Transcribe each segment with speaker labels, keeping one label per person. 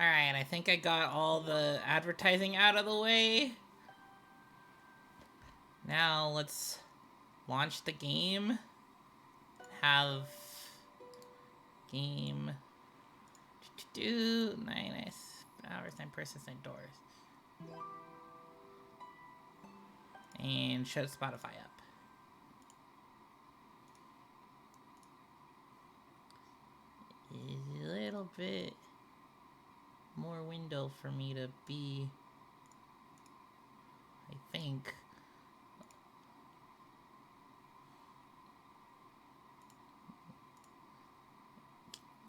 Speaker 1: Alright, I think I got all the advertising out of the way. Now let's launch the game. Have game 9 hours, 9 persons, 9 doors. And shut Spotify up. A little bit more window for me to be, I think.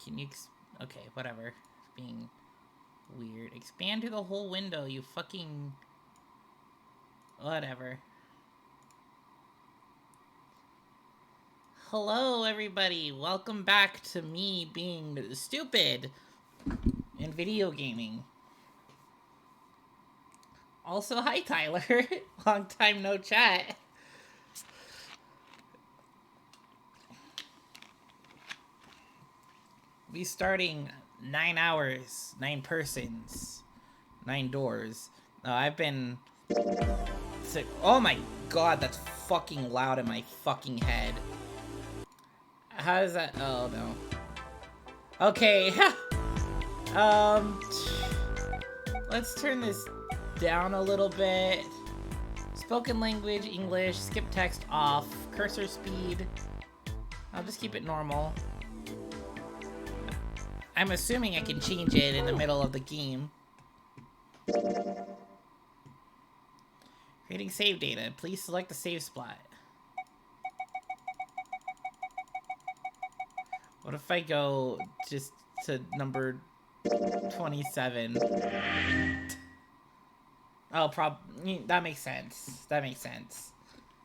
Speaker 1: Can you, okay, whatever. It's being weird. Expand to the whole window, you fucking, whatever. Hello, everybody. Welcome back to me being stupid in video gaming. Also, hi, Tyler. Long time no chat. We starting 9 hours, 9 persons, 9 doors. I've been sick. Oh my god, that's fucking loud in my fucking head. How does that? Oh no. Okay. Let's turn this down a little bit. Spoken language, English, skip text off, cursor speed. I'll just keep it normal. I'm assuming I can change it in the middle of the game. Creating save data. Please select the save spot. What if I go just to number 27? Oh, that makes sense. That makes sense.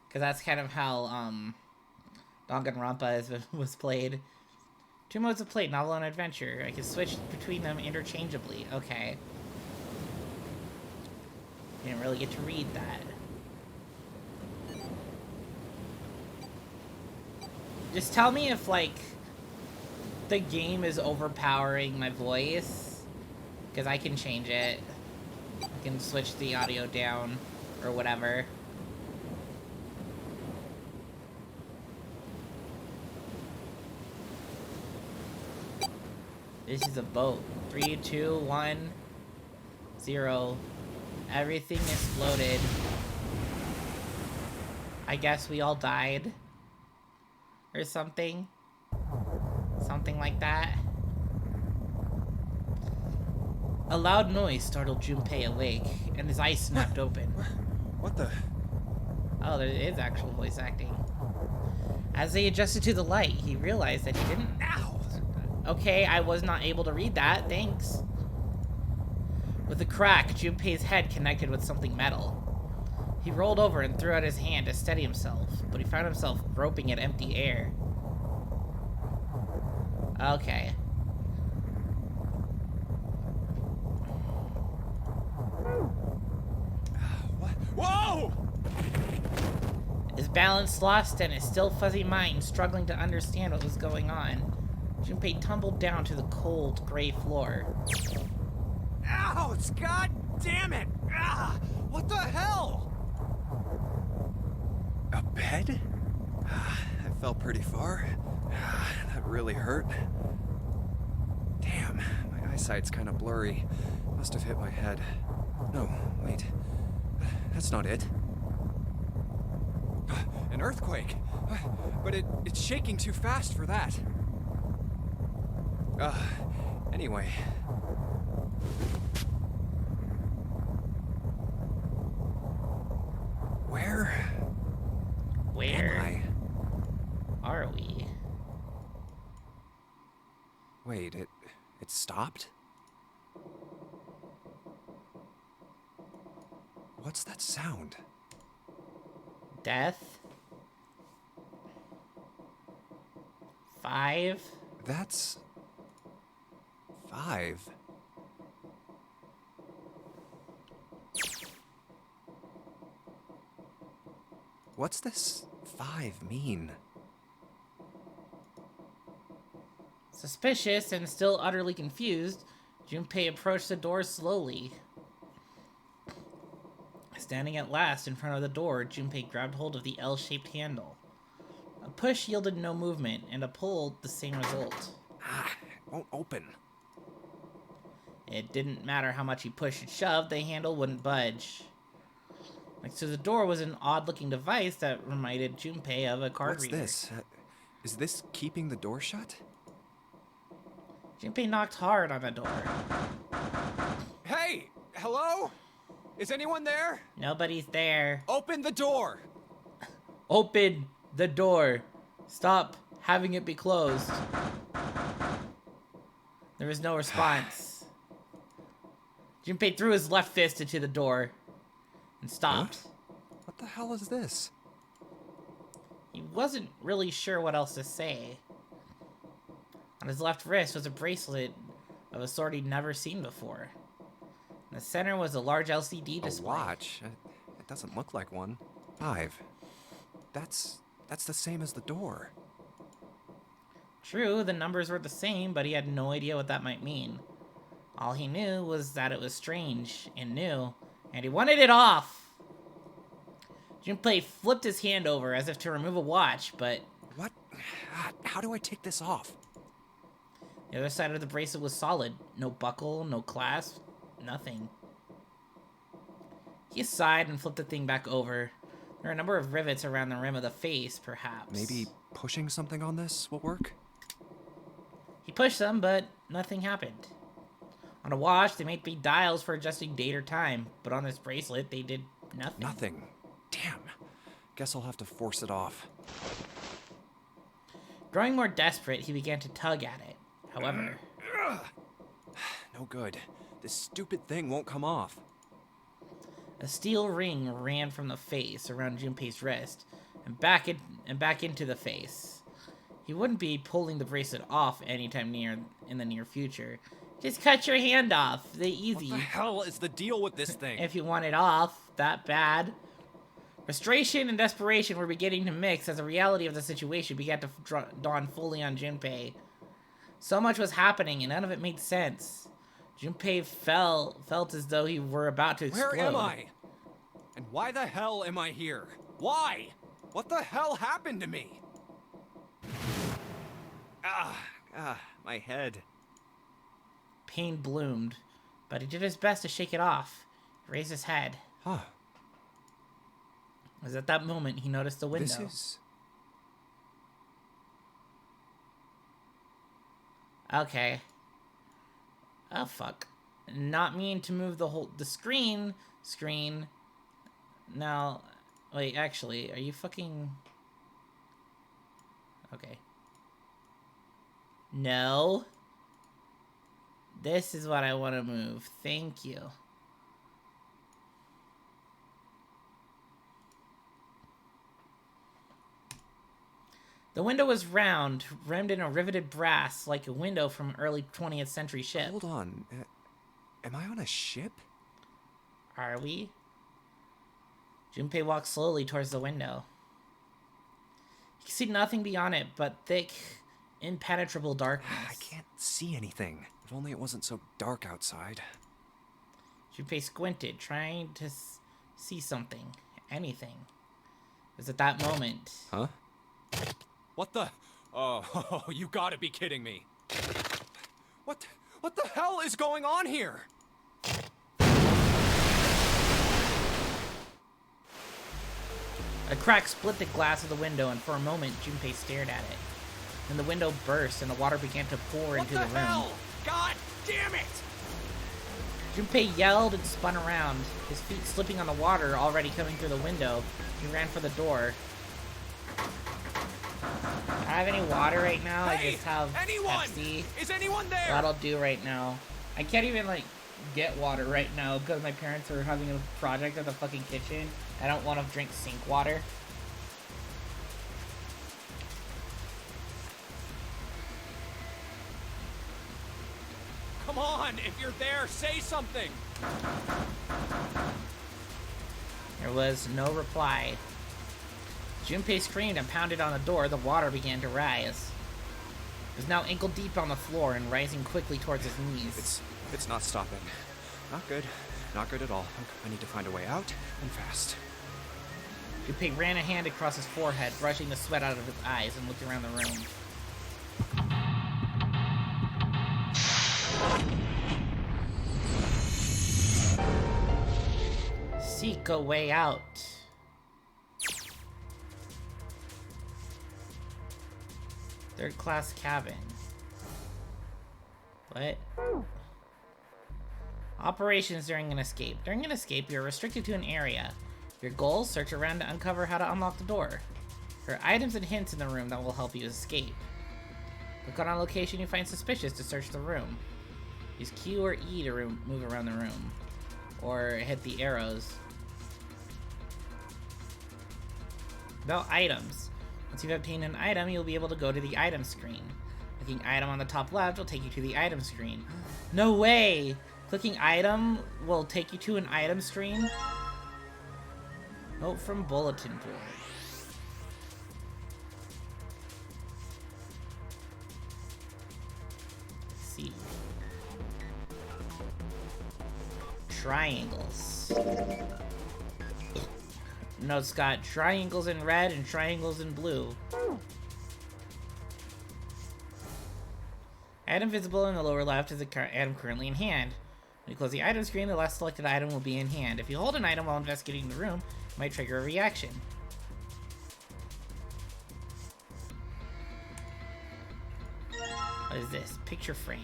Speaker 1: Because that's kind of how, Danganronpa was played. 2 modes of play, novel and adventure. I can switch between them interchangeably. Okay. Didn't really get to read that. Just tell me if, like, the game is overpowering my voice. Because I can change it. I can switch the audio down or whatever. This is a boat. 3, 2, 1, 0. Everything exploded. I guess we all died. Or something. Something like that. A loud noise startled Junpei awake, and his eyes snapped open.
Speaker 2: What the?
Speaker 1: Oh, there is actual voice acting. As they adjusted to the light, he realized that he didn't...
Speaker 2: Ow!
Speaker 1: Okay, I was not able to read that, thanks. With a crack, Junpei's head connected with something metal. He rolled over and threw out his hand to steady himself, but he found himself groping at empty air. Okay.
Speaker 2: What? Whoa!
Speaker 1: His balance lost and his still fuzzy mind struggling to understand what was going on, Junpei tumbled down to the cold, gray floor.
Speaker 2: Ouch! God damn it! Ah, what the hell? A bed? I fell pretty far. That really hurt. Damn, my eyesight's kind of blurry. Must have hit my head. No, wait. That's not it. An earthquake! But it's shaking too fast for that. Anyway.
Speaker 1: Where
Speaker 2: am I?
Speaker 1: are we?
Speaker 2: Wait, it stopped? What's that sound?
Speaker 1: Death? 5?
Speaker 2: That's 5. What's this 5 mean?
Speaker 1: Suspicious and still utterly confused, Junpei approached the door slowly. Standing at last in front of the door, Junpei grabbed hold of the L-shaped handle. A push yielded no movement, and a pull the same result.
Speaker 2: It won't open.
Speaker 1: It didn't matter how much he pushed and shoved, the handle wouldn't budge. Next to the door was an odd-looking device that reminded Junpei of a card reader.
Speaker 2: What's this? Is this keeping the door shut?
Speaker 1: Junpei knocked hard on the door.
Speaker 2: Hey! Hello? Is anyone there?
Speaker 1: Nobody's there.
Speaker 2: Open the door!
Speaker 1: Open the door. Stop having it be closed. There was no response. Junpei threw his left fist into the door and stopped.
Speaker 2: Huh? What the hell is this?
Speaker 1: He wasn't really sure what else to say. On his left wrist was a bracelet of a sort he'd never seen before. In the center was a large LCD display.
Speaker 2: A watch? It doesn't look like one. 5. That's the same as the door.
Speaker 1: True, the numbers were the same, but he had no idea what that might mean. All he knew was that it was strange and new, and he wanted it off. Junpei flipped his hand over as if to remove a watch, but...
Speaker 2: What? How do I take this off?
Speaker 1: The other side of the bracelet was solid. No buckle, no clasp, nothing. He sighed and flipped the thing back over. There were a number of rivets around the rim of the face, perhaps.
Speaker 2: Maybe pushing something on this will work?
Speaker 1: He pushed them, but nothing happened. On a watch, they might be dials for adjusting date or time, but on this bracelet, they did nothing.
Speaker 2: Nothing. Damn. Guess I'll have to force it off.
Speaker 1: Growing more desperate, he began to tug at it. However...
Speaker 2: No good. This stupid thing won't come off.
Speaker 1: A steel ring ran from the face around Junpei's wrist and back into the face. He wouldn't be pulling the bracelet off anytime in the near future. Just cut your hand off. The easy.
Speaker 2: What the hell is the deal with this thing?
Speaker 1: If you want it off that bad. Frustration and desperation were beginning to mix as the reality of the situation began to dawn fully on Junpei. So much was happening and none of it made sense. Junpei felt as though he were about to explode.
Speaker 2: Where am I? And why the hell am I here? Why? What the hell happened to me? My head.
Speaker 1: Pain bloomed, but he did his best to shake it off. He raised his head.
Speaker 2: Huh.
Speaker 1: It was at that moment he noticed the window.
Speaker 2: This is...
Speaker 1: Okay. Oh, fuck. Not mean to move the screen. Now, wait, actually, are you fucking... Okay. No. This is what I want to move. Thank you. The window was round, rimmed in a riveted brass, like a window from an early 20th century ship.
Speaker 2: Hold on. Am I on a ship?
Speaker 1: Are we? Junpei walked slowly towards the window. He could see nothing beyond it but thick, impenetrable darkness.
Speaker 2: I can't see anything. If only it wasn't so dark outside.
Speaker 1: Junpei squinted, trying to see something. Anything. It was at that moment.
Speaker 2: Huh? What the? Oh, you gotta be kidding me. What the hell is going on here?
Speaker 1: A crack split the glass of the window, and for a moment, Junpei stared at it. Then the window burst, and the water began to pour into the room.
Speaker 2: What the hell? God damn it!
Speaker 1: Junpei yelled and spun around, his feet slipping on the water already coming through the window. He ran for the door. I don't have any water right now.
Speaker 2: Hey,
Speaker 1: I just have
Speaker 2: anyone?
Speaker 1: Pepsi.
Speaker 2: Is anyone there?
Speaker 1: That'll do right now. I can't even, like, get water right now because my parents are having a project at the fucking kitchen. I don't want to drink sink water.
Speaker 2: Come on, if you're there, say something.
Speaker 1: There was no reply. Junpei screamed and pounded on the door. The water began to rise. is now ankle deep on the floor and rising quickly towards his knees.
Speaker 2: It's not stopping. Not good. Not good at all. I need to find a way out, and fast.
Speaker 1: Gunpei ran a hand across his forehead, brushing the sweat out of his eyes, and looked around the room. Seek a way out. Third class cabin. What? Operations during an escape. During an escape, you're restricted to an area. Your goal, search around to uncover how to unlock the door. There are items and hints in the room that will help you escape. Look on a location you find suspicious to search the room. Use Q or E to move around the room. Or hit the arrows. About items. Once you've obtained an item, you'll be able to go to the item screen. Clicking item on the top left will take you to the item screen. No way! Clicking item will take you to an item screen? Note from bulletin board. Let's see. Triangles. No, it's got triangles in red and triangles in blue. Item visible in the lower left is the item currently in hand. When you close the item screen, the last selected item will be in hand. If you hold an item while investigating the room, it might trigger a reaction. What is this? Picture frame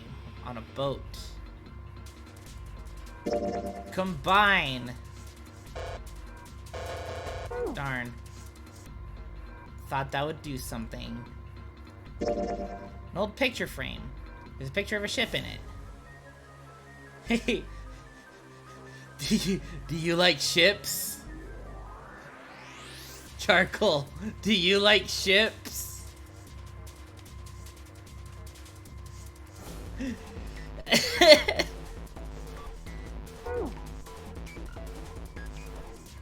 Speaker 1: on a boat. Combine! Darn. Thought that would do something. An old picture frame. There's a picture of a ship in it. Hey, do you like ships? Charcoal, do you like ships?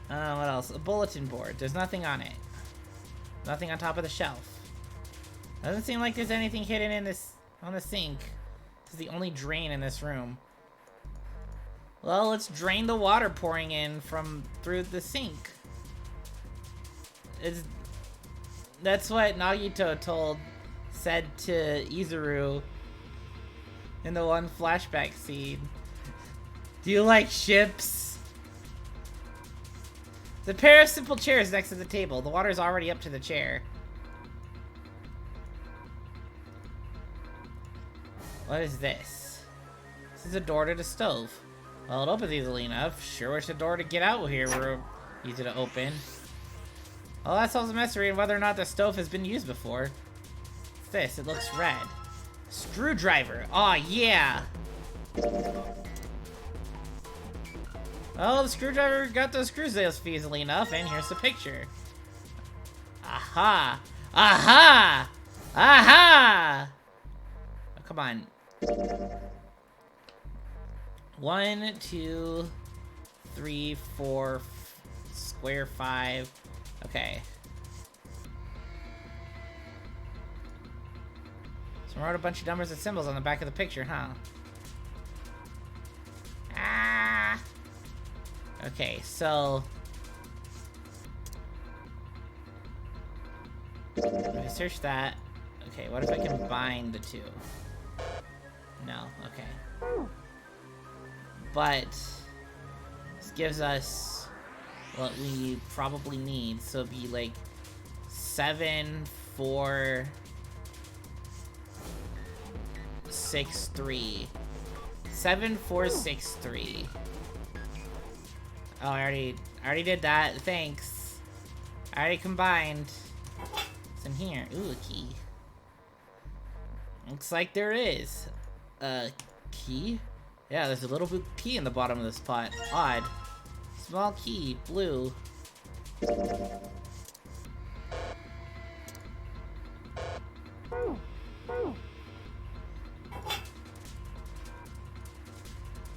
Speaker 1: What else? A bulletin board. There's nothing on it. Nothing on top of the shelf. Doesn't seem like there's anything hidden in this on the sink. This is the only drain in this room. Well, let's drain the water pouring in from through the sink. That's what Nagito said to Izuru in the one flashback scene. Do you like ships? The pair of simple chairs next to the table. The water's already up to the chair. What is this? This is a door to the stove. Well, it opens easily enough. Sure wish the door to get out here were easy to open. Well, that solves the mystery of whether or not the stove has been used before. What's this? It looks red. Screwdriver. Aw, yeah! Well, the screwdriver got those screws out easily enough, and here's the picture. Aha! Aha! Aha! Oh, come on. 1, 2, 3, 4, square 5. Okay. So I wrote a bunch of numbers and symbols on the back of the picture, huh? Ah! Okay, so... let me search that. Okay, what if I combine the two? No, okay. But this gives us what we probably need. So it'd be like 7, 4, 6, 3. 7, 4, 6, 3. Oh, I already did that. Thanks. I already combined. What's in here? Ooh, a key. Looks like there is a key. Yeah, there's a little blue key in the bottom of this pot. Odd. Small key, blue.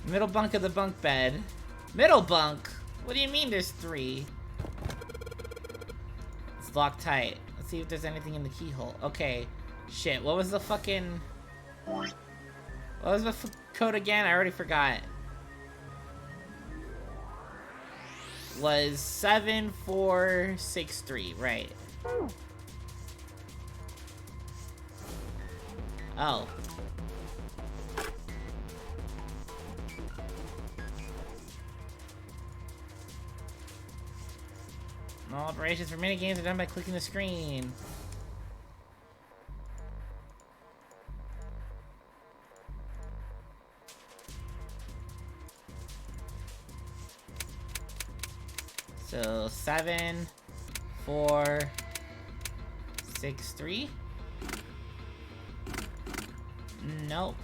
Speaker 1: Middle bunk of the bunk bed. Middle bunk? What do you mean there's 3? It's locked tight. Let's see if there's anything in the keyhole. Okay. Shit, what was the fucking... What was the code again? I already forgot. Was 7463, right. Oh. All operations for minigames are done by clicking the screen. So 7, 4, 6, 3. Nope.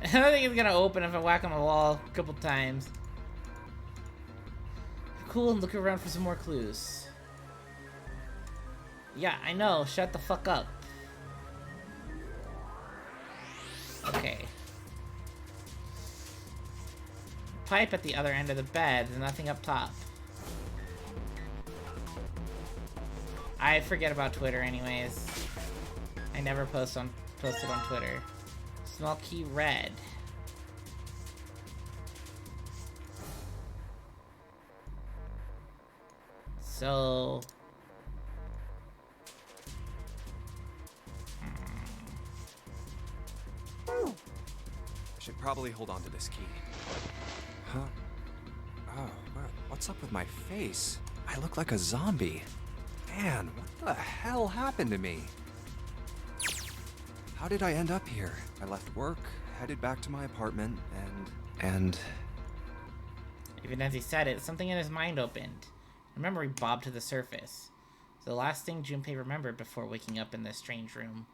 Speaker 1: I don't think it's gonna open if I whack on the wall a couple times. Cool, and look around for some more clues. Yeah, I know. Shut the fuck up. Okay. Pipe at the other end of the bed. There's nothing up top. I forget about Twitter anyways. I never posted on Twitter. Small key red. So...
Speaker 2: I should probably hold on to this key. Huh? Oh, what's up with my face? I look like a zombie. Man, what the hell happened to me? How did I end up here? I left work, headed back to my apartment, and...
Speaker 1: Even as he said it, something in his mind opened. A memory bobbed to the surface. It's the last thing Junpei remembered before waking up in this strange room.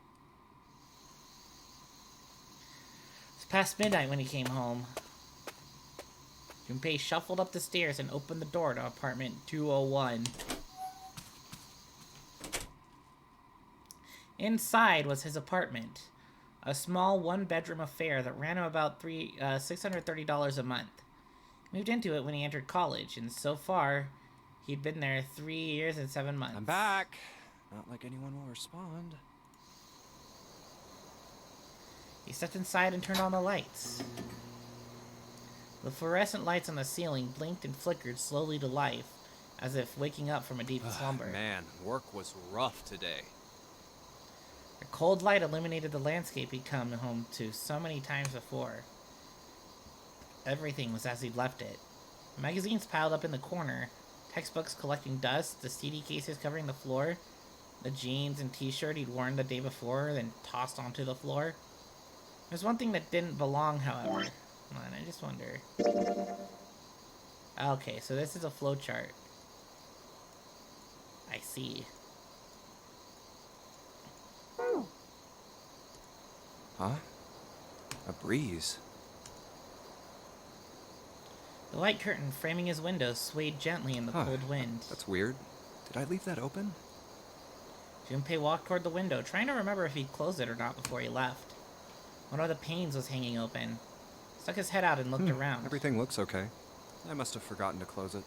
Speaker 1: It was past midnight when he came home. Junpei shuffled up the stairs and opened the door to apartment 201. Inside was his apartment, a small one-bedroom affair that ran him about $630 a month. He moved into it when he entered college, and so far, he'd been there 3 years and 7 months.
Speaker 2: I'm back. Not like anyone will respond.
Speaker 1: He stepped inside and turned on the lights. The fluorescent lights on the ceiling blinked and flickered slowly to life, as if waking up from a deep slumber.
Speaker 2: Man, work was rough today.
Speaker 1: A cold light illuminated the landscape he'd come home to so many times before. Everything was as he'd left it. Magazines piled up in the corner, textbooks collecting dust, the CD cases covering the floor, the jeans and t-shirt he'd worn the day before, then tossed onto the floor. There's one thing that didn't belong, however. Hold on, I just wonder. Okay, so this is a flowchart. I see.
Speaker 2: Huh? A breeze.
Speaker 1: The light curtain framing his window swayed gently in the cold wind.
Speaker 2: That's weird. Did I leave that open?
Speaker 1: Junpei walked toward the window, trying to remember if he'd closed it or not before he left. One of the panes was hanging open. He stuck his head out and looked around.
Speaker 2: Everything looks okay. I must have forgotten to close it.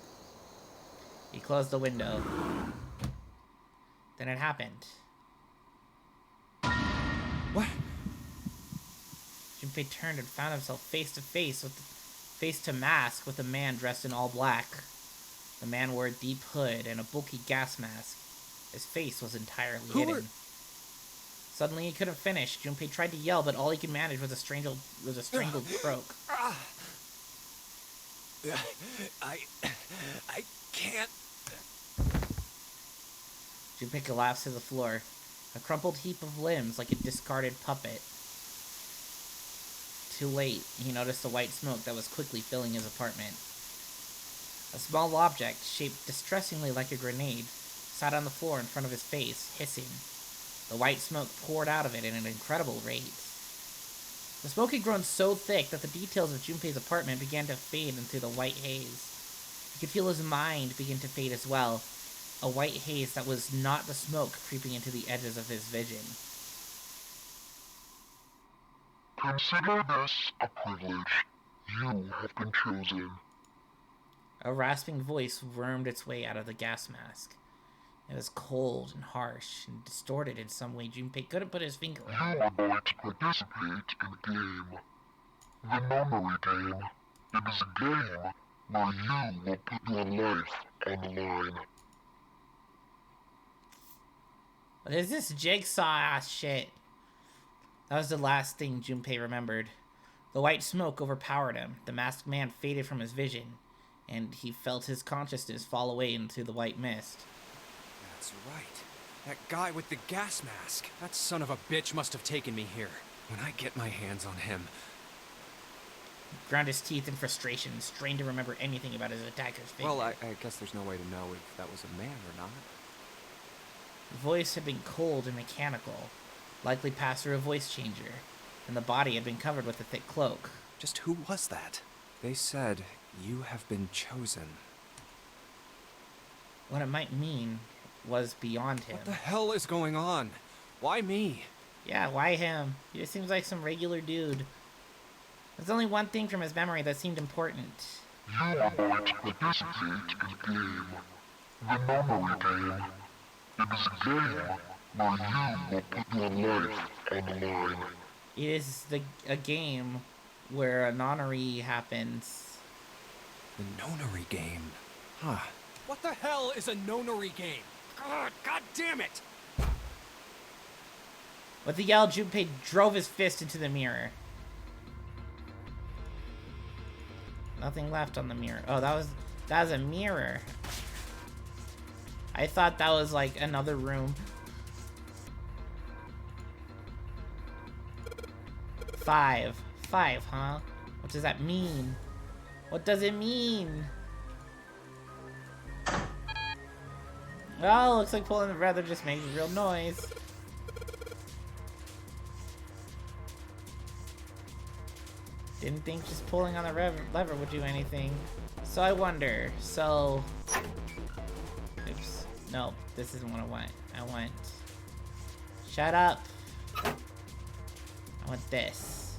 Speaker 1: He closed the window. Then it happened.
Speaker 2: What?
Speaker 1: Junpei turned and found himself face to mask with a man dressed in all black. The man wore a deep hood and a bulky gas mask. His face was entirely hidden. Suddenly he couldn't finish. Junpei tried to yell, but all he could manage was a strangled croak.
Speaker 2: I can't.
Speaker 1: Junpei collapsed to the floor, a crumpled heap of limbs like a discarded puppet. Too late, he noticed the white smoke that was quickly filling his apartment. A small object, shaped distressingly like a grenade, sat on the floor in front of his face, hissing. The white smoke poured out of it at an incredible rate. The smoke had grown so thick that the details of Junpei's apartment began to fade into the white haze. He could feel his mind begin to fade as well, a white haze that was not the smoke creeping into the edges of his vision.
Speaker 3: Consider this a privilege. You have been chosen.
Speaker 1: A rasping voice wormed its way out of the gas mask. It was cold and harsh and distorted in some way Junpei couldn't put his finger on.
Speaker 3: You are going to participate in a game. The Nonary game. It is a game where you will put your life on the line.
Speaker 1: What is this jigsaw ass shit? That was the last thing Junpei remembered. The white smoke overpowered him. The masked man faded from his vision, and he felt his consciousness fall away into the white mist.
Speaker 2: That's right. That guy with the gas mask. That son of a bitch must have taken me here. When I get my hands on him...
Speaker 1: He ground his teeth in frustration, strained to remember anything about his attacker's fate.
Speaker 2: Well, I guess there's no way to know if that was a man or not.
Speaker 1: The voice had been cold and mechanical, likely passed through a voice changer, and the body had been covered with a thick cloak.
Speaker 2: Just who was that? They said, you have been chosen.
Speaker 1: What it might mean was beyond him.
Speaker 2: What the hell is going on? Why me?
Speaker 1: Yeah, why him? He just seems like some regular dude. There's only one thing from his memory that seemed important.
Speaker 3: You are going to participate in a game. The Nonary game. It is a game where you will put your life on the line.
Speaker 1: It is a game where a nonary happens.
Speaker 2: The Nonary game. Huh. What the hell is a Nonary game? God damn it!
Speaker 1: With the yell, Junpei drove his fist into the mirror. Nothing left on the mirror. Oh, that was a mirror. I thought that was like another room. 5, huh? What does that mean? What does it mean? Oh, looks like pulling the lever just makes real noise. Didn't think just pulling on the lever would do anything. So I wonder, oops. No, this isn't what I want. I want... Shut up! I want this.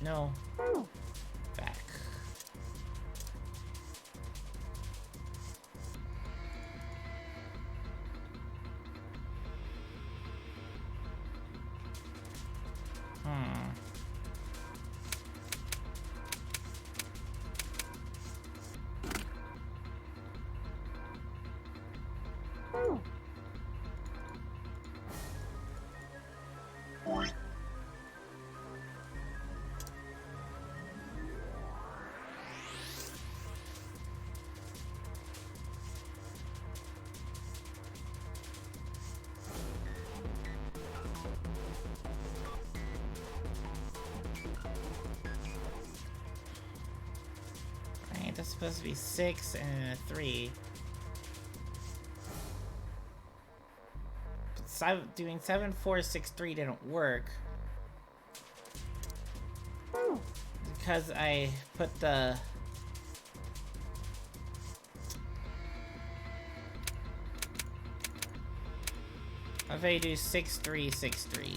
Speaker 1: No. Back. Right, that's supposed to be 6 and a 3. Doing 7, 4, 6, 3 didn't work because I put the if I do 6, 3, 6, 3.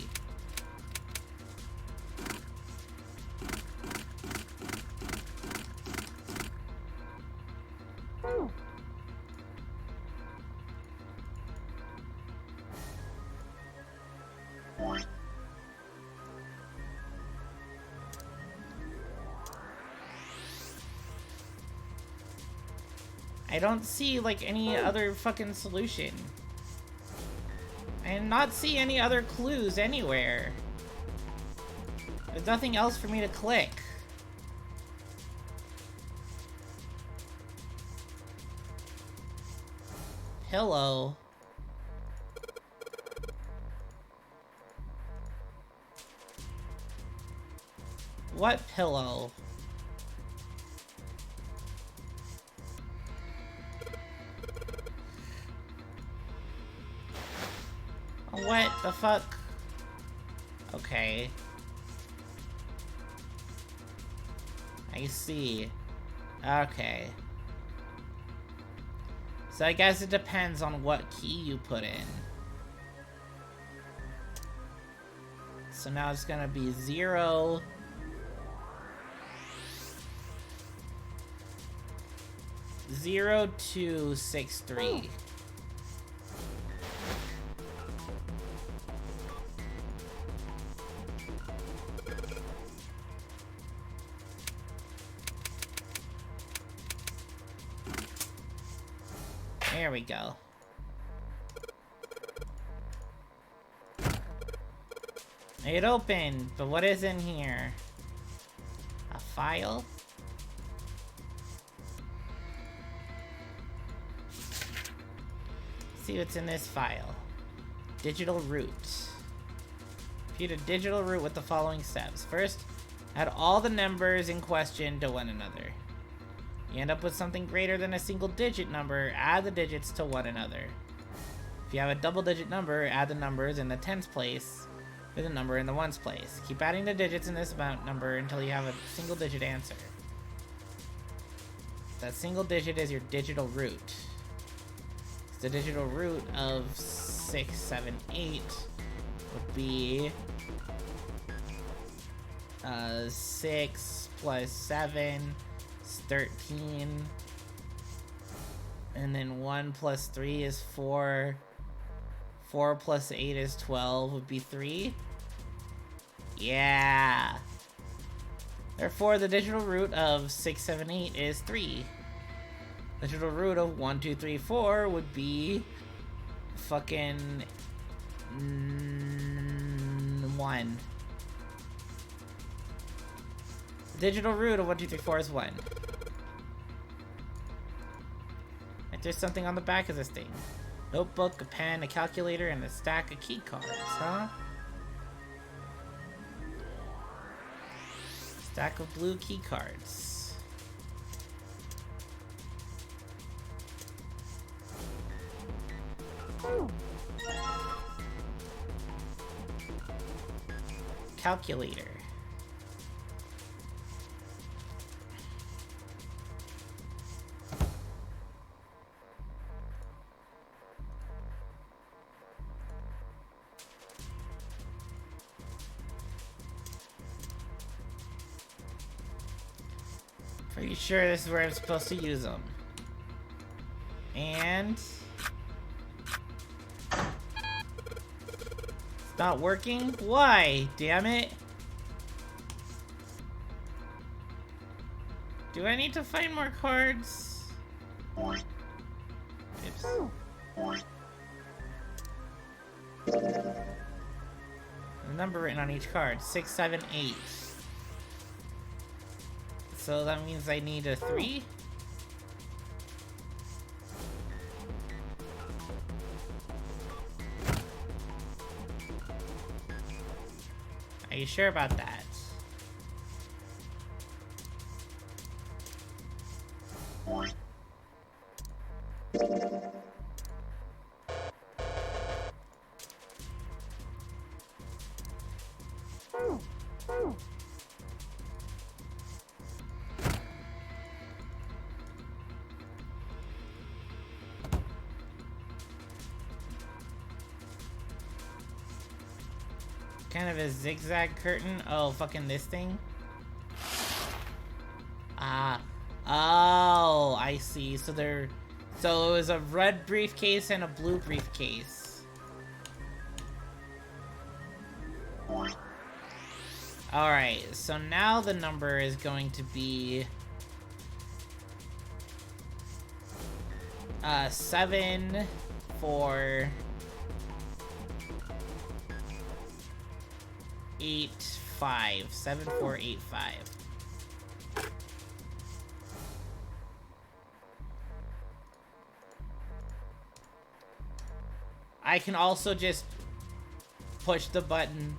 Speaker 1: I don't see, like, any other fucking solution. And not see any other clues anywhere. There's nothing else for me to click. Pillow. What pillow? What the fuck? Okay. I see. Okay. So I guess it depends on what key you put in. So now it's gonna be 0. Zero, 2, 6, 3. There we go. It opened, but what is in here? A file? See what's in this file. Digital root. Compute a digital root with the following steps. First, add all the numbers in question to one another. You end up with something greater than a single digit number, add the digits to one another. If you have a double digit number, add the numbers in the tens place with a number in the ones place. Keep adding the digits in this amount number until you have a single digit answer. That single digit is your digital root. The digital root of 6, 7, 8 would be 6 plus 7 is 13. And then 1 plus 3 is 4. 4 plus 8 is 12, would be 3. Yeah. Therefore, the digital root of 6, 7, 8 is 3. The digital root of 1, 2, 3, 4 would be fucking 1. The digital root of 1, 2, 3, 4 is 1. Like there's something on the back of this thing. Notebook, a pen, a calculator, and a stack of key cards, huh? Stack of blue key cards. Calculator. Pretty sure this is where I'm supposed to use them. And it's not working? Why? Damn it. Do I need to find more cards? Oops. The number written on each card, 6, 7, 8. So that means I need a 3? Are you sure about that? Kind of a zigzag curtain. Oh, fucking this thing. Ah. Oh, I see. So it was a red briefcase and a blue briefcase. Alright, so now the number is going to be 7, 4, 8, 5. 7, 4, 8, 5. I can also just push the button.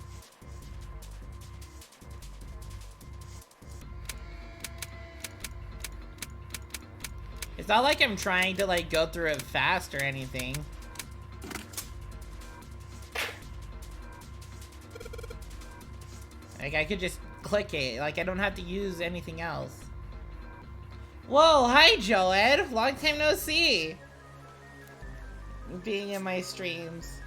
Speaker 1: It's not like I'm trying to like go through it fast or anything. Like I could just click it. Like I don't have to use anything else. Whoa, hi Joed. Long time no see. Being in my streams.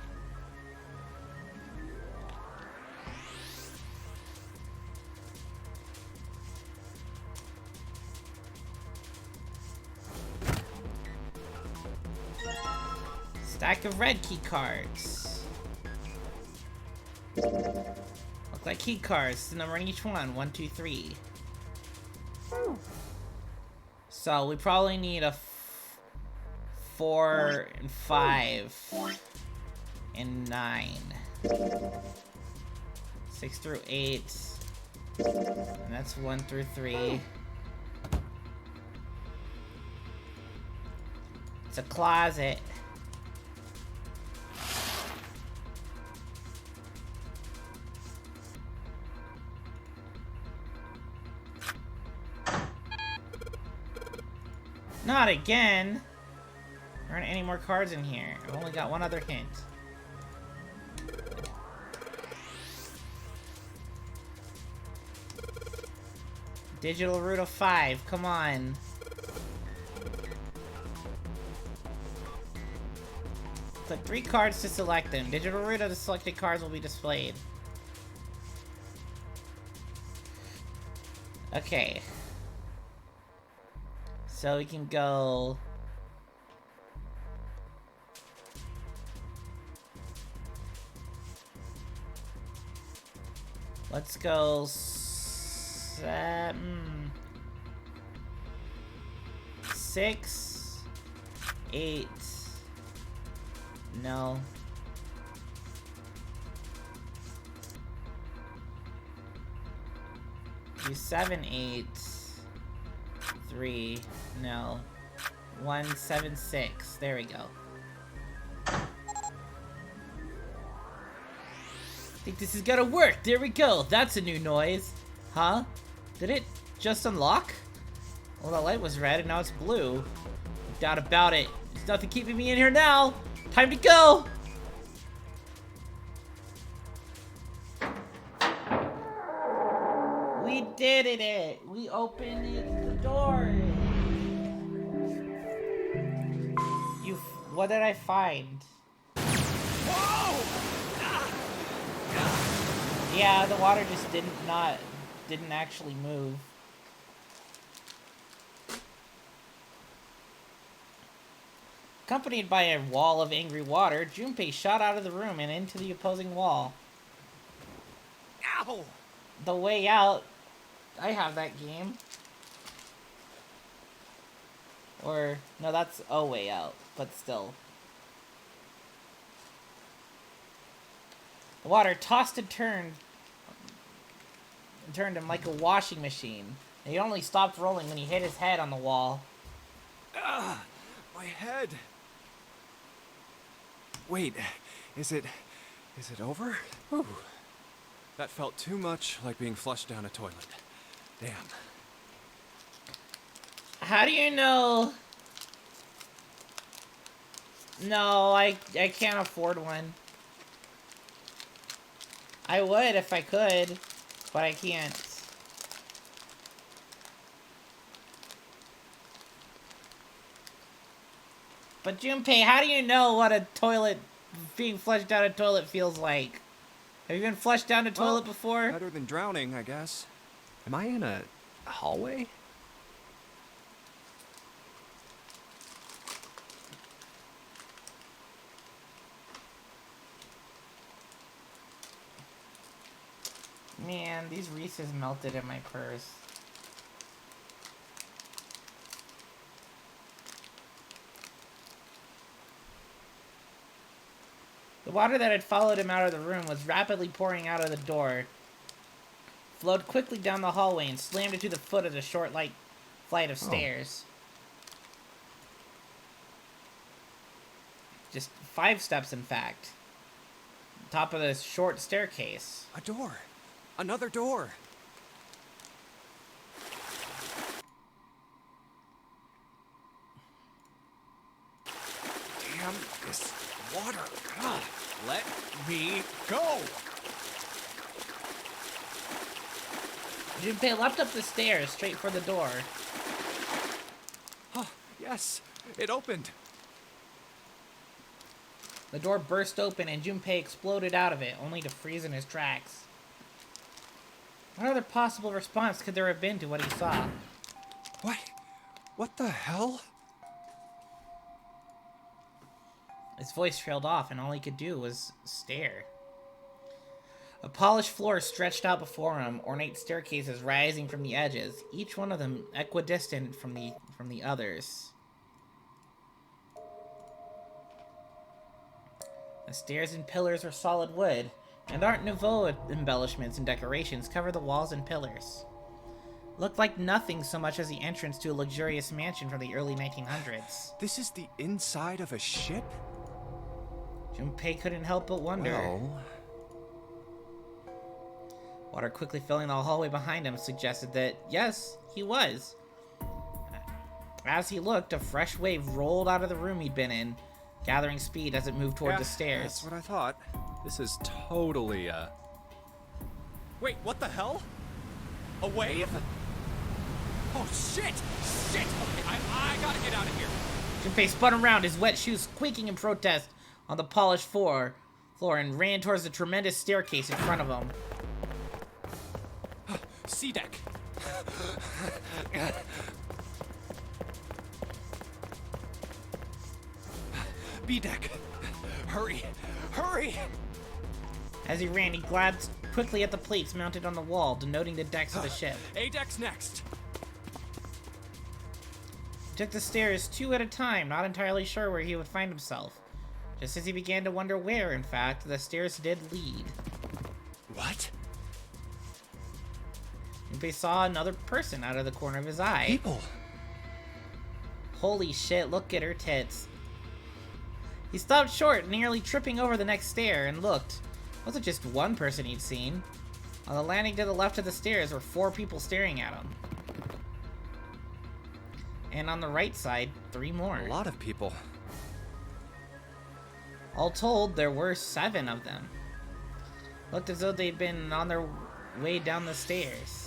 Speaker 1: Stack of red key cards. Look like key cards. The number in each one. 1, 2, 3. So we probably need a 4 and 5 and 9. 6 through 8. And that's 1 through 3. It's a closet. Not again! There aren't any more cards in here. I've only got one other hint. Digital root of 5, come on. Click 3 cards to select them. Digital root of the selected cards will be displayed. Okay. So we can go... Let's go... 6, 8... No. Do 7, 8... 3, no. 1, 7, 6. There we go. I think this is gonna work. There we go. That's a new noise. Huh? Did it just unlock? Well, the light was red and now it's blue. No doubt about it. There's nothing keeping me in here now. Time to go. We did it! We opened the door! What did I find?
Speaker 2: Whoa!
Speaker 1: Yeah, the water just didn't actually move. Accompanied by a wall of angry water, Junpei shot out of the room and into the opposing wall.
Speaker 2: Ow!
Speaker 1: The Way Out. I have that game. Or, no, that's A Way Out, but still. The water tossed and turned him like a washing machine. And he only stopped rolling when he hit his head on the wall.
Speaker 2: Ah, my head. Wait, is it over? Whew. That felt too much like being flushed down a toilet. Damn.
Speaker 1: How do you know? No, I can't afford one. I would if I could, but I can't. But Junpei, how do you know what a toilet, being flushed down a toilet feels like? Have you been flushed down a toilet before?
Speaker 2: Better than drowning, I guess. Am I in a hallway?
Speaker 1: Man, these Reese's melted in my purse. The water that had followed him out of the room was rapidly pouring out of the door, flowed quickly down the hallway, and slammed into the foot of the short, light flight of stairs. Just 5 steps, in fact. Top of this short staircase.
Speaker 2: A door. Another door. Damn this water. God, let me go.
Speaker 1: Junpei leapt up the stairs, straight for the door.
Speaker 2: Oh, yes, it opened.
Speaker 1: The door burst open and Junpei exploded out of it, only to freeze in his tracks. What other possible response could there have been to what he saw?
Speaker 2: What? What the hell?
Speaker 1: His voice trailed off, and all he could do was stare. A polished floor stretched out before him, ornate staircases rising from the edges, each one of them equidistant from the others. The stairs and pillars were solid wood, and Art Nouveau embellishments and decorations covered the walls and pillars. Looked like nothing so much as the entrance to a luxurious mansion from the early 1900s.
Speaker 2: This is the inside of a ship?
Speaker 1: Junpei couldn't help but wonder.
Speaker 2: Well...
Speaker 1: Water quickly filling the hallway behind him suggested that, yes, he was. As he looked, a fresh wave rolled out of the room he'd been in, gathering speed as it moved toward the stairs.
Speaker 2: That's what I thought. This is totally, Wait, what the hell? A wave? Oh, shit! Shit! Okay, I gotta get out of here.
Speaker 1: Junpei spun around, his wet shoes squeaking in protest on the polished floor, and ran towards the tremendous staircase in front of him.
Speaker 2: C deck. B deck. Hurry! Hurry!
Speaker 1: As he ran, he glanced quickly at the plates mounted on the wall, denoting the decks of the ship.
Speaker 2: A deck's next.
Speaker 1: He took the stairs 2 at a time, not entirely sure where he would find himself. Just as he began to wonder where, in fact, the stairs did lead.
Speaker 2: What?
Speaker 1: Junpei saw another person out of the corner of his eye.
Speaker 2: People!
Speaker 1: Holy shit, look at her tits. He stopped short, nearly tripping over the next stair, and looked. It wasn't just one person he'd seen. On the landing to the left of the stairs were 4 people staring at him. And on the right side, 3 more.
Speaker 2: A lot of people.
Speaker 1: All told, there were 7 of them. Looked as though they'd been on their way down the stairs.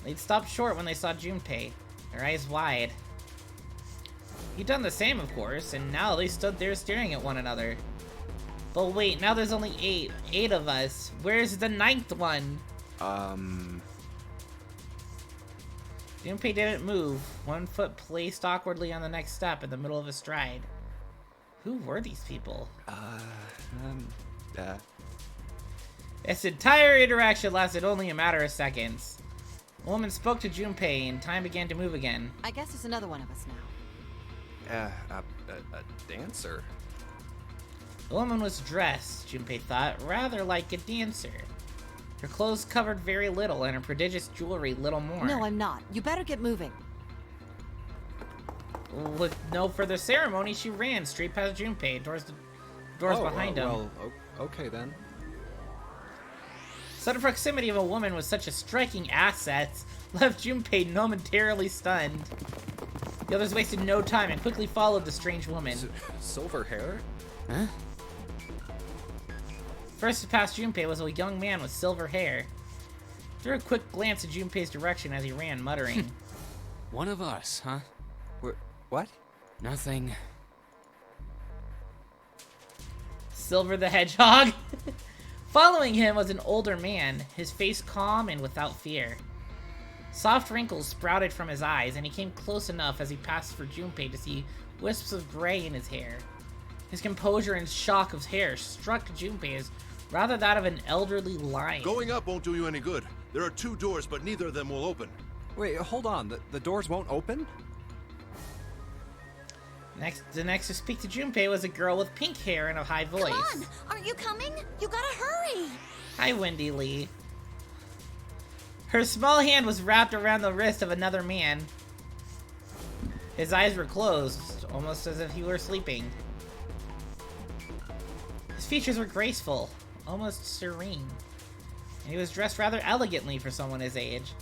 Speaker 1: They'd stopped short when they saw Junpei, their eyes wide. He'd done the same, of course, and now they stood there staring at one another. But wait, now there's only 8. 8 of us. Where's the 9th one? Junpei didn't move, one foot placed awkwardly on the next step in the middle of a stride. Who were these people? This entire interaction lasted only a matter of seconds. The woman spoke to Junpei, and time began to move again.
Speaker 4: I guess it's another one of us now.
Speaker 2: A dancer?
Speaker 1: The woman was dressed, Junpei thought, rather like a dancer. Her clothes covered very little, and her prodigious jewelry little more.
Speaker 4: No, I'm not. You better get moving.
Speaker 1: With no further ceremony, she ran straight past Junpei towards the doors behind him.
Speaker 2: Well, okay then.
Speaker 1: Sudden proximity of a woman with such a striking asset left Junpei momentarily stunned. The others wasted no time and quickly followed the strange woman.
Speaker 2: Silver hair?
Speaker 1: Huh? First to pass Junpei was a young man with silver hair. Threw a quick glance at Junpei's direction as he ran, muttering.
Speaker 5: One of us, huh?
Speaker 2: What?
Speaker 5: Nothing.
Speaker 1: Silver the Hedgehog? Following him was an older man, his face calm and without fear. Soft wrinkles sprouted from his eyes, and he came close enough as he passed for Junpei to see wisps of gray in his hair. His composure and shock of hair struck Junpei as rather that of an elderly lion.
Speaker 6: Going up won't do you any good. There are 2 doors, but neither of them will open.
Speaker 2: Wait, hold on. The doors won't open?
Speaker 1: The next to speak to Junpei was a girl with pink hair and a high voice.
Speaker 7: Come on! Aren't you coming? You gotta hurry!
Speaker 1: Hi, Wendy Lee. Her small hand was wrapped around the wrist of another man. His eyes were closed, almost as if he were sleeping. His features were graceful, almost serene. And he was dressed rather elegantly for someone his age.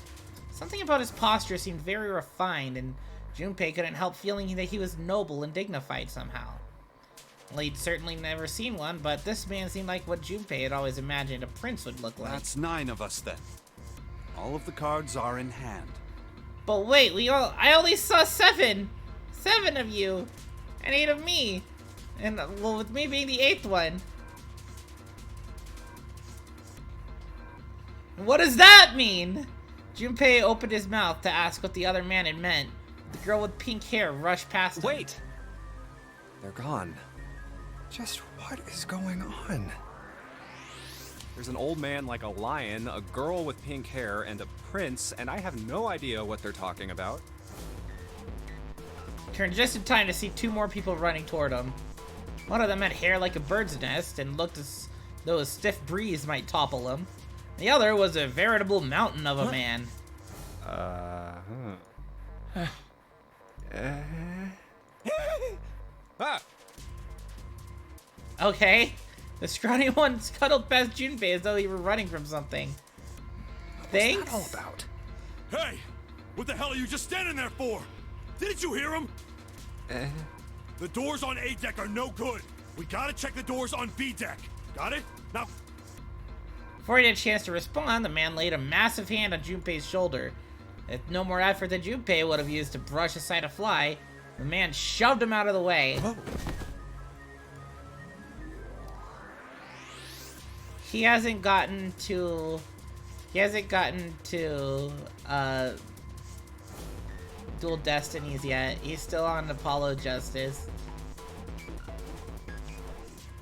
Speaker 1: Something about his posture seemed very refined, and Junpei couldn't help feeling that he was noble and dignified somehow. Well, he'd certainly never seen one, but this man seemed like what Junpei had always imagined a prince would look like.
Speaker 8: That's 9 of us then. All of the cards are in hand.
Speaker 1: But wait, I only saw 7! 7 of you! And 8 of me! And, well, with me being the 8th one. What does that mean? Junpei opened his mouth to ask what the other man had meant. The girl with pink hair rushed past him.
Speaker 2: Wait! They're gone. Just what is going on? There's an old man like a lion, a girl with pink hair, and a prince, and I have no idea what they're talking about.
Speaker 1: Turned just in time to see two more people running toward him. One of them had hair like a bird's nest and looked as though a stiff breeze might topple him. The other was a veritable mountain of a man. Okay. The scrawny one scuttled past Junpei as though he were running from something. Thanks.
Speaker 2: What's that all about?
Speaker 6: Hey! What the hell are you just standing there for? Didn't you hear him? The doors on A deck are no good. We gotta check the doors on B deck. Got it? Now...
Speaker 1: Before he had a chance to respond, the man laid a massive hand on Junpei's shoulder. With no more effort than Junpei would have used to brush aside a fly, the man shoved him out of the way.
Speaker 2: Whoa.
Speaker 1: He hasn't gotten to Dual Destinies yet. He's still on Apollo Justice.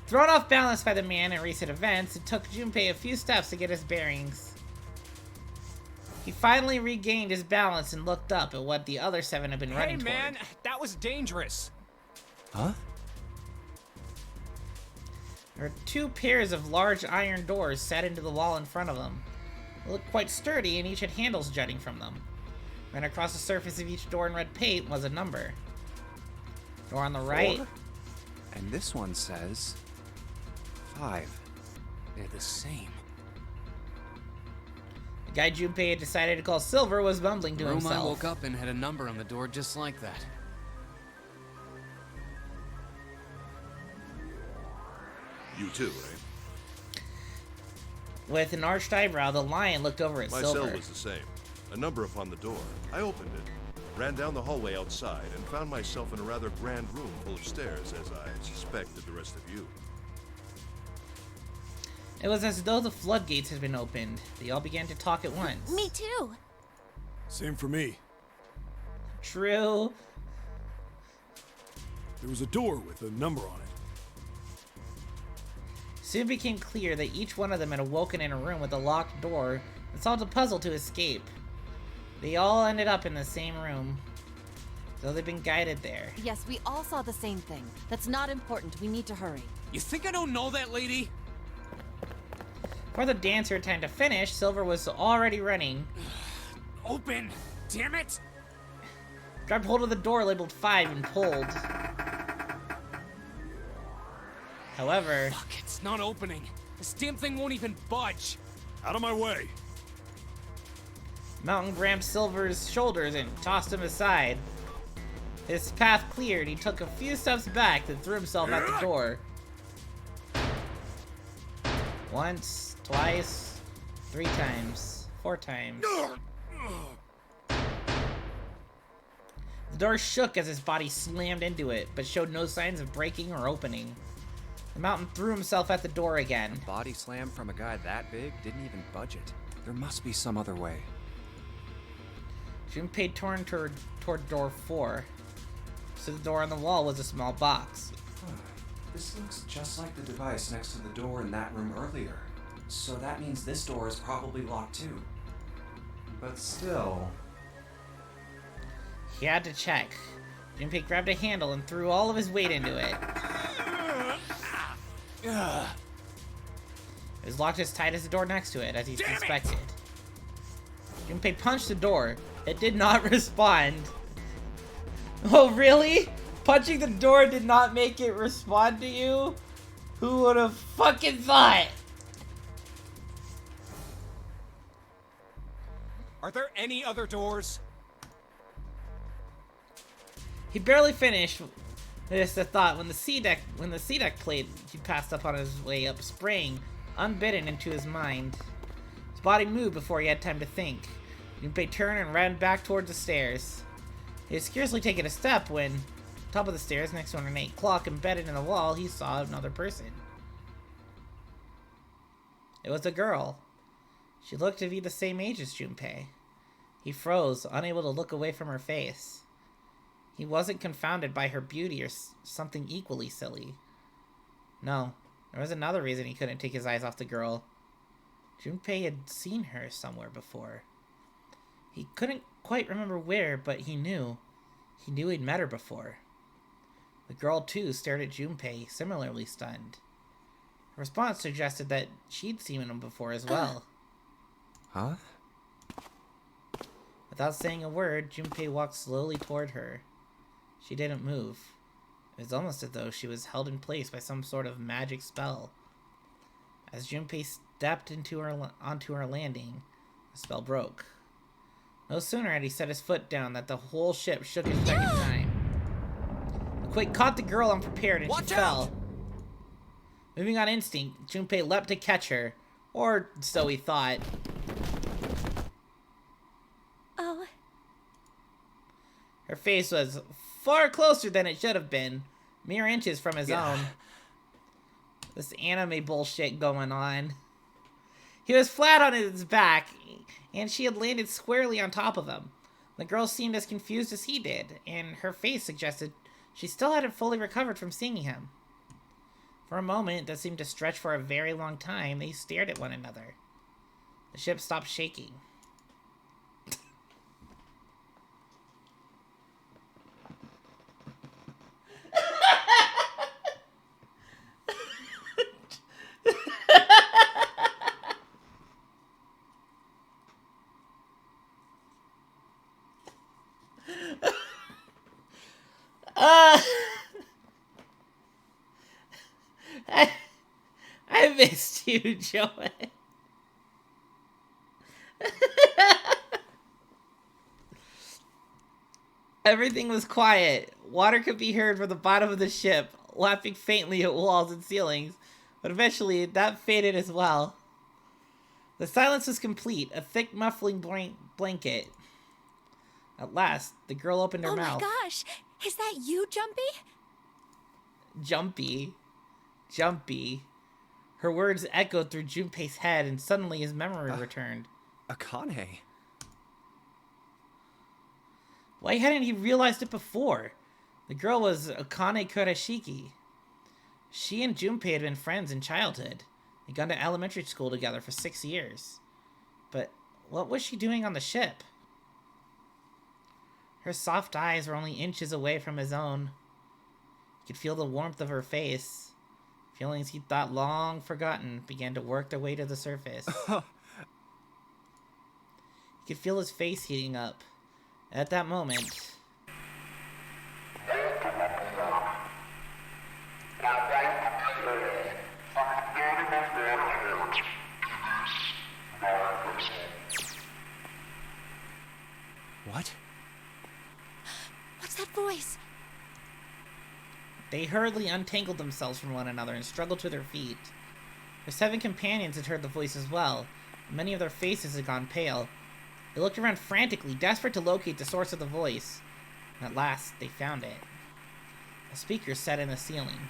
Speaker 1: Thrown off balance by the man in recent events, it took Junpei a few steps to get his bearings. He finally regained his balance and looked up at what the other 7 had been running toward.
Speaker 2: Hey man, that was dangerous. Huh?
Speaker 1: There were 2 pairs of large iron doors set into the wall in front of them. They looked quite sturdy and each had handles jutting from them. Right across the surface of each door in red paint was a number. Door on the right.
Speaker 2: 4? And this one says 5.
Speaker 5: They're the same.
Speaker 1: The guy Junpei had decided to call Silver was mumbling to
Speaker 5: The room
Speaker 1: himself.
Speaker 5: I woke up in had a number on the door just like that.
Speaker 6: You too, eh?
Speaker 1: With an arched eyebrow, the lion looked over at
Speaker 6: My
Speaker 1: Silver.
Speaker 6: cell was the same. A number upon the door. I opened it, ran down the hallway outside, and found myself in a rather grand room full of stairs, as I suspected the rest of you.
Speaker 1: It was as though the floodgates had been opened. They all began to talk at once.
Speaker 7: Me too.
Speaker 8: Same for me.
Speaker 1: True.
Speaker 8: There was a door with a number on it.
Speaker 1: Soon became clear that each one of them had awoken in a room with a locked door and solved a puzzle to escape. They all ended up in the same room, so they've been guided there.
Speaker 4: Yes, we all saw the same thing. That's not important. We need to hurry.
Speaker 5: You think I don't know that lady?
Speaker 1: Before the dancer had time to finish, Silver was already running.
Speaker 5: Open! Damn it!
Speaker 1: Grabbed hold of the door labeled 5 and pulled. However...
Speaker 5: Fuck, it's not opening. This damn thing won't even budge.
Speaker 8: Out of my way.
Speaker 1: Mountain grabbed Silver's shoulders and tossed him aside. His path cleared, he took a few steps back, then threw himself at the door. Once, twice, 3 times, 4 times. The door shook as his body slammed into it, but showed no signs of breaking or opening. The mountain threw himself at the door again.
Speaker 2: Body slam from a guy that big didn't even budge it. There must be some other way.
Speaker 1: Junpei turned toward door 4. So the door on the wall was a small box.
Speaker 9: This looks just like the device next to the door in that room earlier. So that means this door is probably locked too. But still...
Speaker 1: He had to check. Junpei grabbed a handle and threw all of his weight into it. It was locked as tight as the door next to it, as he suspected. Junpei punched the door. It did not respond. Oh, really? Punching the door did not make it respond to you? Who would have fucking thought?
Speaker 2: Are there any other doors?
Speaker 1: He barely finished this the thought when the C deck plate he passed up on his way up sprang, unbidden, into his mind. His body moved before he had time to think. Junpei turned and ran back towards the stairs. He had scarcely taken a step when, top of the stairs, next to an ornate clock embedded in the wall, he saw another person. It was a girl. She looked to be the same age as Junpei. He froze, unable to look away from her face. He wasn't confounded by her beauty or something equally silly. No, there was another reason he couldn't take his eyes off the girl. Junpei had seen her somewhere before. He couldn't quite remember where, but he knew. He knew he'd met her before. The girl, too, stared at Junpei, similarly stunned. Her response suggested that she'd seen him before as well.
Speaker 2: Huh?
Speaker 1: Without saying a word, Junpei walked slowly toward her. She didn't move. It was almost as though she was held in place by some sort of magic spell. As Junpei stepped onto her landing, the spell broke. No sooner had he set his foot down that the whole ship shook a second time. The quake caught the girl unprepared and she fell. Moving on instinct, Junpei leapt to catch her, or so he thought.
Speaker 7: Oh.
Speaker 1: Her face was far closer than it should have been, mere inches from his own. This anime bullshit going on. He was flat on his back, and she had landed squarely on top of him. The girl seemed as confused as he did, and her face suggested she still hadn't fully recovered from seeing him. For a moment that seemed to stretch for a very long time, they stared at one another. The ship stopped shaking. I missed you, Joey. Everything was quiet. Water could be heard from the bottom of the ship, lapping faintly at walls and ceilings, but eventually that faded as well. The silence was complete, a thick muffling blanket. At last, the girl opened her mouth.
Speaker 7: Oh my gosh! Is that you, Jumpy?
Speaker 1: Jumpy. Her words echoed through Junpei's head, and suddenly his memory returned.
Speaker 2: Akane.
Speaker 1: Why hadn't he realized it before? The girl was Akane Kurashiki. She and Junpei had been friends in childhood. They'd gone to elementary school together for 6 years. But what was she doing on the ship? Her soft eyes were only inches away from his own. He could feel the warmth of her face. Feelings he'd thought long forgotten began to work their way to the surface. He could feel his face heating up. At that moment...
Speaker 2: What?
Speaker 7: What's that voice?
Speaker 1: They hurriedly untangled themselves from one another and struggled to their feet. Their 7 companions had heard the voice as well. Many of their faces had gone pale. They looked around frantically, desperate to locate the source of the voice. And at last, they found it. A speaker set in the ceiling.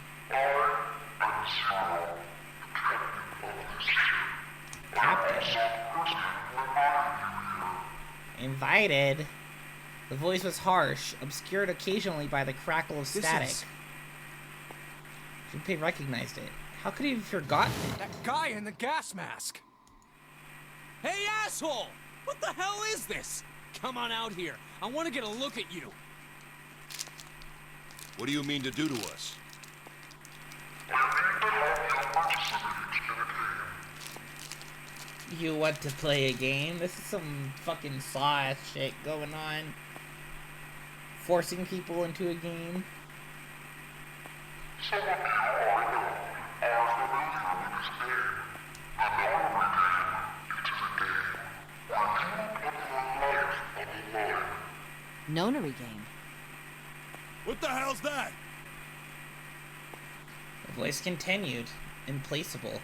Speaker 1: Captain. Invited. The voice was harsh, obscured occasionally by the crackle of static. Junpei recognized it. How could he have forgotten it?
Speaker 5: That guy in the gas mask! Hey, asshole! What the hell is this? Come on out here. I want to get a look at you.
Speaker 6: What do you mean to do to us?
Speaker 1: You want to play a game? This is some fucking Saw-ass shit going on. Forcing people into a game.
Speaker 4: Nonary game.
Speaker 6: What the hell's that?
Speaker 1: The voice continued, implacable.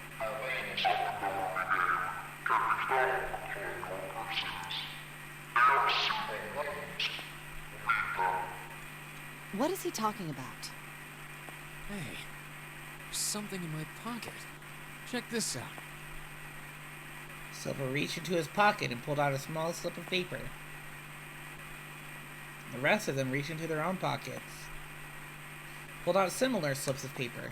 Speaker 4: What is he talking about?
Speaker 5: Hey, there's something in my pocket. Check this out.
Speaker 1: Silver reached into his pocket and pulled out a small slip of paper. The rest of them reach into their own pockets, pulled out similar slips of paper.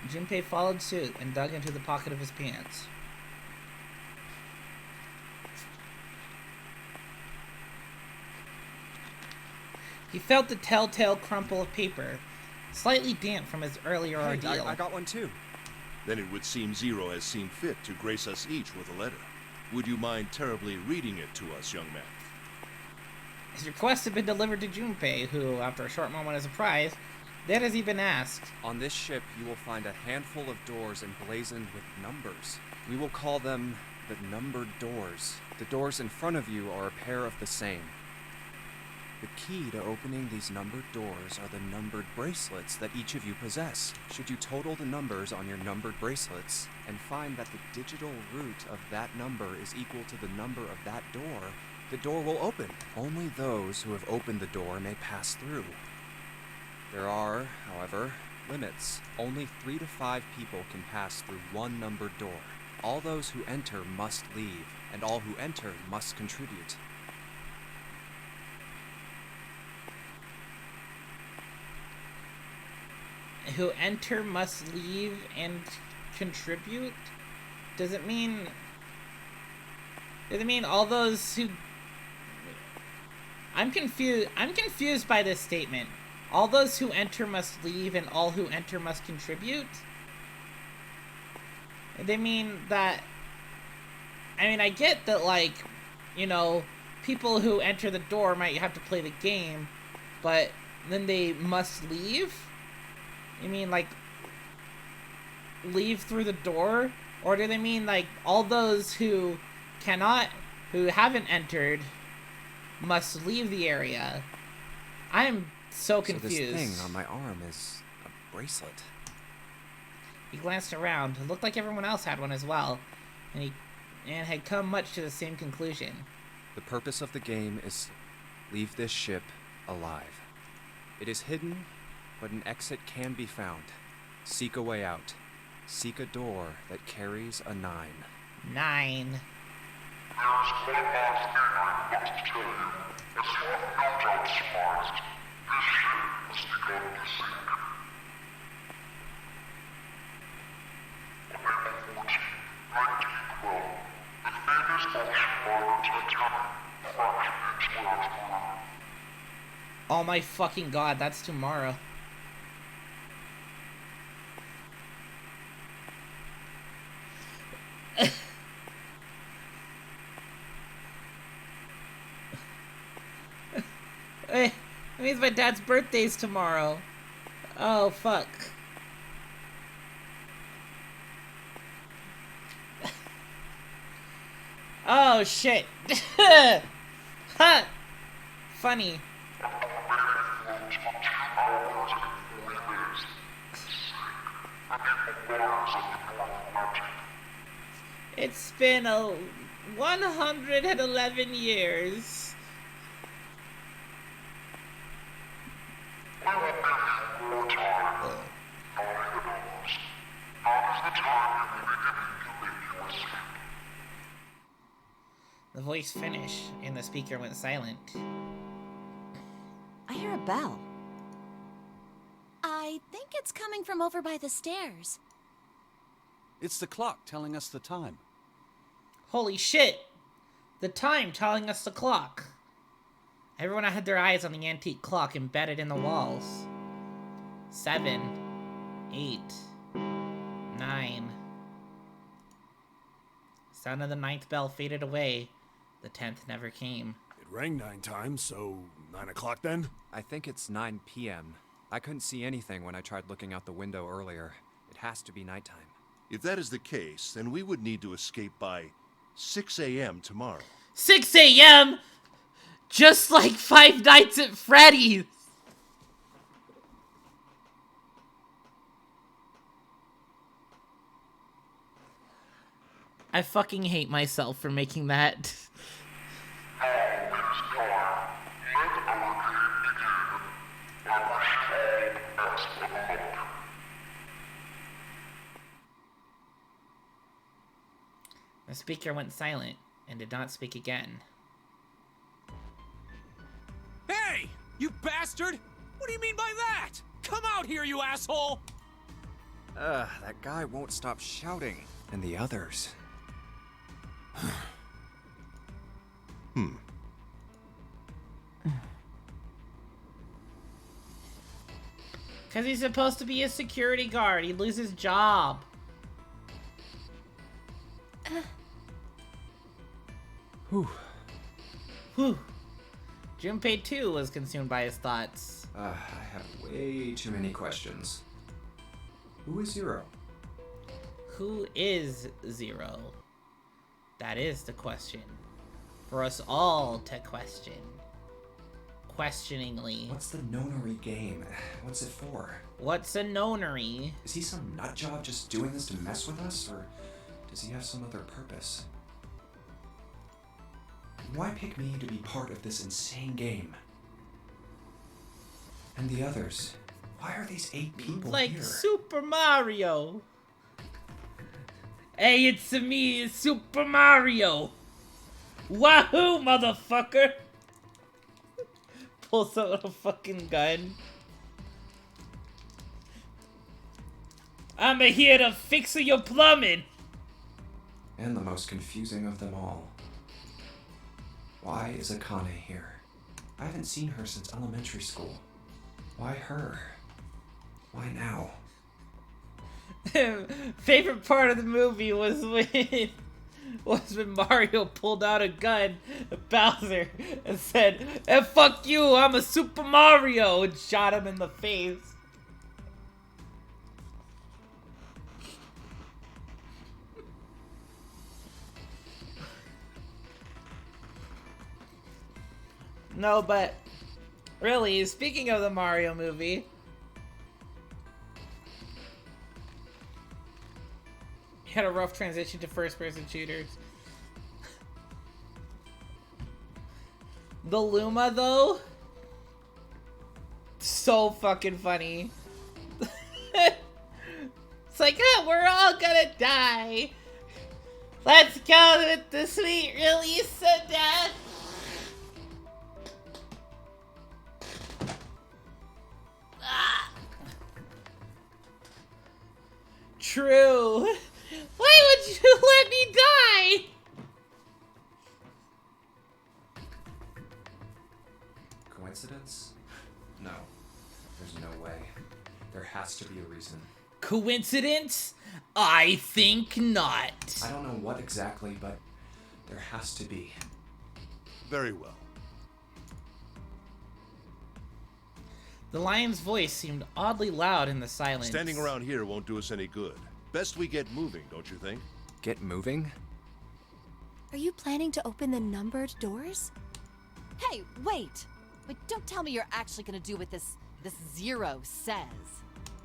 Speaker 1: Junpei followed suit and dug into the pocket of his pants. He felt the telltale crumple of paper, slightly damp from his earlier ordeal.
Speaker 2: I got one too.
Speaker 6: Then it would seem Zero has seen fit to grace us each with a letter. Would you mind terribly reading it to us, young man?
Speaker 1: His request had been delivered to Junpei, who, after a short moment of surprise, did as he'd been asked.
Speaker 2: On this ship, you will find a handful of doors emblazoned with numbers. We will call them the numbered doors. The doors in front of you are a pair of the same. The key to opening these numbered doors are the numbered bracelets that each of you possess. Should you total the numbers on your numbered bracelets and find that the digital root of that number is equal to the number of that door, the door will open. Only those who have opened the door may pass through. There are, however, limits. Only 3 to 5 people can pass through one numbered door. All those who enter must leave, and all who enter must contribute.
Speaker 1: Who enter must leave and contribute? Does it mean all those who... I'm confused by this statement. All those who enter must leave and all who enter must contribute? They mean that... I mean, I get that, like, you know, people who enter the door might have to play the game, but then they must leave? You mean, like, leave through the door? Or do they mean, like, all those who haven't entered must leave the area? I am so confused.
Speaker 2: So this thing on my arm is a bracelet.
Speaker 1: He glanced around. It looked like everyone else had one as well, and had come much to the same conclusion.
Speaker 2: The purpose of the game is leave this ship alive. It is hidden, but an exit can be found. Seek a way out. Seek a door that carries a 9.
Speaker 1: 9.
Speaker 3: There's one last thing I want to tell you. As you have no doubt surmised, this ship has begun to sink. On April 14, 1912, the famous ocean liner Titanic crashed into Earth's moon.
Speaker 1: Oh my fucking god, that's tomorrow. Hey, that means my dad's birthday's tomorrow. Oh, fuck. Oh, shit. Ha! Funny. It's been 111 years. The voice finished, and the speaker went silent.
Speaker 4: I hear a bell.
Speaker 7: I think it's coming from over by the stairs.
Speaker 8: It's the clock telling us the time.
Speaker 1: Holy shit! The time telling us the clock. Everyone had their eyes on the antique clock embedded in the walls. 7, 8, 9. Sound of the 9th bell faded away. The 10th never came.
Speaker 6: It rang 9 times, so 9 o'clock then?
Speaker 2: I think it's 9 p.m. I couldn't see anything when I tried looking out the window earlier. It has to be nighttime.
Speaker 6: If that is the case, then we would need to escape by 6 a.m. tomorrow.
Speaker 1: 6 a.m.? Just like Five Nights at Freddy's! I fucking hate myself for making that. The speaker went silent and did not speak again.
Speaker 5: Hey! You bastard! What do you mean by that? Come out here, you asshole!
Speaker 2: That guy won't stop shouting. And the others.
Speaker 1: Because he's supposed to be a security guard. He'd lose his job.
Speaker 2: Whew.
Speaker 1: Whew. Junpei too was consumed by his thoughts.
Speaker 9: I have way too many questions. Who is Zero?
Speaker 1: Who is Zero? That is the question. For us all to question. Questioningly.
Speaker 9: What's the nonary game? What's it for?
Speaker 1: What's a nonary?
Speaker 9: Is he some nutjob just doing this to mess with us, or does he have some other purpose? Why pick me to be part of this insane game? And the others? Why are these 8 people
Speaker 1: like
Speaker 9: here?
Speaker 1: Super Mario. Hey, it's me, Super Mario. Wahoo, motherfucker. Pulls out a fucking gun. I'm here to fix your plumbing.
Speaker 9: And the most confusing of them all. Why is Akane here? I haven't seen her since elementary school. Why her? Why now?
Speaker 1: Favorite part of the movie was when Mario pulled out a gun at Bowser and said, "Hey, fuck you, I'm a Super Mario," and shot him in the face. No, but really, speaking of the Mario movie, had a rough transition to first-person shooters. The Luma, though, so fucking funny. It's like, oh, we're all gonna die. Let's go with the sweet release of death. True. Why would you let me die?
Speaker 9: Coincidence? No. There's no way. There has to be a reason.
Speaker 1: Coincidence? I think not.
Speaker 9: I don't know what exactly, but there has to be.
Speaker 6: Very well.
Speaker 1: The lion's voice seemed oddly loud in the silence.
Speaker 6: Standing around here won't do us any good. Best we get moving, don't you think?
Speaker 2: Get moving?
Speaker 7: Are you planning to open the numbered doors?
Speaker 4: Hey, wait! But don't tell me you're actually gonna do what this Zero says.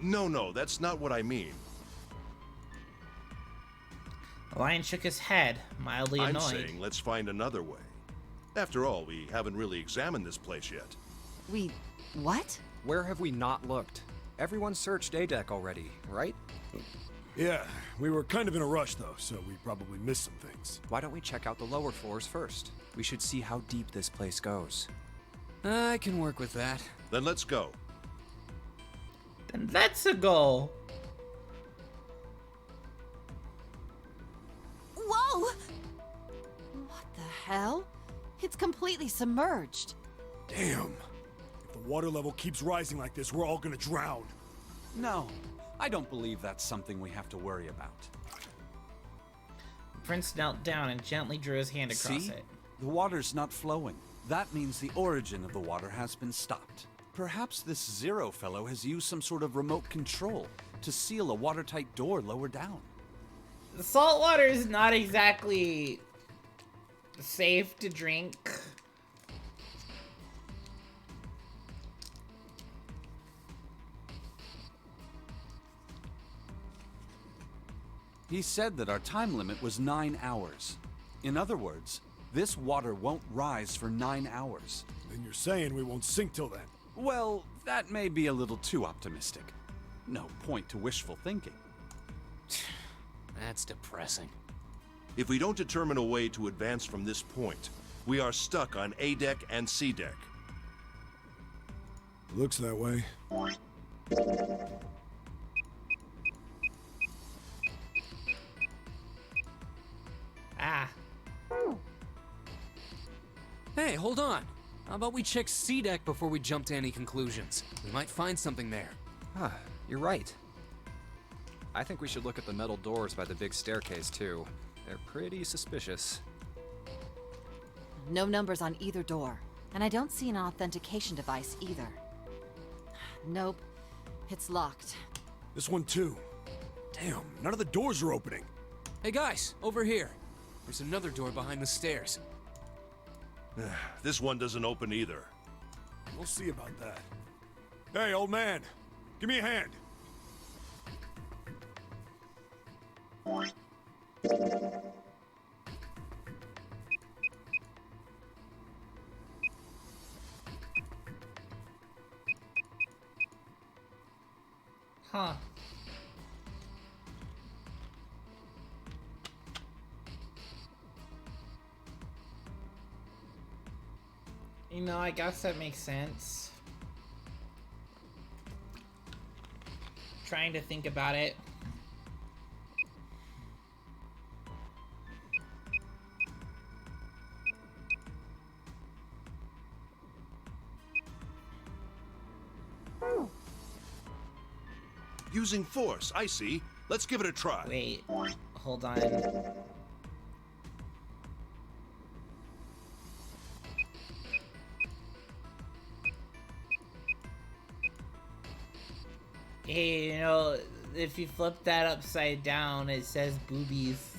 Speaker 6: No, that's not what I mean.
Speaker 1: The lion shook his head, mildly annoyed.
Speaker 6: I'm saying let's find another way. After all, we haven't really examined this place yet.
Speaker 4: What?
Speaker 2: Where have we not looked? Everyone searched A-Deck already, right?
Speaker 6: Yeah, we were kind of in a rush though, so we probably missed some things.
Speaker 2: Why don't we check out the lower floors first? We should see how deep this place goes.
Speaker 5: I can work with that.
Speaker 6: Then let's go.
Speaker 1: Then that's a goal.
Speaker 4: Whoa! What the hell? It's completely submerged.
Speaker 6: Damn. If the water level keeps rising like this, we're all gonna drown.
Speaker 8: No, I don't believe that's something we have to worry about.
Speaker 1: Prince knelt down and gently drew his hand across
Speaker 8: See?
Speaker 1: it.
Speaker 8: The water's not flowing. That means the origin of the water has been stopped. Perhaps this Zero fellow has used some sort of remote control to seal a watertight door lower down.
Speaker 1: The salt water is not exactly safe to drink.
Speaker 8: He said that our time limit was 9 hours. In other words, this water won't rise for 9 hours.
Speaker 6: Then you're saying we won't sink till then?
Speaker 8: Well, that may be a little too optimistic. No point to wishful thinking.
Speaker 5: That's depressing.
Speaker 6: If we don't determine a way to advance from this point, we are stuck on A deck and C deck.
Speaker 10: Looks that way.
Speaker 1: Ah.
Speaker 5: Hey, hold on. How about we check C deck before we jump to any conclusions? We might find something there.
Speaker 2: Huh, you're right. I think we should look at the metal doors by the big staircase, too. They're pretty suspicious.
Speaker 4: No numbers on either door. And I don't see an authentication device either. Nope. It's locked.
Speaker 10: This one too. Damn, none of the doors are opening.
Speaker 5: Hey guys, over here. There's another door behind the stairs.
Speaker 6: This one doesn't open either.
Speaker 10: We'll see about that. Hey, old man. Give me a hand.
Speaker 1: Huh. You know, I guess that makes sense. Trying to think about it.
Speaker 6: Using force, I see. Let's give it a try.
Speaker 1: Wait, hold on. Hey, you know, if you flip that upside down, it says boobies.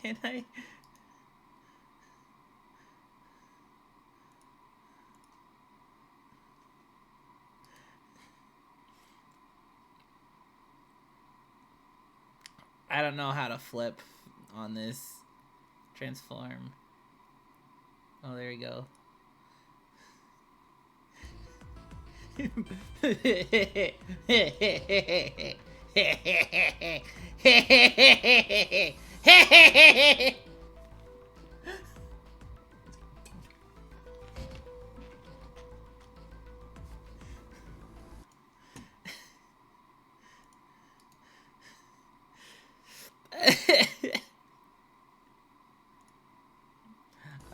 Speaker 1: Can I? I don't know how to flip on this transform. Oh, there we go.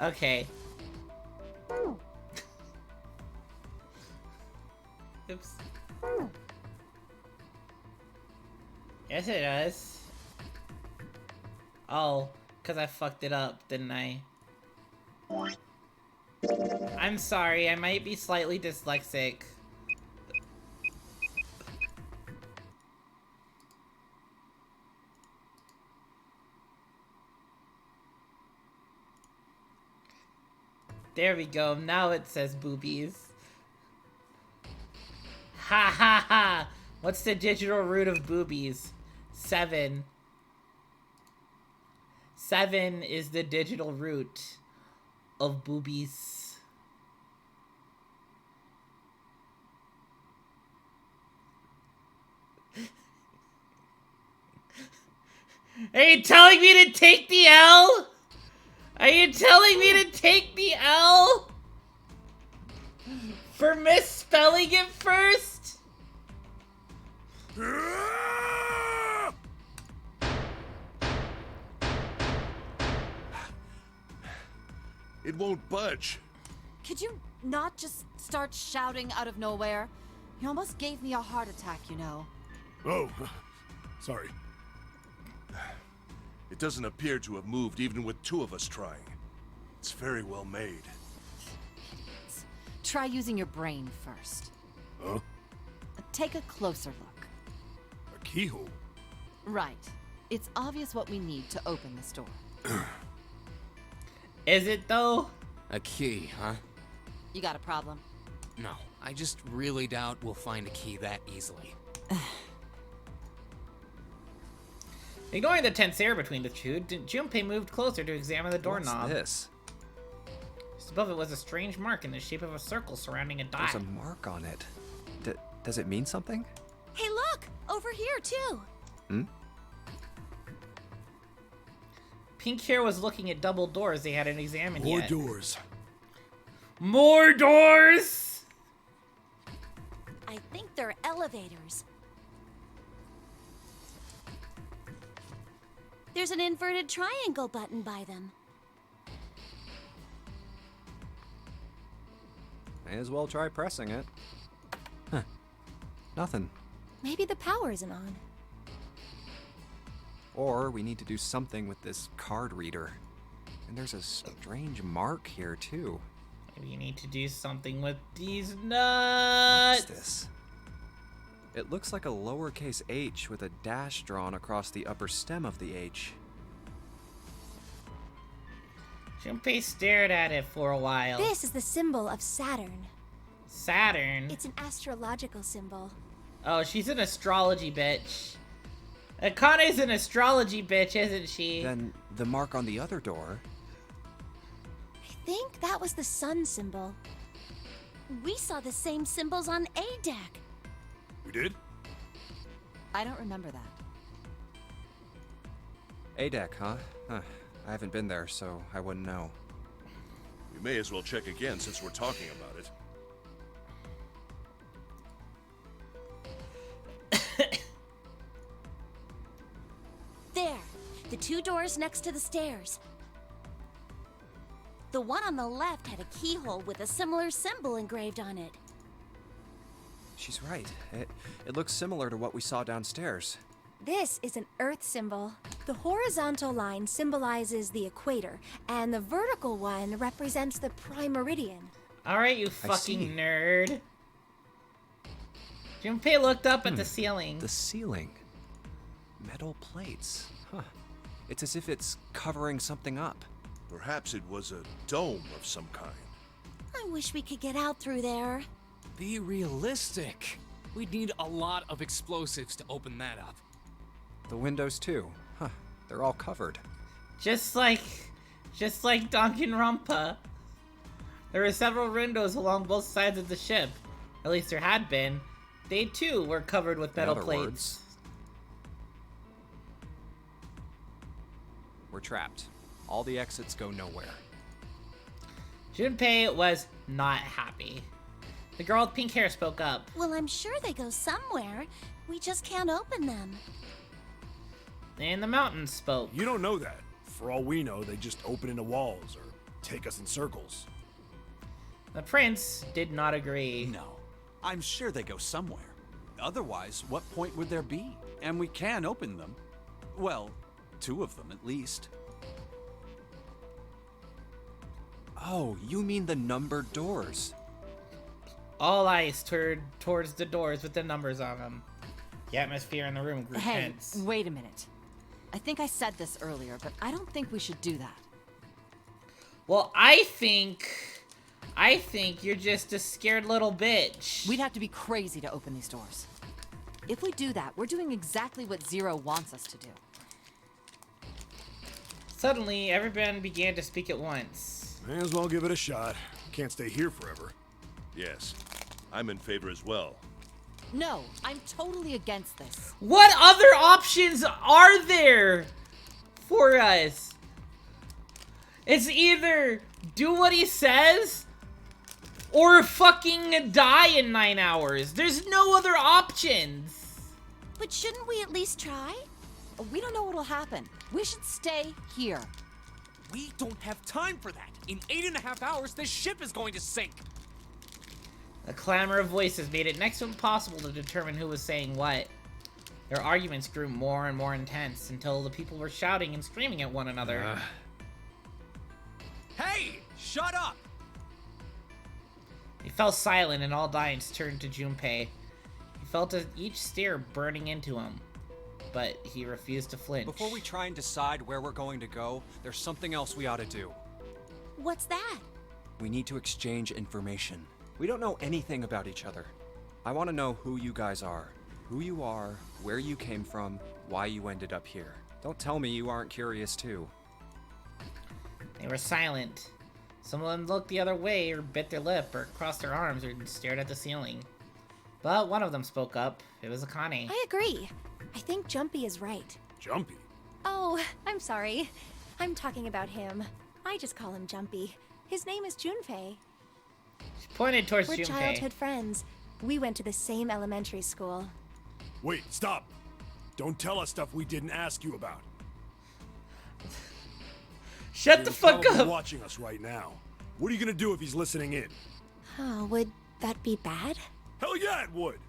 Speaker 1: Okay. Oops. Yes, it does. Oh, because I fucked it up, didn't I? I'm sorry, I might be slightly dyslexic. There we go, now it says boobies. Ha ha ha! What's the digital root of boobies? 7. 7 is the digital root of boobies. Are you telling me to take the L? Are you telling me to take the L? For misspelling it first?
Speaker 6: It won't budge.
Speaker 4: Could you not just start shouting out of nowhere? You almost gave me a heart attack, you know.
Speaker 10: Oh, sorry.
Speaker 6: It doesn't appear to have moved even with 2 of us trying. It's very well made.
Speaker 4: Try using your brain first.
Speaker 10: Huh?
Speaker 4: Take a closer look.
Speaker 10: A keyhole?
Speaker 4: Right. It's obvious what we need to open this door.
Speaker 1: Is it though?
Speaker 5: A key, huh?
Speaker 4: You got a problem?
Speaker 5: No, I just really doubt we'll find a key that easily.
Speaker 1: Ignoring the tense air between the two, Junpei moved closer to examine the doorknob.
Speaker 2: What's this?
Speaker 1: Just above it was a strange mark in the shape of a circle surrounding a die.
Speaker 2: There's a mark on it. Does it mean something?
Speaker 7: Hey, look! Over here, too!
Speaker 2: Hmm?
Speaker 1: Pink hair was looking at double doors they hadn't examined
Speaker 10: More
Speaker 1: yet.
Speaker 10: doors.
Speaker 1: More doors!
Speaker 7: I think they're elevators. There's an inverted triangle button by them.
Speaker 2: May as well try pressing it. Huh. Nothing.
Speaker 7: Maybe the power isn't on.
Speaker 2: Or we need to do something with this card reader. And there's a strange mark here, too.
Speaker 1: Maybe you need to do something with these nuts!
Speaker 2: What's this? It looks like a lowercase h with a dash drawn across the upper stem of the H.
Speaker 1: Junpei stared at it for a while.
Speaker 7: This is the symbol of Saturn.
Speaker 1: Saturn?
Speaker 7: It's an astrological symbol.
Speaker 1: Oh, she's an astrology bitch. Akane's an astrology bitch, isn't she?
Speaker 2: Then the mark on the other door.
Speaker 7: I think that was the sun symbol. We saw the same symbols on A deck.
Speaker 10: We did?
Speaker 4: I don't remember that.
Speaker 2: A deck, huh? I haven't been there, so I wouldn't know.
Speaker 6: We may as well check again since we're talking about it.
Speaker 7: There, the two doors next to the stairs. The one on the left had a keyhole with a similar symbol engraved on it.
Speaker 2: She's right. It looks similar to what we saw downstairs.
Speaker 7: This is an Earth symbol. The horizontal line symbolizes the equator, and the vertical one represents the prime meridian.
Speaker 1: Alright, you fucking nerd. Junpei looked up at the ceiling.
Speaker 2: The ceiling. Metal plates. Huh. It's as if it's covering something up.
Speaker 6: Perhaps it was a dome of some kind.
Speaker 7: I wish we could get out through there.
Speaker 5: Be realistic. We'd need a lot of explosives to open that up.
Speaker 2: The windows too. Huh. They're all covered.
Speaker 1: Just like Danganronpa. There were several windows along both sides of the ship. At least there had been. They too were covered with metal plates.
Speaker 2: Words. We're trapped. All the exits go nowhere.
Speaker 1: Junpei was not happy. The girl with pink hair spoke up.
Speaker 7: Well, I'm sure they go somewhere. We just can't open them.
Speaker 1: And the mountain spoke.
Speaker 10: You don't know that. For all we know, they just open into walls or take us in circles.
Speaker 1: The prince did not agree.
Speaker 8: No. I'm sure they go somewhere. Otherwise, what point would there be? And we can open them. Well, 2 of them at least.
Speaker 2: Oh, you mean the numbered doors.
Speaker 1: All eyes turned towards the doors with the numbers on them. The atmosphere in the room grew
Speaker 4: Hey,
Speaker 1: tense.
Speaker 4: wait a minute. I think I said this earlier, but I don't think we should do that.
Speaker 1: Well, I think you're just a scared little bitch.
Speaker 4: We'd have to be crazy to open these doors. If we do that, we're doing exactly what Zero wants us to do.
Speaker 1: Suddenly, everyone began to speak at once.
Speaker 10: May as well give it a shot. Can't stay here forever.
Speaker 6: Yes, I'm in favor as well.
Speaker 4: No, I'm totally against this.
Speaker 1: What other options are there for us? It's either do what he says or fucking die in 9 hours. There's no other options.
Speaker 7: But shouldn't we at least try?
Speaker 4: We don't know what'll happen. We should stay here.
Speaker 5: We don't have time for that. In 8.5 hours, this ship is going to sink.
Speaker 1: A clamor of voices made it next to impossible to determine who was saying what. Their arguments grew more and more intense until the people were shouting and screaming at one another.
Speaker 5: Hey, shut up!
Speaker 1: He fell silent and all eyes turned to Junpei. He felt each stare burning into him, but he refused to flinch.
Speaker 9: Before we try and decide where we're going to go, there's something else we ought to do.
Speaker 7: What's that?
Speaker 2: We need to exchange information. We don't know anything about each other. I want to know who you guys are. Who you are, where you came from, why you ended up here. Don't tell me you aren't curious too.
Speaker 1: They were silent. Some of them looked the other way or bit their lip or crossed their arms or stared at the ceiling. But one of them spoke up. It was Akane.
Speaker 7: I agree. I think Jumpy is right.
Speaker 10: Jumpy?
Speaker 7: Oh, I'm sorry. I'm talking about him. I just call him Jumpy. His name is Junpei.
Speaker 1: She pointed towards
Speaker 7: We're
Speaker 1: Junpei.
Speaker 7: childhood friends. We went to the same elementary school.
Speaker 10: Wait, stop. Don't tell us stuff we didn't ask you about.
Speaker 1: Shut the
Speaker 10: He's
Speaker 1: fuck
Speaker 10: probably
Speaker 1: up!
Speaker 10: watching us right now. What are you gonna do if he's listening in?
Speaker 7: Oh, would that be bad?
Speaker 10: Hell yeah, it would.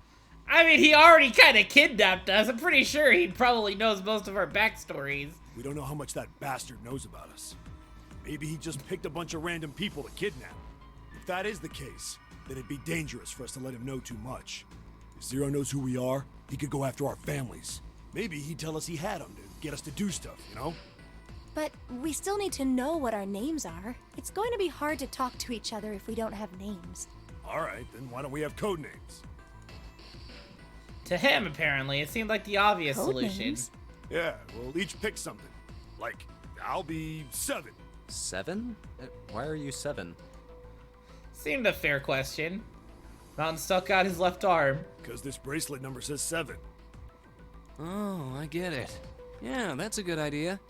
Speaker 1: I mean, he already kind of kidnapped us. I'm pretty sure he probably knows most of our backstories.
Speaker 10: We don't know how much that bastard knows about us. Maybe he just picked a bunch of random people to kidnap. If that is the case, then it'd be dangerous for us to let him know too much. If Zero knows who we are, he could go after our families. Maybe he'd tell us he had them to get us to do stuff, you know?
Speaker 7: But we still need to know what our names are. It's going to be hard to talk to each other if we don't have names.
Speaker 10: Alright, then why don't we have code names?
Speaker 1: To him, apparently, it seemed like the obvious
Speaker 7: Code
Speaker 1: solution.
Speaker 7: names?
Speaker 10: Yeah, we'll each pick something. Like, I'll be 7.
Speaker 2: 7? Why are you 7?
Speaker 1: Seemed a fair question. Mountain stuck out his left arm.
Speaker 10: Because this bracelet number says 7.
Speaker 5: Oh, I get it. Yeah, that's a good idea.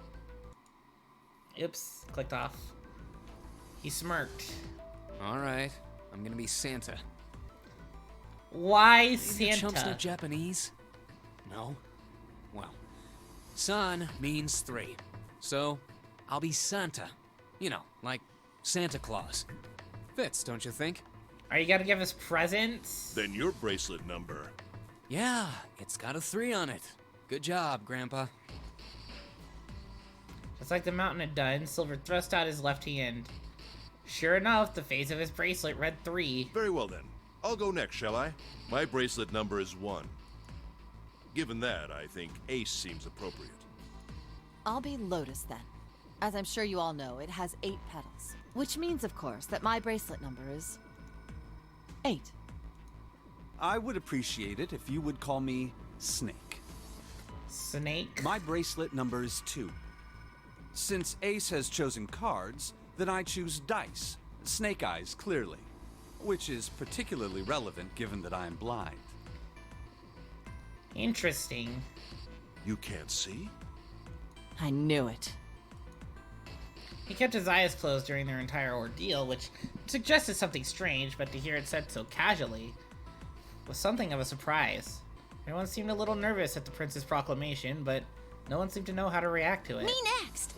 Speaker 1: Oops, clicked off. He smirked.
Speaker 5: All right, I'm gonna be Santa.
Speaker 1: Why
Speaker 5: Maybe the chump's
Speaker 1: Santa?
Speaker 5: not Japanese? No? Well, San means 3. So, I'll be Santa. You know, like Santa Claus. Fits, don't you think?
Speaker 1: Are you gonna give us presents?
Speaker 6: Then your bracelet number.
Speaker 5: Yeah, it's got a 3 on it. Good job, Grandpa.
Speaker 1: Just like the mountain had done, Silver thrust out his left hand. Sure enough, the face of his bracelet read 3.
Speaker 6: Very well then. I'll go next, shall I? My bracelet number is 1. Given that, I think Ace seems appropriate.
Speaker 4: I'll be Lotus then. As I'm sure you all know, it has 8 petals. Which means, of course, that my bracelet number is 8.
Speaker 8: I would appreciate it if you would call me Snake.
Speaker 1: Snake?
Speaker 8: My bracelet number is 2. Since Ace has chosen cards, then I choose dice. Snake eyes, clearly. Which is particularly relevant given that I am blind.
Speaker 1: Interesting.
Speaker 6: You can't see?
Speaker 4: I knew it.
Speaker 1: He kept his eyes closed during their entire ordeal, which suggested something strange, but to hear it said so casually was something of a surprise. Everyone seemed a little nervous at the prince's proclamation, but no one seemed to know how to react to it.
Speaker 7: Me next!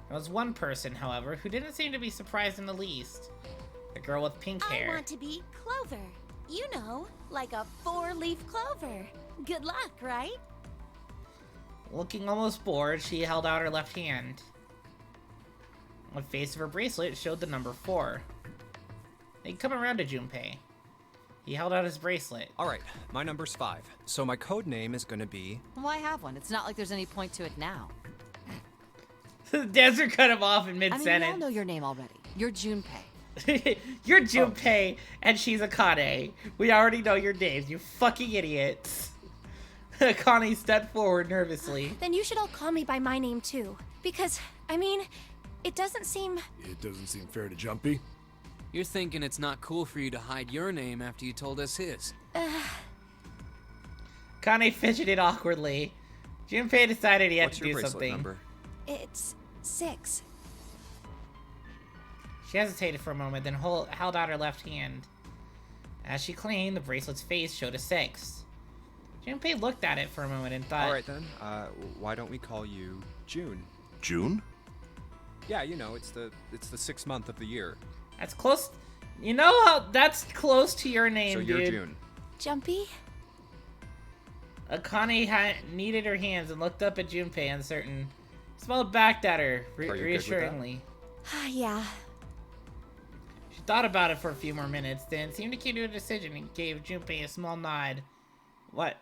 Speaker 1: There was one person, however, who didn't seem to be surprised in the least. The girl with pink
Speaker 7: I
Speaker 1: hair.
Speaker 7: want to be Clover. You know, like a 4-leaf clover. Good luck, right?
Speaker 1: Looking almost bored, she held out her left hand. On the face of her bracelet showed the number 4. They'd come around to Junpei. He held out his bracelet.
Speaker 2: Alright, my number's 5. So my code name is gonna be...
Speaker 4: Why have one? It's not like there's any point to it now.
Speaker 1: Desert cut him off in
Speaker 4: I mean, we all
Speaker 1: mid-sentence.
Speaker 4: know your name already. You're Junpei.
Speaker 1: You're Junpei, and she's Akane. We already know your names, you fucking idiots. Akane stepped forward nervously.
Speaker 7: Then you should all call me by my name too. Because, I mean, it doesn't seem...
Speaker 10: It doesn't seem fair to Jumpy.
Speaker 5: You're thinking it's not cool for you to hide your name after you told us his.
Speaker 1: Akane fidgeted awkwardly. Junpei decided he had
Speaker 2: What's
Speaker 1: to
Speaker 2: your
Speaker 1: do
Speaker 2: bracelet
Speaker 1: something.
Speaker 2: number?
Speaker 7: It's 6.
Speaker 1: She hesitated for a moment, then held out her left hand. As she cleaned, the bracelet's face showed a 6. Junpei looked at it for a moment and thought...
Speaker 2: Alright then, why don't we call you June?
Speaker 6: June?
Speaker 2: Yeah, you know, it's the 6th month of the year.
Speaker 1: That's close... You know how... That's close to your name,
Speaker 2: So
Speaker 1: dude.
Speaker 2: you're June.
Speaker 7: Jumpy?
Speaker 1: Akane kneaded her hands and looked up at Junpei, uncertain. Smiled back at her,
Speaker 2: Are you good with that?
Speaker 1: reassuringly.
Speaker 7: Yeah.
Speaker 1: She thought about it for a few more minutes, then seemed to come to a decision and gave Junpei a small nod. What?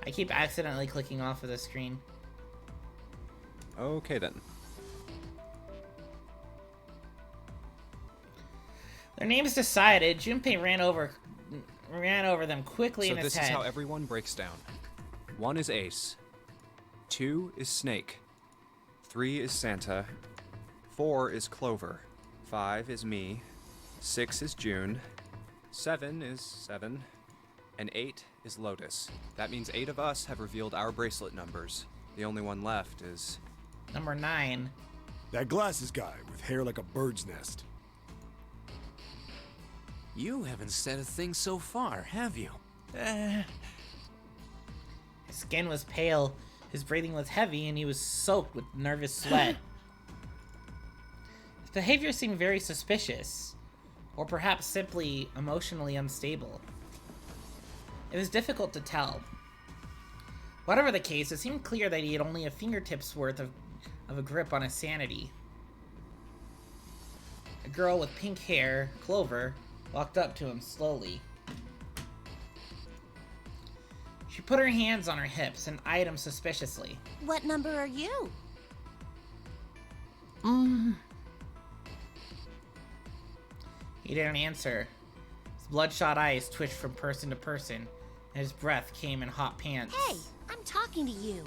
Speaker 1: I keep accidentally clicking off of the screen.
Speaker 2: Okay then.
Speaker 1: Their names decided, Junpei ran over them quickly
Speaker 2: So
Speaker 1: in his
Speaker 2: this
Speaker 1: head.
Speaker 2: is how everyone breaks down. 1 is Ace. 2 is Snake. 3 is Santa. 4 is Clover. 5 is me. 6 is June. 7 is Seven. And 8 is Lotus. That means 8 of us have revealed our bracelet numbers. The only one left is...
Speaker 1: Number 9.
Speaker 10: That glasses guy with hair like a bird's nest.
Speaker 5: You haven't said a thing so far, have you?
Speaker 1: His skin was pale, his breathing was heavy, and he was soaked with nervous sweat. His behavior seemed very suspicious, or perhaps simply emotionally unstable. It was difficult to tell. Whatever the case, it seemed clear that he had only a fingertip's worth of a grip on his sanity. A girl with pink hair, Clover, walked up to him slowly. She put her hands on her hips and eyed him suspiciously.
Speaker 7: What number are you?
Speaker 1: He didn't answer. His bloodshot eyes twitched from person to person, and his breath came in hot pants.
Speaker 7: Hey, I'm talking to you.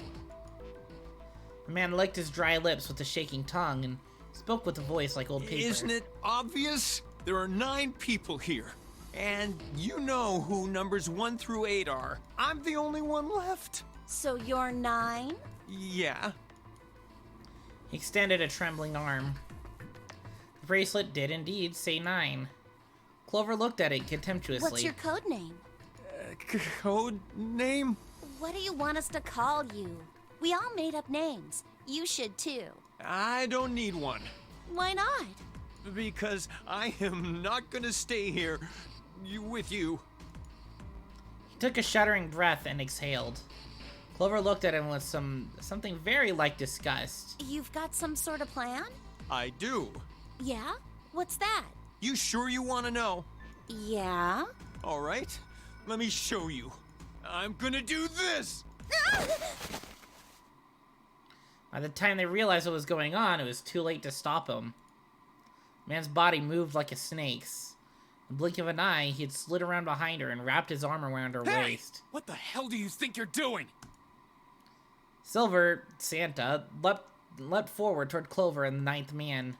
Speaker 1: The man licked his dry lips with a shaking tongue and spoke with a voice like old paper.
Speaker 6: Isn't it obvious? There are 9 people here. And you know who numbers 1 through 8 are. I'm the only one left.
Speaker 7: So you're 9?
Speaker 6: Yeah.
Speaker 1: He extended a trembling arm. The bracelet did indeed say 9. Clover looked at it contemptuously.
Speaker 7: What's your code name?
Speaker 6: Code name?
Speaker 7: What do you want us to call you? We all made up names. You should too.
Speaker 6: I don't need one.
Speaker 7: Why not?
Speaker 6: Because I am not gonna stay here with you.
Speaker 1: He took a shuddering breath and exhaled. Clover looked at him with something very like disgust.
Speaker 7: You've got some sort of plan?
Speaker 6: I do.
Speaker 7: Yeah? What's that?
Speaker 6: You sure you want to know?
Speaker 7: Yeah?
Speaker 6: All right. Let me show you. I'm gonna do this!
Speaker 1: By the time they realized what was going on, it was too late to stop him. The man's body moved like a snake's. In the blink of an eye, he had slid around behind her and wrapped his arm around her waist.
Speaker 6: What the hell do you think you're doing?
Speaker 1: Silver, Santa, leapt forward toward Clover and the 9th man.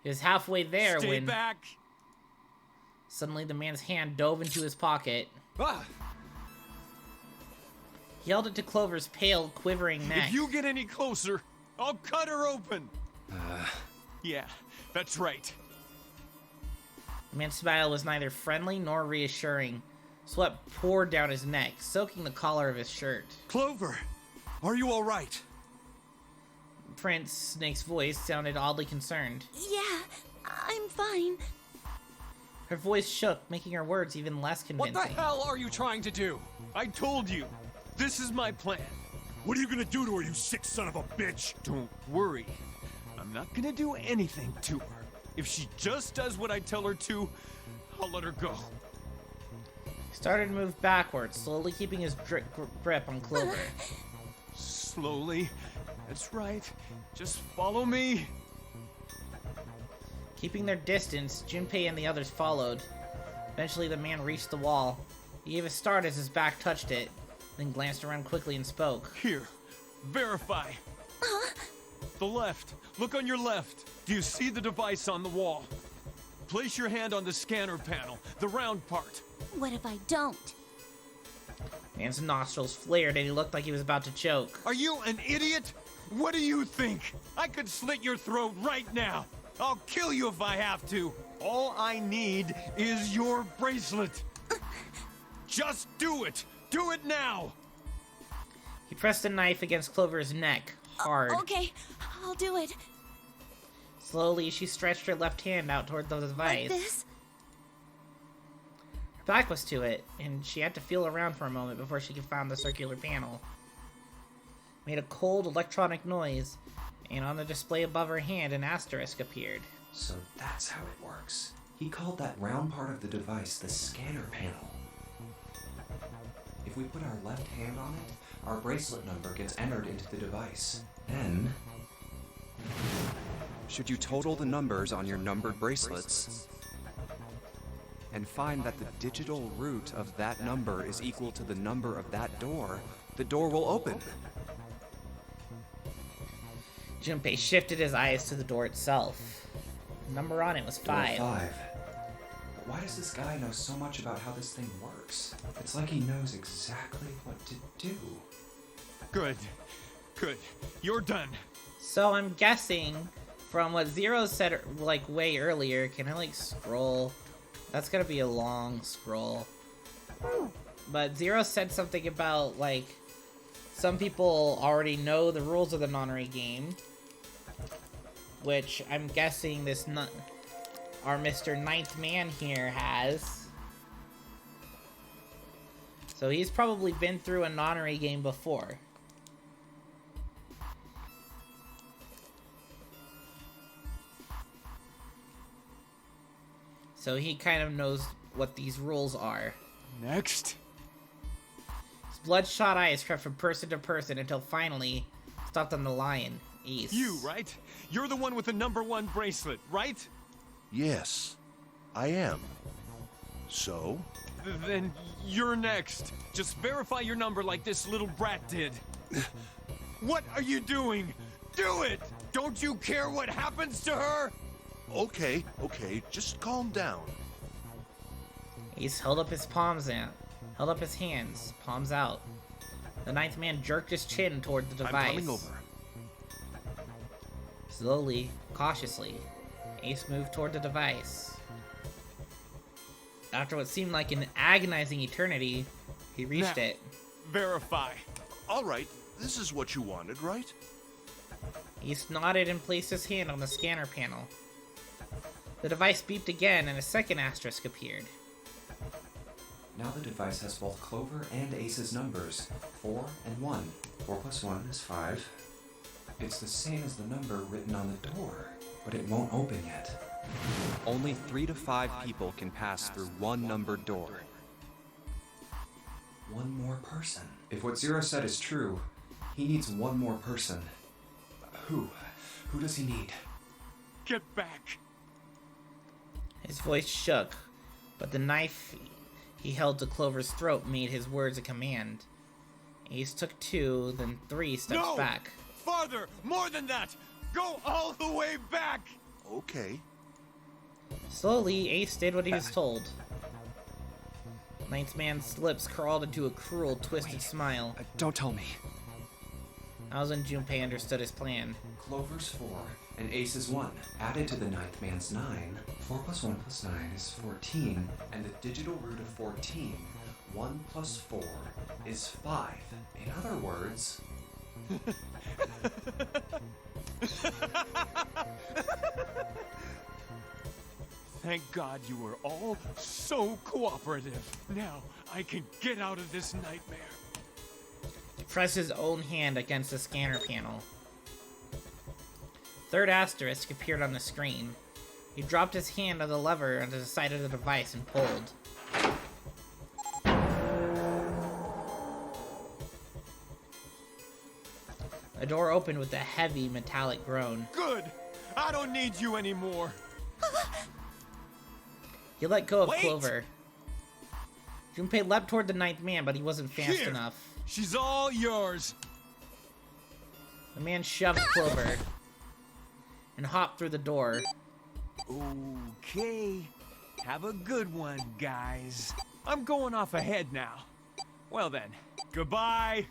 Speaker 1: He was halfway there
Speaker 6: Stay
Speaker 1: when...
Speaker 6: back!
Speaker 1: Suddenly, the man's hand dove into his pocket.
Speaker 6: Ah!
Speaker 1: He held it to Clover's pale, quivering neck.
Speaker 6: If you get any closer, I'll cut her open! Yeah, that's right.
Speaker 1: The man's smile was neither friendly nor reassuring. Sweat poured down his neck, soaking the collar of his shirt.
Speaker 6: Clover, are you all right?
Speaker 1: Prince Snake's voice sounded oddly concerned.
Speaker 7: Yeah, I'm fine.
Speaker 1: Her voice shook, making her words even less convincing.
Speaker 6: What the hell are you trying to do? I told you, this is my plan.
Speaker 10: What are you gonna do to her, you sick son of a bitch?
Speaker 6: Don't worry. I'm not gonna do anything to her. If she just does what I tell her to, I'll let her go.
Speaker 1: He started to move backwards, slowly keeping his grip on Clover.
Speaker 6: Slowly. That's right. Just follow me.
Speaker 1: Keeping their distance, Junpei and the others followed. Eventually, the man reached the wall. He gave a start as his back touched it, then glanced around quickly and spoke.
Speaker 6: Here. Verify. The left. Look on your left. Do you see the device on the wall? Place your hand on the scanner panel, the round part.
Speaker 7: What if I don't?
Speaker 1: Man's nostrils flared and he looked like he was about to choke.
Speaker 6: Are you an idiot? What do you think? I could slit your throat right now. I'll kill you if I have to. All I need is your bracelet. Just do it. Do it now.
Speaker 1: He pressed a knife against Clover's neck, hard.
Speaker 7: Okay, I'll do it.
Speaker 1: Slowly, she stretched her left hand out toward the device.
Speaker 7: Like this?
Speaker 1: Her back was to it, and she had to feel around for a moment before she could find the circular panel. It made a cold electronic noise, and on the display above her hand, an asterisk appeared.
Speaker 9: So that's how it works. He called that round part of the device the scanner panel. If we put our left hand on it, our bracelet number gets entered into the device. Then...
Speaker 2: Should you total the numbers on your numbered bracelets and find that the digital root of that number is equal to the number of that door, the door will open.
Speaker 1: Junpei shifted his eyes to the door itself. The number on it was
Speaker 9: Door
Speaker 1: 5.
Speaker 9: 5. But why does this guy know so much about how this thing works? It's like he knows exactly what to do.
Speaker 6: Good. Good. You're done.
Speaker 1: So I'm guessing from what Zero said like way earlier, can I like scroll? That's gonna be a long scroll. But Zero said something about like some people already know the rules of the Nonary game, which I'm guessing our Mr. Ninth Man here has. So he's probably been through a Nonary game before. So he kind of knows what these rules are.
Speaker 6: Next.
Speaker 1: His bloodshot eyes crept from person to person until finally stopped on the lion, Ace.
Speaker 6: You, right? You're the one with the number 1 bracelet, right?
Speaker 11: Yes, I am. So?
Speaker 6: Then you're next. Just verify your number like this little brat did. What are you doing? Do it! Don't you care what happens to her?
Speaker 11: Okay, just calm down.
Speaker 1: Ace held up his hands, palms out. The Ninth Man jerked his chin toward the device.
Speaker 11: I'm coming over.
Speaker 1: Slowly, cautiously, Ace moved toward the device. After what seemed like an agonizing eternity, he reached
Speaker 6: Now,
Speaker 1: it.
Speaker 6: Verify.
Speaker 11: All right, this is what you wanted, right?
Speaker 1: Ace nodded and placed his hand on the scanner panel. The device beeped again and a second asterisk appeared.
Speaker 9: Now the device has both Clover and Ace's numbers, 4 and 1. 4 plus 1 is 5. It's the same as the number written on the door, but it won't open yet.
Speaker 2: Only 3 to 5 people can pass through one numbered door.
Speaker 9: One more person. If what Zero said is true, he needs one more person. Who? Who does he need?
Speaker 6: Get back.
Speaker 1: His voice shook, but the knife he held to Clover's throat made his words a command. Ace took 2, then 3 steps
Speaker 6: No!
Speaker 1: back.
Speaker 6: Farther! More than that! Go all the way back!
Speaker 11: Okay.
Speaker 1: Slowly, Ace did what he was told. Ninth Man's lips curled into a cruel, twisted smile.
Speaker 2: Don't tell me.
Speaker 1: That was when Junpei understood his plan.
Speaker 9: Clover's 4, and Ace's 1. Added to the Ninth Man's 9, 4 plus 1 plus 9 is 14, and the digital root of 14, 1 plus 4, is 5. In other words...
Speaker 6: Thank God you were all so cooperative. Now I can get out of this nightmare.
Speaker 1: He pressed his own hand against the scanner panel. Third asterisk appeared on the screen. He dropped his hand on the lever onto the side of the device and pulled. The door opened with a heavy metallic groan.
Speaker 6: Good! I don't need you anymore.
Speaker 1: He let go of
Speaker 6: Wait!
Speaker 1: Clover. Junpei leapt toward the Ninth Man, but he wasn't fast
Speaker 6: Here.
Speaker 1: enough.
Speaker 6: She's all yours.
Speaker 1: The man shoved Clover and hopped through the door.
Speaker 6: Okay. Have a good one, guys. I'm going off ahead now. Well then, goodbye.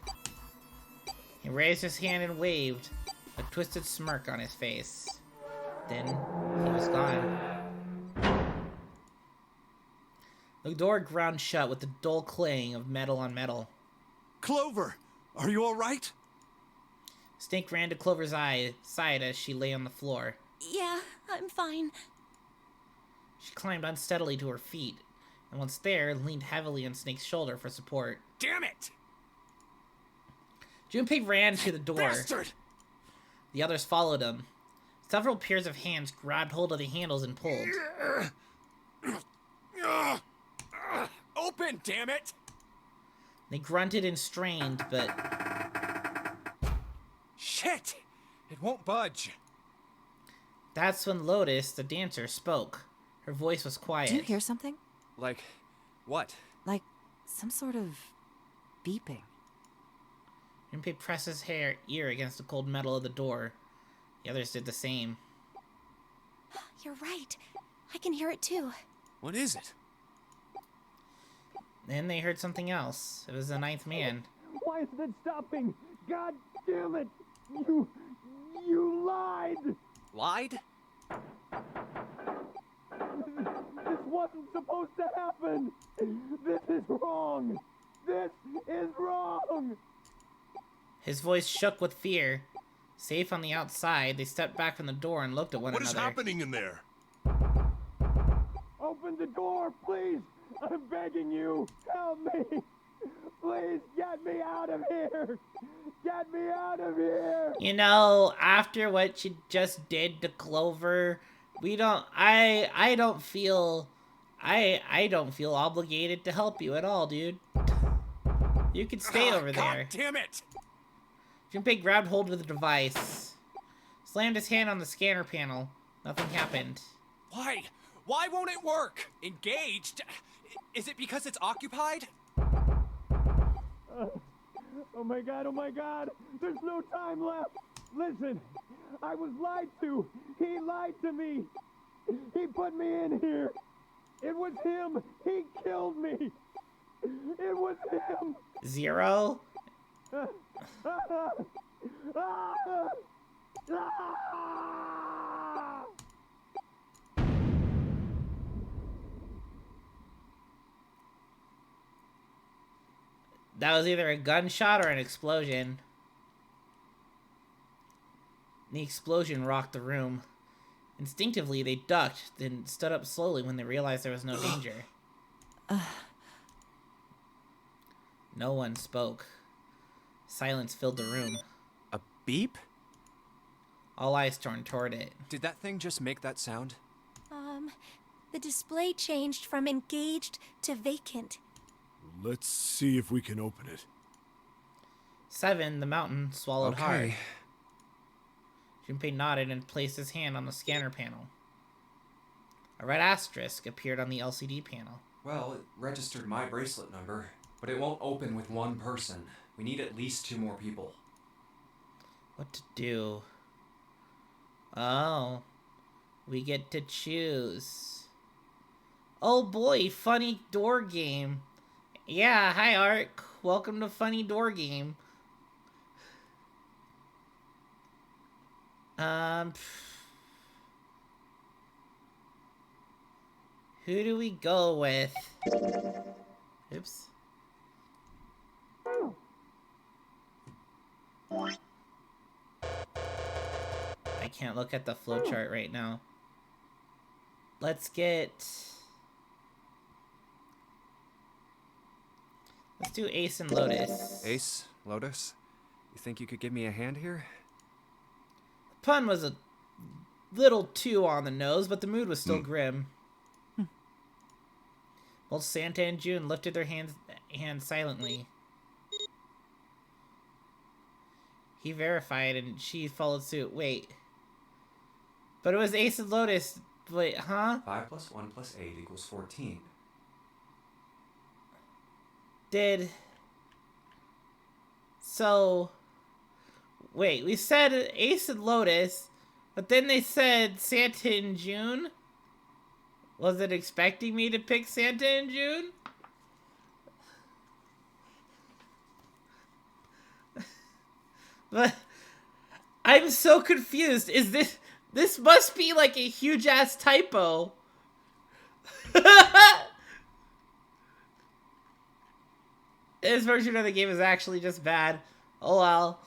Speaker 1: He raised his hand and waved, a twisted smirk on his face. Then he was gone. The door ground shut with the dull clang of metal on metal.
Speaker 8: Clover, are you all right?
Speaker 1: Snake ran to Clover's side as she lay on the floor.
Speaker 7: Yeah, I'm fine.
Speaker 1: She climbed unsteadily to her feet, and once there, leaned heavily on Snake's shoulder for support.
Speaker 6: Damn it!
Speaker 1: Junpei ran to the door.
Speaker 6: Bastard!
Speaker 1: The others followed him. Several pairs of hands grabbed hold of the handles and pulled.
Speaker 6: Open, damn it!
Speaker 1: They grunted and strained, but
Speaker 6: Shit! It won't budge.
Speaker 1: that's when Lotus, the dancer, spoke. Her voice was quiet.
Speaker 4: Do you hear something?
Speaker 2: Like, what?
Speaker 4: Like some sort of beeping.
Speaker 1: Junpei pressed his ear against the cold metal of the door. The others did the same.
Speaker 7: You're right. I can hear it too.
Speaker 5: What is it?
Speaker 1: Then they heard something else. It was the ninth man.
Speaker 6: Why isn't it stopping? God damn it! You lied!
Speaker 2: Lied?
Speaker 6: This wasn't supposed to happen! This is wrong! This is wrong!
Speaker 1: His voice shook with fear. Safe on the outside, they stepped back from the door and looked at one
Speaker 11: What
Speaker 1: another.
Speaker 11: is happening in there?
Speaker 6: Open the door, please! I'm begging you! Help me! Please get me out of here! Get me out of here!
Speaker 1: You know, after what you just did to Clover, I don't feel obligated to help you at all, dude. You can stay over there.
Speaker 2: God damn it!
Speaker 1: Junpei grabbed hold of the device, slammed his hand on the scanner panel. Nothing happened.
Speaker 2: Why? Why won't it work? Engaged? Is it because it's occupied?
Speaker 6: Oh my god, there's no time left! Listen, I was lied to! He lied to me! He put me in here! It was him! He killed me! It was him!
Speaker 1: Zero? That was either a gunshot or an explosion. The explosion rocked the room. Instinctively, they ducked, then stood up slowly when they realized there was no danger. No one spoke. Silence filled the room.
Speaker 2: A beep?
Speaker 1: All eyes turned toward it.
Speaker 2: Did that thing just make that sound?
Speaker 7: The display changed from engaged to vacant.
Speaker 10: Let's see if we can open it.
Speaker 1: 7, the mountain, swallowed
Speaker 2: Okay.
Speaker 1: hard. Junpei nodded and placed his hand on the scanner panel. A red asterisk appeared on the LCD panel.
Speaker 9: Well, it registered my bracelet number, but it won't open with one person. We need at least 2 more people.
Speaker 1: What to do? Oh. We get to choose. Oh boy, funny door game. Yeah, hi Ark. Welcome to Funny Door Game. Who do we go with? Oops. I can't look at the flowchart right now. Let's do Ace and Lotus.
Speaker 2: Ace? Lotus? You think you could give me a hand here?
Speaker 1: The pun was a little too on the nose, but the mood was still grim. Both Santa and June lifted their hands silently. He verified and she followed suit. Wait. But it was Ace and Lotus. Wait, huh?
Speaker 9: 5 + 1 + 8 = 14.
Speaker 1: So... Wait, we said Ace and Lotus, but then they said Santa and June? Was it expecting me to pick Santa and June? But I'm so confused. Is this must be like a huge ass typo. This version of the game is actually just bad. Oh well.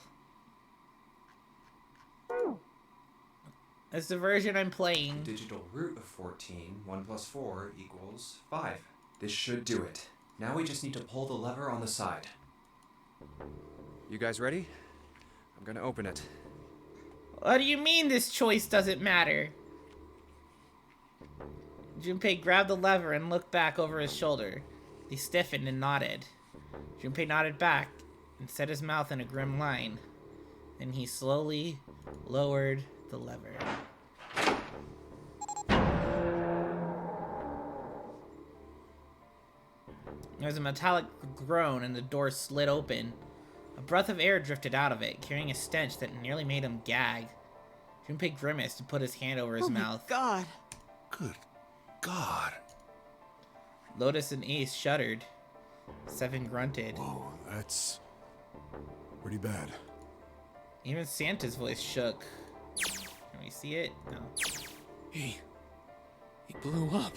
Speaker 1: It's the version I'm playing.
Speaker 9: Digital root of 14, 1 + 4 = 5. This should do it. Now we just need to pull the lever on the side.
Speaker 2: You guys ready? I'm gonna open it.
Speaker 1: What do you mean this choice doesn't matter? Junpei grabbed the lever and looked back over his shoulder. He stiffened and nodded. Junpei nodded back and set his mouth in a grim line. Then he slowly lowered the lever. There was a metallic groan and the door slid open. A breath of air drifted out of it, carrying a stench that nearly made him gag. Junpei grimaced and put his hand over his mouth.
Speaker 4: God.
Speaker 11: Good God.
Speaker 1: Lotus and Ace shuddered. Seven grunted.
Speaker 10: Whoa, that's pretty bad.
Speaker 1: Even Santa's voice shook. Can we see it? No.
Speaker 5: He blew up.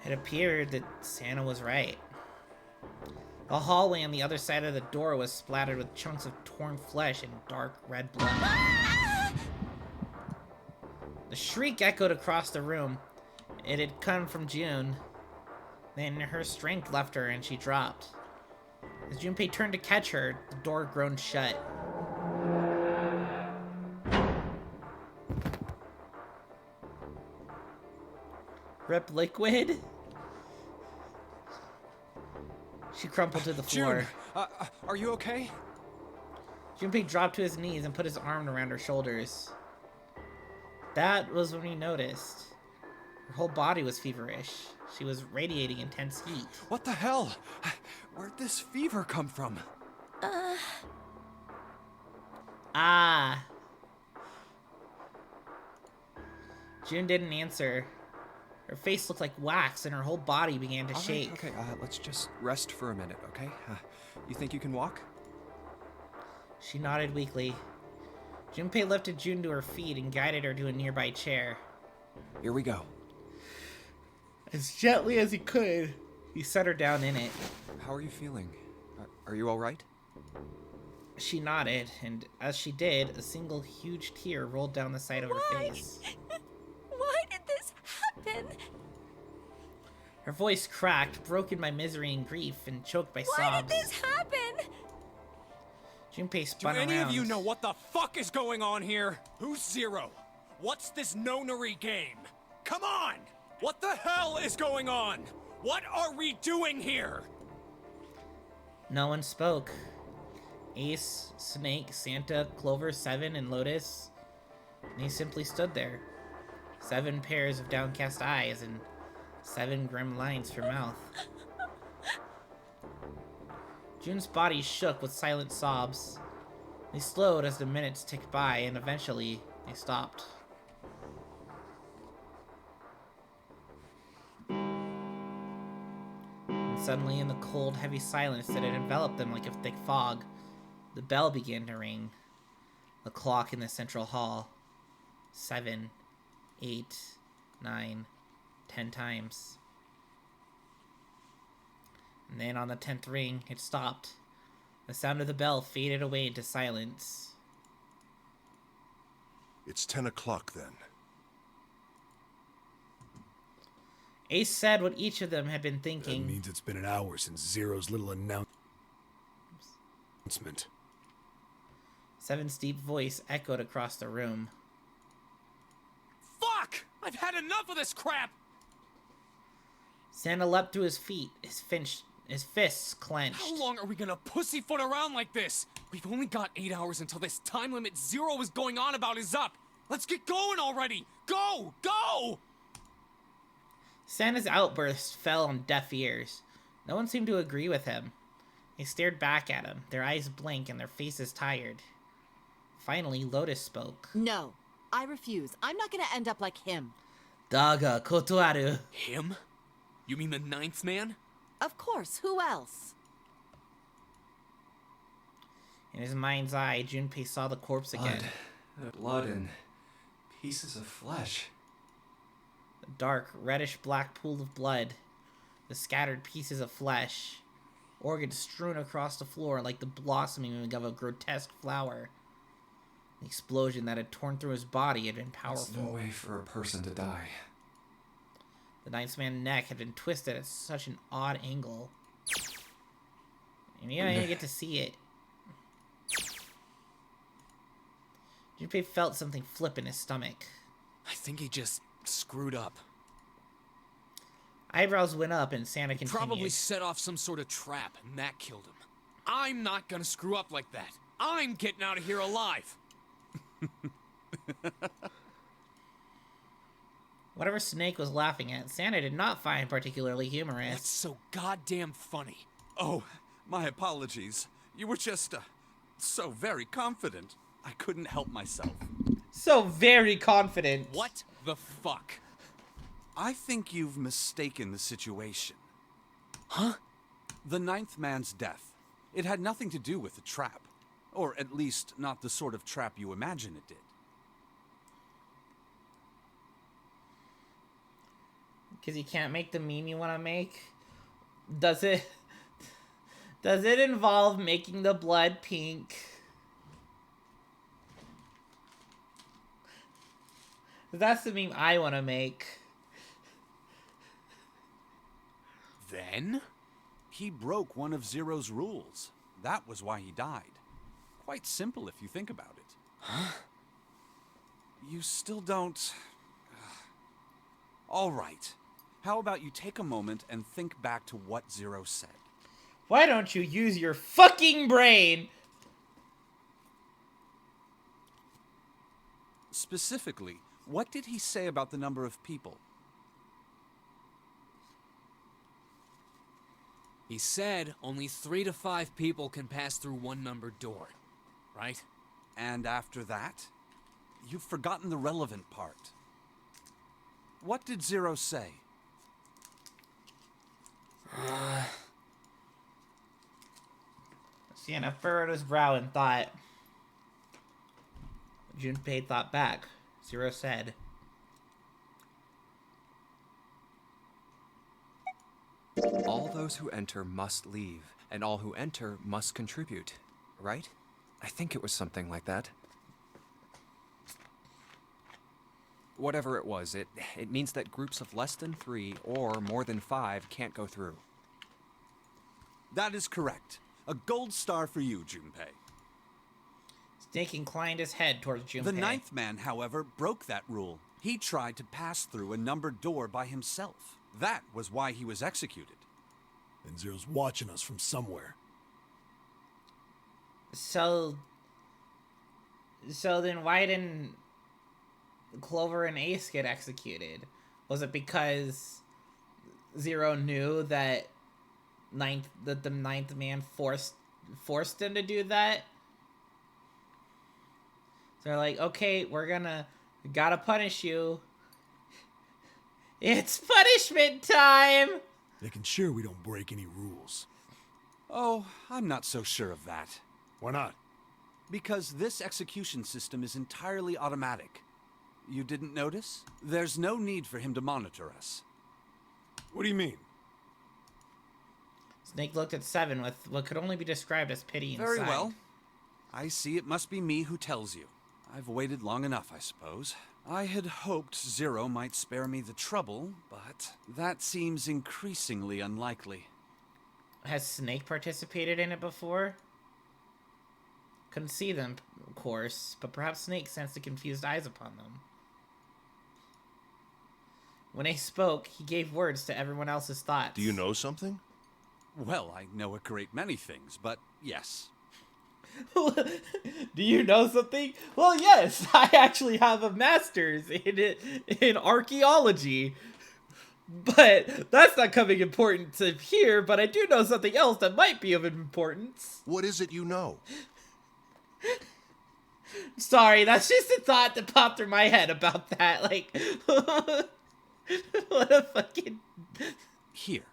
Speaker 1: It appeared that Santa was right. The hallway on the other side of the door was splattered with chunks of torn flesh and dark red blood. The shriek echoed across the room. It had come from June. Then her strength left her and she dropped. As Junpei turned to catch her, the door groaned shut. Rip Liquid? She crumpled to the floor.
Speaker 2: June, are you okay?
Speaker 1: Junpei dropped to his knees and put his arm around her shoulders. That was when he noticed. Her whole body was feverish. She was radiating intense heat.
Speaker 2: What the hell? Where'd this fever come from?
Speaker 1: Ah. June didn't answer. Her face looked like wax and her whole body began to shake.
Speaker 2: Okay, let's just rest for a minute, okay? You think you can walk?
Speaker 1: She nodded weakly. Junpei lifted June to her feet and guided her to a nearby chair.
Speaker 2: Here we go.
Speaker 1: As gently as he could, he set her down in it.
Speaker 2: How are you feeling? Are you all right?
Speaker 1: She nodded, and as she did, a single huge tear rolled down the side of her face.
Speaker 7: Why did this happen?
Speaker 1: Her voice cracked, broken by misery and grief, and choked by sobs.
Speaker 7: Why did this happen?
Speaker 1: Junpei spun around.
Speaker 5: Do any of you know what the fuck is going on here? Who's Zero? What's this nonary game? Come on! What the hell is going on? What are we doing here?
Speaker 1: No one spoke. Ace, Snake, Santa, Clover, Seven, and Lotus. They simply stood there. 7 pairs of downcast eyes and 7 grim lines for mouth. June's body shook with silent sobs. They slowed as the minutes ticked by, and eventually they stopped. And suddenly, in the cold, heavy silence that had enveloped them like a thick fog, the bell began to ring. The clock in the central hall. 7, 8, 9, 10 times. And then on the 10th ring, it stopped. The sound of the bell faded away into silence.
Speaker 11: It's 10 o'clock then.
Speaker 1: Ace said what each of them had been thinking.
Speaker 10: That means it's been an hour since Zero's little announcement.
Speaker 1: Seven's deep voice echoed across the room.
Speaker 5: Fuck! I've had enough of this crap!
Speaker 1: Santa leapt to his feet, his fists clenched.
Speaker 5: How long are we gonna pussyfoot around like this? We've only got 8 hours until this time limit Zero is going on about is up. Let's get going already! Go! Go!
Speaker 1: Santa's outburst fell on deaf ears. No one seemed to agree with him. They stared back at him, their eyes blank and their faces tired. Finally, Lotus spoke.
Speaker 4: No, I refuse. I'm not gonna end up like him.
Speaker 1: Daga kotoaru.
Speaker 5: Him? You mean the 9th man?
Speaker 4: Of course, who else?
Speaker 1: In his mind's eye, Junpei saw the corpse again.
Speaker 9: Blood and pieces of flesh.
Speaker 1: A dark, reddish-black pool of blood. The scattered pieces of flesh. Organs strewn across the floor like the blossoming of a grotesque flower. The explosion that had torn through his body had been powerful.
Speaker 9: There's no way for a person to die.
Speaker 1: The 9th man's neck had been twisted at such an odd angle. And you don't even get to see it. Junpei felt something flip in his stomach.
Speaker 5: I think he just screwed up.
Speaker 1: Eyebrows went up and Santa continued.
Speaker 5: Probably set off some sort of trap and that killed him. I'm not gonna screw up like that. I'm getting out of here alive.
Speaker 1: Whatever Snake was laughing at, Santa did not find particularly humorous.
Speaker 5: That's so goddamn funny.
Speaker 8: Oh, my apologies. You were just, so very confident. I couldn't help myself.
Speaker 1: So very confident.
Speaker 5: What the fuck?
Speaker 8: I think you've mistaken the situation.
Speaker 5: Huh?
Speaker 8: The ninth man's death. It had nothing to do with the trap. Or at least, not the sort of trap you imagine it did.
Speaker 1: Because you can't make the meme you want to make? Does it involve making the blood pink? That's the meme I want to make.
Speaker 5: Then?
Speaker 8: He broke one of Zero's rules. That was why he died. Quite simple if you think about it.
Speaker 5: Huh?
Speaker 8: You still don't... All right. How about you take a moment and think back to what Zero said?
Speaker 1: Why don't you use your fucking brain?
Speaker 8: Specifically, what did he say about the number of people?
Speaker 5: He said only 3 to 5 people can pass through one numbered door, right?
Speaker 8: And after that? You've forgotten the relevant part. What did Zero say?
Speaker 1: Sienna furrowed his brow in thought. Junpei thought back. Zero said,
Speaker 2: All those who enter must leave, and all who enter must contribute, right? I think it was something like that. Whatever it was, it means that groups of less than 3 or more than 5 can't go through.
Speaker 8: That is correct. A gold star for you, Junpei.
Speaker 1: Snake inclined his head towards Junpei.
Speaker 8: The ninth man, however, broke that rule. He tried to pass through a numbered door by himself. That was why he was executed.
Speaker 10: And Zero's watching us from somewhere.
Speaker 1: So then why didn't Clover and Ace get executed? Was it because Zero knew that the ninth man forced him to do that? So they're like, okay, we gotta punish you. It's punishment time!
Speaker 10: Making sure we don't break any rules.
Speaker 8: Oh, I'm not so sure of that.
Speaker 10: Why not?
Speaker 8: Because this execution system is entirely automatic. You didn't notice? There's no need for him to monitor us.
Speaker 10: What do you mean?
Speaker 1: Snake looked at Seven with what could only be described as pity inside.
Speaker 8: Very well. I see it must be me who tells you. I've waited long enough, I suppose. I had hoped Zero might spare me the trouble, but that seems increasingly unlikely.
Speaker 1: Has Snake participated in it before? Couldn't see them, of course, but perhaps Snake sensed the confused eyes upon them. When Ace spoke, he gave words to everyone else's thoughts.
Speaker 11: Do you know something?
Speaker 8: Well, I know a great many things, but yes.
Speaker 1: Do you know something? Well, yes, I actually have a master's in archaeology. But that's not coming important to here, but I do know something else that might be of importance.
Speaker 11: What is it you know?
Speaker 1: Sorry, that's just a thought that popped through my head about that. Like, what a fucking...
Speaker 8: Here.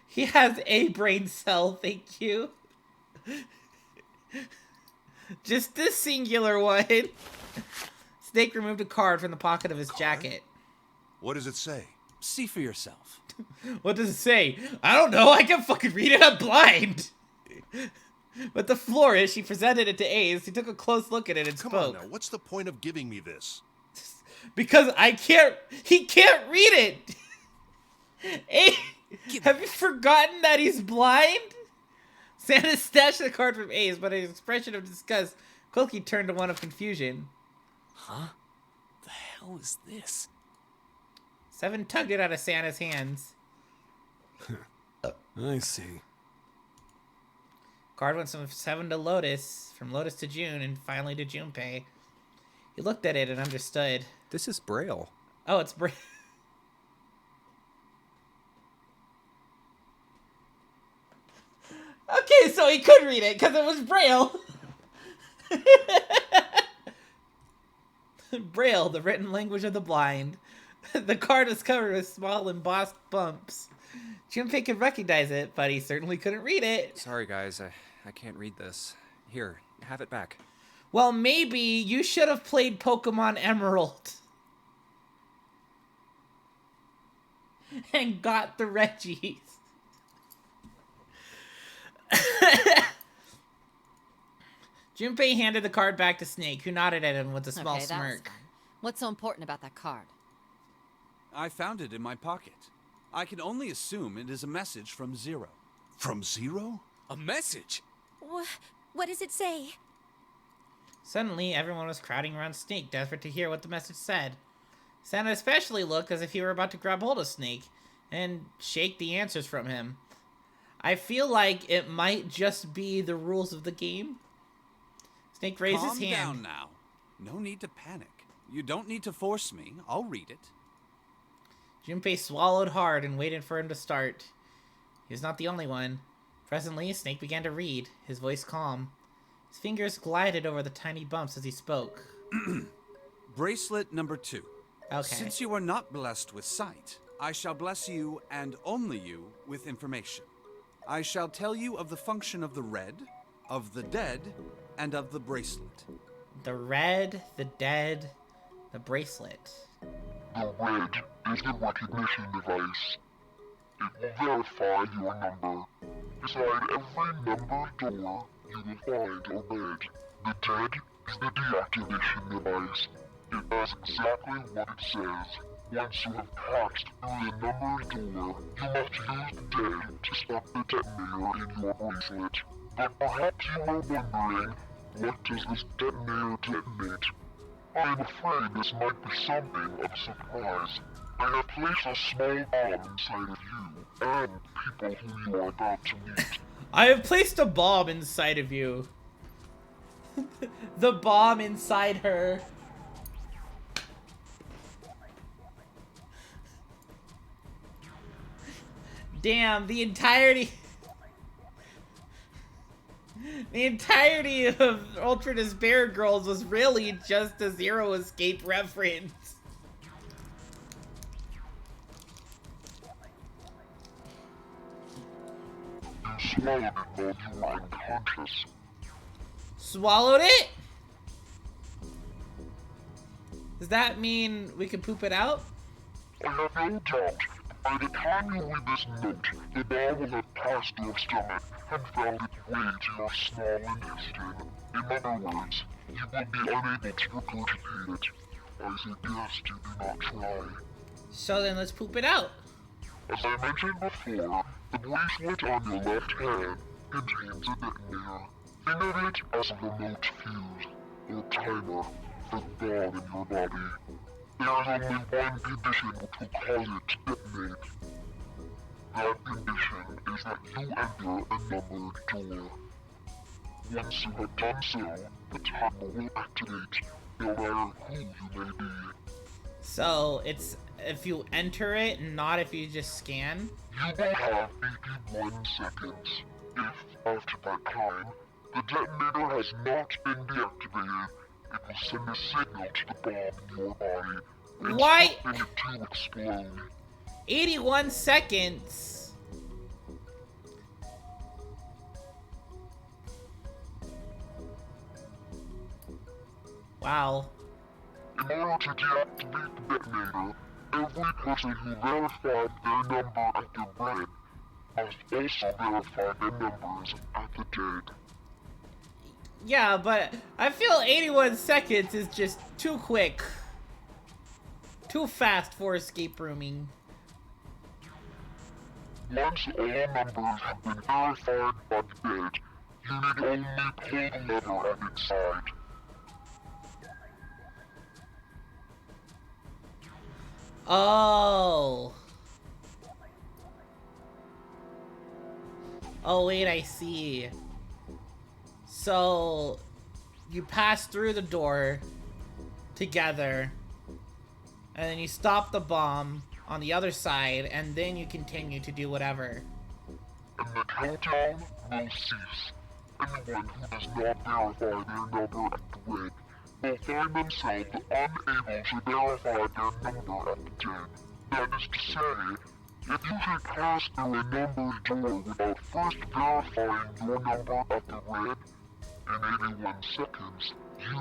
Speaker 1: He has a brain cell, thank you. Just this singular one. Snake removed a card from the pocket of his jacket.
Speaker 11: What does it say?
Speaker 8: See for yourself.
Speaker 1: What does it say? I don't know, I can fucking read it, I'm blind. With the flourish, he presented it to Ace. He took a close look at it and
Speaker 11: Come
Speaker 1: spoke.
Speaker 11: on now, what's the point of giving me this?
Speaker 1: Because he can't read it. Ace, have you forgotten that he's blind? Santa snatched the card from Ace, but his expression of disgust quickly turned to one of confusion.
Speaker 5: Huh? The hell is this?
Speaker 1: Seven tugged it out of Santa's hands.
Speaker 10: I see.
Speaker 1: Card went from Seven to Lotus, from Lotus to June, and finally to Junpei. He looked at it and understood.
Speaker 2: This is Braille.
Speaker 1: Oh, it's Braille. Okay, so he could read it, because it was Braille. Braille, the written language of the blind. The card is covered with small embossed bumps. Junpei could recognize it, but he certainly couldn't read it.
Speaker 2: Sorry, guys. I can't read this. Here, have it back.
Speaker 1: Well, maybe you should have played Pokemon Emerald. And got the Reggies. Junpei handed the card back to Snake, who nodded at him with a small
Speaker 4: Okay, that was
Speaker 1: smirk.
Speaker 4: fun. What's so important about that card?
Speaker 8: I found it in my pocket. I can only assume it is a message from Zero.
Speaker 11: From Zero?
Speaker 5: A message?
Speaker 7: What does it say?
Speaker 1: Suddenly, everyone was crowding around Snake, desperate to hear what the message said. Santa especially looked as if he were about to grab hold of Snake and shake the answers from him. I feel like it might just be the rules of the game. Snake raised his hand.
Speaker 8: Calm down now. No need to panic. You don't need to force me. I'll read it.
Speaker 1: Junpei swallowed hard and waited for him to start. He was not the only one. Presently, Snake began to read, his voice calm. His fingers glided over the tiny bumps as he spoke.
Speaker 8: Bracelet number 2.
Speaker 1: Okay.
Speaker 8: Since you are not blessed with sight, I shall bless you, and only you, with information. I shall tell you of the function of the red, of the dead, and of the bracelet.
Speaker 1: The red, the dead, the bracelet.
Speaker 3: The red is the recognition device. It will verify your number. Beside every numbered door, you will find a bed. The dead is the deactivation device. It does exactly what it says. Once you have passed through the numbered door, you must use the dead to stop the detonator in your bracelet. But perhaps you are wondering, what does this detonator detonate? I am afraid this might be something of a surprise. I have placed a small bomb inside of you, and people who you are about to meet.
Speaker 1: I have placed a bomb inside of you. The bomb inside her. Damn, the entirety of Ultra Despair Girls was really just a Zero Escape reference.
Speaker 3: You swallowed it while you were unconscious.
Speaker 1: Swallowed it? Does that mean we can poop it out?
Speaker 3: I have no doubt. By the time you read this note, the bomb will have passed your stomach and found its way to your small intestine. In other words, you will be unable to regurgitate it. I suggest you do not try.
Speaker 1: So then let's poop it out.
Speaker 3: As I mentioned before, the bracelet on your left hand contains a detonator. Think of it as a remote fuse, or timer, for the bomb in your body. There is only one condition which will cause it to detonate. That condition is that you enter a numbered door. Once you have done so, the timer will activate, no matter who you may be.
Speaker 1: So it's if you enter it, not if you just scan?
Speaker 3: You will have 81 seconds. If, after that time, the detonator has not been deactivated, it will send a signal to the bomb in your body.
Speaker 1: Why?
Speaker 3: Instructing it to explode.
Speaker 1: 81 seconds. Wow.
Speaker 3: In order to deactivate the detonator, every person who verified their number at the red must also verify their numbers at the dead.
Speaker 1: Yeah, but I feel 81 seconds is just too quick. Too fast for escape rooming.
Speaker 3: Once all numbers have been verified by the dead, you need only pull the lever at its side.
Speaker 1: Oh. Oh, wait, I see. So, you pass through the door together, and then you stop the bomb on the other side, and then you continue to do whatever.
Speaker 3: And the countdown will cease. anyone who does not verify their number at the red will find themselves unable to verify their number at the den. That is to say, if you should pass through a numbered door without first verifying your number at the red in 81 seconds, you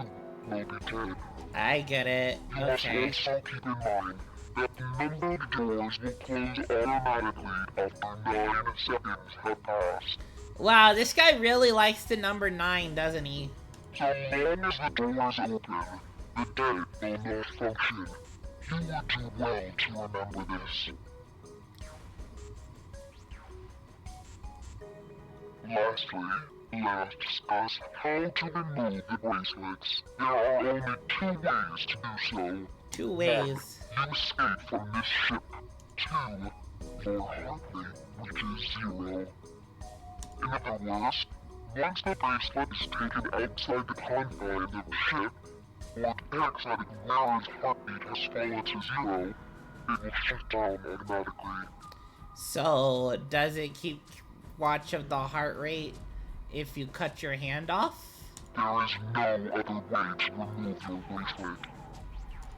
Speaker 3: will be dead.
Speaker 1: I get it.
Speaker 3: You
Speaker 1: Okay.
Speaker 3: must also keep in mind that the numbered doors will close automatically after 9 seconds have passed.
Speaker 1: Wow, this guy really likes the number 9, doesn't he?
Speaker 3: So long as the doors open, the dead will not function. You would do well to remember this. Lastly, let us discuss how to remove the bracelets. There are only 2 ways to do so.
Speaker 1: 2 ways.
Speaker 3: 1. You escape from this ship. 2. Your heart rate reaches 0. In other words, once the bracelet is taken outside the confines of the ship, or the parasitic wearer's heartbeat has fallen to 0, it will shut down automatically.
Speaker 1: So, does it keep watch of the heart rate if you cut your hand off?
Speaker 3: There is no other way to remove your bracelet.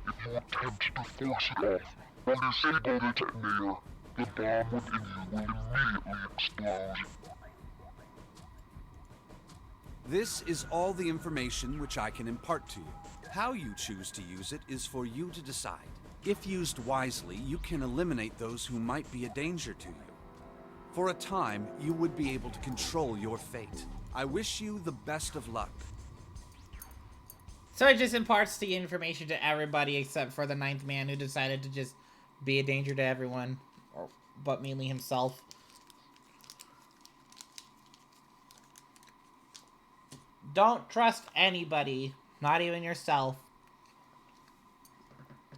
Speaker 3: If you attempt to force it off or disable the detonator, the bomb within you will immediately explode.
Speaker 8: This is all the information which I can impart to you. How you choose to use it is for you to decide. If used wisely, you can eliminate those who might be a danger to you. For a time, you would be able to control your fate. I wish you the best of luck.
Speaker 1: So it just imparts the information to everybody except for the 9th man who decided to just be a danger to everyone, but mainly himself. Don't trust anybody, not even yourself.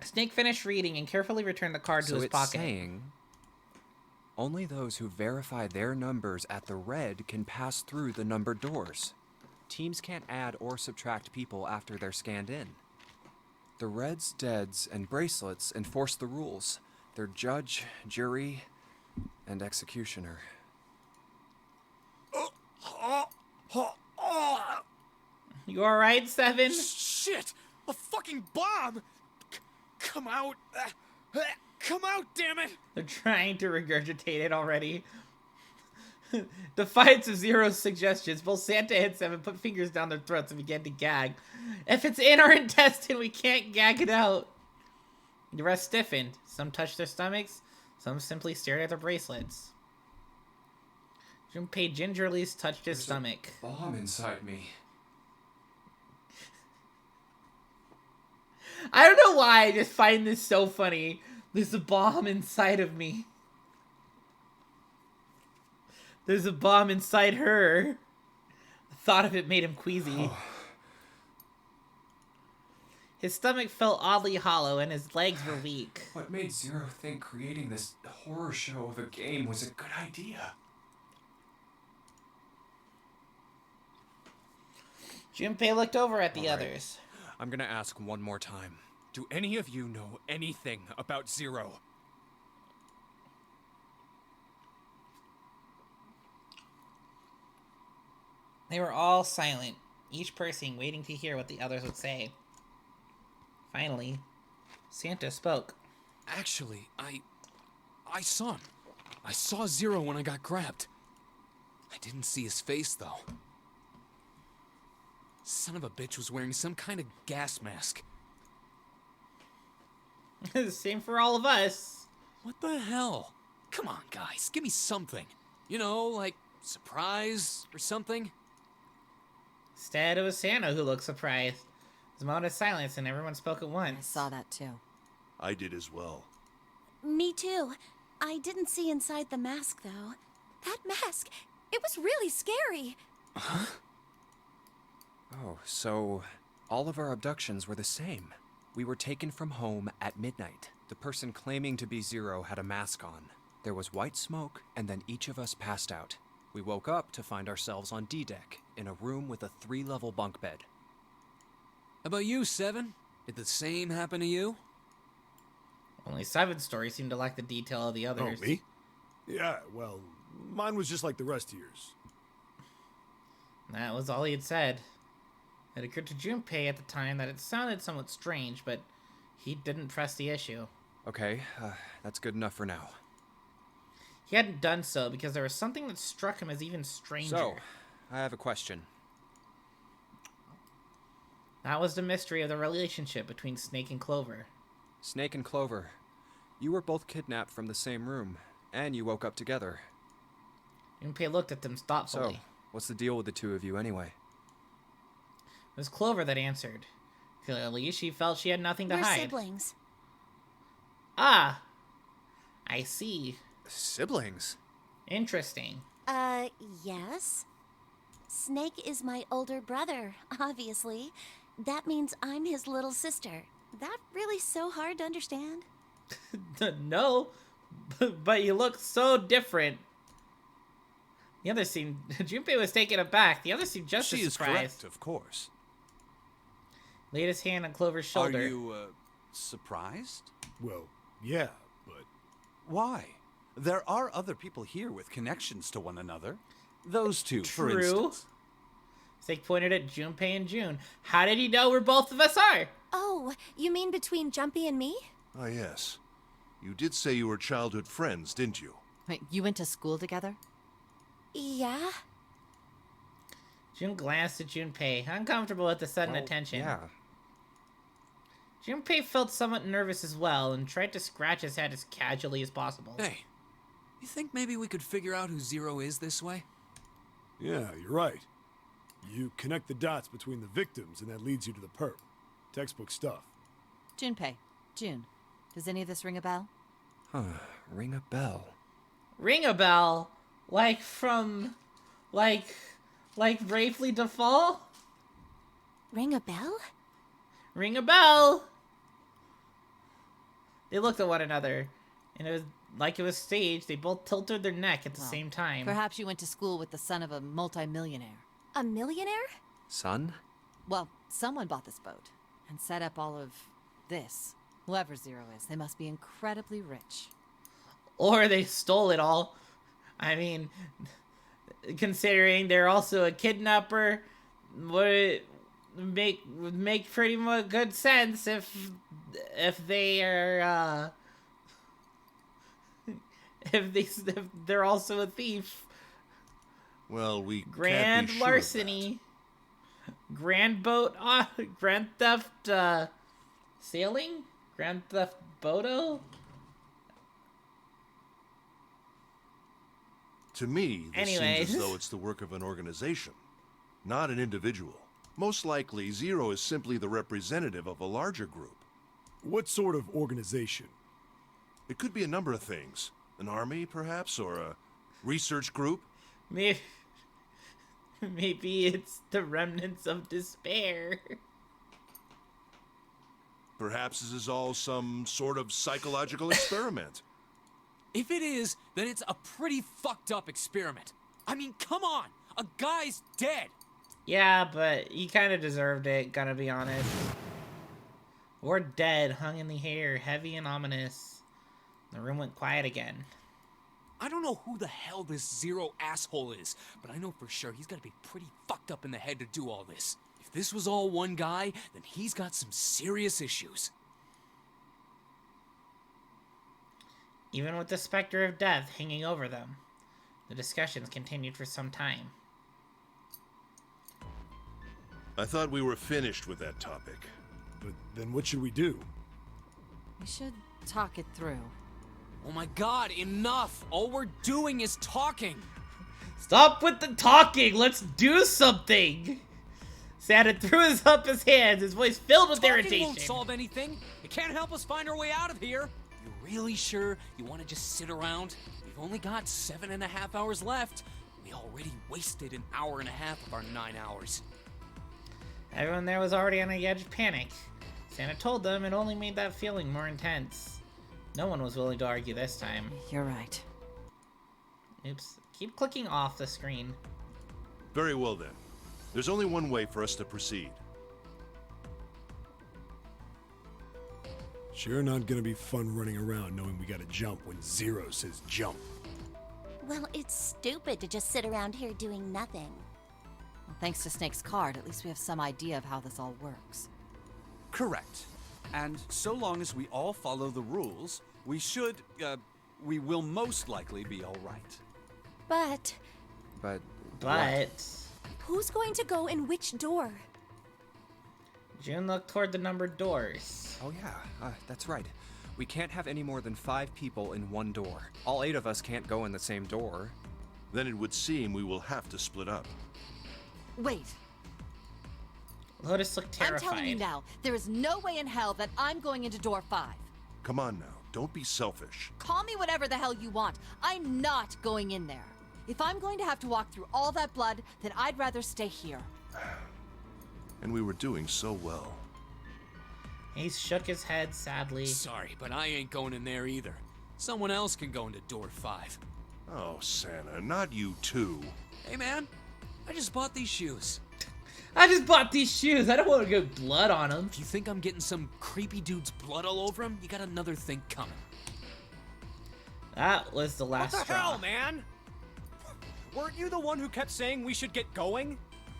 Speaker 1: Snake finished reading and carefully returned the card to his pocket.
Speaker 2: So it's saying only those who verify their numbers at the red can pass through the numbered doors. Teams can't add or subtract people after they're scanned in. The Reds, Deads, and Bracelets enforce the rules. They're judge, jury, and executioner.
Speaker 1: You alright, Seven?
Speaker 5: Shit! A fucking bomb! Come out! Come out, damn it!
Speaker 1: They're trying to regurgitate it already. Defiance of Zero's suggestions, both Santa and Seven put fingers down their throats and began to gag. If it's in our intestine, we can't gag it out. The rest stiffened. Some touched their stomachs, some simply stared at their bracelets. Junpei gingerly touched his stomach.
Speaker 9: Bomb inside me.
Speaker 1: I don't know why I just find this so funny. There's a bomb inside of me. There's a bomb inside her. The thought of it made him queasy. His stomach felt oddly hollow and his legs were weak.
Speaker 9: What made Zero think creating this horror show of a game was a good idea?
Speaker 1: Junpei looked over at the others.
Speaker 5: I'm gonna ask one more time. Do any of you know anything about Zero?
Speaker 1: They were all silent, each person waiting to hear what the others would say. Finally, Santa spoke.
Speaker 5: Actually, I saw him. I saw Zero when I got grabbed. I didn't see his face, though. Son of a bitch was wearing some kind of gas mask.
Speaker 1: Same for all of us.
Speaker 5: What the hell? Come on, guys, give me something. You know, like surprise or something?
Speaker 1: Instead, it was Santa who looked surprised. There was a moment of silence and everyone spoke at once.
Speaker 4: I saw that too.
Speaker 11: I did as well.
Speaker 7: Me too. I didn't see inside the mask, though. That mask, it was really scary.
Speaker 2: Huh? Oh, so all of our abductions were the same. We were taken from home at midnight. The person claiming to be Zero had a mask on. There was white smoke, and then each of us passed out. We woke up to find ourselves on D-Deck, in a room with a 3-level bunk bed.
Speaker 5: How about you, Seven? Did the same happen to you?
Speaker 1: Only Seven's story seemed to lack the detail of the others.
Speaker 10: Oh, me? Yeah, well, mine was just like the rest of yours.
Speaker 1: That was all he had said. It occurred to Junpei at the time that it sounded somewhat strange, but he didn't press the issue.
Speaker 2: Okay, that's good enough for now.
Speaker 1: He hadn't done so because there was something that struck him as even stranger.
Speaker 2: So, I have a question.
Speaker 1: That was the mystery of the relationship between Snake and Clover.
Speaker 2: Snake and Clover, you were both kidnapped from the same room, and you woke up together.
Speaker 1: Junpei looked at them thoughtfully.
Speaker 2: So, what's the deal with the two of you anyway?
Speaker 1: It was Clover that answered. Clearly, she felt she had nothing to
Speaker 7: We're
Speaker 1: hide.
Speaker 7: siblings.
Speaker 1: Ah, I see.
Speaker 2: Siblings?
Speaker 1: Interesting.
Speaker 12: Yes. Snake is my older brother, obviously. That means I'm his little sister. That really so hard to understand?
Speaker 1: No, but you look so different. The other seemed... Junpei was taken aback. The other seemed just as
Speaker 8: She is
Speaker 1: surprised.
Speaker 8: correct, of course.
Speaker 1: Laid his hand on Clover's shoulder.
Speaker 8: Are you, surprised?
Speaker 10: Well, yeah, but...
Speaker 8: Why? There are other people here with connections to one another. Those two, for
Speaker 1: True.
Speaker 8: instance.
Speaker 1: Snake pointed at Junpei and June. How did he know where both of us are?
Speaker 7: Oh, you mean between Jumpy and me?
Speaker 11: Ah, yes. You did say you were childhood friends, didn't you?
Speaker 4: Wait, you went to school together?
Speaker 7: Yeah.
Speaker 1: June glanced at Junpei, uncomfortable at the sudden attention.
Speaker 2: Yeah.
Speaker 1: Junpei felt somewhat nervous as well and tried to scratch his head as casually as possible.
Speaker 5: Hey, you think maybe we could figure out who Zero is this way?
Speaker 10: Yeah, you're right. You connect the dots between the victims, and that leads you to the perp. Textbook stuff.
Speaker 4: Junpei. June. Does any of this ring a bell?
Speaker 2: Ring a bell.
Speaker 1: Ring a bell? Like from... Like Bravely Default?
Speaker 7: Ring a bell?
Speaker 1: Ring a bell! They looked at one another, and it was like it was staged. They both tilted their neck at the same time.
Speaker 4: Perhaps you went to school with the son of a multimillionaire.
Speaker 7: A millionaire?
Speaker 2: Son?
Speaker 4: Well, someone bought this boat and set up all of this. Whoever Zero is, they must be incredibly rich.
Speaker 1: Or they stole it all. I mean, considering they're also a kidnapper, would make pretty much good sense if they are if they're also a thief.
Speaker 11: Well, we
Speaker 1: Grand
Speaker 11: can't be sure of
Speaker 1: larceny, grand boat, grand theft, sailing, grand theft boto.
Speaker 11: that. To me, this
Speaker 1: Anyways.
Speaker 11: seems as though it's the work of an organization, not an individual. Most likely, Zero is simply the representative of a larger group.
Speaker 10: What sort of organization?
Speaker 11: It could be a number of things. An army, perhaps, or a research group.
Speaker 1: Maybe it's the remnants of despair.
Speaker 11: Perhaps this is all some sort of psychological experiment.
Speaker 5: If it is, then it's a pretty fucked up experiment. I mean, come on! A guy's dead!
Speaker 1: Yeah, but he kind of deserved it, gotta be honest. Or dead, hung in the air, heavy and ominous. The room went quiet again.
Speaker 5: I don't know who the hell this Zero asshole is, but I know for sure he's gotta be pretty fucked up in the head to do all this. If this was all one guy, then he's got some serious issues.
Speaker 1: Even with the specter of death hanging over them, the discussions continued for some time.
Speaker 11: I thought we were finished with that topic.
Speaker 10: But then what should we do?
Speaker 4: We should talk it through.
Speaker 5: Oh my god, enough! All we're doing is talking!
Speaker 1: Stop with the talking! Let's do something! Santa threw up his hands, his voice filled with
Speaker 5: Talking
Speaker 1: irritation.
Speaker 5: won't solve anything. It can't help us find our way out of here. You really sure you want to just sit around? We've only got 7.5 hours left. We already wasted an hour and a half of our 9 hours.
Speaker 1: Everyone there was already on the edge of panic. Santa told them it only made that feeling more intense. No one was willing to argue this time.
Speaker 4: You're right.
Speaker 1: Oops. Keep clicking off the screen.
Speaker 11: Very well then. There's only one way for us to proceed.
Speaker 10: Sure not gonna be fun running around knowing we gotta jump when Zero says jump.
Speaker 12: Well, it's stupid to just sit around here doing nothing.
Speaker 4: Thanks to Snake's card, at least we have some idea of how this all works.
Speaker 8: Correct. And so long as we all follow the rules, we will most likely be all right.
Speaker 7: But
Speaker 2: But
Speaker 7: who's going to go in which door?
Speaker 1: June looked toward the numbered doors.
Speaker 2: Oh yeah, that's right. We can't have any more than 5 people in one door. All 8 of us can't go in the same door.
Speaker 11: Then it would seem we will have to split up.
Speaker 4: Wait,
Speaker 1: Lotus looked terrified.
Speaker 4: I'm telling you now, there is no way in hell that I'm going into door 5.
Speaker 11: Come on now, don't be selfish.
Speaker 4: Call me whatever the hell you want. I'm not going in there. If I'm going to have to walk through all that blood, then I'd rather stay here.
Speaker 11: And we were doing so well.
Speaker 1: He shook his head sadly.
Speaker 5: Sorry, but I ain't going in there either. Someone else can go into door 5.
Speaker 11: Oh, Santa, not you too.
Speaker 5: Hey man, I just bought these shoes.
Speaker 1: I just bought these shoes. I don't want to get blood on them.
Speaker 5: If you think I'm getting some creepy dude's blood all over him, you got another thing coming.
Speaker 1: That was the last
Speaker 13: What the
Speaker 1: straw.
Speaker 13: hell, man? Weren't you the one who kept saying we should get going?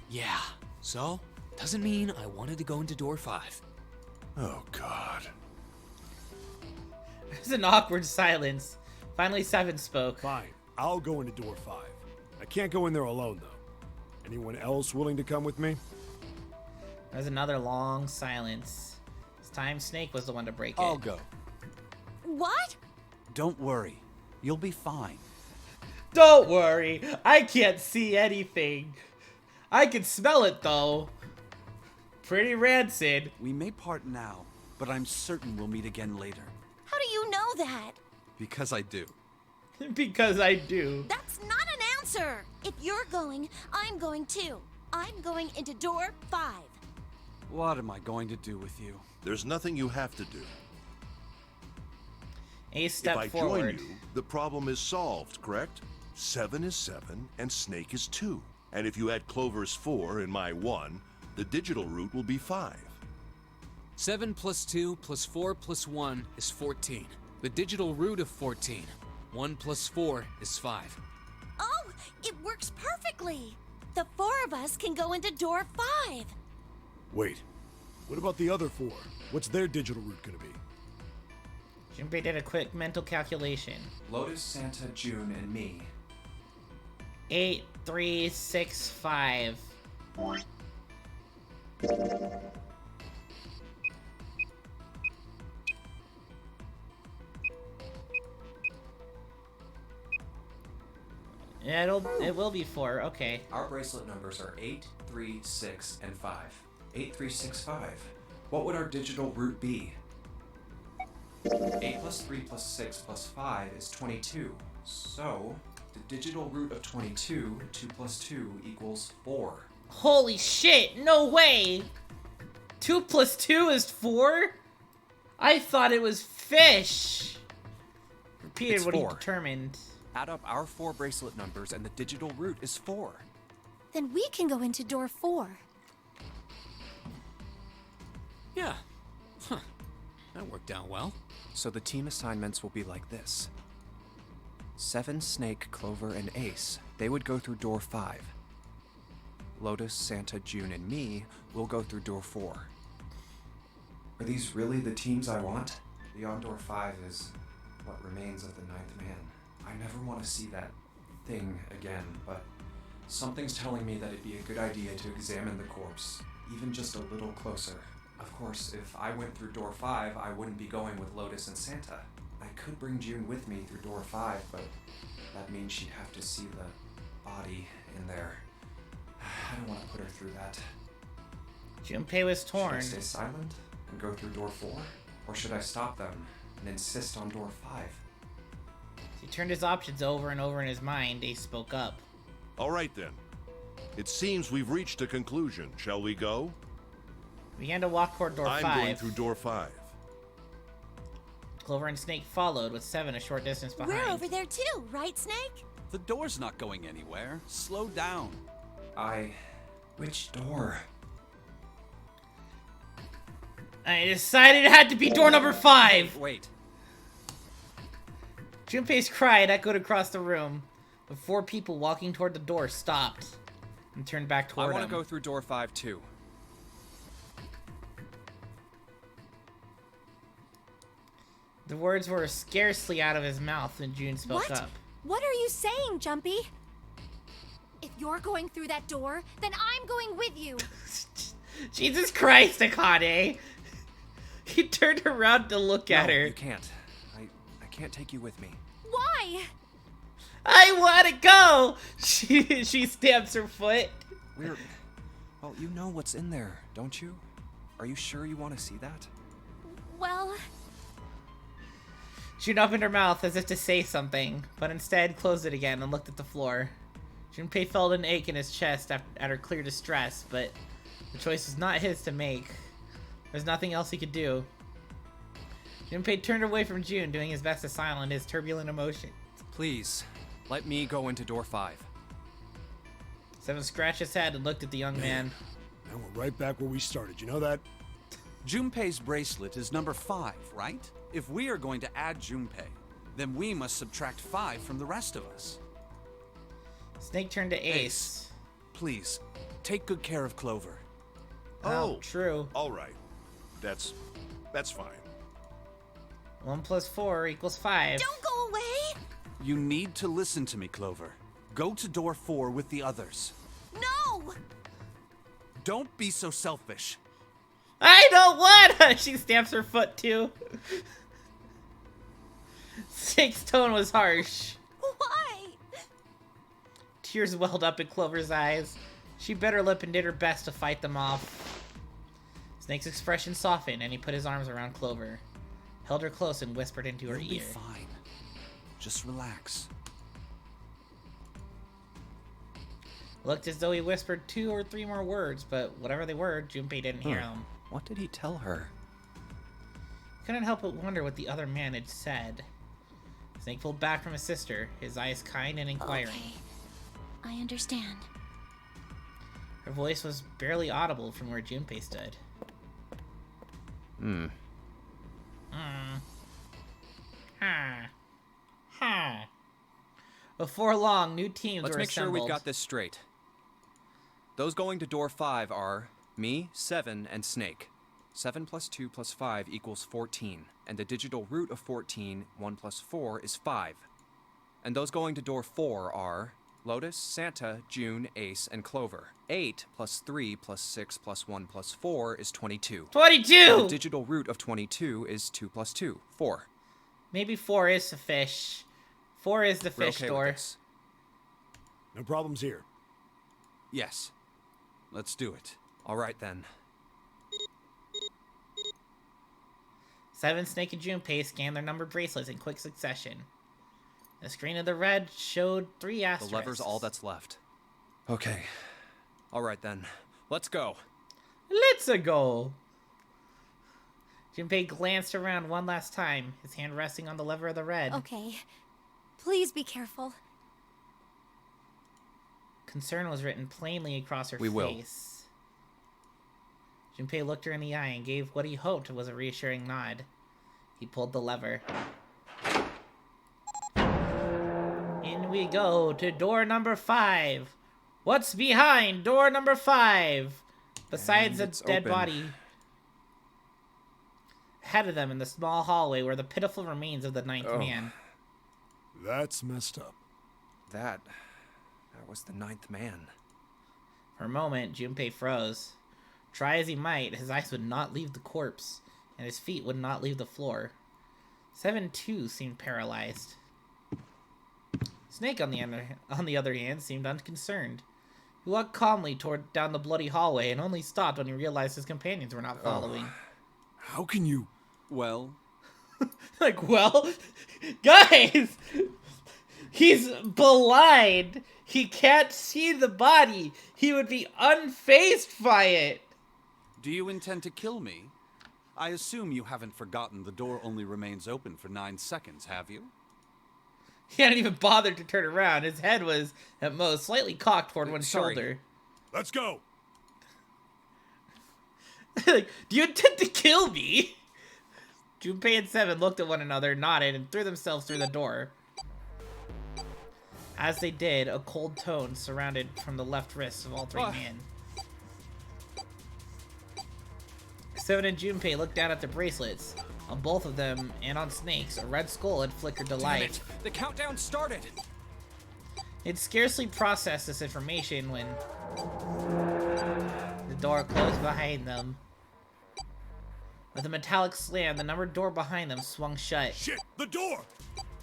Speaker 5: Yeah, so doesn't mean I wanted to go into door 5.
Speaker 11: Oh, God.
Speaker 1: There's an awkward silence. Finally, Seven spoke.
Speaker 10: Fine, I'll go into door 5. I can't go in there alone, though. Anyone else willing to come with me?
Speaker 1: There's another long silence. This time, Snake was the one to break it.
Speaker 8: I'll go.
Speaker 12: What?
Speaker 8: Don't worry. You'll be fine.
Speaker 1: Don't worry, I can't see anything. I can smell it, though. Pretty rancid.
Speaker 8: We may part now, but I'm certain we'll meet again later.
Speaker 12: How do you know that?
Speaker 8: Because I do.
Speaker 1: Because I do.
Speaker 12: That's not an answer. If you're going, I'm going too. I'm going into door 5.
Speaker 8: What am I going to do with you?
Speaker 11: There's nothing you have to do.
Speaker 1: Ace stepped
Speaker 11: If I
Speaker 1: forward.
Speaker 11: join you, the problem is solved, correct? 7 is 7, and Snake is 2. And if you add Clover's 4 and my 1, the digital route will be 5.
Speaker 5: 7 plus 2 plus 4 plus 1 is 14. The digital root of 14. 1 plus 4 is 5.
Speaker 12: Oh, it works perfectly. The 4 of us can go into door 5.
Speaker 10: Wait, what about the other 4? What's their digital route gonna be?
Speaker 1: Junpei did a quick mental calculation.
Speaker 9: Lotus, Santa, June, and me.
Speaker 1: 8, 3, 6, 5. Yeah, it will be 4. Okay.
Speaker 9: Our bracelet numbers are 8, 3, 6, and 5. 8, 3, 6, 5. What would our digital root be? 8 plus 3 plus 6 plus 5 is 22. So, the digital root of 22, 2 plus 2 equals 4.
Speaker 1: Holy shit! No way! 2 plus 2 is 4? I thought it was fish! Repeated
Speaker 2: It's
Speaker 1: what
Speaker 2: 4.
Speaker 1: he determined.
Speaker 2: Add up our 4 bracelet numbers and the digital root is 4.
Speaker 7: Then we can go into door 4.
Speaker 5: Yeah. Huh. That worked out well.
Speaker 2: So the team assignments will be like this. 7, Snake, Clover, and Ace. They would go through door 5. Lotus, Santa, June, and me will go through door 4.
Speaker 9: Are these really the teams I want? Beyond door 5 is what remains of the Ninth Man. I never want to see that thing again, but something's telling me that it'd be a good idea to examine the corpse, even just a little closer. Of course, if I went through door 5, I wouldn't be going with Lotus and Santa. I could bring June with me through door 5, but that means she'd have to see the body in there. I don't want to put her through that.
Speaker 1: Junpei was
Speaker 9: Should I
Speaker 1: torn.
Speaker 9: stay silent and go through door 4? Or should I stop them and insist on door 5?
Speaker 1: He turned his options over and over in his mind. Ace spoke up.
Speaker 11: All right, then. It seems we've reached a conclusion. Shall we go?
Speaker 1: We began to walk toward door
Speaker 11: I'm
Speaker 1: 5.
Speaker 11: going through door 5.
Speaker 1: Clover and Snake followed, with 7 a short distance behind.
Speaker 12: We're over there too, right, Snake?
Speaker 8: The door's not going anywhere. Slow down.
Speaker 9: Which door?
Speaker 1: I decided it had to be door number 5!
Speaker 2: Wait.
Speaker 1: Junpei's cry had echoed across the room. The 4 people walking toward the door stopped. and turned back
Speaker 2: I
Speaker 1: toward
Speaker 2: want
Speaker 1: him.
Speaker 2: to go through door 5 too.
Speaker 1: The words were scarcely out of his mouth when June spoke
Speaker 7: What?
Speaker 1: up.
Speaker 7: What are you saying, Jumpy? If you're going through that door, then I'm going with you.
Speaker 1: Jesus Christ, Akane! He turned around to look at her.
Speaker 2: You can't. I can't take you with me.
Speaker 7: Why?
Speaker 1: I want to go! She stamps her foot.
Speaker 2: Well, you know what's in there, don't you? Are you sure you want to see that?
Speaker 7: Well,
Speaker 1: June opened her mouth as if to say something, but instead closed it again and looked at the floor. Junpei felt an ache in his chest at her clear distress, but the choice was not his to make. There's nothing else he could do. Junpei turned away from June, doing his best to silence his turbulent emotion.
Speaker 2: Please, let me go into door 5.
Speaker 1: Seven scratched his head and looked at the young man.
Speaker 10: And we're right back where we started, you know that?
Speaker 8: Junpei's bracelet is number 5, right? If we are going to add Junpei, then we must subtract 5 from the rest of us.
Speaker 1: Snake turned to Ace.
Speaker 8: Please, take good care of Clover.
Speaker 1: Oh, true.
Speaker 11: All right. That's fine.
Speaker 1: 1 + 4 = 5.
Speaker 12: Don't go away!
Speaker 8: You need to listen to me, Clover. Go to door 4 with the others.
Speaker 12: No!
Speaker 8: Don't be so selfish.
Speaker 1: I don't want. She stamps her foot too. Snake's tone was harsh.
Speaker 12: Why?
Speaker 1: Tears welled up in Clover's eyes. She bit her lip and did her best to fight them off. Snake's expression softened and he put his arms around Clover, held her close and whispered into her
Speaker 8: You'll be
Speaker 1: ear.
Speaker 8: fine. Just relax.
Speaker 1: Looked as though he whispered 2 or 3 more words, but whatever they were, Junpei didn't hear them.
Speaker 2: What did he tell her?
Speaker 1: Couldn't help but wonder what the other man had said. Snake pulled back from his sister, his eyes kind and inquiring.
Speaker 12: Okay. I understand.
Speaker 1: Her voice was barely audible from where Junpei stood. Before long, new teams
Speaker 2: Let's
Speaker 1: were
Speaker 2: make sure
Speaker 1: assembled.
Speaker 2: we've got this straight. Those going to door 5 are me, 7, and Snake. 7 + 2 + 5 = 14, and the digital root of 14, 1 + 4, is 5. And those going to door 4 are Lotus, Santa, June, Ace, and Clover. 8 + 3 + 6 + 1 + 4 is 22.
Speaker 1: 22!
Speaker 2: And the digital root of 22 is 2 + 2, 4.
Speaker 1: Maybe 4 is the fish. 4 is the
Speaker 2: We're
Speaker 1: fish
Speaker 2: okay with
Speaker 1: door.
Speaker 2: this.
Speaker 10: No problems here.
Speaker 8: Yes. Let's do it.
Speaker 2: All right then.
Speaker 1: 7, Snake, and Junpei scanned their numbered bracelets in quick succession. The screen of the red showed 3
Speaker 2: The
Speaker 1: asterisks.
Speaker 2: lever's all that's left. Okay. All right then. Let's go.
Speaker 1: Let's go! Junpei glanced around one last time, his hand resting on the lever of the red.
Speaker 7: okay. Please be careful.
Speaker 1: Concern was written plainly across her
Speaker 2: We will.
Speaker 1: face. Junpei looked her in the eye and gave what he hoped was a reassuring nod. He pulled the lever. In we go to door number 5. What's behind door number 5? Besides a
Speaker 2: And it's
Speaker 1: dead
Speaker 2: open.
Speaker 1: body. Ahead of them in the small hallway were the pitiful remains of the ninth man.
Speaker 10: That's messed up.
Speaker 2: That was the 9th man.
Speaker 1: For a moment, Junpei froze. Try as he might, his eyes would not leave the corpse, and his feet would not leave the floor. 7 too seemed paralyzed. Snake, on the other hand, seemed unconcerned. He walked calmly down the bloody hallway and only stopped when he realized his companions were not following.
Speaker 10: How can you...
Speaker 8: Well,
Speaker 1: Like, well, guys, he's blind. He can't see the body. He would be unfazed by it.
Speaker 8: do you intend to kill me? I assume you haven't forgotten the door only remains open for 9 seconds, have you?
Speaker 1: He hadn't even bothered to turn around. His head was, at most, slightly cocked toward one
Speaker 2: Sorry.
Speaker 1: shoulder.
Speaker 10: Let's go!
Speaker 1: Like, do you intend to kill me? Junpei and 7 looked at one another, nodded, and threw themselves through the door. As they did, a cold tone surrounded from the left wrists of all three men. Seven and Junpei looked down at the bracelets. On both of them, and on Snake's, a red skull had flickered to
Speaker 5: Damn
Speaker 1: life.
Speaker 5: it! The countdown started!
Speaker 1: They'd scarcely processed this information when the door closed behind them. With a metallic slam, the numbered door behind them swung shut.
Speaker 10: Shit, the door!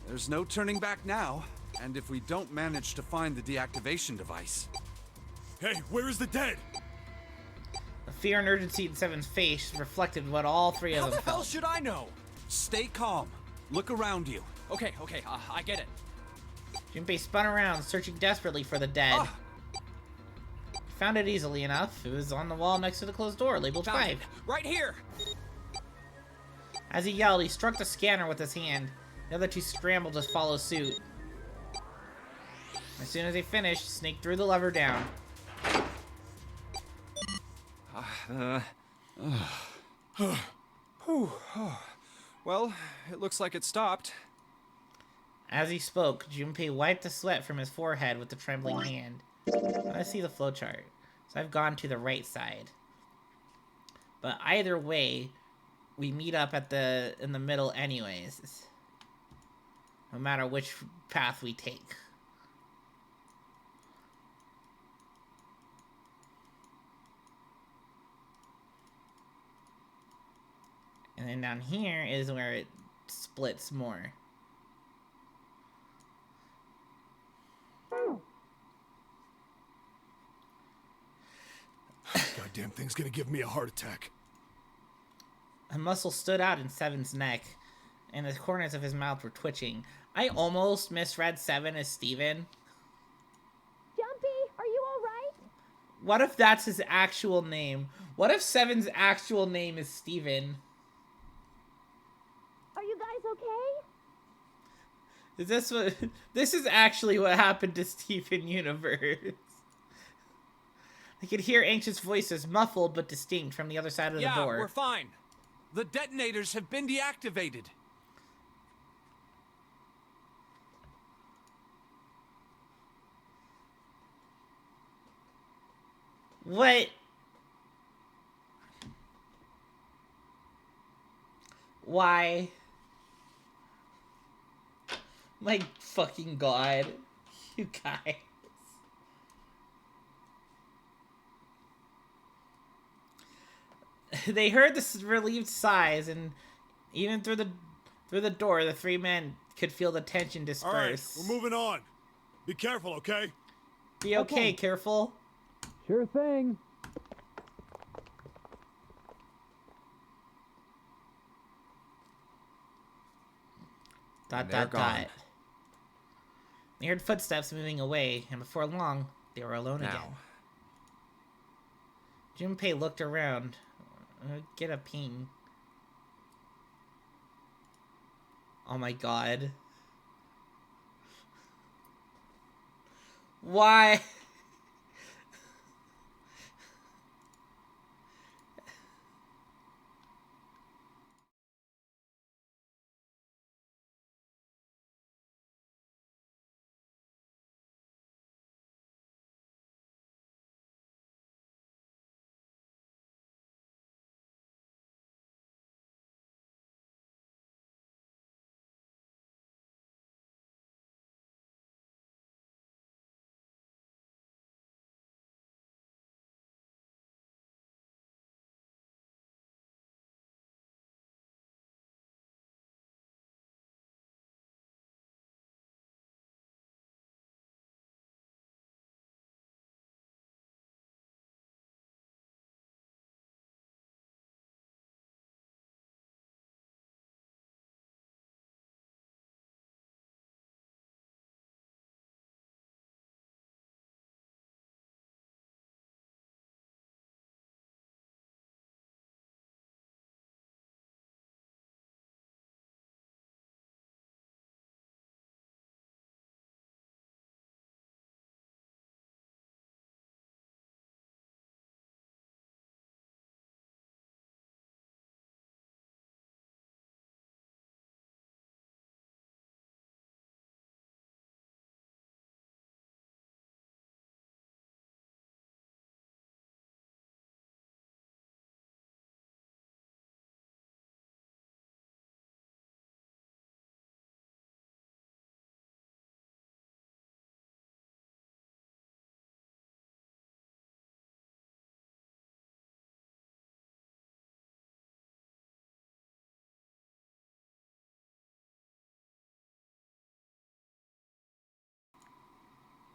Speaker 8: There's no turning back now. And if we don't manage to find the deactivation device...
Speaker 10: Hey, where is the dead?
Speaker 1: The fear and urgency in Seven's face reflected what all three of them
Speaker 5: How the hell
Speaker 1: felt.
Speaker 5: should I know?
Speaker 8: Stay calm. Look around you.
Speaker 5: Okay, I get it.
Speaker 1: Junpei spun around, searching desperately for the dead. Found it easily enough. It was on the wall next to the closed door, labeled
Speaker 5: Found
Speaker 1: 5.
Speaker 5: it. Right here!
Speaker 1: As he yelled, he struck the scanner with his hand. The other two scrambled to follow suit. As soon as they finished, Snake threw the lever down.
Speaker 8: Well, it looks like it stopped.
Speaker 1: As he spoke, Junpei wiped the sweat from his forehead with a trembling hand. I see the flowchart, so I've gone to the right side. But either way, we meet up at in the middle anyways. No matter which path we take. And then down here is where it splits more.
Speaker 10: Goddamn thing's gonna give me a heart attack.
Speaker 1: A muscle stood out in Seven's neck, and the corners of his mouth were twitching. I almost misread Seven as Steven.
Speaker 7: Jumpy, are you alright?
Speaker 1: What if that's his actual name? What if Seven's actual name is Steven?
Speaker 7: Are you guys okay?
Speaker 1: Is this what... This is actually what happened to Steven Universe. I could hear anxious voices, muffled but distinct, from the other side of the door.
Speaker 8: Yeah, we're fine. The detonators have been deactivated.
Speaker 1: What? Why? My fucking god. You guys. They heard the relieved sighs, and even through the door, the three men could feel the tension disperse.
Speaker 10: All right, we're moving on. Be careful, okay?
Speaker 1: Be okay, careful.
Speaker 13: Sure thing.
Speaker 1: Dot,
Speaker 2: they're
Speaker 1: dot,
Speaker 2: gone.
Speaker 1: dot. They heard footsteps moving away, and before long, they were alone again. Junpei looked around. Get a ping. Oh my god. Why?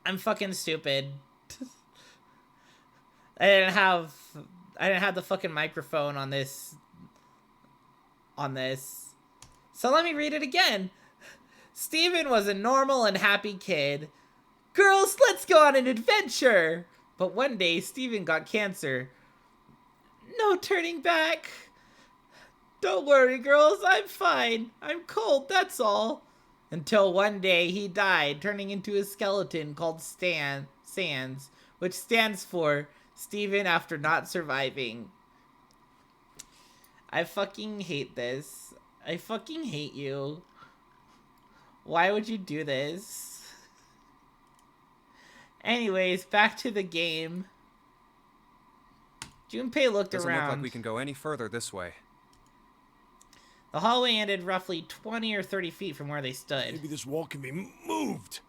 Speaker 1: I'm fucking stupid. I didn't have the fucking microphone on this. So let me read it again. Steven was a normal and happy kid. Girls, let's go on an adventure! But one day, Steven got cancer. No turning back. Don't worry, girls, I'm fine. I'm cold, that's all. Until one day, he died, turning into a skeleton called Sans, which stands for Steven after not surviving. I fucking hate this. I fucking hate you. Why would you do this? Anyways, back to the game. Junpei looked
Speaker 2: Doesn't
Speaker 1: around.
Speaker 2: look like we can go any further this way.
Speaker 1: The hallway ended roughly 20 or 30 feet from where they stood.
Speaker 10: Maybe this wall can be moved.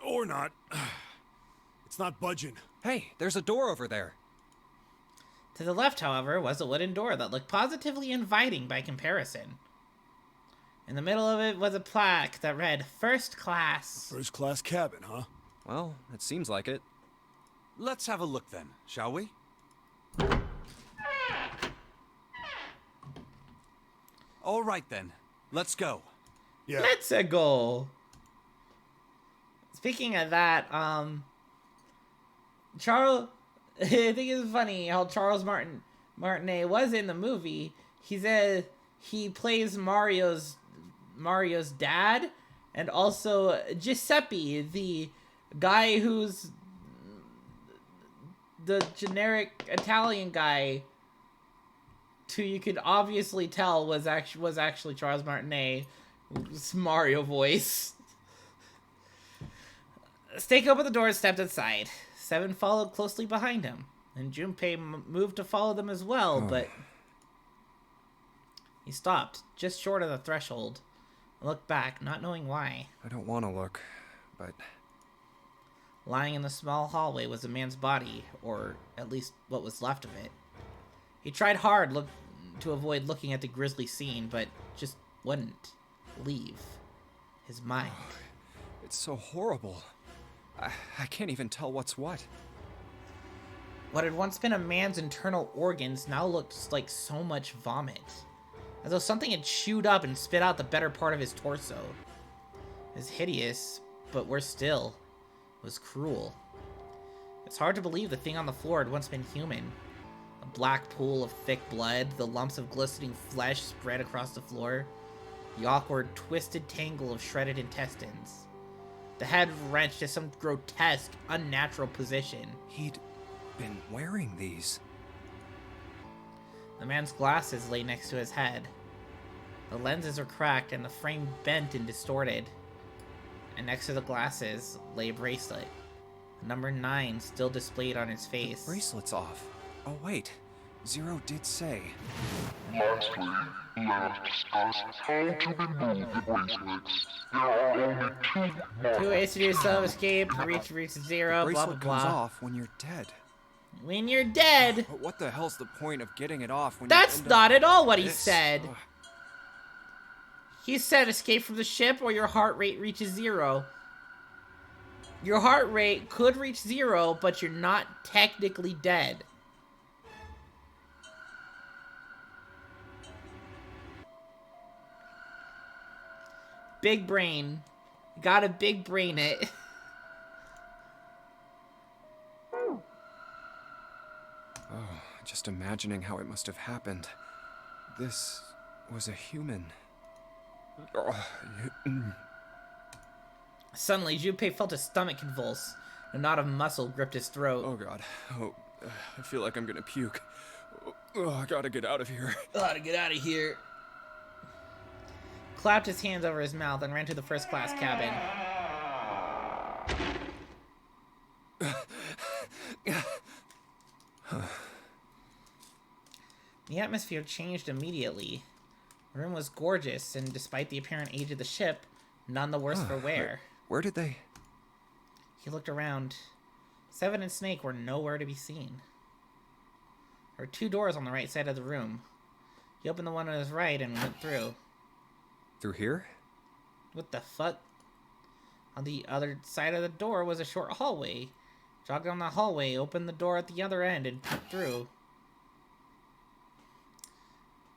Speaker 10: Or not. It's not budging.
Speaker 2: Hey, there's a door over there.
Speaker 1: To the left, however, was a wooden door that looked positively inviting by comparison. In the middle of it was a plaque that read, First Class.
Speaker 10: First class cabin, huh?
Speaker 2: Well, it seems like it.
Speaker 8: Let's have a look then, shall we? All right then, let's go.
Speaker 10: Yeah.
Speaker 1: Let's go. Speaking of that, Charles, I think it's funny how Charles Martinet was in the movie. He said he plays Mario's dad, and also Giuseppe, the guy who's the generic Italian guy, who you could obviously tell was actually Charles Martinet's Mario voice. Snake opened the door and stepped inside. Seven followed closely behind him, and Junpei moved to follow them as well, but he stopped just short of the threshold and looked back, not knowing why.
Speaker 2: I don't want to look, but...
Speaker 1: Lying in the small hallway was a man's body, or at least what was left of it. He tried hard to avoid looking at the grisly scene, but just wouldn't leave his mind.
Speaker 2: It's so horrible. I can't even tell what's what.
Speaker 1: What had once been a man's internal organs now looked like so much vomit, as though something had chewed up and spit out the better part of his torso. It was hideous, but worse still, it was cruel. It's hard to believe the thing on the floor had once been human. A black pool of thick blood, the lumps of glistening flesh spread across the floor, the awkward, twisted tangle of shredded intestines. The head wrenched to some grotesque, unnatural position.
Speaker 2: He'd been wearing these.
Speaker 1: The man's glasses lay next to his head. The lenses were cracked and the frame bent and distorted. And next to the glasses lay a bracelet. Number 9 still displayed on his face.
Speaker 2: The bracelet's off. Oh wait, Zero did say.
Speaker 3: Lastly, let us discuss how to remove the bracelets. There are only two
Speaker 1: ways to do so: escape, reach 0,
Speaker 2: The
Speaker 1: blah blah
Speaker 2: bracelet comes
Speaker 1: blah.
Speaker 2: off when you're dead.
Speaker 1: When you're dead.
Speaker 2: But what the hell's the point of getting it off when
Speaker 1: That's
Speaker 2: you end
Speaker 1: not
Speaker 2: up
Speaker 1: at all what he
Speaker 2: this?
Speaker 1: said.
Speaker 2: Ugh.
Speaker 1: He said escape from the ship or your heart rate reaches 0. Your heart rate could reach 0, but you're not technically dead. Big brain. Gotta big brain it.
Speaker 2: Oh, just imagining how it must have happened. This was a human. Oh,
Speaker 1: Suddenly, Junpei felt his stomach convulse. A knot of muscle gripped his throat.
Speaker 2: oh god. Oh, I feel like I'm gonna puke. Oh, I gotta get out of here.
Speaker 1: Gotta get out of here. Clapped his hands over his mouth and ran to the first class cabin. The atmosphere changed immediately. The room was gorgeous, and despite the apparent age of the ship, none the worse for wear.
Speaker 2: Where did they...
Speaker 1: He looked around. Seven and Snake were nowhere to be seen. There were 2 doors on the right side of the room. He opened the one on his right and went through.
Speaker 2: Through here?
Speaker 1: What the fuck? On the other side of the door was a short hallway. Jogged down the hallway, opened the door at the other end, and peeked through.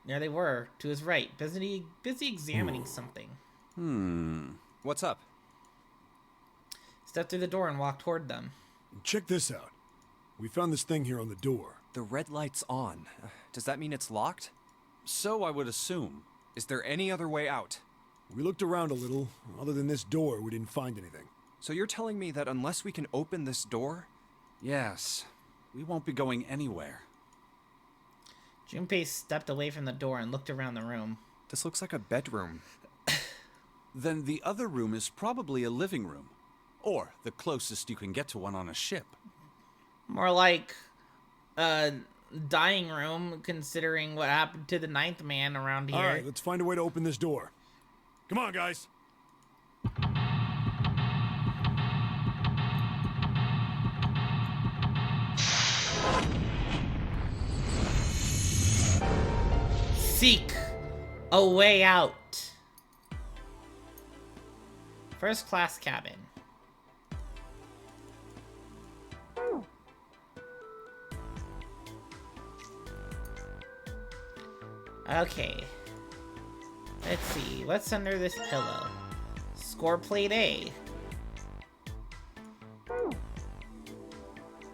Speaker 1: There they were, to his right, busy examining something.
Speaker 8: What's up?
Speaker 1: Stepped through the door and walked toward them.
Speaker 10: Check this out. We found this thing here on the door.
Speaker 2: The red light's on. Does that mean it's locked?
Speaker 8: So I would assume.
Speaker 2: Is there any other way out?
Speaker 10: We looked around a little. Other than this door, we didn't find anything.
Speaker 2: So you're telling me that unless we can open this door?
Speaker 8: Yes. We won't be going anywhere.
Speaker 1: Junpei stepped away from the door and looked around the room.
Speaker 2: This looks like a bedroom.
Speaker 8: Then the other room is probably a living room. Or the closest you can get to one on a ship.
Speaker 1: More like a dying room, considering what happened to the 9th man around here.
Speaker 10: Alright, let's find a way to open this door. Come on, guys.
Speaker 1: Seek a way out. First class cabin. Okay. Let's see. What's under this pillow? Score plate A.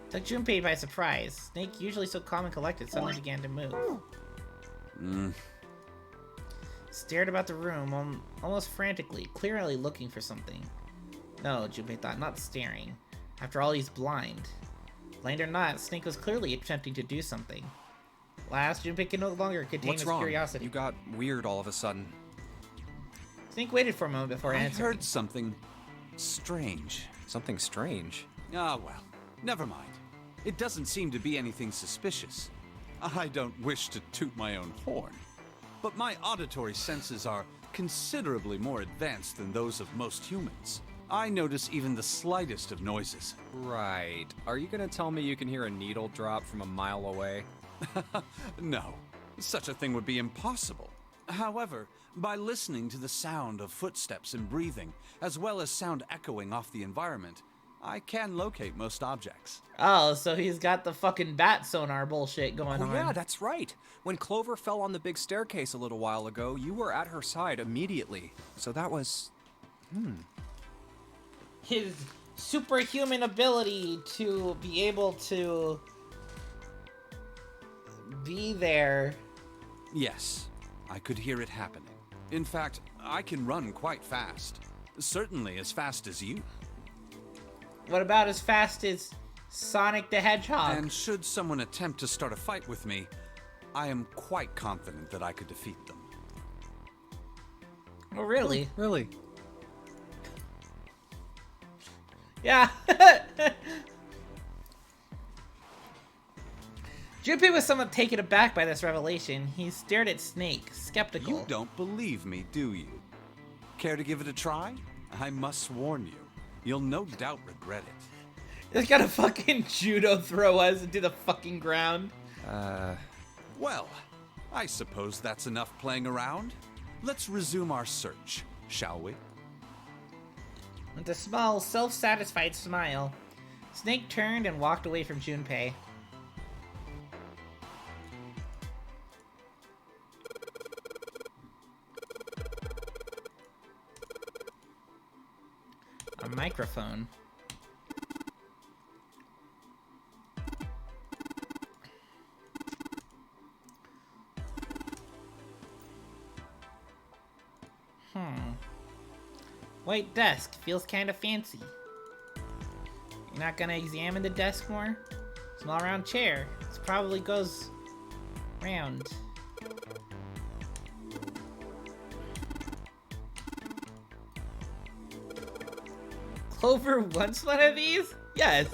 Speaker 1: Took Junpei by surprise. Snake, usually so calm and collected, suddenly began to move. Stared about the room, almost frantically, clearly looking for something. No, Junpei thought, not staring. After all, he's blind. Blind or not, Snake was clearly attempting to do something. Last, Junpei could no longer contain his curiosity.
Speaker 2: You got weird all of a sudden.
Speaker 1: Snake waited for a moment before answering.
Speaker 8: I heard something strange.
Speaker 2: Something strange?
Speaker 8: Ah, well, never mind. It doesn't seem to be anything suspicious. I don't wish to toot my own horn, but my auditory senses are considerably more advanced than those of most humans. I notice even the slightest of noises.
Speaker 2: Right. Are you gonna tell me you can hear a needle drop from a mile away?
Speaker 8: No, such a thing would be impossible. However, by listening to the sound of footsteps and breathing, as well as sound echoing off the environment, I can locate most objects.
Speaker 1: Oh, so he's got the fucking bat sonar bullshit going on.
Speaker 2: Yeah, that's right. When Clover fell on the big staircase a little while ago, you were at her side immediately. So that was...
Speaker 1: His superhuman ability to be able to be there.
Speaker 8: Yes, I could hear it happening. In fact, I can run quite fast. Certainly as fast as you.
Speaker 1: What about as fast as Sonic the Hedgehog?
Speaker 8: And should someone attempt to start a fight with me, I am quite confident that I could defeat them.
Speaker 1: Oh, really?
Speaker 2: Really?
Speaker 1: Yeah. Junpei was somewhat taken aback by this revelation. He stared at Snake, skeptical.
Speaker 8: You don't believe me, do you? Care to give it a try? I must warn you, you'll no doubt regret it.
Speaker 1: He's gotta fucking judo throw us into the fucking ground.
Speaker 8: Well, I suppose that's enough playing around. Let's resume our search, shall we?
Speaker 1: With a small, self-satisfied smile, Snake turned and walked away from Junpei. A microphone. White desk. Feels kind of fancy. You're not gonna examine the desk more? Small round chair. This probably goes round. Clover wants one of these? Yes.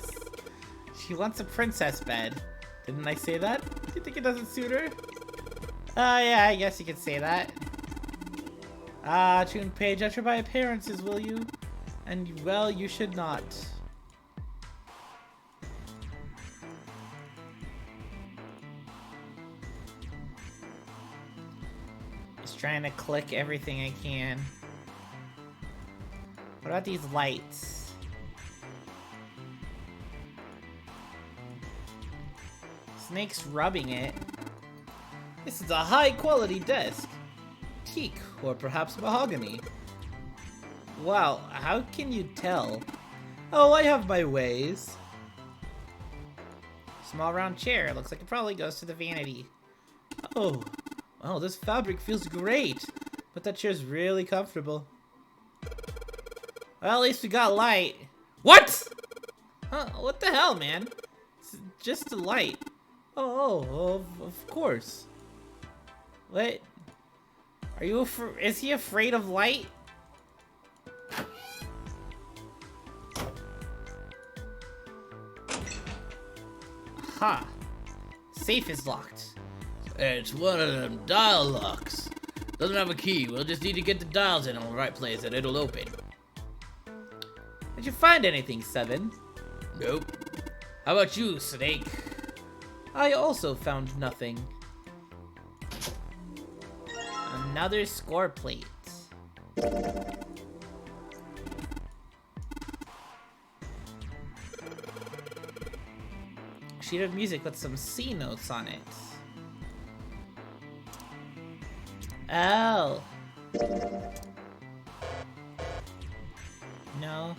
Speaker 1: She wants a princess bed. Didn't I say that? Do you think it doesn't suit her? Yeah, I guess you could say that. Junpei, judge her by appearances, will you? And, well, you should not. Just trying to click everything I can. What about these lights? Snake's rubbing it. This is a high-quality desk. Teak, or perhaps mahogany. Wow, how can you tell? Oh, I have my ways. Small round chair. Looks like it probably goes to the vanity. Oh, wow, this fabric feels great. But that chair's really comfortable. Well, at least we got light. What? Huh, what the hell, man? It's just a light. Oh, of course. What? Are you is he afraid of light? Ha! Safe is locked.
Speaker 14: It's one of them dial locks. Doesn't have a key. We'll just need to get the dials in the right place and it'll open.
Speaker 1: Did you find anything, Seven?
Speaker 14: Nope. How about you, Snake?
Speaker 1: I also found nothing. Another score plate. Sheet of music with some C notes on it. Oh. No.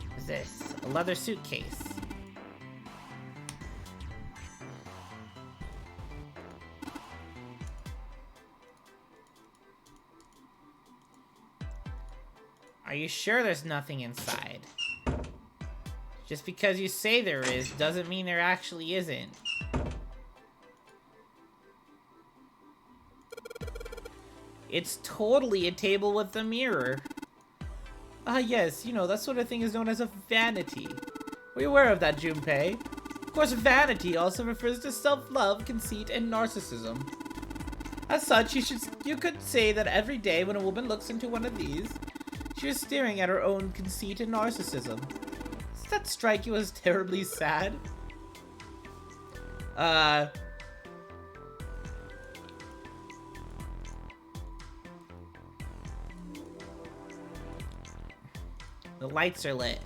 Speaker 1: What's this? A leather suitcase. Are you sure there's nothing inside? Just because you say there is doesn't mean there actually isn't. It's totally a table with a mirror. Ah yes, you know, that sort of thing is known as a vanity. Were you aware of that, Junpei? Of course, vanity also refers to self-love, conceit, and narcissism. As such, you could say that every day when a woman looks into one of these, she is staring at her own conceit and narcissism. Does that strike you as terribly sad? The lights are lit.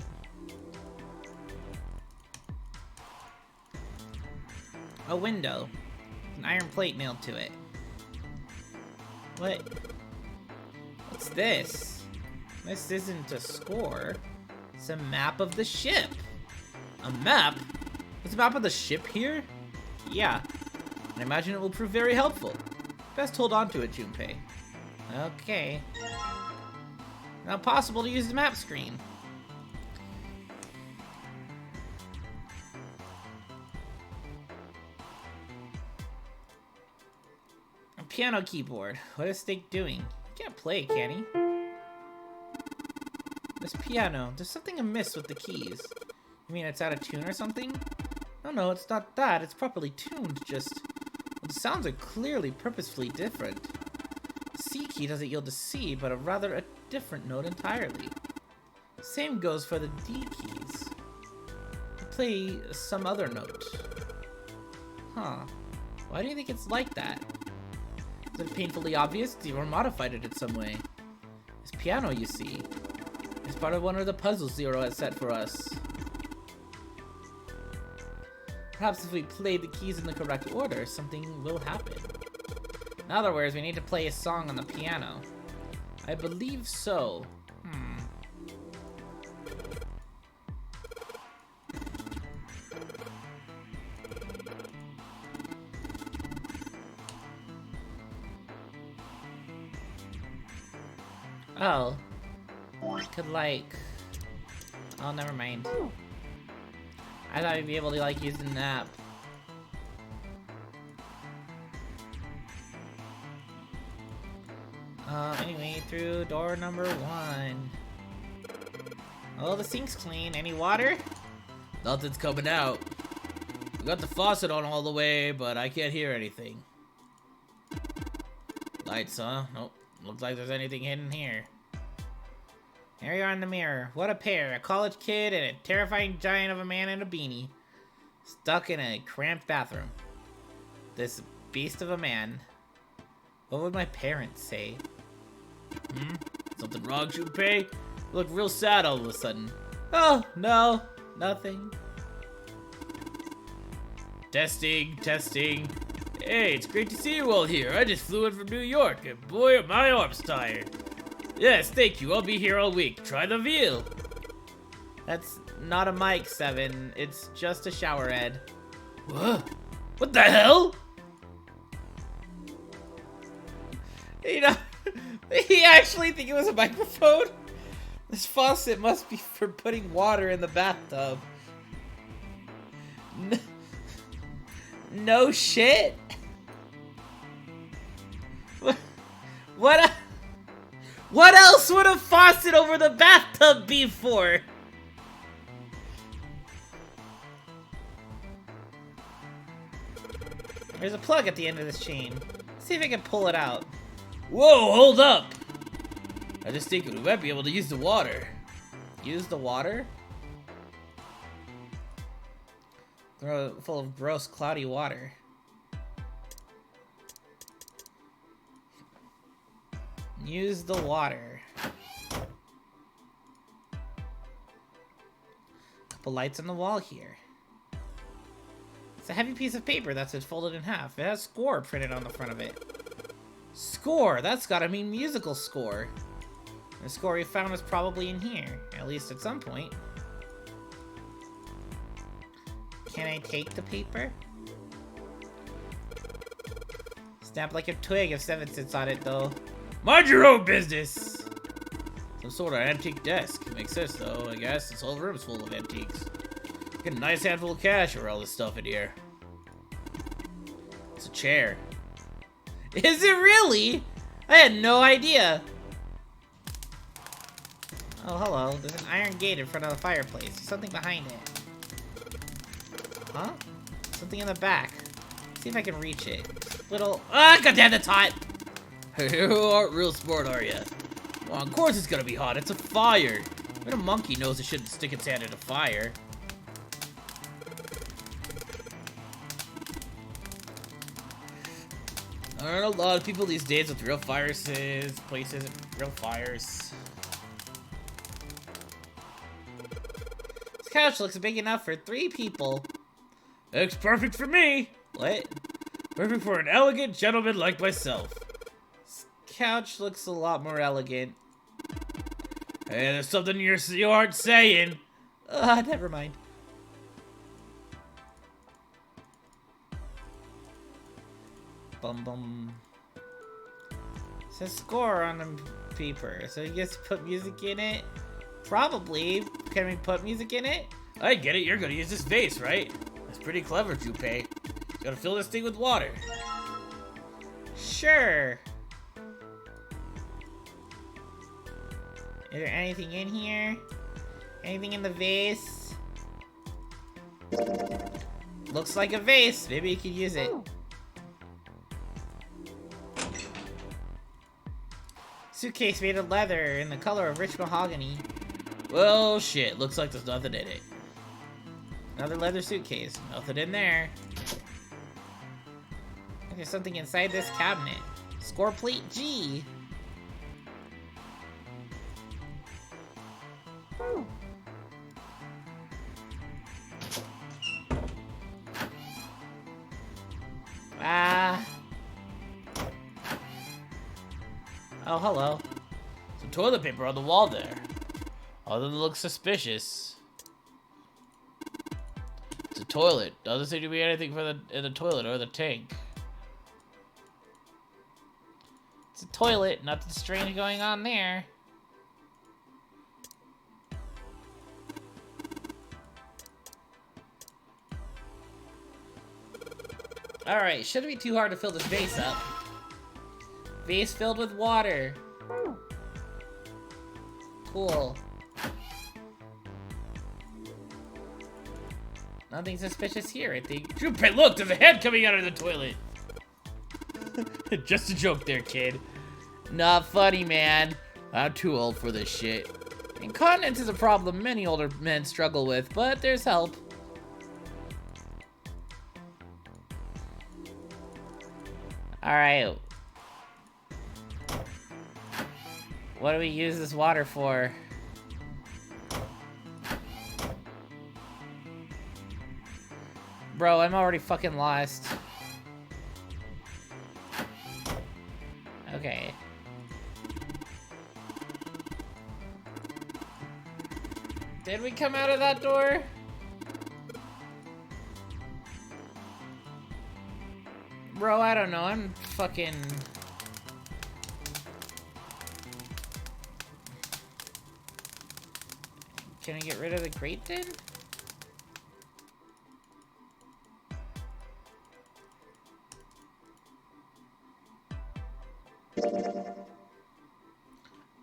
Speaker 1: A window. An iron plate nailed to it. What? What's this? This isn't a score. It's a map of the ship. A map? There's a map of the ship here? Yeah. I imagine it will prove very helpful. Best hold on to it, Junpei. Okay. Now possible to use the map screen. A piano keyboard. What is Snake doing? He can't play, can he? This piano. There's something amiss with the keys. You mean it's out of tune or something? No, it's not that. It's properly tuned, just... Well, the sounds are clearly purposefully different. The C key doesn't yield to C, but a different note entirely. Same goes for the D keys. They play some other note. Huh. Why do you think it's like that? Is it painfully obvious? Zero modified it in some way. This piano, you see, is part of one of the puzzles Zero has set for us. Perhaps if we play the keys in the correct order, something will happen. In other words, we need to play a song on the piano. I believe so. Oh. Could like... Oh, never mind. I thought we'd be able to like use the app. Anyway, through door number 1. Oh, the sink's clean. Any water?
Speaker 14: Nothing's coming out. We got the faucet on all the way, but I can't hear anything.
Speaker 1: Lights, huh? Nope. Looks like there's anything hidden here. There you are in the mirror. What a pair. A college kid and a terrifying giant of a man in a beanie. Stuck in a cramped bathroom. This beast of a man. What would my parents say?
Speaker 14: Something wrong, Junpei? You look real sad all of a sudden.
Speaker 1: Oh, no. Nothing.
Speaker 14: Testing, testing. Hey, it's great to see you all here. I just flew in from New York, and boy, are my arms tired. Yes, thank you. I'll be here all week. Try the veal.
Speaker 1: That's not a mic, Seven. It's just a shower head.
Speaker 14: What? What the hell?
Speaker 1: You know, he actually think it was a microphone? This faucet must be for putting water in the bathtub. No shit? What else would a faucet over the bathtub be for? There's a plug at the end of this chain. Let's see if I can pull it out.
Speaker 14: Whoa, hold up! I just think we might be able to use the water.
Speaker 1: Use the water? Full of gross, cloudy water. Use the water. Couple lights on the wall here. It's a heavy piece of paper that's been folded in half. It has score printed on the front of it. Score! That's gotta mean musical score. The score we found is probably in here, at least at some point. Can I take the paper? Snap like a twig if Seven sits on it, though.
Speaker 14: Mind your own business! Some sort of antique desk. Makes sense, though, I guess. This whole room's full of antiques. Get a nice handful of cash for all this stuff in here. It's a chair.
Speaker 1: Is it really? I had no idea. Oh, hello. There's an iron gate in front of the fireplace. There's something behind it. Huh? Something in the back. See if I can reach it. Little... Ah, goddamn, that's hot!
Speaker 14: You aren't real smart, are you? Well, of course it's gonna be hot. It's a fire. Even a monkey knows it shouldn't stick its hand in a fire. There aren't a lot of people these days with real places, real fires.
Speaker 1: This couch looks big enough for 3 people.
Speaker 14: Looks perfect for me.
Speaker 1: What?
Speaker 14: Perfect for an elegant gentleman like myself.
Speaker 1: This couch looks a lot more elegant.
Speaker 14: Hey, there's something you aren't saying.
Speaker 1: Never mind. Bum bum. It says score on the paper, so you just put music in it? Probably. Can we put music in it?
Speaker 14: I get it, you're gonna use this vase, right? That's pretty clever, Junpei. Gotta fill this thing with water.
Speaker 1: Sure. Is there anything in here? Anything in the vase? Looks like a vase. Maybe you could use it. Suitcase made of leather in the color of rich mahogany.
Speaker 14: Well, shit. Looks like there's nothing in it.
Speaker 1: Another leather suitcase. Nothing in there. There's something inside this cabinet. Score plate G. Oh, hello.
Speaker 14: Some toilet paper on the wall there. Although it looks suspicious. It's a toilet. Doesn't seem to be anything in the toilet or the tank.
Speaker 1: It's a toilet. Nothing strange going on there. Alright, shouldn't be too hard to fill this vase up. Vase filled with water. Cool. Nothing suspicious here, I think.
Speaker 14: Junpei, look! There's a head coming out of the toilet! Just a joke there, kid.
Speaker 1: Not funny, man.
Speaker 14: I'm too old for this shit.
Speaker 1: Incontinence is a problem many older men struggle with, but there's help. Alright. What do we use this water for? Bro, I'm already fucking lost. Okay. Did we come out of that door? Bro, I don't know. I'm fucking... Can I get rid of the grate then?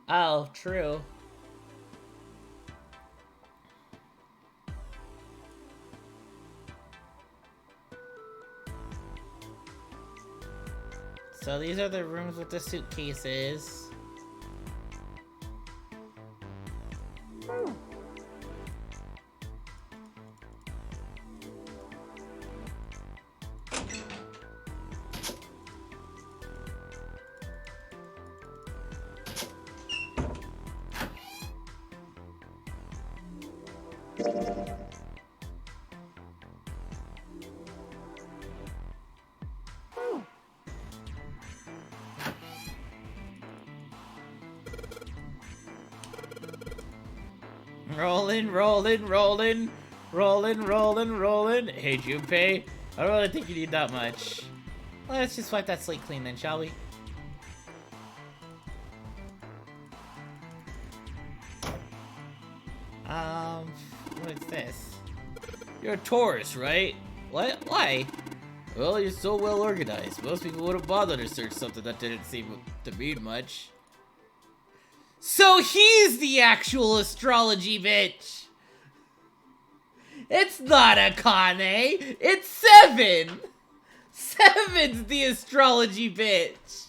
Speaker 1: Oh, true. So these are the rooms with the suitcases. Rolling. Hey, Junpei. I don't really think you need that much. Let's just wipe that slate clean then, shall we? What's this? You're a tourist, right? What? Why? Well, you're so well organized. Most people wouldn't bother to search something that didn't seem to mean much. So he's the actual astrology bitch! It's not Akane! It's Seven! Seven's the astrology bitch!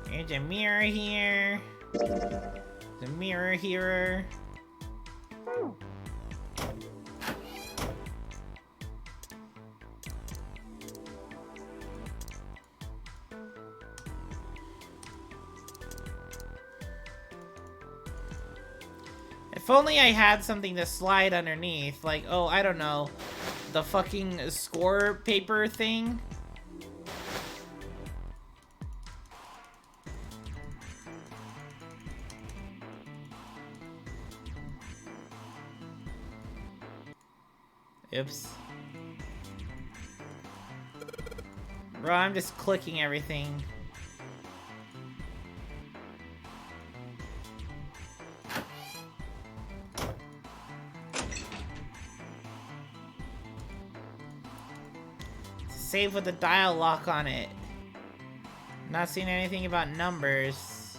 Speaker 1: There's a mirror here. The mirror here. If only I had something to slide underneath, like, oh, I don't know, the fucking score paper thing. Oops. Bro, I'm just clicking everything. Save with the dial lock on it. Not seeing anything about numbers.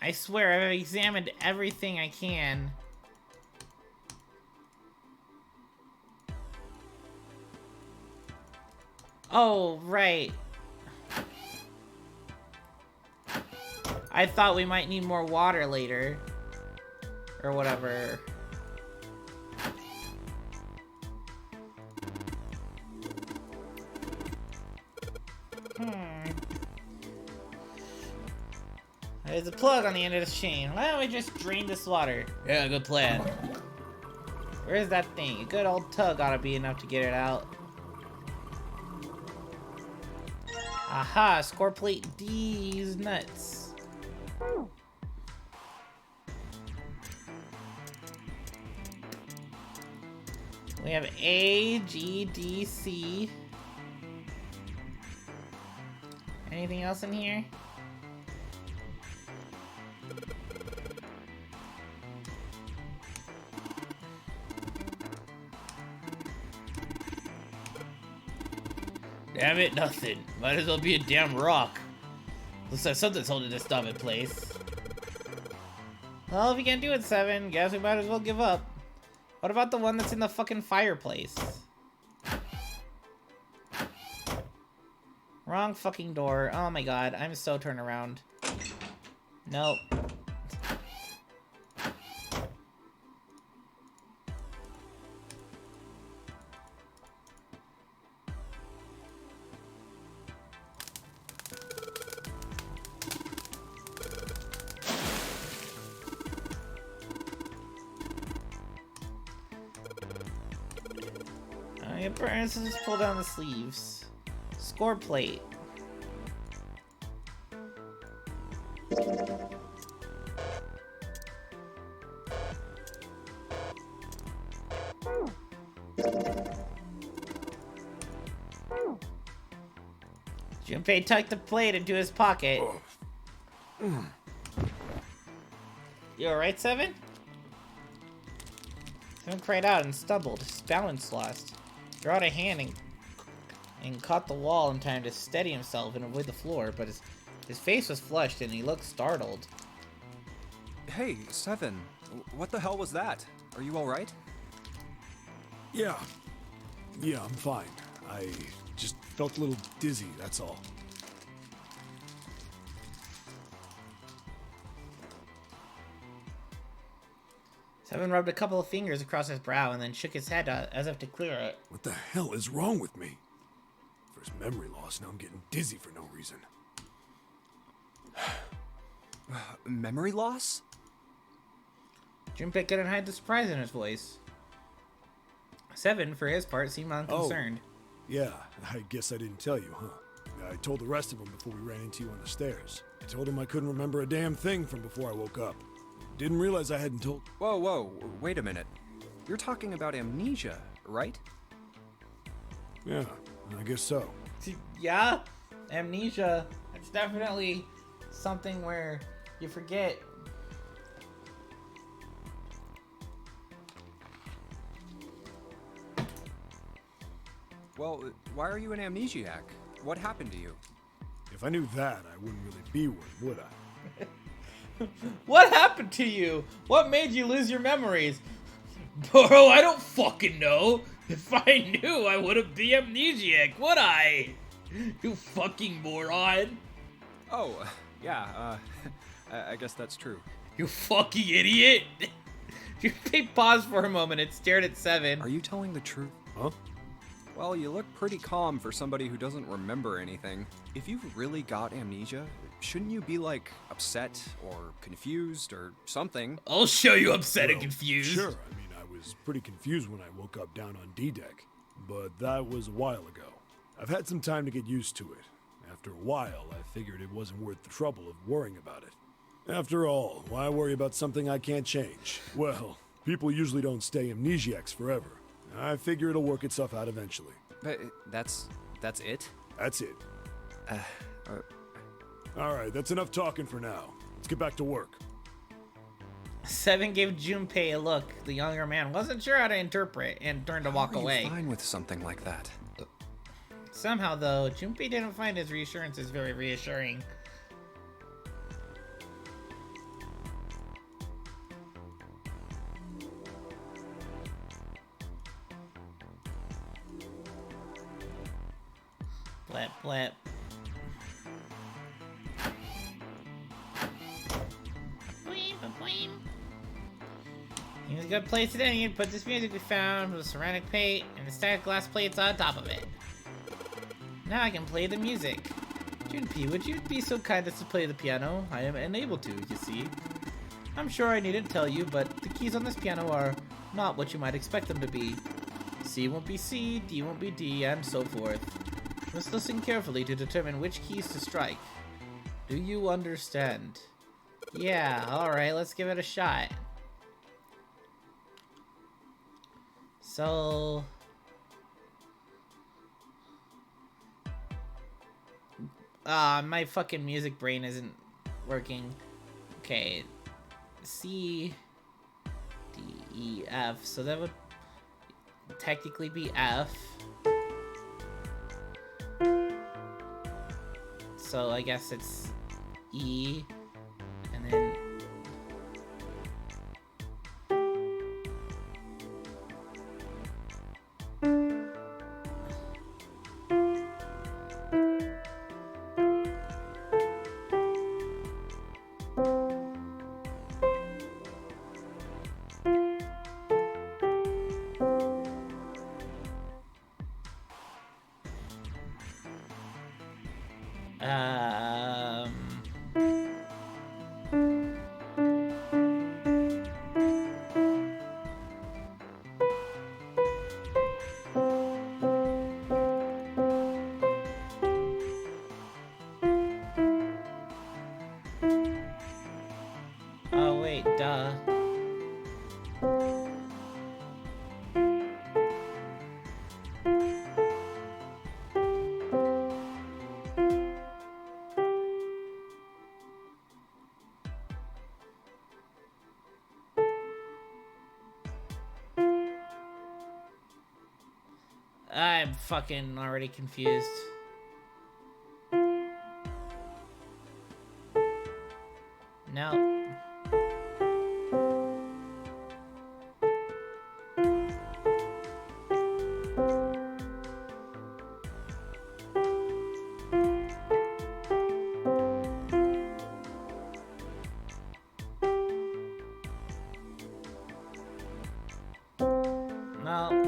Speaker 1: I swear, I've examined everything I can. Oh, right. I thought we might need more water later. Or whatever. There's a plug on the end of this chain. Why don't we just drain this water? Yeah, good plan. Where's that thing? A good old tug ought to be enough to get it out. Aha, score plate D's nuts. We have A, G, D, C. Anything else in here? Damn it, nothing. Might as well be a damn rock. Looks like something's holding this stuff in place. Well, if you can't do it, Seven, guess we might as well give up. What about the one that's in the fucking fireplace? Wrong fucking door. Oh my god, I'm so turned around. Nope. Let's just pull down the sleeves. Score plate. Junpei tucked the plate into his pocket. You alright, Seven? Seven cried out and stumbled, his balance lost. Drew out a hand and caught the wall in time to steady himself and avoid the floor, but his face was flushed and he looked startled.
Speaker 2: Hey, Seven, what the hell was that? Are you alright?
Speaker 10: Yeah, I'm fine. I just felt a little dizzy, that's all.
Speaker 1: Seven rubbed a couple of fingers across his brow and then shook his head as if to clear it.
Speaker 10: What the hell is wrong with me? First memory loss, now I'm getting dizzy for no reason.
Speaker 2: Memory loss?
Speaker 1: Junpei couldn't hide the surprise in his voice. Seven, for his part, seemed unconcerned.
Speaker 10: Oh, yeah, I guess I didn't tell you, huh? I told the rest of them before we ran into you on the stairs. I told them I couldn't remember a damn thing from before I woke up. Didn't realize I hadn't told.
Speaker 2: Whoa, wait a minute. You're talking about amnesia, right?
Speaker 10: Yeah, I guess so.
Speaker 1: Yeah, amnesia. It's definitely something where you forget.
Speaker 2: Well, why are you an amnesiac? What happened to you?
Speaker 10: If I knew that, I wouldn't really be one, would I?
Speaker 1: What happened to you? What made you lose your memories? Bro, I don't fucking know. If I knew, I wouldn't be amnesiac, would I? You fucking moron.
Speaker 2: Oh, yeah, I guess that's true.
Speaker 1: You fucking idiot. You paused for a moment and stared at Seven.
Speaker 2: Are you telling the truth?
Speaker 10: Huh?
Speaker 2: Well, you look pretty calm for somebody who doesn't remember anything. If you've really got amnesia, shouldn't you be, like, upset or confused or something?
Speaker 1: I'll show you upset and confused.
Speaker 10: Sure, I mean, I was pretty confused when I woke up down on D-Deck, but that was a while ago. I've had some time to get used to it. After a while, I figured it wasn't worth the trouble of worrying about it. After all, why worry about something I can't change? Well, people usually don't stay amnesiacs forever. I figure it'll work itself out eventually.
Speaker 2: But that's it?
Speaker 10: That's it. Alright, that's enough talking for now. Let's get back to work.
Speaker 1: Seven gave Junpei a look the younger man wasn't sure how to interpret and turned to walk away.
Speaker 2: How are you fine with something like that?
Speaker 1: Somehow, though, Junpei didn't find his reassurances very reassuring. Blip, blip. Here's a good place today. You put this music we found with ceramic plate and the stacked glass plates on top of it. Now I can play the music. Junpei, would you be so kind as to play the piano? I am unable to, you see. I'm sure I needn't tell you, but the keys on this piano are not what you might expect them to be. C won't be C, D won't be D, and so forth. You must listen carefully to determine which keys to strike. Do you understand? Yeah, alright, let's give it a shot. So... my fucking music brain isn't working. Okay. C, D, E, F. So that would technically be F. So I guess it's E, and then I'm fucking already confused. No. No.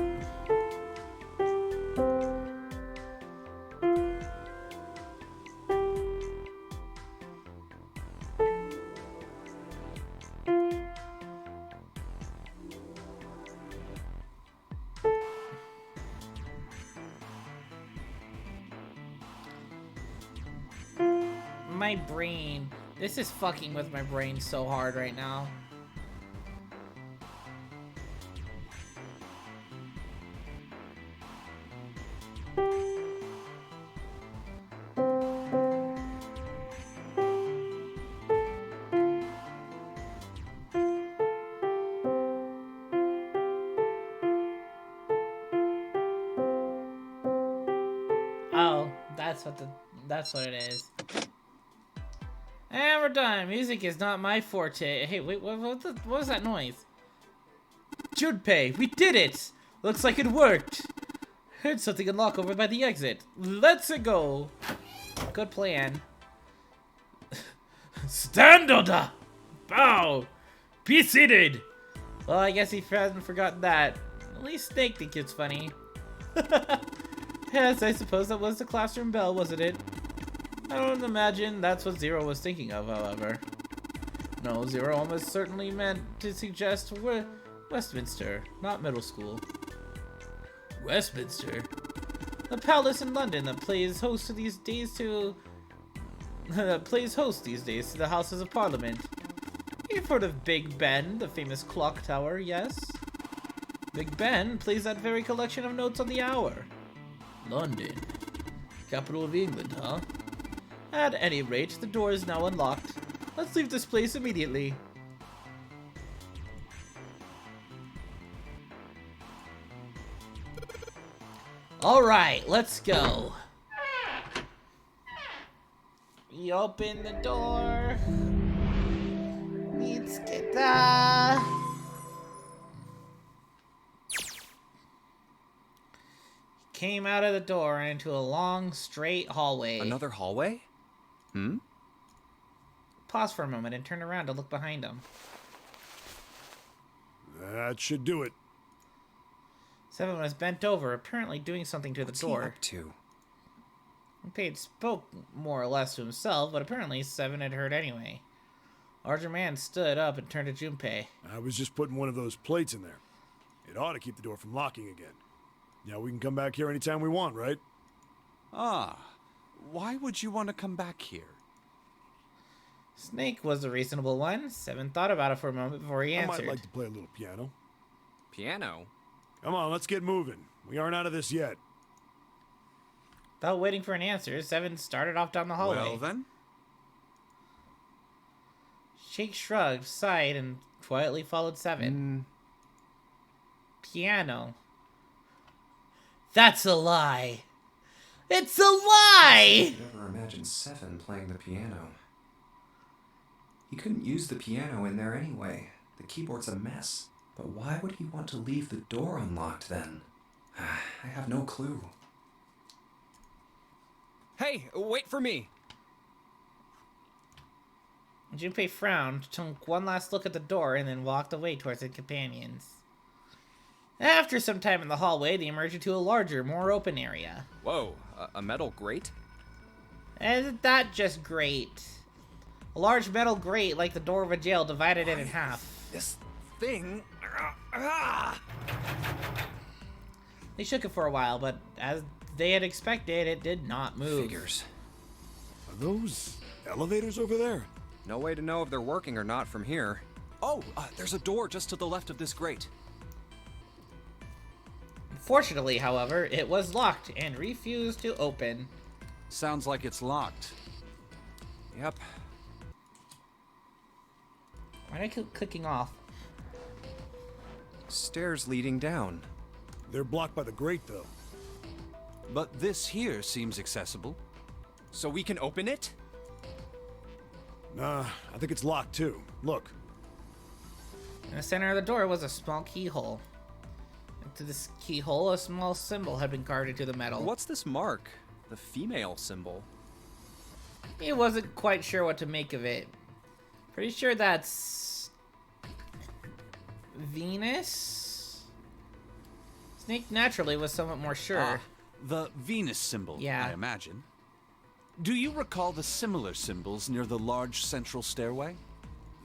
Speaker 1: My brain. This is fucking with my brain so hard right now. Oh, that's what it is. And we're done. Music is not my forte. Hey, wait, what was that noise? Junpei, we did it! Looks like it worked. Heard something unlock over by the exit. Let's go. Good plan. Stand order! Bow! Be seated! Well, I guess he hasn't forgotten that. At least Snake thinks it's funny. Yes, I suppose that was the classroom bell, wasn't it? I don't imagine that's what Zero was thinking of, however. No, Zero almost certainly meant to suggest Westminster, not middle school. Westminster? The palace in London that plays host these days to the Houses of Parliament. You've heard of Big Ben, the famous clock tower, yes? Big Ben plays that very collection of notes on the hour. London. Capital of England, huh? At any rate, the door is now unlocked. Let's leave this place immediately. Alright, let's go. We open the door. Let's get that. Came out of the door and into a long, straight hallway.
Speaker 2: Another hallway?
Speaker 1: Pause for a moment and turn around to look behind him.
Speaker 10: That should do it.
Speaker 1: Seven was bent over, apparently doing something to the door.
Speaker 2: What's he up to?
Speaker 1: Junpei spoke more or less to himself, but apparently Seven had heard anyway. Larger man stood up and turned to Junpei.
Speaker 10: I was just putting one of those plates in there. It ought to keep the door from locking again. Now we can come back here anytime we want, right?
Speaker 8: Ah, why would you want to come back here?
Speaker 1: Snake was the reasonable one. Seven thought about it for a moment before he answered.
Speaker 10: I might like to play a little piano.
Speaker 2: Piano?
Speaker 10: Come on, let's get moving. We aren't out of this yet.
Speaker 1: Without waiting for an answer, Seven started off down the hallway.
Speaker 8: Well then.
Speaker 1: Shake shrugged, sighed, and quietly followed Seven. Piano. That's a lie. It's a lie!
Speaker 9: I never imagined Seven playing the piano. He couldn't use the piano in there anyway. The keyboard's a mess. But why would he want to leave the door unlocked then? I have no clue.
Speaker 13: Hey, wait for me!
Speaker 1: Junpei frowned, took one last look at the door, and then walked away towards his companions. After some time in the hallway, they emerged into a larger, more open area.
Speaker 2: Whoa, a metal grate?
Speaker 1: Isn't that just great? A large metal grate, like the door of a jail, divided it in half.
Speaker 8: This thing...
Speaker 1: They shook it for a while, but as they had expected, it did not move.
Speaker 2: Figures.
Speaker 10: Are those elevators over there?
Speaker 2: No way to know if they're working or not from here.
Speaker 8: Oh, there's a door just to the left of this grate.
Speaker 1: Fortunately, however, it was locked and refused to open.
Speaker 8: Sounds like it's locked.
Speaker 2: Yep.
Speaker 1: Why did I keep clicking off?
Speaker 2: Stairs leading down.
Speaker 10: They're blocked by the grate, though.
Speaker 8: But this here seems accessible.
Speaker 13: So we can open it?
Speaker 10: Nah, I think it's locked too. Look.
Speaker 1: In the center of the door was a small keyhole. Into this keyhole, a small symbol had been carved into the metal.
Speaker 15: What's this mark? The female symbol.
Speaker 1: He wasn't quite sure what to make of it. Pretty sure that's Venus? Snake naturally was somewhat more sure.
Speaker 8: The Venus symbol,
Speaker 1: Yeah.
Speaker 8: I imagine. Do you recall the similar symbols near the large central stairway?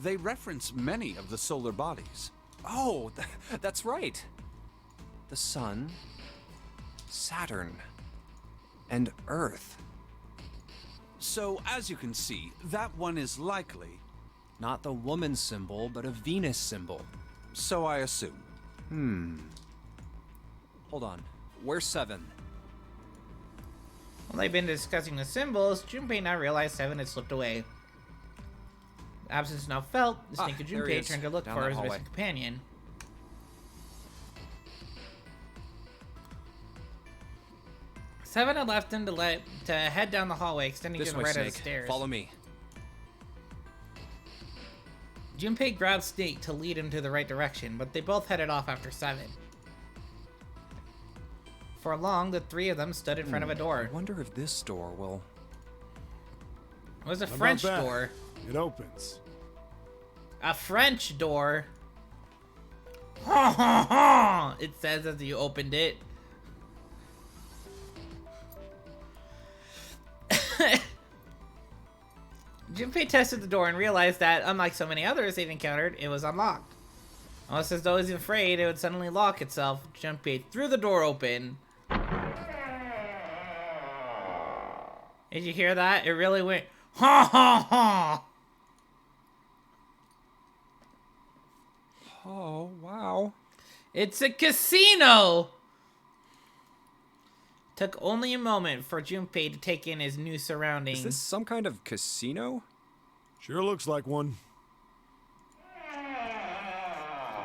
Speaker 8: They reference many of the solar bodies.
Speaker 2: Oh, that's right. The Sun, Saturn, and Earth.
Speaker 8: So, as you can see, that one is likely...
Speaker 15: Not the woman symbol, but a Venus symbol.
Speaker 8: So I assume.
Speaker 15: Hold on. Where's 7?
Speaker 1: While they've been discussing the symbols, Junpei now realized 7 had slipped away. Absence now felt, the Snake and
Speaker 15: there he
Speaker 1: Junpei
Speaker 15: is,
Speaker 1: turned to look
Speaker 15: down
Speaker 1: for
Speaker 15: that
Speaker 1: his
Speaker 15: hallway.
Speaker 1: missing companion. 7 had left him to head down the hallway, extending
Speaker 15: This
Speaker 1: to the
Speaker 15: way,
Speaker 1: right of
Speaker 15: Snake.
Speaker 1: the stairs.
Speaker 15: Follow me.
Speaker 1: Junpei grabbed Snake to lead him to the right direction, but they both headed off after 7. For long, the three of them stood in front of a door.
Speaker 15: I wonder if this door will...
Speaker 1: It was a
Speaker 10: How about
Speaker 1: French
Speaker 10: that?
Speaker 1: door.
Speaker 10: It opens.
Speaker 1: A French door. Ha ha ha! It says as you opened it. Junpei tested the door and realized that, unlike so many others they'd encountered, it was unlocked. Almost as though he was afraid it would suddenly lock itself, Junpei threw the door open. Did you hear that? It really went ha ha ha!
Speaker 15: Oh, wow.
Speaker 1: It's a casino! Took only a moment for Junpei to take in his new surroundings.
Speaker 15: Is this some kind of casino?
Speaker 10: Sure looks like one.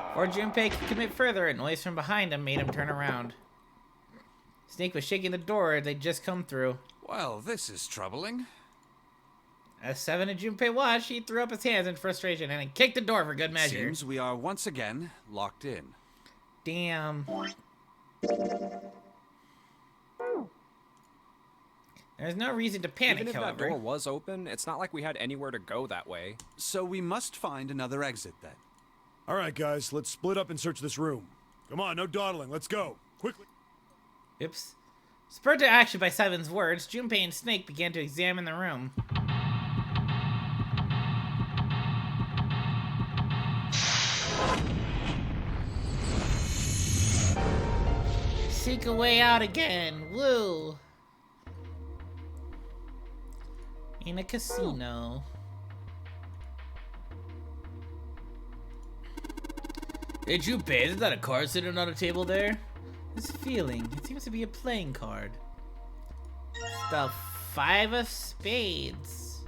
Speaker 1: Before Junpei could commit further, a noise from behind him made him turn around. Snake was shaking the door they'd just come through.
Speaker 8: Well, this is troubling.
Speaker 1: As 7 and Junpei watched, he threw up his hands in frustration and then kicked the door for good measure.
Speaker 8: Seems we are once again locked in.
Speaker 1: Damn. There's no reason to panic,
Speaker 15: Even if
Speaker 1: however.
Speaker 15: that door was open, it's not like we had anywhere to go that way.
Speaker 8: So we must find another exit then.
Speaker 10: All right, guys, let's split up and search this room. Come on, no dawdling. Let's go. Quickly.
Speaker 1: Oops. Spurred to action by 7's words, Junpei and Snake began to examine the room. Seek a way out again. Woo. In a casino. Hey, Junpei, isn't that a card sitting on a table there? This feeling, it seems to be a playing card. The 5 of Spades.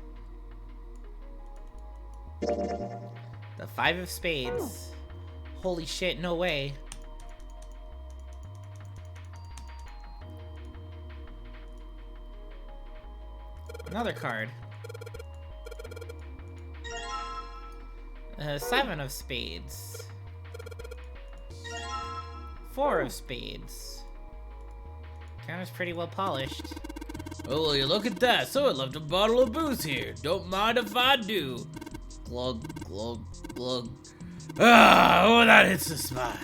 Speaker 1: The 5 of Spades. Holy shit, no way. Another card. 7 of Spades. 4 of Spades. Counter's pretty well polished. Oh, will you look at that? Someone left a bottle of booze here. Don't mind if I do. Glug, glug, glug. Ah, oh, that hits the spot.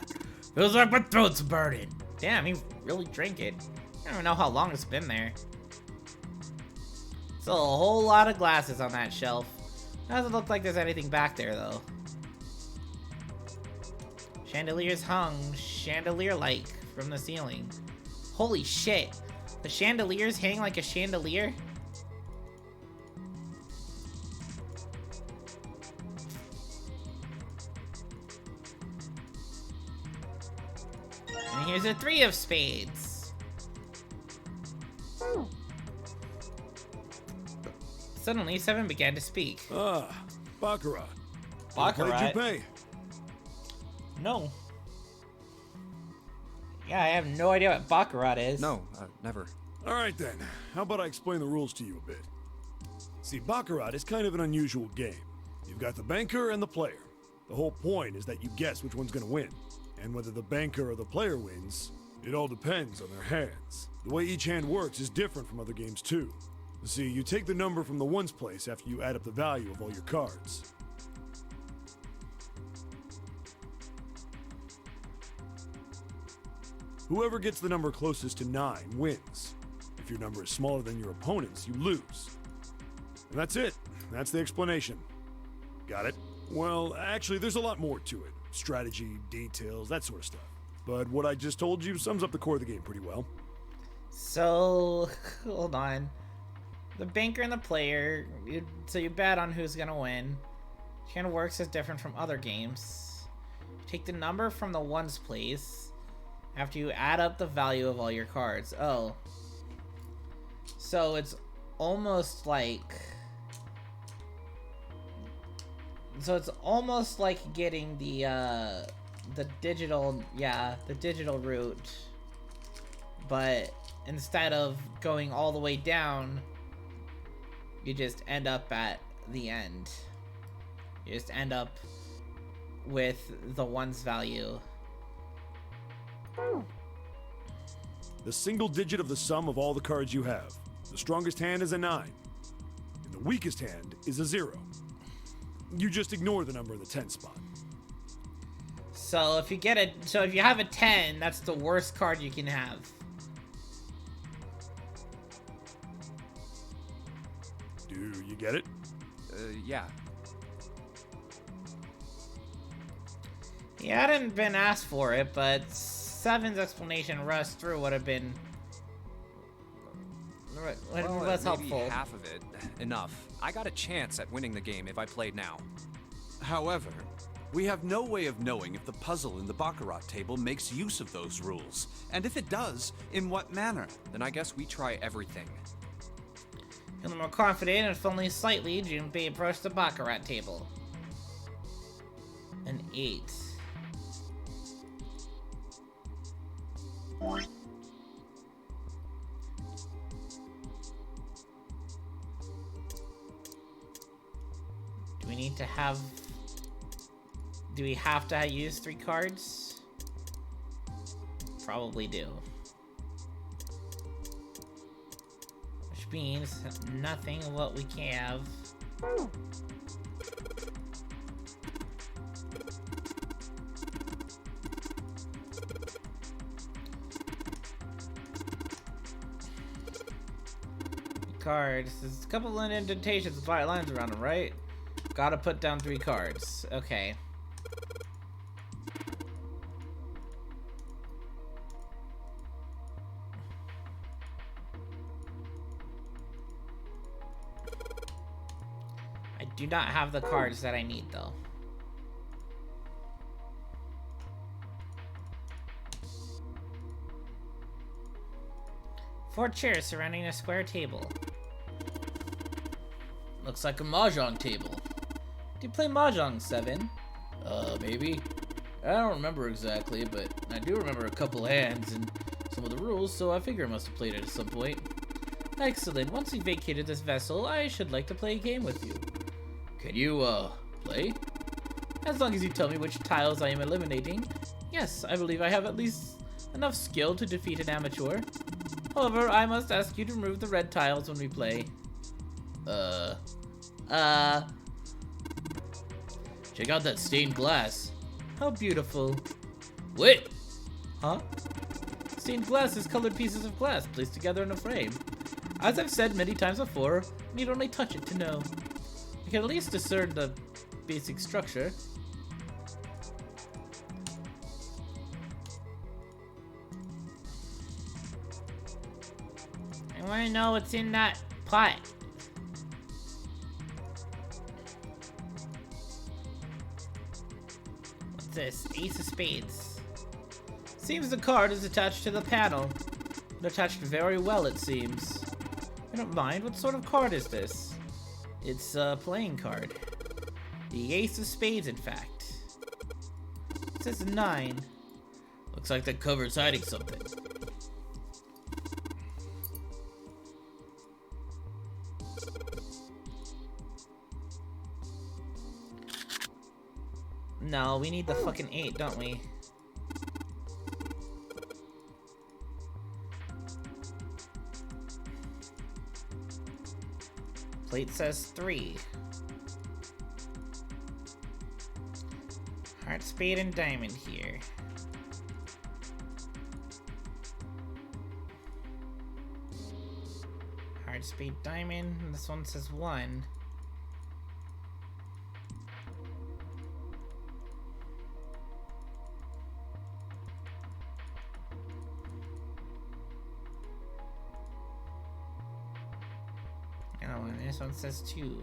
Speaker 1: Feels like my throat's burning. Damn, he really drank it. I don't even know how long it's been there. Still a whole lot of glasses on that shelf. Doesn't look like there's anything back there, though. Chandeliers hung chandelier-like from the ceiling. Holy shit. The chandeliers hang like a chandelier? And here's a 3 of Spades. Suddenly, 7 began to speak.
Speaker 10: Ah, Baccarat.
Speaker 1: Baccarat?
Speaker 10: Junpei.
Speaker 1: No. Yeah, I have no idea what Baccarat is.
Speaker 2: No, never.
Speaker 10: Alright then, how about I explain the rules to you a bit? See, Baccarat is kind of an unusual game. You've got the banker and the player. The whole point is that you guess which one's gonna win. And whether the banker or the player wins, it all depends on their hands. The way each hand works is different from other games too. You see, you take the number from the ones place after you add up the value of all your cards. Whoever gets the number closest to 9 wins. If your number is smaller than your opponent's, you lose. And that's it. That's the explanation. Got it? Well, actually, there's a lot more to it. Strategy, details, that sort of stuff. But what I just told you sums up the core of the game pretty well.
Speaker 1: So, hold on. The banker and the player, so you bet on who's gonna win. It kind of works as different from other games. You take the number from the ones place after you add up the value of all your cards. Oh. So it's almost like... So it's almost like getting the digital, the digital route, but instead of going all the way down, you just end up at the end. You just end up with the ones value.
Speaker 10: The single digit of the sum of all the cards you have. The strongest hand is a 9, and the weakest hand is a 0. You just ignore the number in the 10 spot.
Speaker 1: So if you get if you have a 10, that's the worst card you can have.
Speaker 10: Do you get it?
Speaker 2: Yeah.
Speaker 1: Yeah, I hadn't been asked for it, but 7's explanation rushed through would have been less helpful.
Speaker 2: Maybe half of it. Enough. I got a chance at winning the game if I played now.
Speaker 8: However, we have no way of knowing if the puzzle in the Baccarat table makes use of those rules. And if it does, in what manner?
Speaker 2: Then I guess we try everything.
Speaker 1: Feeling more confident, if only slightly, Junpei approached the Baccarat table. An 8. Do we need to have... Do we have to use 3 cards? Probably do. Which means nothing of what we can have. Cards. There's a couple of indentations with white lines around them, right? Gotta put down 3 cards. Okay. I do not have the cards that I need, though. Four chairs surrounding a square table. Looks like a mahjong table. Do you play mahjong, 7?
Speaker 14: Maybe. I don't remember exactly, but I do remember a couple hands and some of the rules, so I figure I must have played it at some point.
Speaker 1: Excellent. Once you've vacated this vessel, I should like to play a game with you.
Speaker 14: Can you, play?
Speaker 1: As long as you tell me which tiles I am eliminating. Yes, I believe I have at least enough skill to defeat an amateur. However, I must ask you to remove the red tiles when we play.
Speaker 14: Check out that stained glass.
Speaker 1: How beautiful.
Speaker 14: Wait!
Speaker 1: Huh? Stained glass is colored pieces of glass placed together in a frame. As I've said many times before, you need only touch it to know. You can at least discern the basic structure. I want to know what's in that pot. What's this? Ace of Spades. Seems the card is attached to the panel. Attached very well, it seems. I don't mind. What sort of card is this? It's a playing card. The Ace of Spades, in fact. It says 9.
Speaker 14: Looks like that cover's hiding something.
Speaker 1: No, we need the fucking 8, don't we? Plate says 3. Heart, spade, and diamond here. Heart, spade, diamond. And this one says 1. And this one says 2.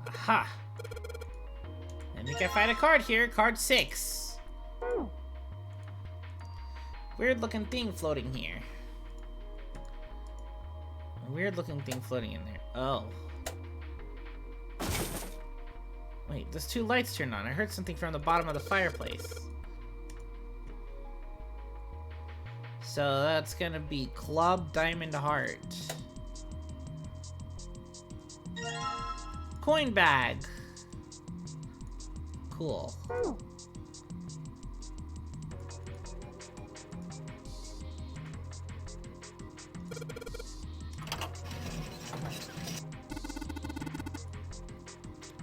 Speaker 1: Aha! And we can find a card here. Card 6. Weird looking thing floating here. A weird looking thing floating in there. Oh. Wait, there's 2 lights turned on. I heard something from the bottom of the fireplace. So that's gonna be club, diamond, heart. Coin bag. Cool.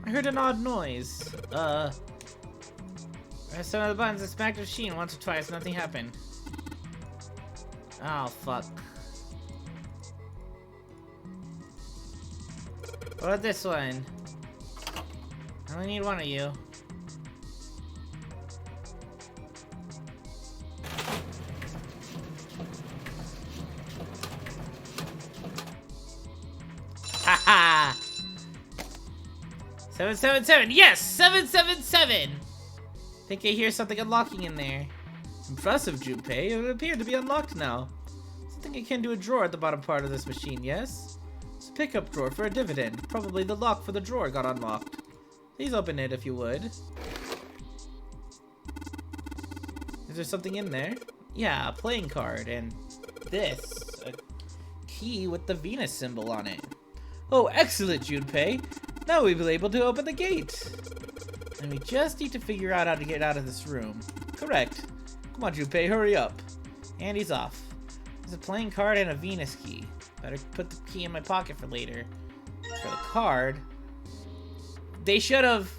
Speaker 1: I heard an odd noise. I pressed some of the buttons and smacked the machine once or twice. Nothing happened. Oh, fuck. What about this one? I only need one of you. Haha! 777! Yes! 777! Think I hear something unlocking in there. Impressive, Junpei. It would appear to be unlocked now. Something akin to a drawer at the bottom part of this machine, yes? It's a pickup drawer for a dividend. Probably the lock for the drawer got unlocked. Please open it if you would. Is there something in there? Yeah, a playing card, and this. A key with the Venus symbol on it. Oh, excellent, Junpei. Now we'll be able to open the gate. And we just need to figure out how to get out of this room. Correct. Come on, Junpei, hurry up. And he's off. There's a playing card and a Venus key. Better put the key in my pocket for later. For the card, they should have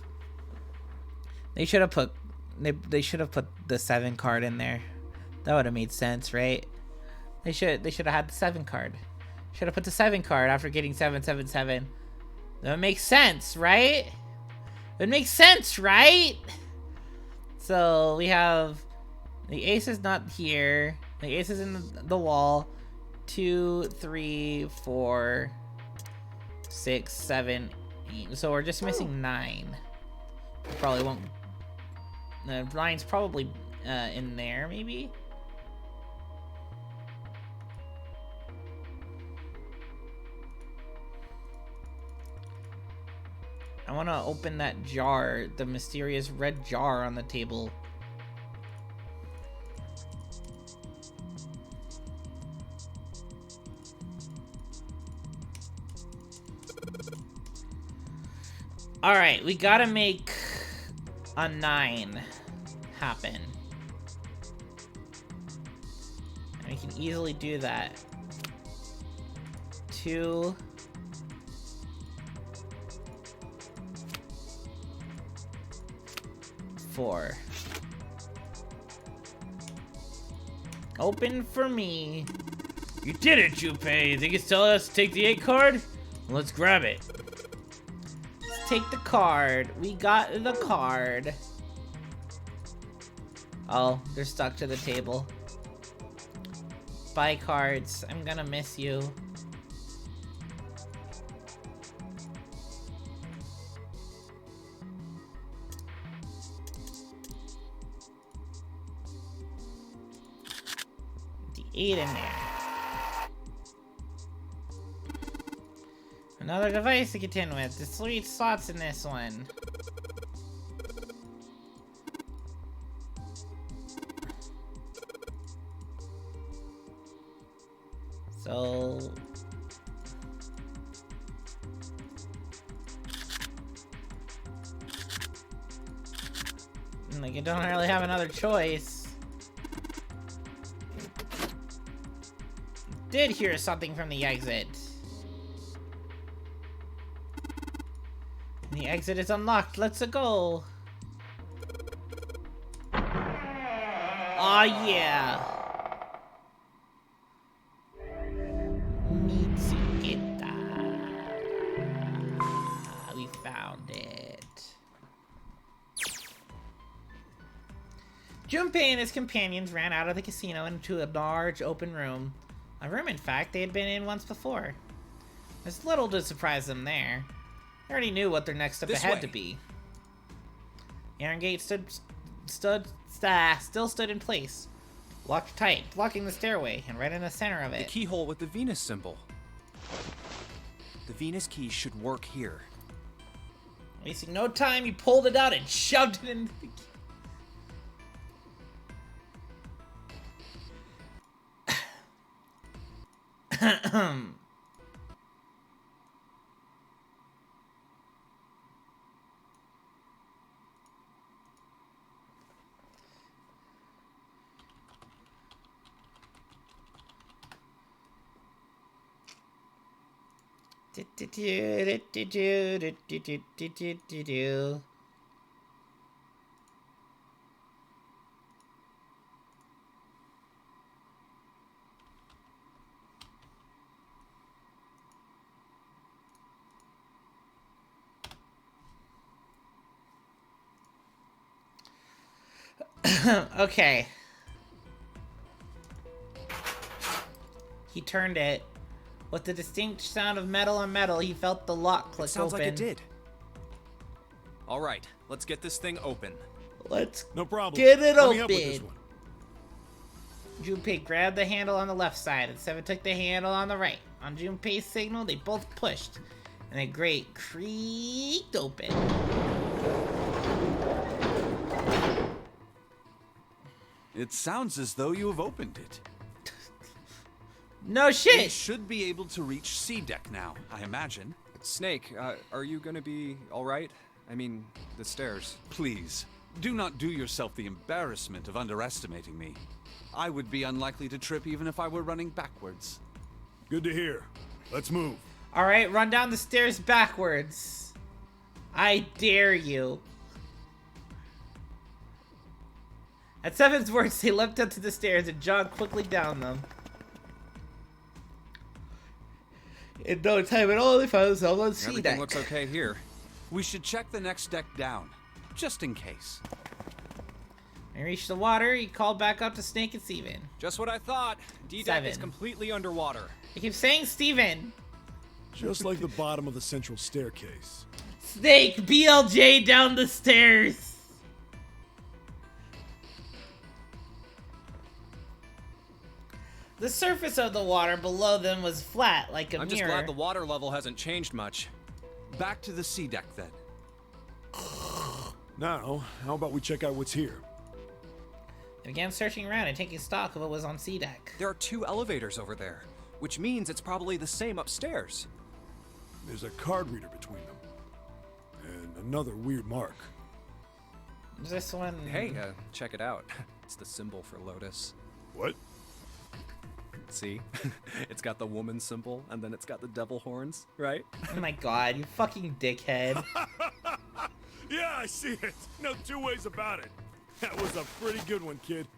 Speaker 1: put the 7 card in there. That would have made sense, right? They should have had the 7 card. Should have put the 7 card after getting 777. That would make sense, right? It makes sense, right? So we have the ace is not here. The ace is in the wall. 2, 3, 4, 6, 7, 8. So we're just missing 9. Probably won't. The 9's probably in there, maybe. I want to open that jar, the mysterious red jar on the table. Alright, we gotta make a 9 happen. And we can easily do that. 2... 4. Open for me.
Speaker 14: You did it, Junpei. You think it's telling us to take the 8 card? Well, let's grab it.
Speaker 1: Let's take the card. We got the card. Oh, they're stuck to the table. Bye, cards. I'm gonna miss you. The 8 in there. Another device to contend with. There's 3 slots in this one. So... like, you don't really have another choice. Did hear something from the exit. The exit is unlocked. Let's go. Aw, yeah. Mitsuketa. We found it. Junpei and his companions ran out of the casino into a large open room. A room, in fact, they had been in once before. There's little to surprise them there. They already knew what their next step ahead to be. The iron gate still stood in place, locked tight, blocking the stairway, and right in the center of it.
Speaker 15: The keyhole with the Venus symbol. The Venus key should work here.
Speaker 1: Wasting no time, he pulled it out and shoved it in the Okay. He turned it. With the distinct sound of metal on metal, he felt the lock click open.
Speaker 15: Sounds like it did. All right, let's get this thing open.
Speaker 1: Let's
Speaker 10: no problem.
Speaker 1: Get it
Speaker 10: Let me help with this
Speaker 1: open.
Speaker 10: one.
Speaker 1: Junpei grabbed the handle on the left side, and Seven took the handle on the right. On Junpei's signal, they both pushed, and the grate creaked open.
Speaker 8: It sounds as though you have opened it.
Speaker 1: No shit!
Speaker 8: You should be able to reach C deck now, I imagine.
Speaker 2: Snake, are you gonna be alright? I mean, the stairs.
Speaker 8: Please, do not do yourself the embarrassment of underestimating me. I would be unlikely to trip even if I were running backwards.
Speaker 10: Good to hear. Let's move.
Speaker 1: Alright, run down the stairs backwards. I dare you. At Seven's words, they leapt up to the stairs and jogged quickly down them. In no time at all, they found themselves on C
Speaker 8: Everything
Speaker 1: deck.
Speaker 8: looks okay here. We should check the next deck down, just in case.
Speaker 1: When he reached the water, he called back up to Snake and Steven.
Speaker 13: Just what I thought. D-Deck is completely underwater.
Speaker 1: He keeps saying Steven.
Speaker 10: Just like the bottom of the central staircase.
Speaker 1: Snake, BLJ down the stairs. The surface of the water below them was flat, like a
Speaker 13: I'm
Speaker 1: mirror.
Speaker 13: just glad the water level hasn't changed much.
Speaker 8: Back to the C deck then.
Speaker 10: Now, how about we check out what's here?
Speaker 1: They began searching around and taking stock of what was on C deck.
Speaker 15: There are 2 elevators over there, which means it's probably the same upstairs.
Speaker 10: There's a card reader between them. And another weird mark.
Speaker 1: This one...
Speaker 2: Hey, check it out. It's the symbol for Lotus.
Speaker 10: What?
Speaker 2: See? It's got the woman symbol, and then it's got the devil horns, right?
Speaker 1: Oh my god, you fucking dickhead.
Speaker 10: Yeah, I see it. No 2 ways about it. That was a pretty good one, kid.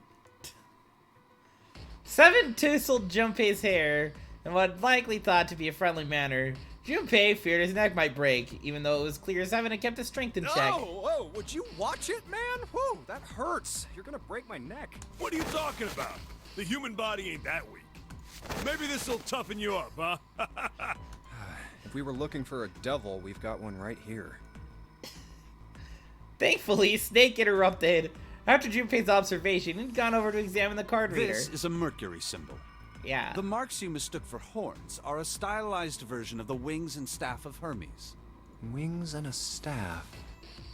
Speaker 1: Seven tousled Junpei's hair in what likely thought to be a friendly manner. Junpei feared his neck might break, even though it was clear Seven had kept his strength in check.
Speaker 13: Whoa, would you watch it, man? Whoa, that hurts. You're gonna break my neck.
Speaker 10: What are you talking about? The human body ain't that weak. Maybe this'll toughen you up, huh?
Speaker 2: If we were looking for a devil, we've got one right here.
Speaker 1: Thankfully, Snake interrupted. After Junpei's observation, he'd gone over to examine the card reader.
Speaker 8: This is a Mercury symbol.
Speaker 1: Yeah.
Speaker 8: The marks you mistook for horns are a stylized version of the wings and staff of Hermes.
Speaker 2: Wings and a staff.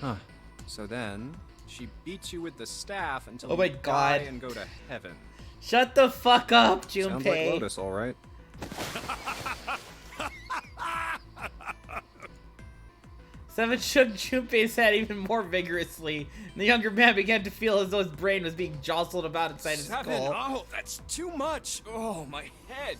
Speaker 2: Huh. So then, she beats you with the staff until
Speaker 1: Oh my
Speaker 2: you
Speaker 1: God.
Speaker 2: die and go to heaven.
Speaker 1: Shut the fuck up, Junpei.
Speaker 2: Sounds like Lotus, all right.
Speaker 1: Seven shook Junpei's head even more vigorously. And the younger man began to feel as though his brain was being jostled about inside his
Speaker 5: Seven,
Speaker 1: skull.
Speaker 5: oh, that's too much. Oh, my head.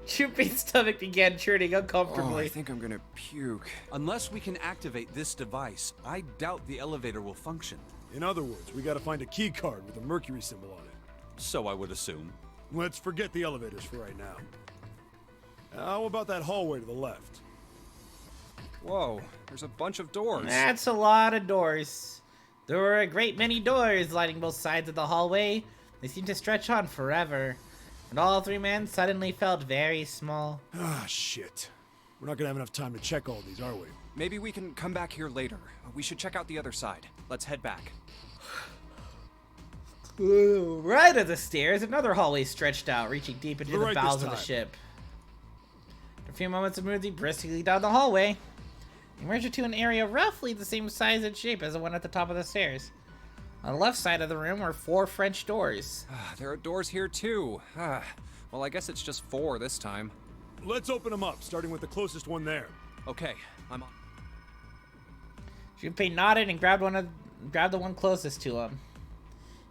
Speaker 1: Junpei's stomach began churning
Speaker 2: Oh,
Speaker 1: uncomfortably.
Speaker 2: I think I'm gonna puke.
Speaker 8: Unless we can activate this device, I doubt the elevator will function.
Speaker 10: In other words, we gotta find a key card with a Mercury symbol on it.
Speaker 8: So I would assume.
Speaker 10: Let's forget the elevators for right now. How about that hallway to the left?
Speaker 2: Whoa, there's a bunch of doors.
Speaker 1: That's a lot of doors. There were a great many doors lining both sides of the hallway. They seemed to stretch on forever. And all three men suddenly felt very small.
Speaker 10: Ah, shit. We're not gonna have enough time to check all these, are we?
Speaker 2: Maybe we can come back here later. We should check out the other side. Let's head back.
Speaker 1: Ooh, right at the stairs, another hallway stretched out, reaching deep into
Speaker 10: We're
Speaker 1: the
Speaker 10: right
Speaker 1: bowels
Speaker 10: this
Speaker 1: of the
Speaker 10: time.
Speaker 1: ship. After a few moments of moving briskly down the hallway, they emerged into an area roughly the same size and shape as the one at the top of the stairs. On the left side of the room were 4 French doors.
Speaker 2: There are doors here too. Well, I guess it's just 4 this time.
Speaker 10: Let's open them up, starting with the closest one there.
Speaker 2: Okay, I'm on.
Speaker 1: Junpei nodded and grabbed the one closest to him.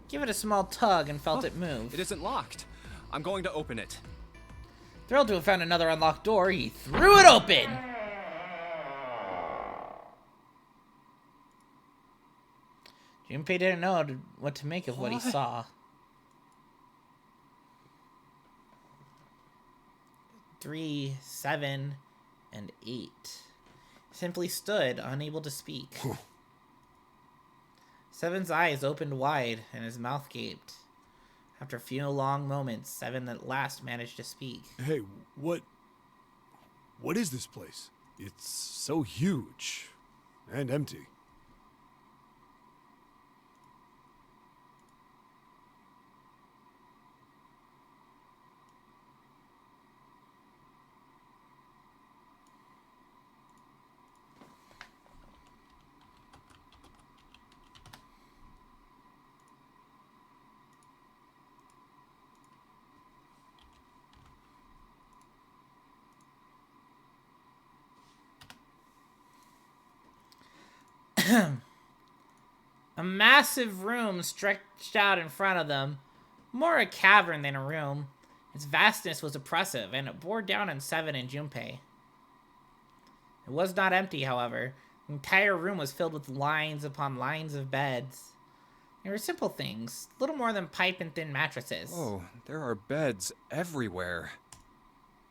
Speaker 1: Give it a small tug and felt it move.
Speaker 2: It isn't locked. I'm going to open it.
Speaker 1: Thrilled to have found another unlocked door, he threw it open! Junpei didn't know what to make of what he saw. 3, 7, and 8. Simply stood, unable to speak. Seven's eyes opened wide, and his mouth gaped. After a few long moments, Seven at last managed to speak.
Speaker 10: Hey, what is this place? It's so huge and empty.
Speaker 1: A massive room stretched out in front of them, more a cavern than a room. Its vastness was oppressive, and it bore down on Seven and Junpei. It was not empty, however. The entire room was filled with lines upon lines of beds. They were simple things, little more than pipe and thin mattresses.
Speaker 2: Oh, there are beds everywhere.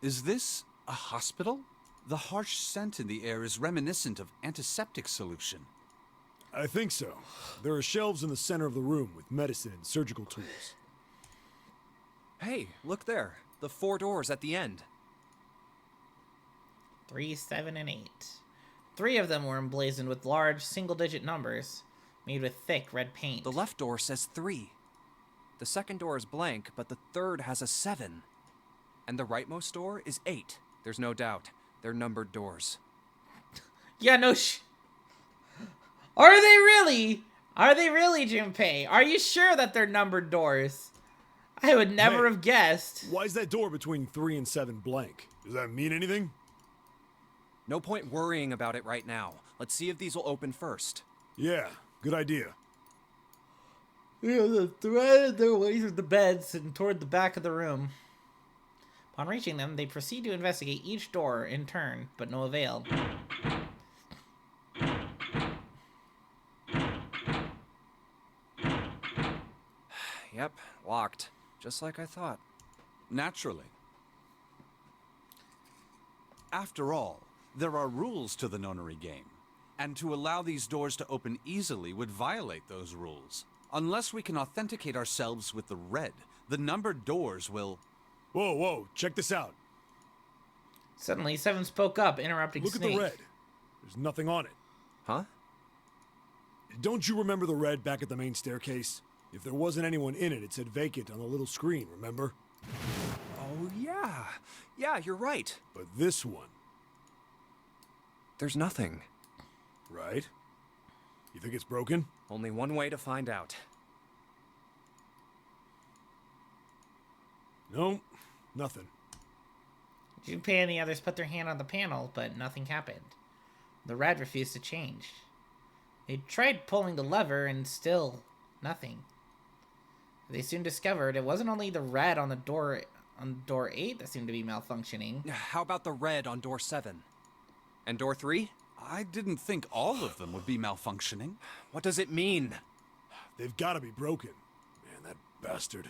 Speaker 8: Is this a hospital? The harsh scent in the air is reminiscent of antiseptic solution.
Speaker 10: I think so. There are shelves in the center of the room with medicine and surgical tools.
Speaker 2: Hey, look there. The 4 doors at the end.
Speaker 1: 3, 7, and 8. 3 of them were emblazoned with large, single-digit numbers, made with thick red paint.
Speaker 2: The left door says 3. The second door is blank, but the third has a 7. And the rightmost door is 8. There's no doubt. They're numbered doors.
Speaker 1: Yeah, no Are they really? Are they really, Junpei? Are you sure that they're numbered doors? I would never have guessed.
Speaker 10: Why is that door between 3 and 7 blank? Does that mean anything?
Speaker 2: No point worrying about it right now. Let's see if these will open first.
Speaker 10: Yeah, good idea.
Speaker 1: Yeah, they threaded their way through the beds and toward the back of the room. Upon reaching them, they proceed to investigate each door in turn, but no avail.
Speaker 2: Yep, locked. Just like I thought.
Speaker 8: Naturally. After all, there are rules to the nonary game, and to allow these doors to open easily would violate those rules. Unless we can authenticate ourselves with the red, the numbered doors will...
Speaker 10: Whoa, check this out.
Speaker 1: Suddenly, Seven spoke up, interrupting
Speaker 10: Look
Speaker 1: Snake.
Speaker 10: at the red. There's nothing on it.
Speaker 2: Huh?
Speaker 10: Don't you remember the red back at the main staircase? If there wasn't anyone in it, it said vacant on the little screen, remember?
Speaker 2: Yeah, you're right.
Speaker 10: But this one,
Speaker 2: There's nothing.
Speaker 10: right? You think it's broken?
Speaker 2: Only one way to find out.
Speaker 10: No, nothing.
Speaker 1: Junpei and the others put their hand on the panel, but nothing happened. The red refused to change. They tried pulling the lever, and still nothing. They soon discovered it wasn't only the red on door 8 that seemed to be malfunctioning.
Speaker 2: How about the red on door 7? And door 3?
Speaker 8: I didn't think all of them would be malfunctioning.
Speaker 2: What does it mean?
Speaker 10: They've got to be broken. Man, that bastard.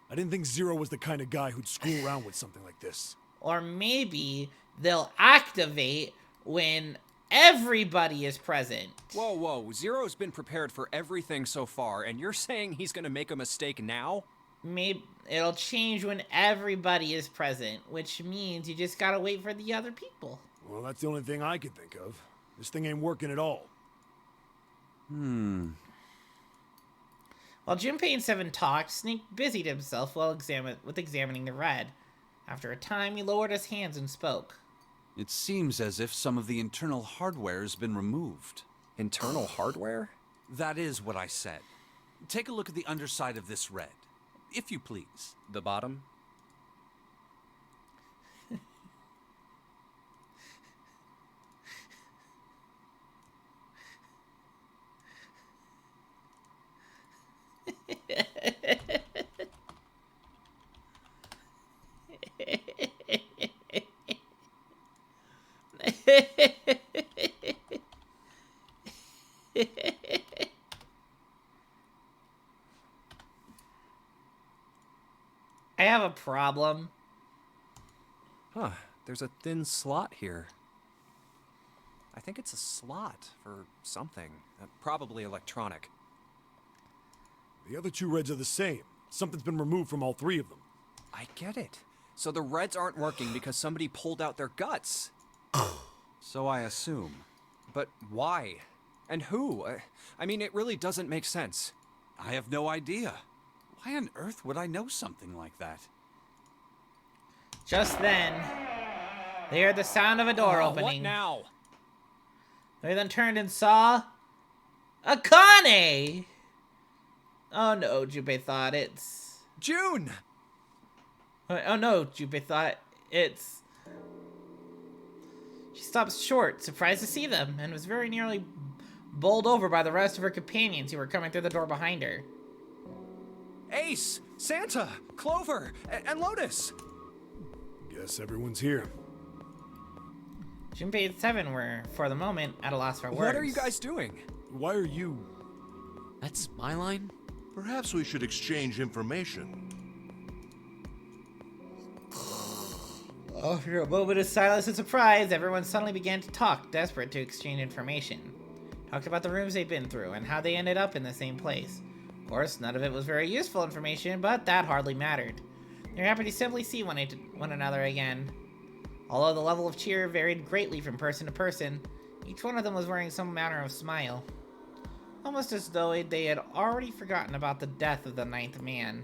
Speaker 10: I didn't think Zero was the kind of guy who'd screw around with something like this.
Speaker 1: Or maybe they'll activate when everybody is present.
Speaker 2: Whoa, whoa. Zero's been prepared for everything so far, and you're saying he's gonna make a mistake now?
Speaker 1: Maybe it'll change when everybody is present, which means you just gotta wait for the other people.
Speaker 10: Well, that's the only thing I could think of. This thing ain't working at all.
Speaker 1: While Junpei and Seven talked, Snake busied himself with examining the red. After a time, he lowered his hands and spoke.
Speaker 8: It seems as if some of the internal hardware has been removed.
Speaker 2: Internal hardware?
Speaker 8: That is what I said. Take a look at the underside of this red, if you please.
Speaker 2: The bottom?
Speaker 1: I have a problem.
Speaker 2: Huh, there's a thin slot here. I think it's a slot for something. Probably electronic.
Speaker 10: The other two reds are the same. Something's been removed from all three of them.
Speaker 2: I get it. So the reds aren't working because somebody pulled out their guts.
Speaker 8: So I assume.
Speaker 2: But why? And who? I mean, it really doesn't make sense.
Speaker 8: I have no idea. Why on earth would I know something like that?
Speaker 1: Just then, they heard the sound of a door opening.
Speaker 2: What now?
Speaker 1: They then turned and saw Akane! Oh no, Junpei thought it's...
Speaker 2: June!
Speaker 1: Oh no, Junpei thought it's... She stopped short, surprised to see them, and was very nearly bowled over by the rest of her companions who were coming through the door behind her.
Speaker 2: Ace! Santa! Clover! And Lotus!
Speaker 10: Guess everyone's here.
Speaker 1: Junpei and Seven were, for the moment, at a loss for words.
Speaker 2: What are you guys doing?
Speaker 10: Why are you...
Speaker 5: That's my line?
Speaker 11: Perhaps we should exchange information.
Speaker 1: After a moment of silence and surprise, everyone suddenly began to talk, desperate to exchange information. Talked about the rooms they'd been through, and how they ended up in the same place. Of course, none of it was very useful information, but that hardly mattered. They were happy to simply see one another again. Although the level of cheer varied greatly from person to person, each one of them was wearing some manner of smile. Almost as though they had already forgotten about the death of the ninth man.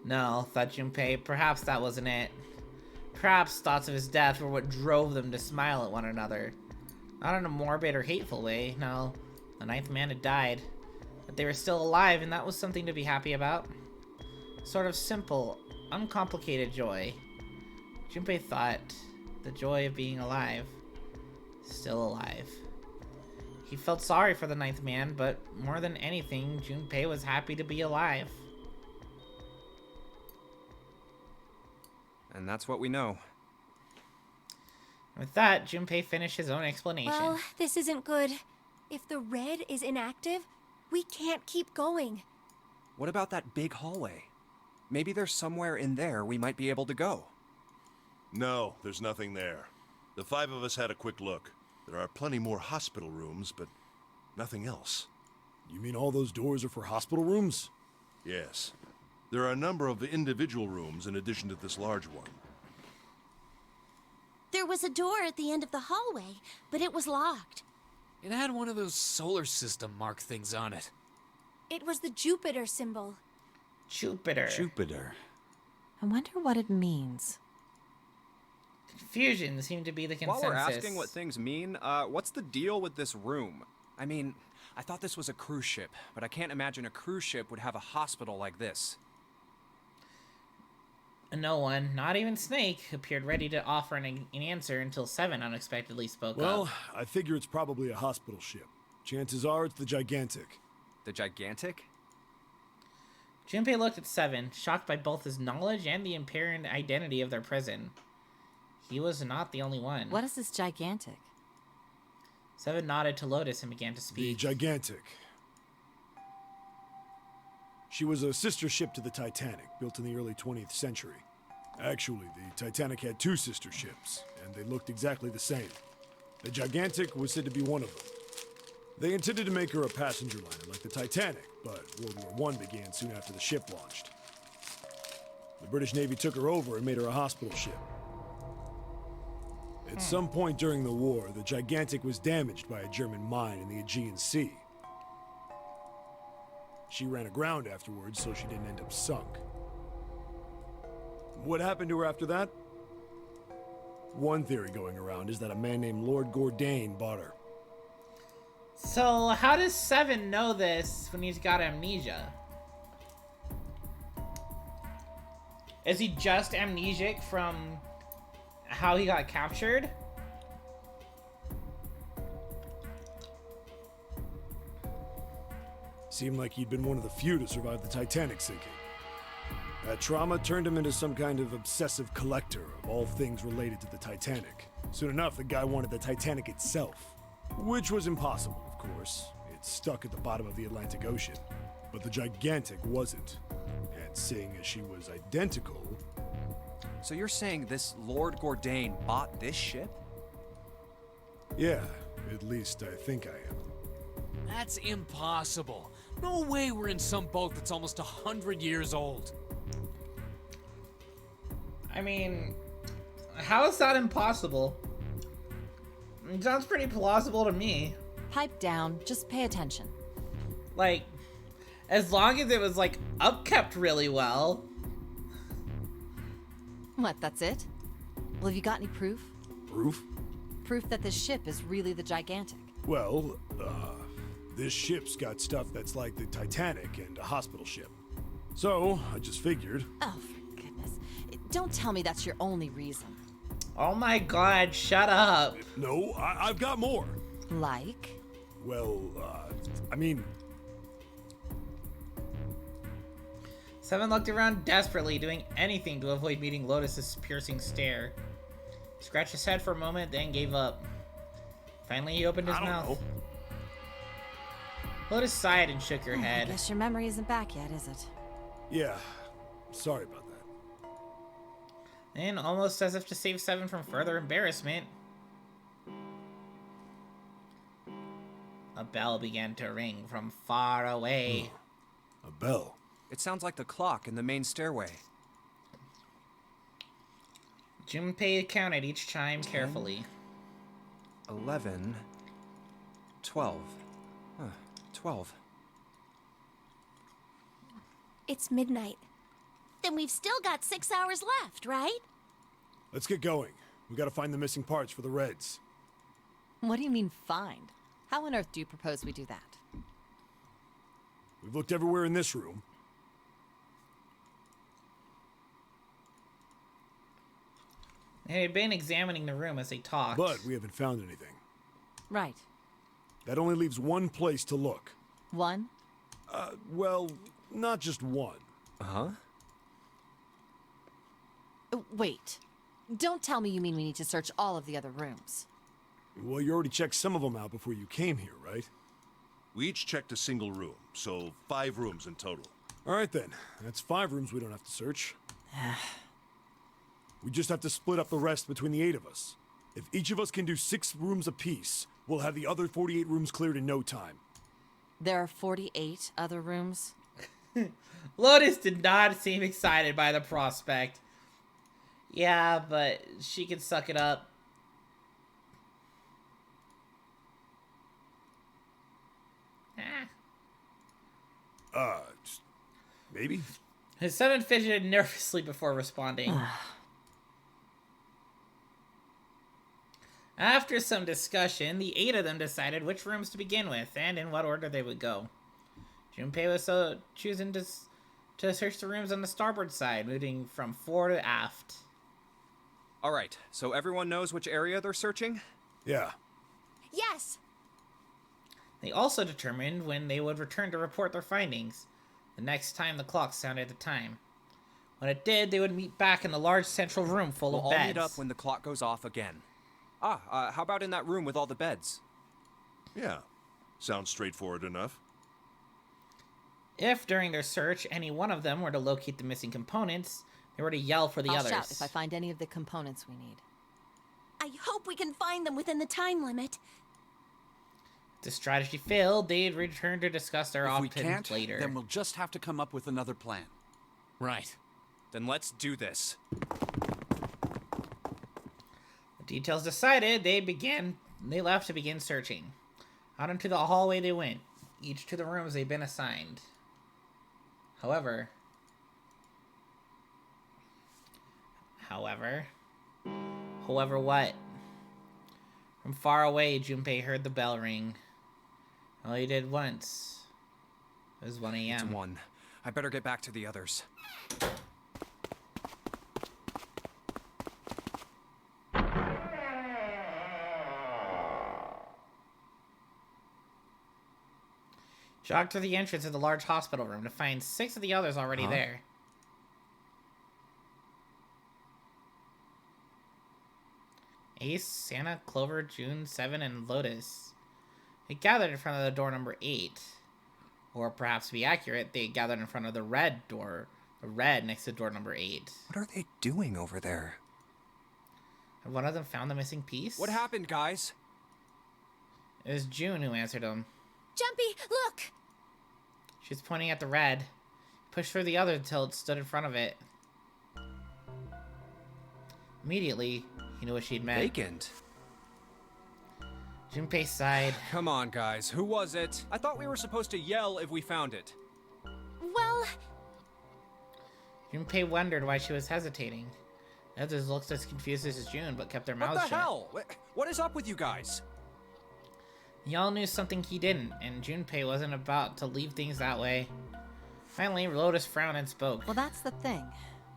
Speaker 1: No, thought Junpei, perhaps that wasn't it. Perhaps thoughts of his death were what drove them to smile at one another. Not in a morbid or hateful way, no. The ninth man had died. But they were still alive, and that was something to be happy about. Sort of simple, uncomplicated joy. Junpei thought, the joy of being alive. Still alive. He felt sorry for the ninth man, but more than anything, Junpei was happy to be alive.
Speaker 2: And that's what we know.
Speaker 1: With that, Junpei finished his own explanation.
Speaker 7: Well, this isn't good. If the red is inactive, we can't keep going.
Speaker 2: What about that big hallway? Maybe there's somewhere in there we might be able to go.
Speaker 11: No, there's nothing there. The 5 of us had a quick look. There are plenty more hospital rooms, but nothing else.
Speaker 10: You mean all those doors are for hospital rooms?
Speaker 11: Yes. There are a number of individual rooms in addition to this large one.
Speaker 12: There was a door at the end of the hallway, but it was locked.
Speaker 5: It had one of those solar system mark things on it.
Speaker 7: It was the Jupiter symbol.
Speaker 1: Jupiter.
Speaker 8: Jupiter.
Speaker 4: I wonder what it means.
Speaker 1: Confusion seemed to be the consensus.
Speaker 15: While we're asking what things mean, what's the deal with this room?
Speaker 5: I mean, I thought this was a cruise ship, but I can't imagine a cruise ship would have a hospital like this.
Speaker 1: No one, not even Snake, appeared ready to offer an answer until Seven unexpectedly spoke up.
Speaker 10: Well, I figure it's probably a hospital ship. Chances are it's the Gigantic.
Speaker 15: The Gigantic?
Speaker 1: Junpei looked at Seven, shocked by both his knowledge and the apparent identity of their prison. He was not the only one.
Speaker 4: What is this Gigantic?
Speaker 1: Seven nodded to Lotus and began to speak.
Speaker 10: The Gigantic. She was a sister ship to the Titanic, built in the early 20th century. Actually, the Titanic had two sister ships, and they looked exactly the same. The Gigantic was said to be one of them. They intended to make her a passenger liner like the Titanic, but World War I began soon after the ship launched. The British Navy took her over and made her a hospital ship. At some point during the war, the Gigantic was damaged by a German mine in the Aegean Sea. She ran aground afterwards, so she didn't end up sunk. What happened to her after that? One theory going around is that a man named Lord Gordain bought her.
Speaker 1: So, how does Seven know this when he's got amnesia? Is he just amnesic from how he got captured?
Speaker 10: Seemed like he'd been one of the few to survive the Titanic sinking. That trauma turned him into some kind of obsessive collector of all things related to the Titanic. Soon enough, the guy wanted the Titanic itself. Which was impossible, of course. It's stuck at the bottom of the Atlantic Ocean. But the Gigantic wasn't. And seeing as she was identical...
Speaker 15: So you're saying this Lord Gordain bought this ship?
Speaker 10: Yeah, at least I think I am.
Speaker 5: That's impossible. No way we're in some boat that's almost 100 years old.
Speaker 1: I mean, how is that impossible? It sounds pretty plausible to me.
Speaker 4: Pipe down, just pay attention.
Speaker 1: Like, as long as it was, like, upkept really well.
Speaker 4: What, that's it? Well, have you got any proof?
Speaker 10: Proof?
Speaker 4: Proof that this ship is really the Gigantic.
Speaker 10: Well, this ship's got stuff that's like the Titanic and a hospital ship. So, I just figured...
Speaker 4: Oh, for goodness. Don't tell me that's your only reason.
Speaker 1: Oh my god, shut up.
Speaker 10: No, I've got more.
Speaker 4: Like?
Speaker 10: Well, I mean...
Speaker 1: Seven looked around desperately, doing anything to avoid meeting Lotus's piercing stare. He scratched his head for a moment, then gave up. Finally, he opened his mouth.
Speaker 10: Know.
Speaker 1: Lotus sighed and shook her head.
Speaker 4: I guess your memory isn't back yet, is it?
Speaker 10: Yeah, sorry about that.
Speaker 1: And almost as if to save Seven from further embarrassment, a bell began to ring from far away.
Speaker 10: A bell?
Speaker 15: It sounds like the clock in the main stairway.
Speaker 1: Junpei counted each chime carefully.
Speaker 15: 11, 12. 12.
Speaker 7: It's midnight.
Speaker 12: Then we've still got 6 hours left, right?
Speaker 10: Let's get going. We gotta find the missing parts for the Reds.
Speaker 4: What do you mean, find? How on earth do you propose we do that?
Speaker 10: We've looked everywhere in this room.
Speaker 1: They had been examining the room as they talked.
Speaker 10: But we haven't found anything.
Speaker 4: Right.
Speaker 10: That only leaves one place to look.
Speaker 4: One?
Speaker 10: Well, not just one.
Speaker 15: Uh-huh.
Speaker 4: Wait. Don't tell me you mean we need to search all of the other rooms.
Speaker 10: Well, you already checked some of them out before you came here, right?
Speaker 11: We each checked a single room, so 5 rooms in total.
Speaker 10: All right then. That's 5 rooms we don't have to search. We just have to split up the rest between the 8 of us. If each of us can do 6 rooms apiece, we'll have the other 48 rooms cleared in no time.
Speaker 4: There are 48 other rooms?
Speaker 1: Lotus did not seem excited by the prospect. Yeah, but she can suck it up.
Speaker 10: Maybe?
Speaker 1: His 7 fidgeted nervously before responding. After some discussion, the 8 of them decided which rooms to begin with and in what order they would go. Junpei was choosing to search the rooms on the starboard side, moving from fore to aft.
Speaker 15: Alright, so everyone knows which area they're searching?
Speaker 10: Yeah.
Speaker 7: Yes!
Speaker 1: They also determined when they would return to report their findings, the next time the clock sounded the time. When it did, they would meet back in the large central room full of
Speaker 15: We'll
Speaker 1: beds.
Speaker 15: all meet up when the clock goes off again. How about in that room with all the beds?
Speaker 11: Yeah. Sounds straightforward enough.
Speaker 1: If, during their search, any one of them were to locate the missing components, they were to yell for the
Speaker 4: I'll
Speaker 1: others.
Speaker 4: shout if I find any of the components we need.
Speaker 12: I hope we can find them within the time limit.
Speaker 1: If the strategy failed, they'd return to discuss their
Speaker 8: If we
Speaker 1: options
Speaker 8: can't,
Speaker 1: later.
Speaker 8: then we'll just have to come up with another plan.
Speaker 15: Right. Then let's do this.
Speaker 1: The details decided, they left to begin searching. Out into the hallway they went, each to the rooms they'd been assigned. However, what? From far away, Junpei heard the bell ring. All he did once. It was 1 a.m.
Speaker 15: It's 1. I better get back to the others.
Speaker 1: Jogged to the entrance of the large hospital room to find 6 of the others already there. Ace, Santa, Clover, June, 7, and Lotus. They gathered in front of the door number 8. Or perhaps to be accurate, they gathered in front of the red door. The red next to door number 8.
Speaker 2: What are they doing over there?
Speaker 1: Had one of them found the missing piece?
Speaker 15: What happened, guys?
Speaker 1: It was June who answered him.
Speaker 7: Jumpy, look!
Speaker 1: She was pointing at the red. Pushed through the other until it stood in front of it. Immediately, he knew what she'd meant.
Speaker 15: Vacant?
Speaker 1: Junpei sighed.
Speaker 15: Come on, guys. Who was it? I thought we were supposed to yell if we found it.
Speaker 7: Well...
Speaker 1: Junpei wondered why she was hesitating. The others looked as confused as June, but kept their mouths
Speaker 15: What the
Speaker 1: shut.
Speaker 15: hell? What is up with you guys?
Speaker 1: Y'all knew something he didn't, and Junpei wasn't about to leave things that way. Finally, Lotus frowned and spoke.
Speaker 4: Well, that's the thing.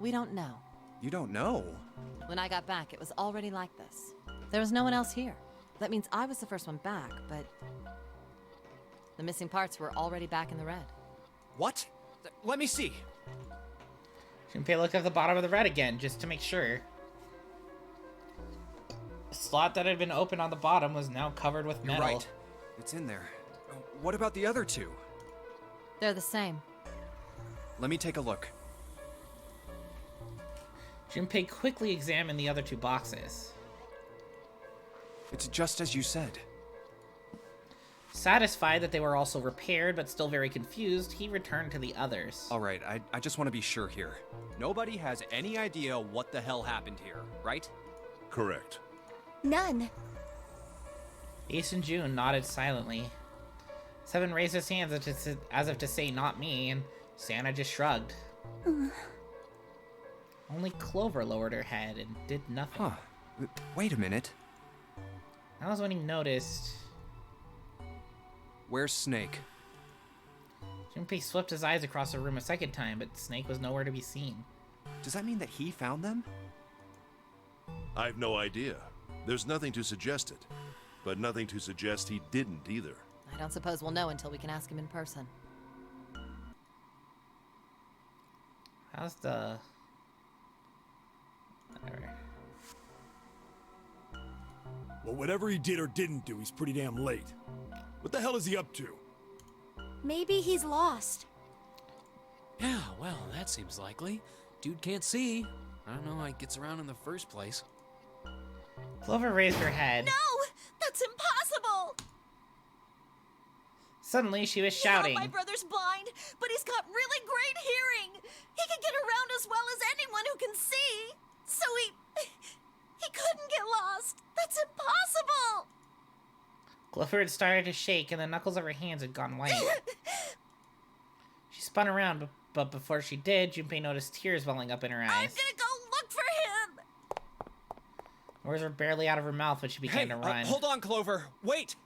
Speaker 4: We don't know.
Speaker 2: You don't know?
Speaker 4: When I got back, it was already like this. There was no one else here. That means I was the first one back, but... the missing parts were already back in the red.
Speaker 15: What? Let me see.
Speaker 1: Junpei looked at the bottom of the red again, just to make sure. The slot that had been open on the bottom was now covered with
Speaker 15: You're
Speaker 1: metal.
Speaker 15: right. It's in there. What about the other 2?
Speaker 4: They're the same.
Speaker 15: Let me take a look.
Speaker 1: Junpei quickly examined the other 2 boxes.
Speaker 2: It's just as you said.
Speaker 1: Satisfied that they were also repaired, but still very confused, he returned to the others.
Speaker 15: Alright, I just want to be sure here. Nobody has any idea what the hell happened here, right?
Speaker 11: Correct.
Speaker 7: None.
Speaker 1: Ace and June nodded silently. 7 raised his hands as if to say, not me, and Santa just shrugged. Only Clover lowered her head and did nothing.
Speaker 2: Huh. Wait a minute.
Speaker 1: That was when he noticed.
Speaker 15: Where's Snake?
Speaker 1: Junpei swept his eyes across the room a second time, but Snake was nowhere to be seen.
Speaker 2: Does that mean that he found them?
Speaker 11: I've no idea. There's nothing to suggest it. But nothing to suggest he didn't either.
Speaker 4: I don't suppose we'll know until we can ask him in person.
Speaker 1: How's the... Whatever.
Speaker 10: Well, whatever he did or didn't do, he's pretty damn late. What the hell is he up to?
Speaker 7: Maybe he's lost.
Speaker 5: Yeah, well, that seems likely. Dude can't see. I don't know how he gets around in the first place.
Speaker 1: Clover raised her head.
Speaker 12: No! That's impossible!
Speaker 1: Suddenly, she was shouting.
Speaker 12: Yeah, my brother's blind, but he's got really great hearing. He can get around as well as anyone who can see. So he couldn't get lost. That's impossible.
Speaker 1: Clover had started to shake, and the knuckles of her hands had gone white. She spun around, but before she did, Junpei noticed tears welling up in her
Speaker 12: I'm
Speaker 1: eyes.
Speaker 12: gonna go look for him!
Speaker 1: Words were barely out of her mouth when she began to run.
Speaker 15: Hold on, Clover. Wait!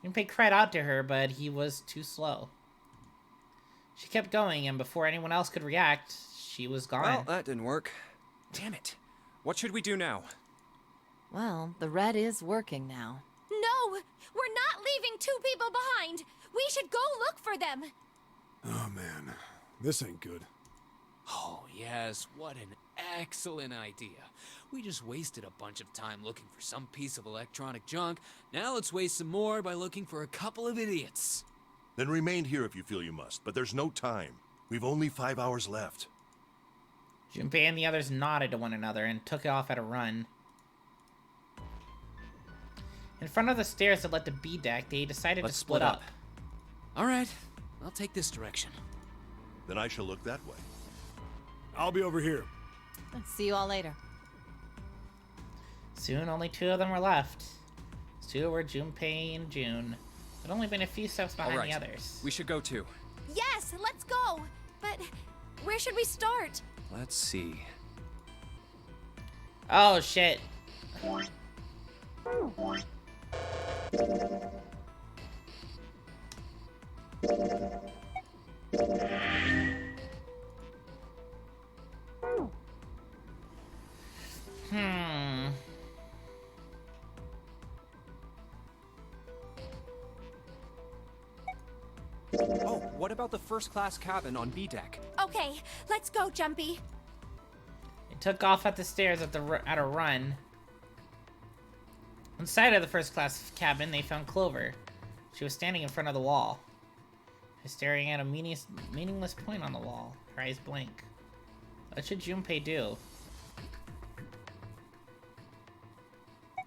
Speaker 1: Junpei cried out to her, but he was too slow. She kept going, and before anyone else could react, she was gone.
Speaker 2: Well, that didn't work. Damn it. What should we do now?
Speaker 4: Well, the red is working now.
Speaker 7: No! We're not leaving two people behind! We should go look for them!
Speaker 10: Oh man, this ain't good.
Speaker 5: Oh, yes, what an excellent idea. We just wasted a bunch of time looking for some piece of electronic junk. Now let's waste some more by looking for a couple of idiots.
Speaker 11: Then remain here if you feel you must, but there's no time. We've only 5 hours left.
Speaker 1: Junpei and the others nodded to one another and took off at a run. In front of the stairs that led to B deck, they decided to split up.
Speaker 5: All right, I'll take this direction.
Speaker 11: Then I shall look that way.
Speaker 10: I'll be over here.
Speaker 4: See you all later.
Speaker 1: Soon, only 2 of them were left. 2 were Junpei and June. Had only been a few steps behind the others.
Speaker 2: We should go too.
Speaker 7: Yes, let's go! But where should we start?
Speaker 2: Let's see.
Speaker 1: Oh, shit.
Speaker 15: Oh, what about the first-class cabin on B deck?
Speaker 7: Okay, let's go, Jumpy.
Speaker 1: They took off at the stairs at a run. Inside of the first-class cabin, they found Clover. She was standing in front of the wall. She was staring at a meaningless point on the wall. Her eyes blank. What should Junpei do?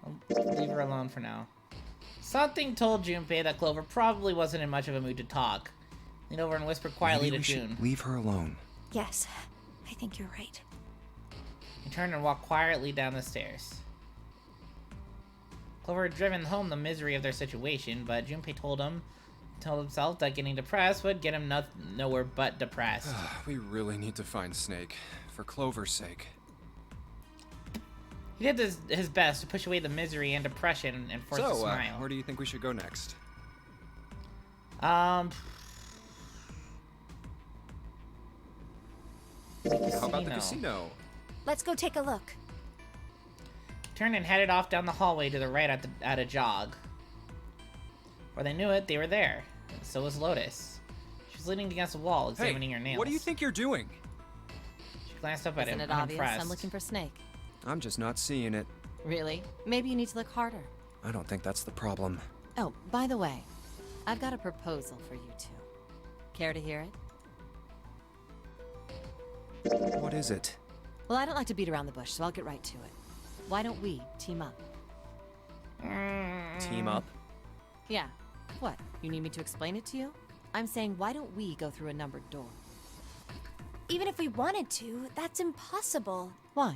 Speaker 1: I'll leave her alone for now. Something told Junpei that Clover probably wasn't in much of a mood to talk. Leaned over and whispered quietly
Speaker 2: Maybe
Speaker 1: to
Speaker 2: we
Speaker 1: June.
Speaker 2: should leave her alone.
Speaker 7: Yes, I think you're right.
Speaker 1: He turned and walked quietly down the stairs. Clover had driven home the misery of their situation, but Junpei told himself that getting depressed would get him nowhere but depressed.
Speaker 2: We really need to find Snake, for Clover's sake.
Speaker 1: He did his best to push away the misery and depression and force a smile.
Speaker 2: Where do you think we should go next?
Speaker 1: The
Speaker 2: How about the casino?
Speaker 7: Let's go take a look.
Speaker 1: Turned and headed off down the hallway to the right at a jog. Before they knew it, they were there. And so was Lotus. She was leaning against the wall, examining her nails.
Speaker 15: What do you think you're doing?
Speaker 1: She glanced up at
Speaker 4: Isn't
Speaker 1: him,
Speaker 4: it obvious?
Speaker 1: unimpressed.
Speaker 4: I'm looking for Snake.
Speaker 2: I'm just not seeing it.
Speaker 4: Really? Maybe you need to look harder.
Speaker 2: I don't think that's the problem.
Speaker 4: Oh, by the way, I've got a proposal for you two. Care to hear it?
Speaker 2: What is it?
Speaker 4: Well, I don't like to beat around the bush, so I'll get right to it. Why don't we team up?
Speaker 2: Team up?
Speaker 4: Yeah. What? You need me to explain it to you? I'm saying, why don't we go through a numbered door?
Speaker 7: Even if we wanted to, that's impossible.
Speaker 4: Why?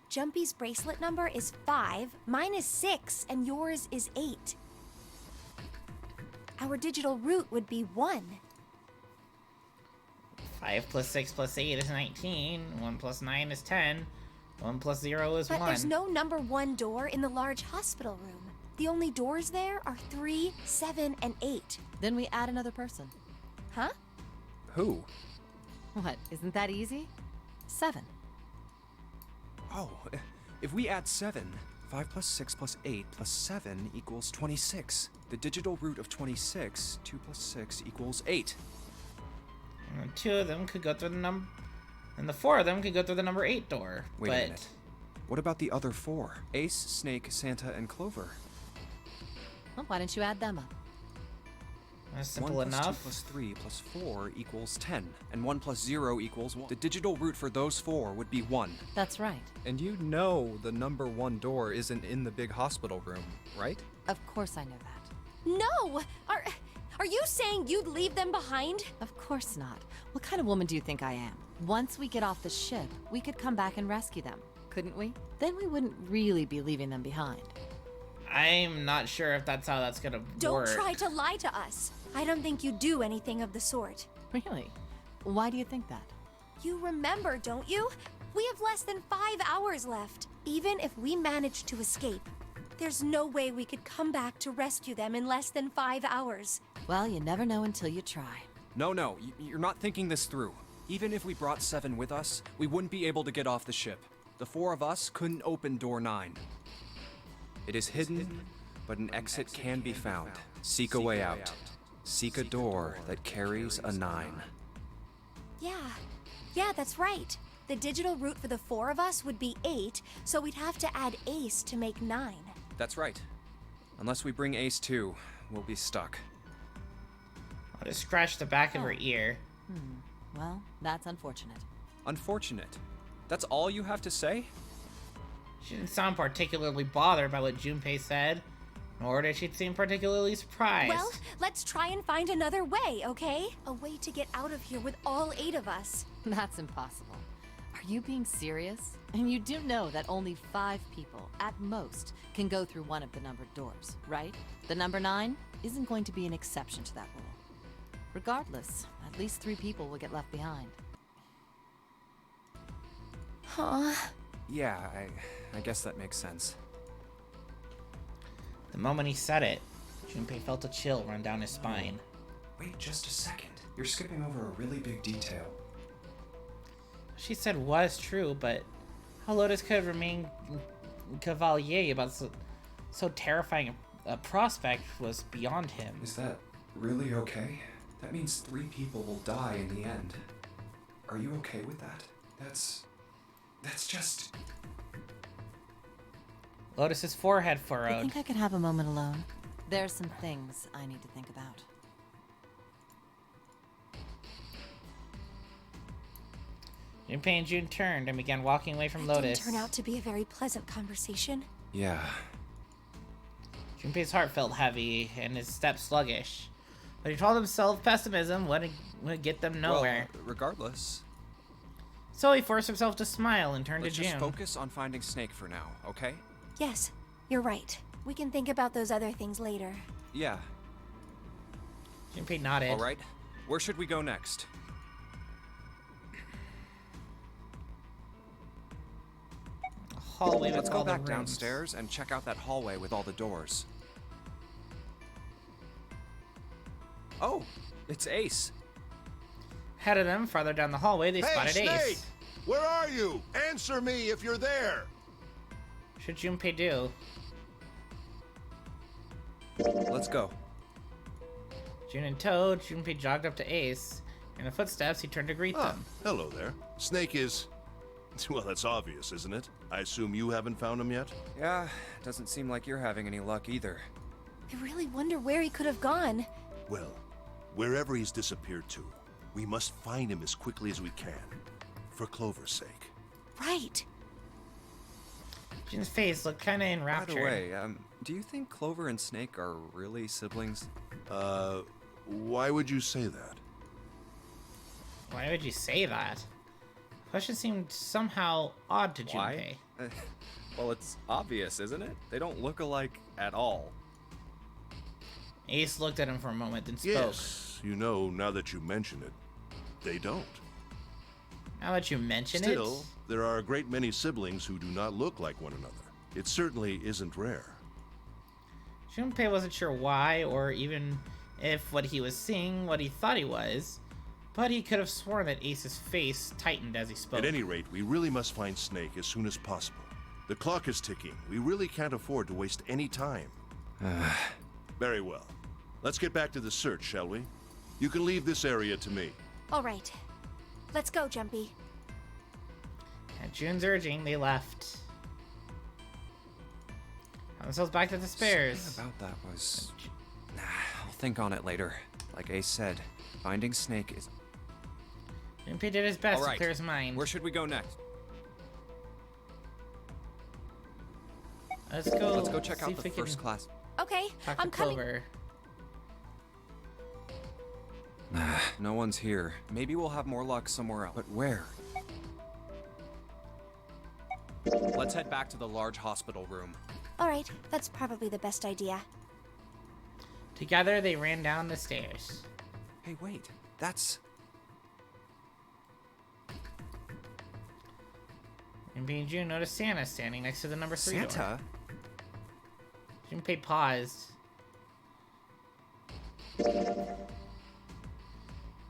Speaker 7: Jumpy's bracelet number is 5, mine is 6, and yours is 8. Our digital root would be 1.
Speaker 1: 5 plus 6 plus 8 is 19. 1 plus 9 is 10. 1 plus 0 is 1.
Speaker 7: But there's no number 1 door in the large hospital room. The only doors there are 3, 7, and 8.
Speaker 4: Then we add another person.
Speaker 7: Huh?
Speaker 2: Who?
Speaker 4: What? Isn't that easy? 7.
Speaker 2: Oh, if we add 7, 5 plus 6 plus 8 plus 7 equals 26. The digital root of 26, 2 plus 6 equals 8.
Speaker 1: And 2 of them could go through the number... And the 4 of them could go through the number 8 door.
Speaker 2: Wait a minute. What about the other 4? Ace, Snake, Santa, and Clover.
Speaker 4: Well, why don't you add them up?
Speaker 1: That's simple
Speaker 2: 1 plus
Speaker 1: enough.
Speaker 2: 2 plus 3 plus 4 equals 10. And 1 plus 0 equals 1. The digital root for those 4 would be 1.
Speaker 4: That's right.
Speaker 2: And you know the number 1 door isn't in the big hospital room, right?
Speaker 4: Of course I know that.
Speaker 7: No! Are you saying you'd leave them behind?
Speaker 4: Of course not. What kind of woman do you think I am? Once we get off the ship, we could come back and rescue them, couldn't we? Then we wouldn't really be leaving them behind.
Speaker 1: I'm not sure if that's how that's gonna
Speaker 7: Don't
Speaker 1: work.
Speaker 7: try to lie to us. I don't think you do anything of the sort.
Speaker 4: Really? Why do you think that?
Speaker 7: You remember, don't you? We have less than 5 hours left. Even if we manage to escape, there's no way we could come back to rescue them in less than 5 hours.
Speaker 4: Well, you never know until you try.
Speaker 15: No, you're not thinking this through. Even if we brought 7 with us, we wouldn't be able to get off the ship. The 4 of us couldn't open door 9.
Speaker 2: It is hidden, but an exit can be found. Seek a way out. Seek a door that carries a 9.
Speaker 7: Yeah, that's right. The digital route for the 4 of us would be 8, so we'd have to add Ace to make 9.
Speaker 2: That's right. Unless we bring Ace too, we'll be stuck.
Speaker 1: I'll just scratch the back of her ear.
Speaker 4: Well, that's unfortunate.
Speaker 15: Unfortunate? That's all you have to say?
Speaker 1: She didn't sound particularly bothered by what Junpei said, nor did she seem particularly surprised.
Speaker 7: Well, let's try and find another way, okay? A way to get out of here with all 8 of us.
Speaker 4: That's impossible. Are you being serious? And you do know that only 5 people, at most, can go through one of the numbered doors, right? The number 9 isn't going to be an exception to that rule. Regardless, at least 3 people will get left behind.
Speaker 7: Huh?
Speaker 2: Yeah, I guess that makes sense.
Speaker 1: The moment he said it, Junpei felt a chill run down his spine.
Speaker 9: Wait just a second. You're skipping over a really big detail.
Speaker 1: She said was true, but how Lotus could remain Cavalier about so terrifying a prospect was beyond him.
Speaker 9: Is that really okay? That means 3 people will die in the end. Are you okay with that? That's just...
Speaker 1: Lotus's forehead
Speaker 4: I
Speaker 1: furrowed.
Speaker 4: think I could have a moment alone. There's some things I need to think about.
Speaker 1: Junpei and June turned and began walking away from
Speaker 7: That
Speaker 1: Lotus.
Speaker 7: didn't turn out to be a very pleasant conversation.
Speaker 2: Yeah.
Speaker 1: Junpei's heart felt heavy and his step sluggish. But he told himself pessimism wouldn't get them nowhere.
Speaker 2: Well, regardless,
Speaker 1: So he forced himself to smile and turned
Speaker 2: let's
Speaker 1: to
Speaker 2: just
Speaker 1: June.
Speaker 2: focus on finding Snake for now, okay?
Speaker 7: Yes, you're right. We can think about those other things later.
Speaker 2: Yeah.
Speaker 1: Junpei nodded.
Speaker 2: All right. Where should we go next?
Speaker 1: Hallway with
Speaker 2: Let's go
Speaker 1: all the
Speaker 2: back
Speaker 1: rooms.
Speaker 2: downstairs and check out that hallway with all the doors. Oh, it's Ace.
Speaker 1: Ahead of them, farther down the hallway, they
Speaker 11: Hey,
Speaker 1: spotted
Speaker 11: Snake!
Speaker 1: Ace.
Speaker 11: Where are you? Answer me if you're there!
Speaker 1: What should Junpei do?
Speaker 2: Let's go.
Speaker 1: June and Toad, Junpei jogged up to Ace. In the footsteps, he turned to greet them.
Speaker 11: Hello there. Snake is... Well, that's obvious, isn't it? I assume you haven't found him yet?
Speaker 2: Yeah, doesn't seem like you're having any luck either.
Speaker 7: I really wonder where he could have gone.
Speaker 11: Well, wherever he's disappeared to, we must find him as quickly as we can. For Clover's sake.
Speaker 7: Right.
Speaker 1: June's face looked kinda enraptured.
Speaker 2: By the way, do you think Clover and Snake are really siblings?
Speaker 11: Why would you say that?
Speaker 1: Why would you say that? The question seemed somehow odd to Junpei.
Speaker 2: Why? Well, it's obvious, isn't it? They don't look alike at all.
Speaker 1: Ace looked at him for a moment, then spoke.
Speaker 11: Yes, you know, now that you mention it, they don't.
Speaker 1: Now that you mention
Speaker 11: Still, there are a great many siblings who do not look like one another. It certainly isn't rare.
Speaker 1: it, Junpei wasn't sure why, or even if what he was seeing what he thought he was, but he could have sworn that Ace's face tightened as he spoke.
Speaker 11: At any rate, we really must find Snake as soon as possible. The clock is ticking. We really can't afford to waste any time. Very well. Let's get back to the search, shall we? You can leave this area to me.
Speaker 7: All right. Let's go, Jumpy.
Speaker 1: At June's urging, they left. Found themselves back to the spares.
Speaker 2: Something about that was... I'll think on it later. Like Ace said, finding Snake is...
Speaker 1: Junpei did his best
Speaker 2: All right.
Speaker 1: to clear his mind.
Speaker 2: Where should we go next?
Speaker 1: Let's go.
Speaker 2: Let's go check
Speaker 1: see
Speaker 2: out
Speaker 1: if
Speaker 2: the
Speaker 1: we can
Speaker 2: first class.
Speaker 7: Okay,
Speaker 1: Talk to
Speaker 7: I'm coming.
Speaker 1: Clover.
Speaker 2: No one's here. Maybe we'll have more luck somewhere else. But where?
Speaker 15: Let's head back to the large hospital room.
Speaker 7: All right, that's probably the best idea.
Speaker 1: Together, they ran down the stairs.
Speaker 2: Hey, wait. That's...
Speaker 1: Junpei and June noticed Santa standing next to the number 3 door.
Speaker 2: Santa?
Speaker 1: Junpei paused.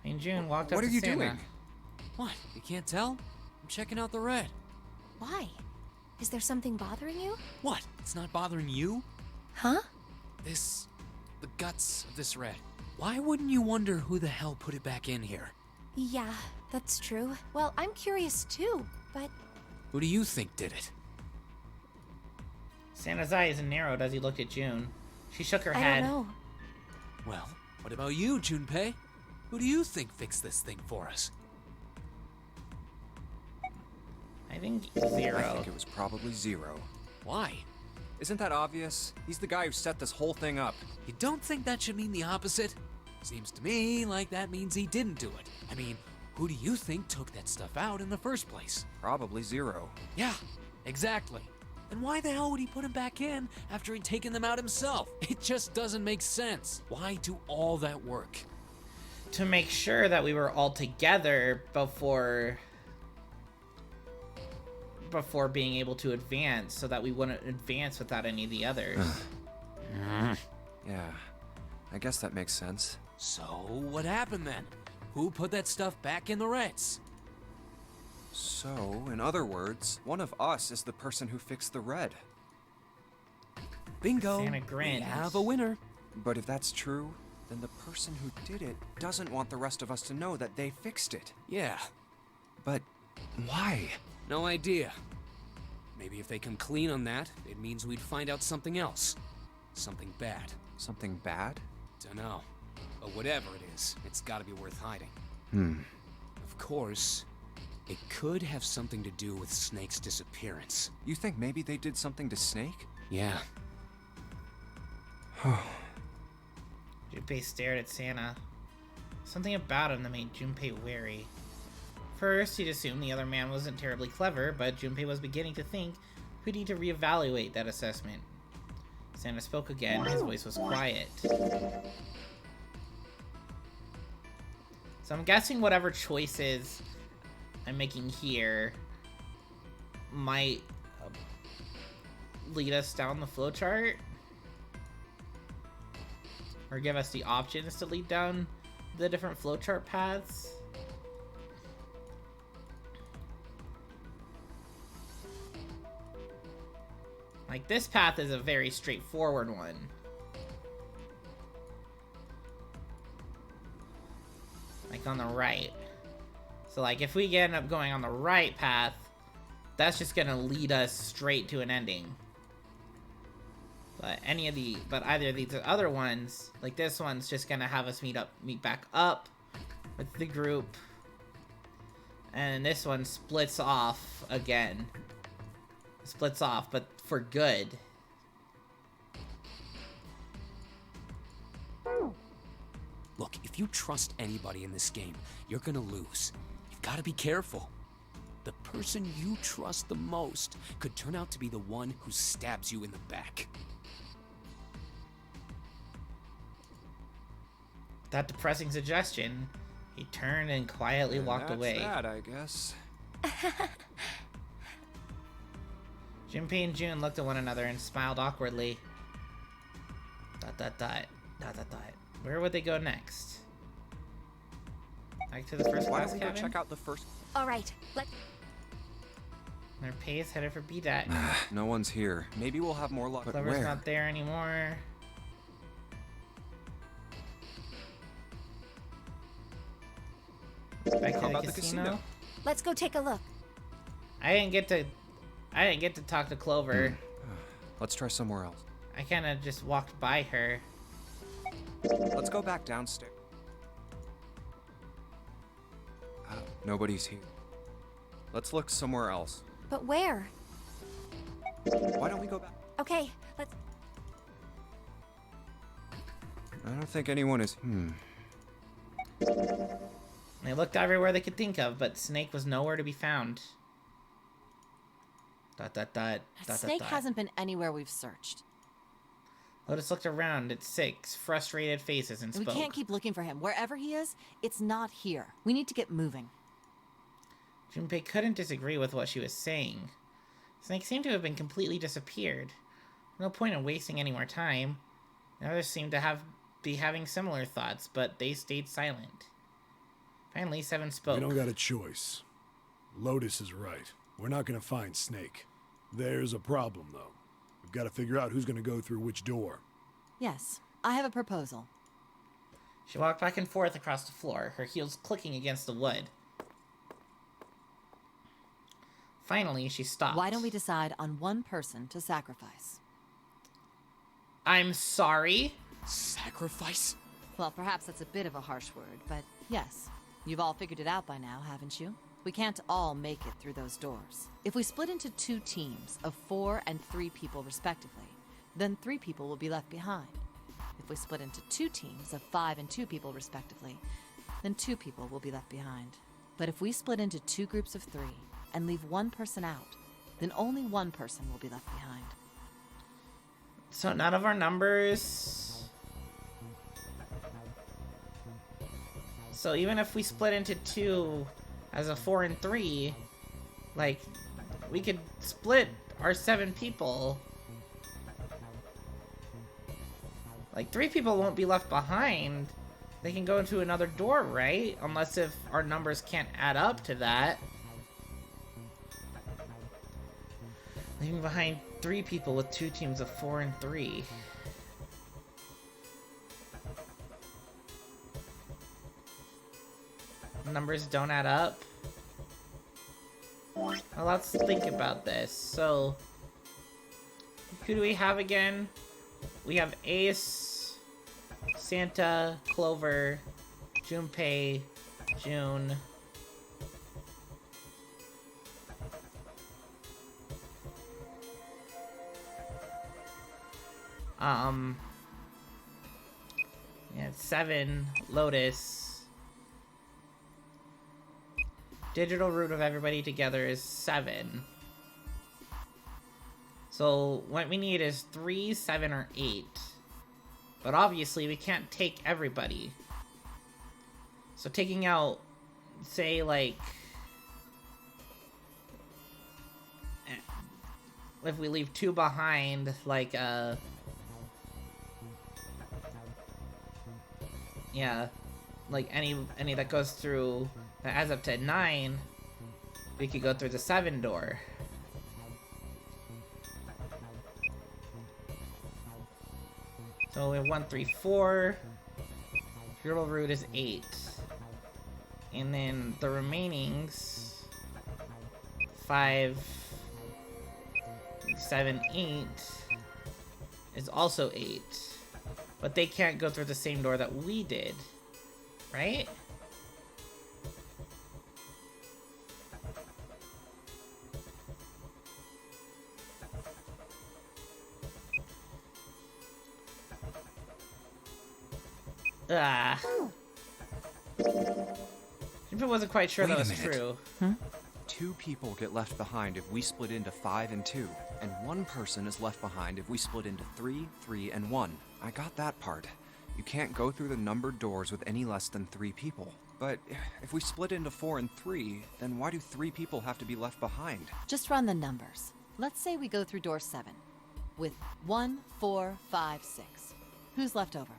Speaker 1: And June walked up
Speaker 15: What
Speaker 1: to
Speaker 15: are you
Speaker 1: Santa.
Speaker 15: doing?
Speaker 5: What? You can't tell? I'm checking out the red.
Speaker 7: Why? Is there something bothering you?
Speaker 5: What? It's not bothering you?
Speaker 7: Huh?
Speaker 5: The guts of this red. Why wouldn't you wonder who the hell put it back in here?
Speaker 7: Yeah, that's true. Well, I'm curious too, but
Speaker 5: Who do you think did it?
Speaker 1: Santa's eyes narrowed as he looked at June. She shook her
Speaker 7: I
Speaker 1: head.
Speaker 7: don't know.
Speaker 5: Well, what about you, Junpei? Who do you think fixed this thing for us?
Speaker 1: I think
Speaker 2: I
Speaker 1: Zero.
Speaker 2: think it was probably Zero.
Speaker 5: Why?
Speaker 15: Isn't that obvious? He's the guy who set this whole thing up.
Speaker 5: You don't think that should mean the opposite? Seems to me like that means he didn't do it. I mean, who do you think took that stuff out in the first place?
Speaker 2: Probably Zero.
Speaker 5: Yeah, exactly. And why the hell would he put him back in after he'd taken them out himself? It just doesn't make sense. Why do all that work?
Speaker 1: To make sure that we were all together before being able to advance, so that we wouldn't advance without any of the others.
Speaker 2: Yeah, I guess that makes sense.
Speaker 5: So, what happened then? Who put that stuff back in the Reds?
Speaker 2: So, in other words, one of us is the person who fixed the red.
Speaker 5: Bingo!
Speaker 1: Santa grinned.
Speaker 5: We have a winner.
Speaker 2: But if that's true, then the person who did it doesn't want the rest of us to know that they fixed it.
Speaker 5: Yeah.
Speaker 2: But why?
Speaker 5: No idea. Maybe if they come clean on that, it means we'd find out something else. Something bad.
Speaker 2: Something bad?
Speaker 5: Dunno. But whatever it is, it's gotta be worth hiding. Of course, it could have something to do with Snake's disappearance.
Speaker 2: You think maybe they did something to Snake?
Speaker 5: Yeah.
Speaker 1: Junpei stared at Santa. Something about him that made Junpei wary. First, he'd assumed the other man wasn't terribly clever, but Junpei was beginning to think we'd need to reevaluate that assessment. Santa spoke again. His voice was quiet. So I'm guessing whatever choices I'm making here might lead us down the flowchart, or give us the options to lead down the different flowchart paths. Like, this path is a very straightforward one. Like, on the right. So, like, if we end up going on the right path, that's just gonna lead us straight to an ending. But either of these other ones, like this one's just gonna have us meet back up with the group. And this one splits off again. Splits off, but for good.
Speaker 5: Look, if you trust anybody in this game, you're gonna lose. You've gotta be careful. The person you trust the most could turn out to be the one who stabs you in the back.
Speaker 1: That depressing suggestion, he turned and quietly walked away.
Speaker 2: That's that, I guess.
Speaker 1: Junpei and June looked at one another and smiled awkwardly. ... Where would they go next? Back to the first
Speaker 2: Why
Speaker 1: class
Speaker 2: don't we go
Speaker 1: cabin?
Speaker 2: check out the first...
Speaker 7: All right,
Speaker 1: Their pace headed for B-Deck.
Speaker 2: No one's here. Maybe we'll have more luck. But
Speaker 1: Clover's
Speaker 2: where?
Speaker 1: not there anymore. Back to
Speaker 2: How
Speaker 1: the
Speaker 2: about the
Speaker 1: casino.
Speaker 2: casino?
Speaker 7: let's go take a look.
Speaker 1: I didn't get to talk to Clover.
Speaker 2: Let's try somewhere else.
Speaker 1: I kind of just walked by her.
Speaker 2: Let's go back downstairs. Nobody's here. Let's look somewhere else.
Speaker 7: But where?
Speaker 2: Why don't we go back?
Speaker 7: Okay, let's.
Speaker 2: I don't think anyone is...
Speaker 1: They looked everywhere they could think of, but Snake was nowhere to be found. ...
Speaker 4: Snake hasn't been anywhere we've searched.
Speaker 1: Lotus looked around at 6 frustrated faces and
Speaker 4: We
Speaker 1: spoke.
Speaker 4: can't keep looking for him. Wherever he is, it's not here. We need to get moving.
Speaker 1: Junpei couldn't disagree with what she was saying. Snake seemed to have been completely disappeared. No point in wasting any more time. The others seemed to be having similar thoughts, but they stayed silent. Finally, Seven spoke.
Speaker 10: We don't got a choice. Lotus is right. We're not gonna find Snake. There's a problem, though. We've got to figure out who's gonna go through which door.
Speaker 4: Yes, I have a proposal.
Speaker 1: She walked back and forth across the floor, her heels clicking against the wood. Finally, she stopped.
Speaker 4: Why don't we decide on one person to sacrifice?
Speaker 1: I'm sorry?
Speaker 15: Sacrifice?
Speaker 4: Well, perhaps that's a bit of a harsh word, but yes. You've all figured it out by now, haven't you? We can't all make it through those doors. If we split into 2 teams of 4 and 3 people respectively, then 3 people will be left behind. If we split into 2 teams of 5 and 2 people respectively, then 2 people will be left behind. But if we split into 2 groups of 3 and leave 1 person out, then only 1 person will be left behind.
Speaker 1: So none of our numbers... So even if we split into 2 as a 4 and 3, like, we could split our 7 people. Like, 3 people won't be left behind. They can go into another door, right? Unless if our numbers can't add up to that. Leaving behind 3 people with 2 teams of 4 and 3. Numbers don't add up. Well, let's think about this. So, who do we have again? We have Ace, Santa, Clover, Junpei, June. Yeah, 7, Lotus. Digital root of everybody together is 7. So what we need is 3, 7, or 8. But obviously we can't take everybody. So taking out, say, like... if we leave 2 behind, like, yeah, like any that goes through... that adds up to 9, we could go through the 7 door. So we have 1, 3, 4. Hero root is 8. And then the remainings 5, 7, 8 is also 8. But they can't go through the same door that we did. Right? If it wasn't quite sure
Speaker 2: Wait
Speaker 1: that
Speaker 2: a
Speaker 1: was
Speaker 2: minute.
Speaker 1: true.
Speaker 15: 2 people get left behind if we split into 5 and 2, and 1 person is left behind if we split into 3, 3, and 1. I got that part. You can't go through the numbered doors with any less than 3 people. But if we split into 4 and 3, then why do 3 people have to be left behind?
Speaker 4: Just run the numbers. Let's say we go through door 7 with 1, 4, 5, 6. Who's left over?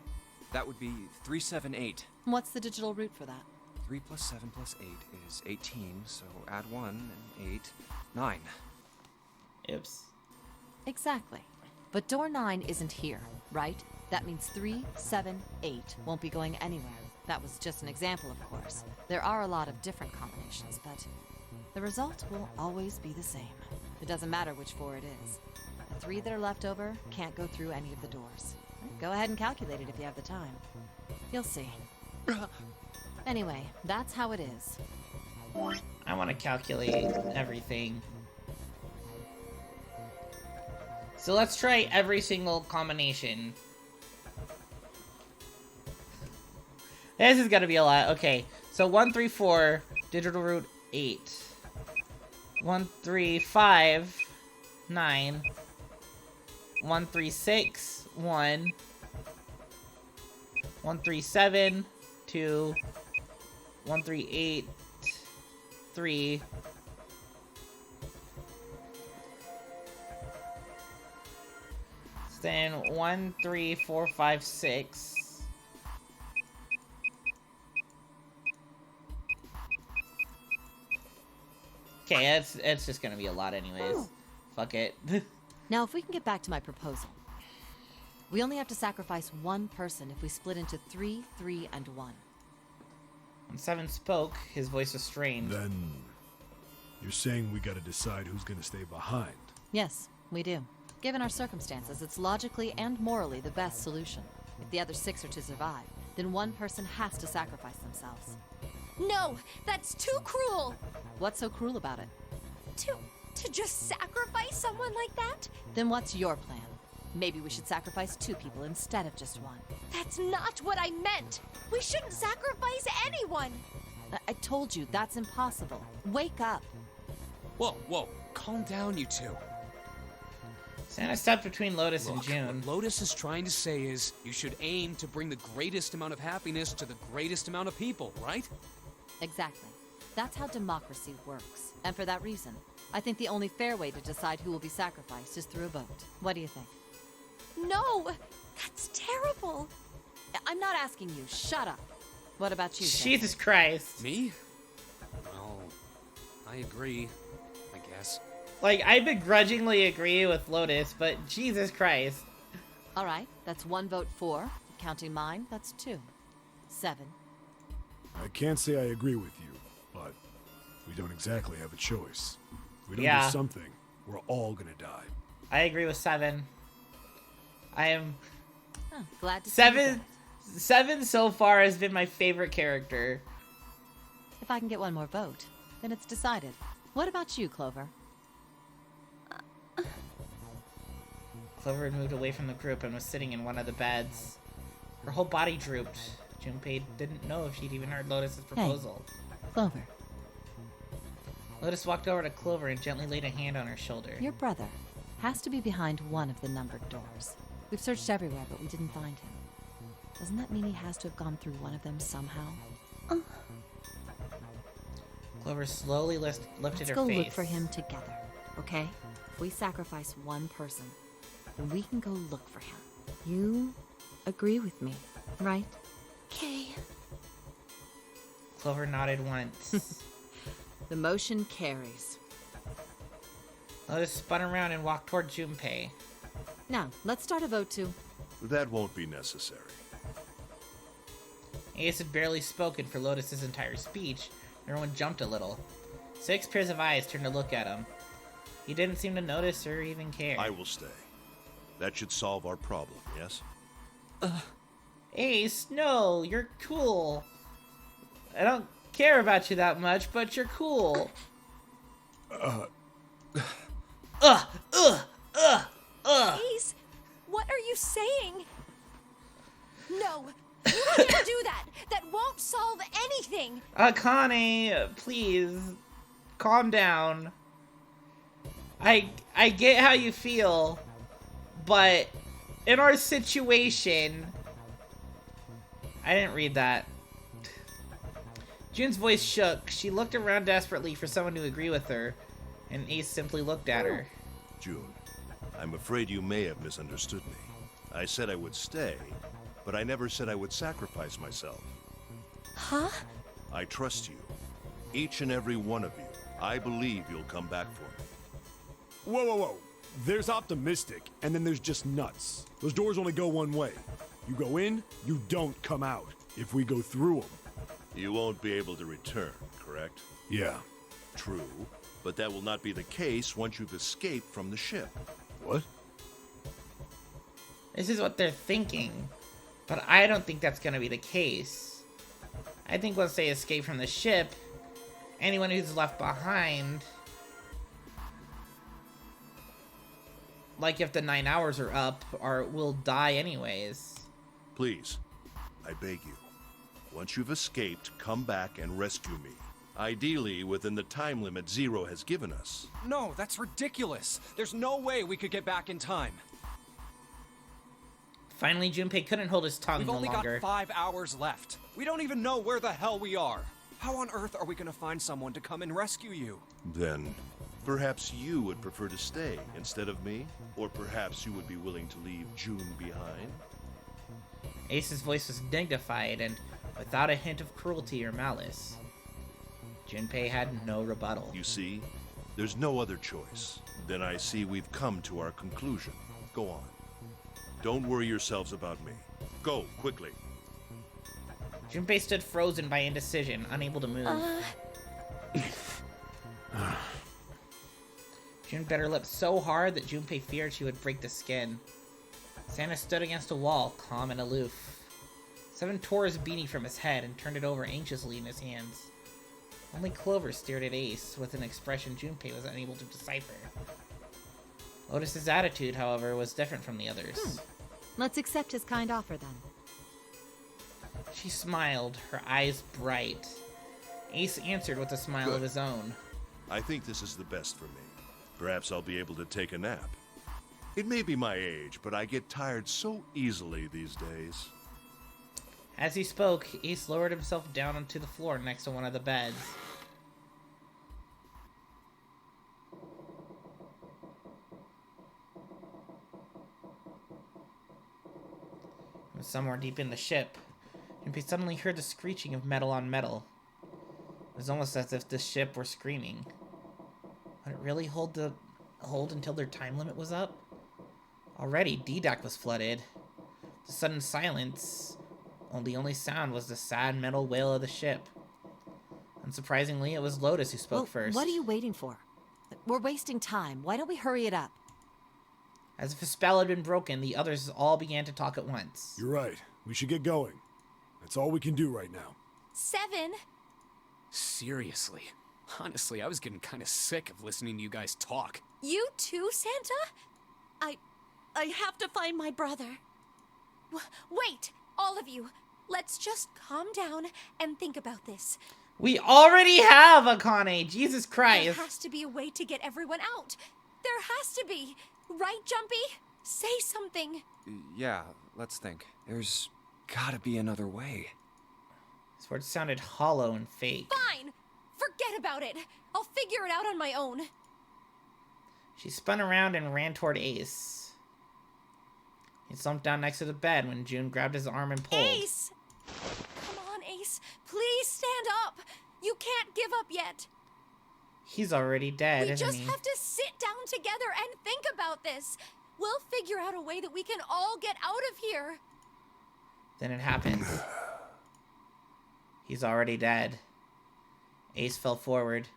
Speaker 15: That would be 3, 7, 8.
Speaker 4: What's the digital root for that?
Speaker 15: 3 plus 7 plus 8 is 18, so add 1 and 8, 9.
Speaker 1: Oops.
Speaker 4: Exactly. But door 9 isn't here, right? That means 3, 7, 8 won't be going anywhere. That was just an example, of course. There are a lot of different combinations, but the result will always be the same. It doesn't matter which 4 it is. The 3 that are left over can't go through any of the doors. Go ahead and calculate it if you have the time. You'll see. Anyway, that's how it is.
Speaker 1: I want to calculate everything. So let's try every single combination. This is gonna be a lot. Okay, so 1, 3, 4, digital root 8. 1, 3, 5, 9. 1, 3, 6, 1. 1, 3, 7, 2. 1, 3, 8, 3. Then 1, 3, 4, 5, 6. Okay, it's just gonna be a lot anyways. Fuck it.
Speaker 4: Now, if we can get back to my proposal. We only have to sacrifice one person if we split into 3, 3, and 1.
Speaker 1: When Seven spoke, his voice was strained.
Speaker 10: Then you're saying we gotta decide who's gonna stay behind.
Speaker 4: Yes, we do. Given our circumstances, it's logically and morally the best solution. If the other 6 are to survive, then one person has to sacrifice themselves.
Speaker 7: No, that's too cruel.
Speaker 4: What's so cruel about it?
Speaker 7: To just sacrifice someone like that?
Speaker 4: Then what's your plan? Maybe we should sacrifice 2 people instead of just 1.
Speaker 7: That's not what I meant. We shouldn't sacrifice anyone.
Speaker 4: I told you, that's impossible. Wake up.
Speaker 5: Whoa, whoa. Calm down, you two.
Speaker 1: Santa stepped between Lotus and
Speaker 5: Look,
Speaker 1: June.
Speaker 5: what Lotus is trying to say is you should aim to bring the greatest amount of happiness to the greatest amount of people, right?
Speaker 4: Exactly. That's how democracy works. And for that reason, I think the only fair way to decide who will be sacrificed is through a vote. What do you think?
Speaker 7: No, that's terrible.
Speaker 4: I'm not asking you. Shut up. What about you, Santa?
Speaker 1: Jesus Christ.
Speaker 5: Me? Well, I agree, I guess.
Speaker 1: Like, I begrudgingly agree with Lotus, but Jesus Christ.
Speaker 4: All right, that's 1 vote for. Counting mine, that's 2. 7.
Speaker 10: I can't say I agree with you, but we don't exactly have a choice. If we don't
Speaker 1: Yeah.
Speaker 10: do something, we're all gonna die.
Speaker 1: I agree with 7. I am...
Speaker 4: Oh, glad to see you
Speaker 1: 7... 7 so far has been my favorite character.
Speaker 4: If I can get one more vote, then it's decided. What about you, Clover?
Speaker 1: Clover had moved away from the group and was sitting in one of the beds. Her whole body drooped. Junpei didn't know if she'd even heard Lotus's proposal.
Speaker 4: Clover.
Speaker 1: Lotus walked over to Clover and gently laid a hand on her shoulder.
Speaker 4: Your brother has to be behind one of the numbered doors. We've searched everywhere, but we didn't find him. Doesn't that mean he has to have gone through one of them somehow?
Speaker 1: Clover slowly lifted
Speaker 4: Let's
Speaker 1: her
Speaker 4: go
Speaker 1: face.
Speaker 4: look for him together, okay? If we sacrifice one person, then we can go look for him. You agree with me, right?
Speaker 7: Okay.
Speaker 1: Clover nodded once.
Speaker 4: The motion carries.
Speaker 1: Lotus spun around and walked toward Junpei.
Speaker 4: Now, let's start a vote to...
Speaker 11: That won't be necessary.
Speaker 1: Ace had barely spoken for Lotus's entire speech. Everyone jumped a little. 6 pairs of eyes turned to look at him. He didn't seem to notice or even care.
Speaker 11: I will stay. That should solve our problem, yes?
Speaker 1: Ace, no, you're cool. I don't care about you that much, but you're cool.
Speaker 7: Ace, what are you saying? No, you can't do that. That won't solve anything.
Speaker 1: Akane, please, calm down. I get how you feel, but in our situation... I didn't read that. June's voice shook. She looked around desperately for someone to agree with her, and Ace simply looked at her.
Speaker 11: June, I'm afraid you may have misunderstood me. I said I would stay, but I never said I would sacrifice myself.
Speaker 7: Huh?
Speaker 11: I trust you. Each and every one of you. I believe you'll come back for me.
Speaker 10: Whoa, whoa, whoa. There's optimistic, and then there's just nuts. Those doors only go one way. You go in, you don't come out. If we go through them.
Speaker 11: You won't be able to return, correct?
Speaker 10: Yeah.
Speaker 11: True, but that will not be the case once you've escaped from the ship.
Speaker 10: What?
Speaker 1: This is what they're thinking, but I don't think that's gonna be the case. I think once they escape from the ship, anyone who's left behind... Like if the 9 hours are up, will die anyways.
Speaker 11: Please, I beg you. Once you've escaped, come back and rescue me. Ideally, within the time limit Zero has given us.
Speaker 13: No, that's ridiculous. There's no way we could get back in time.
Speaker 1: Finally, Junpei couldn't hold his tongue
Speaker 13: We've
Speaker 1: no
Speaker 13: only
Speaker 1: longer.
Speaker 13: got 5 hours left. We don't even know where the hell we are. How on earth are we gonna find someone to come and rescue you?
Speaker 11: Then, Perhaps you would prefer to stay instead of me? Or perhaps you would be willing to leave June behind?
Speaker 1: Ace's voice was dignified and without a hint of cruelty or malice. Junpei had no rebuttal.
Speaker 11: You see, there's no other choice. Then I see we've come to our conclusion. Go on. Don't worry yourselves about me. Go, quickly.
Speaker 1: Junpei stood frozen by indecision, unable to move. June bit her lips so hard that Junpei feared she would break the skin. Santa stood against a wall, calm and aloof. Seven tore his beanie from his head and turned it over anxiously in his hands. Only Clover stared at Ace with an expression Junpei was unable to decipher. Lotus's attitude, however, was different from the others.
Speaker 4: Let's accept his kind offer then.
Speaker 1: She smiled, her eyes bright. Ace answered with a smile of his own.
Speaker 11: I think this is the best for me. Perhaps I'll be able to take a nap. It may be my age, but I get tired so easily these days.
Speaker 1: As he spoke, Ace lowered himself down onto the floor next to one of the beds. Somewhere deep in the ship, Junpei suddenly heard the screeching of metal on metal. It was almost as if the ship were screaming. Would it really hold until their time limit was up? Already, D-Dock was flooded. The sudden silence, the only sound was the sad metal wail of the ship. Unsurprisingly, it was Lotus who spoke first.
Speaker 4: What are you waiting for? We're wasting time. Why don't we hurry it up?
Speaker 1: As if a spell had been broken, the others all began to talk at once.
Speaker 10: You're right. We should get going. That's all we can do right now.
Speaker 7: 7.
Speaker 5: Seriously. Honestly, I was getting kind of sick of listening to you guys talk.
Speaker 7: You too, Santa?
Speaker 12: I have to find my brother.
Speaker 7: Wait, all of you. Let's just calm down and think about this.
Speaker 1: We already have Akane! Jesus Christ!
Speaker 7: There has to be a way to get everyone out. There has to be. Right, Jumpy? Say something.
Speaker 15: Yeah, let's think. There's gotta be another way.
Speaker 1: His words sounded hollow and fake.
Speaker 7: Fine! Forget about it. I'll figure it out on my own.
Speaker 1: She spun around and ran toward Ace. He slumped down next to the bed when June grabbed his arm and pulled.
Speaker 7: Ace! Come on, Ace. Please stand up. You can't give up yet.
Speaker 1: He's already dead,
Speaker 7: We
Speaker 1: isn't
Speaker 7: just
Speaker 1: he?
Speaker 7: have to sit down together and think about this. We'll figure out a way that we can all get out of here.
Speaker 1: Then it happened. He's already dead. Ace fell forward.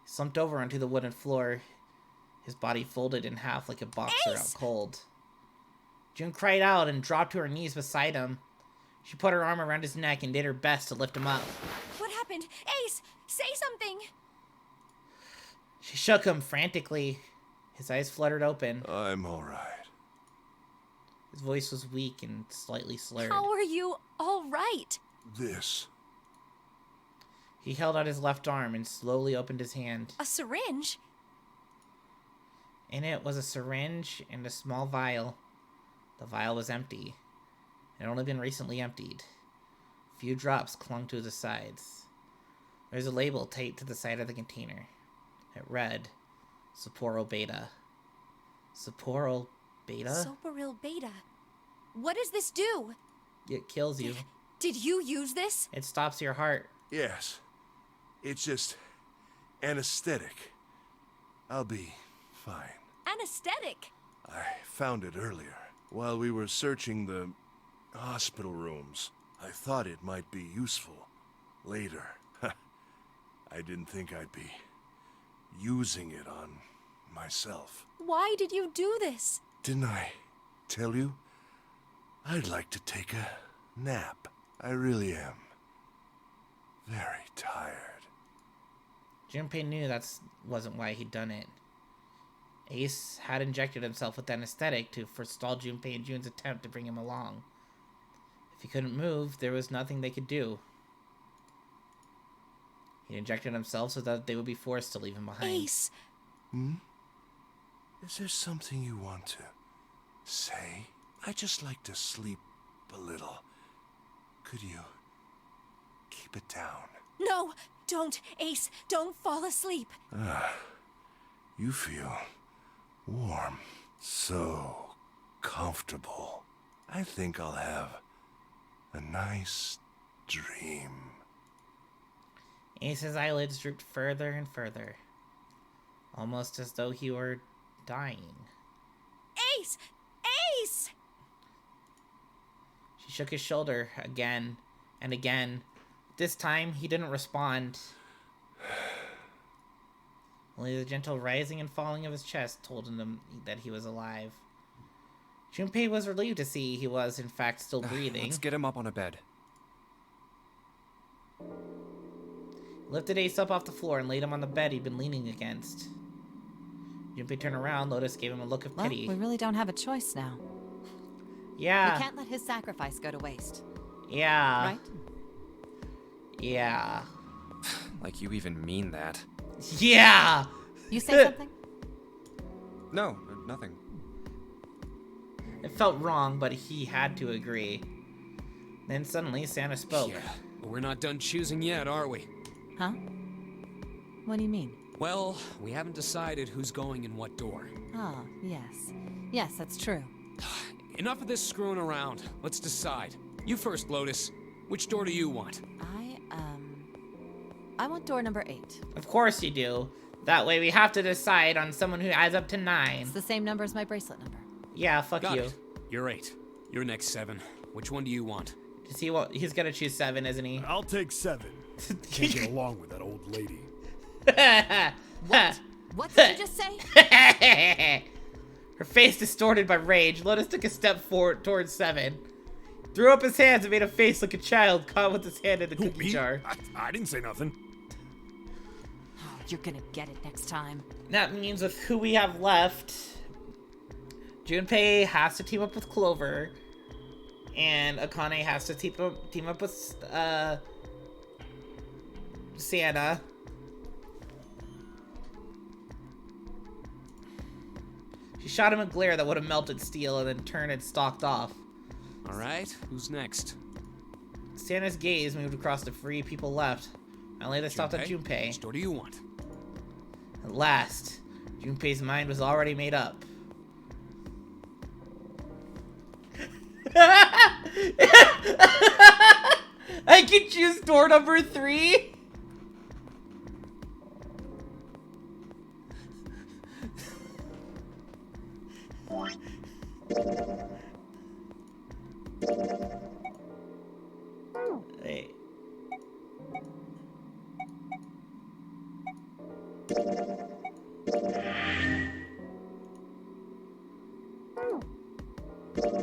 Speaker 1: He slumped over onto the wooden floor. His body folded in half like a boxer out cold. June cried out and dropped to her knees beside him. She put her arm around his neck and did her best to lift him up.
Speaker 7: What happened? Ace, say something.
Speaker 1: She shook him frantically. His eyes fluttered open.
Speaker 11: I'm all right.
Speaker 1: His voice was weak and slightly slurred.
Speaker 7: How are you all right?
Speaker 11: This.
Speaker 1: He held out his left arm and slowly opened his hand.
Speaker 7: A syringe?
Speaker 1: In it was a syringe and a small vial. The vial was empty. It had only been recently emptied. A few drops clung to the sides. There was a label taped to the side of the container. It read, Sapporo Beta. Sapporo Beta?
Speaker 7: Soparil Beta. What does this do?
Speaker 1: It kills you.
Speaker 7: Did you use this?
Speaker 1: It stops your heart.
Speaker 11: Yes. It's just anesthetic. I'll be fine.
Speaker 7: Anesthetic?
Speaker 11: I found it earlier. While we were searching the hospital rooms, I thought it might be useful. Later. I didn't think I'd be using it on myself.
Speaker 7: Why did you do this?
Speaker 11: Didn't I tell you? I'd like to take a nap. I really am. Very tired.
Speaker 1: Junpei knew that wasn't why he'd done it. Ace had injected himself with anesthetic to forestall Junpei and June's attempt to bring him along. If he couldn't move, there was nothing they could do. He injected himself so that they would be forced to leave him behind.
Speaker 7: Ace!
Speaker 11: Is there something you want to say? I just like to sleep a little. Could you keep it down?
Speaker 7: No, don't, Ace. Don't fall asleep.
Speaker 11: You feel warm, so comfortable. I think I'll have a nice dream.
Speaker 1: Ace's eyelids drooped further and further, almost as though he were dying.
Speaker 12: Ace! Ace!
Speaker 1: She shook his shoulder again and again. This time, he didn't respond. Only the gentle rising and falling of his chest told him that he was alive. Junpei was relieved to see he was, in fact, still breathing.
Speaker 15: Let's get him up on a bed.
Speaker 1: Lifted Ace up off the floor and laid him on the bed he'd been leaning against. Junpei turned around. Lotus gave him a look of
Speaker 4: Well,
Speaker 1: pity.
Speaker 4: we really don't have a choice now.
Speaker 1: Yeah.
Speaker 4: We can't let his sacrifice go to waste.
Speaker 1: Yeah.
Speaker 4: Right?
Speaker 1: Yeah.
Speaker 15: Like you even mean that.
Speaker 1: Yeah!
Speaker 4: You say something?
Speaker 15: No, nothing.
Speaker 1: It felt wrong, but he had to agree. Then suddenly, Santa spoke.
Speaker 5: Yeah, but we're not done choosing yet, are we?
Speaker 4: Huh? What do you mean?
Speaker 5: Well, we haven't decided who's going in what door.
Speaker 4: Oh, yes. Yes, that's true.
Speaker 5: Enough of this screwing around. Let's decide. You first, Lotus. Which door do you want?
Speaker 4: I want door number 8.
Speaker 1: Of course you do. That way we have to decide on someone who adds up to 9.
Speaker 4: It's the same number as my bracelet number.
Speaker 1: Yeah, fuck
Speaker 5: Got
Speaker 1: you.
Speaker 5: it. You're 8. You're next 7. Which one do you want?
Speaker 1: Does he want? He's gonna choose 7, isn't he?
Speaker 10: I'll take 7. Can't get along with that old lady.
Speaker 4: What? What did you just say?
Speaker 1: Her face distorted by rage, Lotus took a step forward towards 7. Threw up his hands and made a face like a child caught with his hand in the cookie jar.
Speaker 10: I didn't say nothing.
Speaker 4: You're gonna get it next time.
Speaker 1: That means with who we have left, Junpei has to team up with Clover, and Akane has to team up with Santa. She shot him a glare that would have melted steel and then turned and stalked off.
Speaker 5: All right, who's next?
Speaker 1: Santa's gaze moved across the 3 people left. Finally, they stopped at Junpei.
Speaker 5: Which door do you want?
Speaker 1: At last, Junpei's mind was already made up. I can choose door number 3? Wait.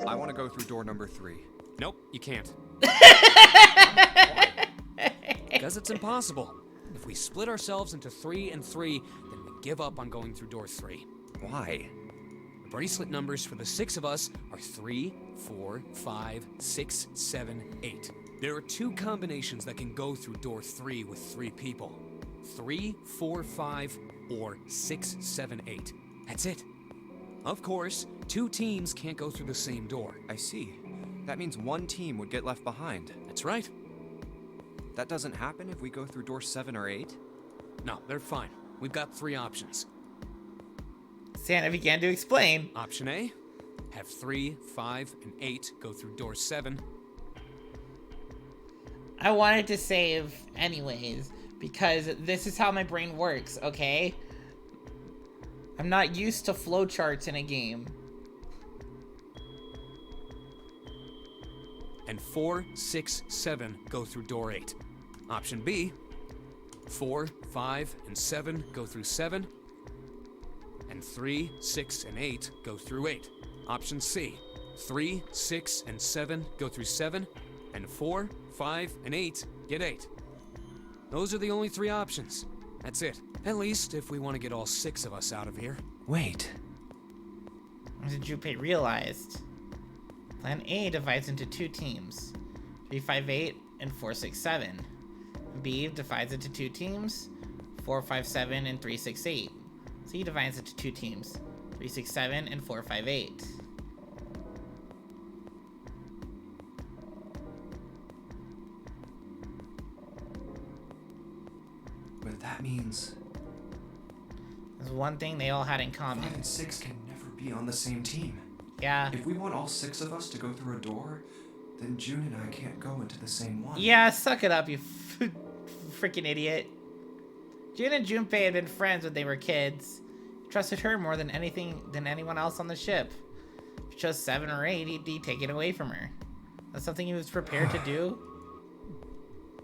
Speaker 15: I want to go through door number 3.
Speaker 5: Nope, you can't. Because it's impossible. If we split ourselves into 3 and 3, then we give up on going through door 3.
Speaker 15: Why?
Speaker 5: The bracelet numbers for the 6 of us are 3, 4, 5, 6, 7, 8. There are 2 combinations that can go through door 3 with 3 people. 3, 4, 5, or 6, 7, 8. That's it. Of course, 2 teams can't go through the same door.
Speaker 15: I see. That means one team would get left behind.
Speaker 5: That's right.
Speaker 15: That doesn't happen if we go through door 7 or 8?
Speaker 5: No, they're fine. We've got 3 options.
Speaker 1: Santa began to explain.
Speaker 5: Option A, have 3, 5, and 8 go through door 7.
Speaker 1: I wanted to save anyways, because this is how my brain works, okay? I'm not used to flowcharts in a game.
Speaker 5: And 4, 6, 7 go through door 8. Option B, 4, 5, and 7 go through 7. And 3, 6, and 8 go through 8. Option C, 3, 6, and 7 go through 7. And 4, 5, and 8 get 8. Those are the only 3 options. That's it. At least if we want to get all 6 of us out of here.
Speaker 15: Wait.
Speaker 1: As Junpei realized, Plan A divides into 2 teams, 3, 5, 8 and 4, 6, 7. B divides into 2 teams, 4, 5, 7 and 3, 6, 8. C divides into 2 teams, 3, 6, 7 and 4, 5, 8.
Speaker 15: But that means...
Speaker 1: There's one thing they all had in common.
Speaker 9: 5 and 6 can never be on the same team.
Speaker 1: Yeah.
Speaker 9: If we want all 6 of us to go through a door, then June and I can't go into the same one.
Speaker 1: Yeah, suck it up, you freaking idiot. June and Junpei had been friends when they were kids. He trusted her more than anyone else on the ship. If he chose 7 or 8, he'd take it away from her. That's something he was prepared to do.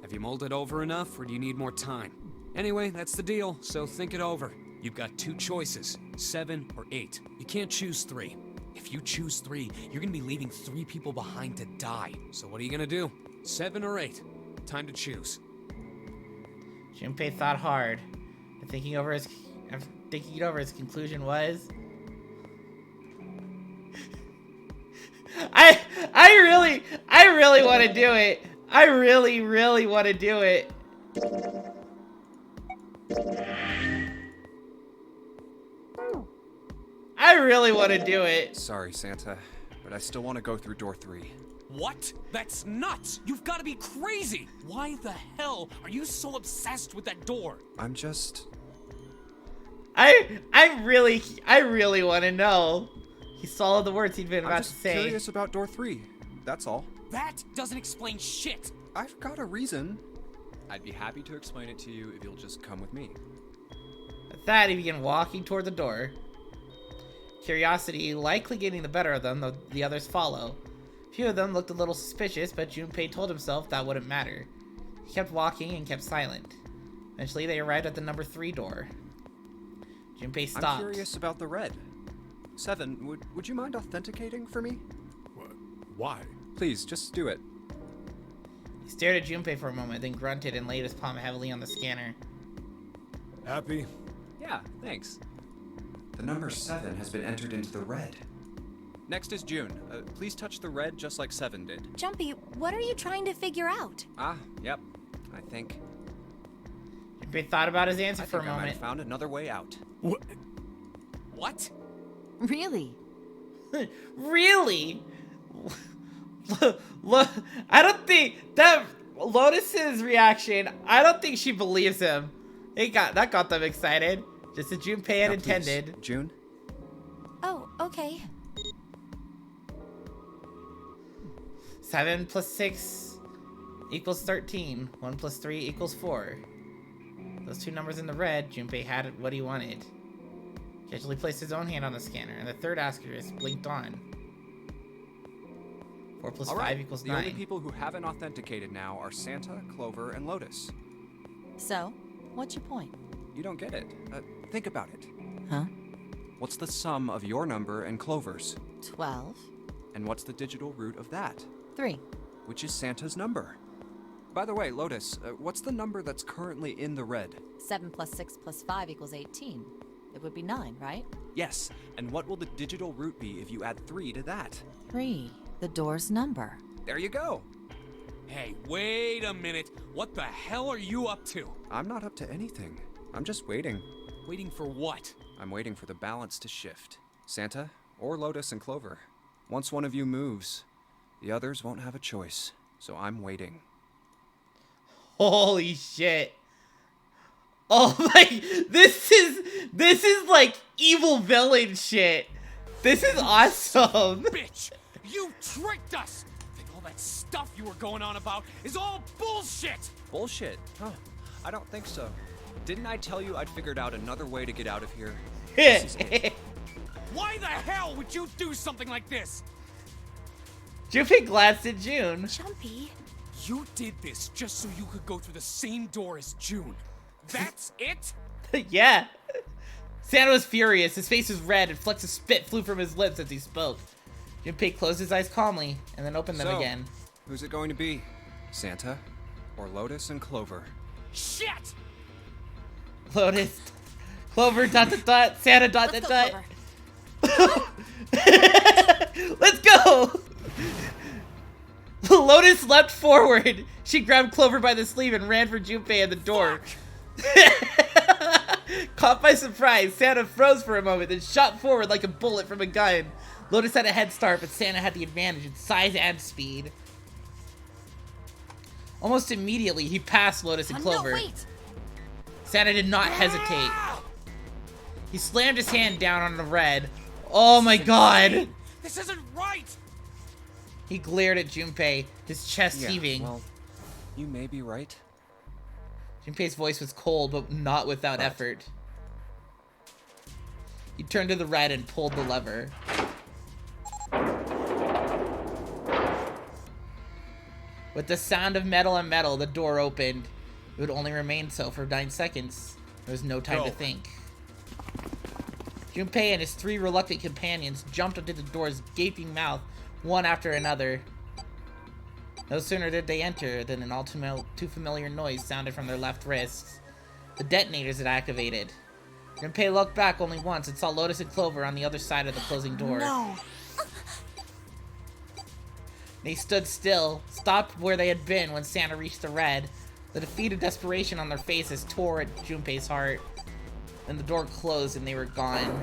Speaker 5: Have you mulled it over enough, or do you need more time? Anyway, that's the deal, so think it over. You've got 2 choices, 7 or 8. You can't choose 3. If you choose 3, you're gonna be leaving 3 people behind to die. So what are you gonna do? 7 or 8? Time to choose.
Speaker 1: Junpei thought hard. Thinking it over, his conclusion was... I really want to do it. I really want to do it. I really want to do it.
Speaker 15: Sorry, Santa, but I still want to go through door 3.
Speaker 5: What? That's nuts! You've got to be crazy! Why the hell are you so obsessed with that door?
Speaker 15: I'm just...
Speaker 1: I really want to know. He saw the words he'd been about to say.
Speaker 15: I'm just curious about door 3. That's all.
Speaker 5: That doesn't explain shit!
Speaker 15: I've got a reason. I'd be happy to explain it to you if you'll just come with me.
Speaker 1: At that, he began walking toward the door. Curiosity likely getting the better of them, though the others follow. A few of them looked a little suspicious, but Junpei told himself that wouldn't matter. He kept walking and kept silent. Eventually, they arrived at the number 3 door. Junpei stopped.
Speaker 15: I'm curious about the red. 7, would you mind authenticating for me?
Speaker 10: Why?
Speaker 15: Please, just do it.
Speaker 1: He stared at Junpei for a moment, then grunted and laid his palm heavily on the scanner.
Speaker 10: Happy?
Speaker 15: Yeah, thanks.
Speaker 9: The number 7 has been entered into the red.
Speaker 15: Next is June. Please touch the red just like 7 did.
Speaker 7: Jumpy, what are you trying to figure out?
Speaker 15: Yep. I think.
Speaker 1: Junpei thought about his answer for a
Speaker 15: I
Speaker 1: moment.
Speaker 15: might have found another way out.
Speaker 5: What?
Speaker 4: Really?
Speaker 1: Really? Look, I don't think that Lotus's reaction. I don't think she believes him. That got them excited, just as Junpei had intended.
Speaker 15: Please, June.
Speaker 7: Oh, okay.
Speaker 1: 7 plus 6 equals 13. 1 plus 3 equals 4. Those 2 numbers in the red, Junpei had what he wanted. Casually placed his own hand on the scanner, and the third asterisk blinked on. 4 plus 5 equals 9.
Speaker 15: The only people who haven't authenticated now are Santa, Clover, and Lotus.
Speaker 4: So, what's your point?
Speaker 15: You don't get it. Think about it.
Speaker 4: Huh?
Speaker 15: What's the sum of your number and Clover's?
Speaker 4: 12.
Speaker 15: And what's the digital root of that?
Speaker 4: 3.
Speaker 15: Which is Santa's number. By the way, Lotus, what's the number that's currently in the red?
Speaker 4: 7 plus 6 plus 5 equals 18. It would be 9, right?
Speaker 15: Yes, and what will the digital root be if you add 3 to that?
Speaker 4: 3. The door's number.
Speaker 15: There you go.
Speaker 5: Hey, wait a minute. What the hell are you up to?
Speaker 15: I'm not up to anything. I'm just waiting.
Speaker 5: Waiting for what?
Speaker 15: I'm waiting for the balance to shift. Santa, or Lotus and Clover. Once one of you moves, the others won't have a choice. So I'm waiting.
Speaker 1: Holy shit. Oh my, this is like evil villain shit. This is awesome.
Speaker 5: Bitch, you tricked us. Think all that stuff you were going on about is all bullshit.
Speaker 15: Bullshit? Huh. I don't think so. Didn't I tell you I'd figured out another way to get out of here?
Speaker 5: Why the hell would you do something like this?
Speaker 1: Junpei glanced at June.
Speaker 7: Jumpy.
Speaker 5: You did this just so you could go through the same door as June. That's it?
Speaker 1: Yeah. Santa was furious. His face was red and flecks of spit flew from his lips as he spoke. Junpei closed his eyes calmly and then opened them again.
Speaker 15: Who's it going to be? Santa or Lotus and Clover?
Speaker 5: Shit!
Speaker 1: Lotus, Clover, ... Santa, ... Let's go! Lotus leapt forward. She grabbed Clover by the sleeve and ran for Junpei at the door. Caught by surprise, Santa froze for a moment, then shot forward like a bullet from a gun. Lotus had a head start, but Santa had the advantage in size and speed. Almost immediately, he passed Lotus and Clover.
Speaker 7: No, wait.
Speaker 1: Santa did not hesitate. He slammed his hand down on the red. Oh my god!
Speaker 6: This isn't right!
Speaker 1: He glared at Junpei, his chest
Speaker 15: Yeah,
Speaker 1: heaving.
Speaker 15: well, you may be right.
Speaker 1: Junpei's voice was cold, but not without effort. He turned to the red and pulled the lever. With the sound of metal on metal, the door opened. It would only remain so for 9 seconds. There was no time to think. Junpei and his 3 reluctant companions jumped into the door's gaping mouth, one after another. No sooner did they enter than an all too familiar noise sounded from their left wrists. The detonators had activated. Junpei looked back only once and saw Lotus and Clover on the other side of the closing door.
Speaker 12: No.
Speaker 1: They stood still, stopped where they had been when Santa reached the red. The defeated desperation on their faces tore at Junpei's heart. Then the door closed and they were gone.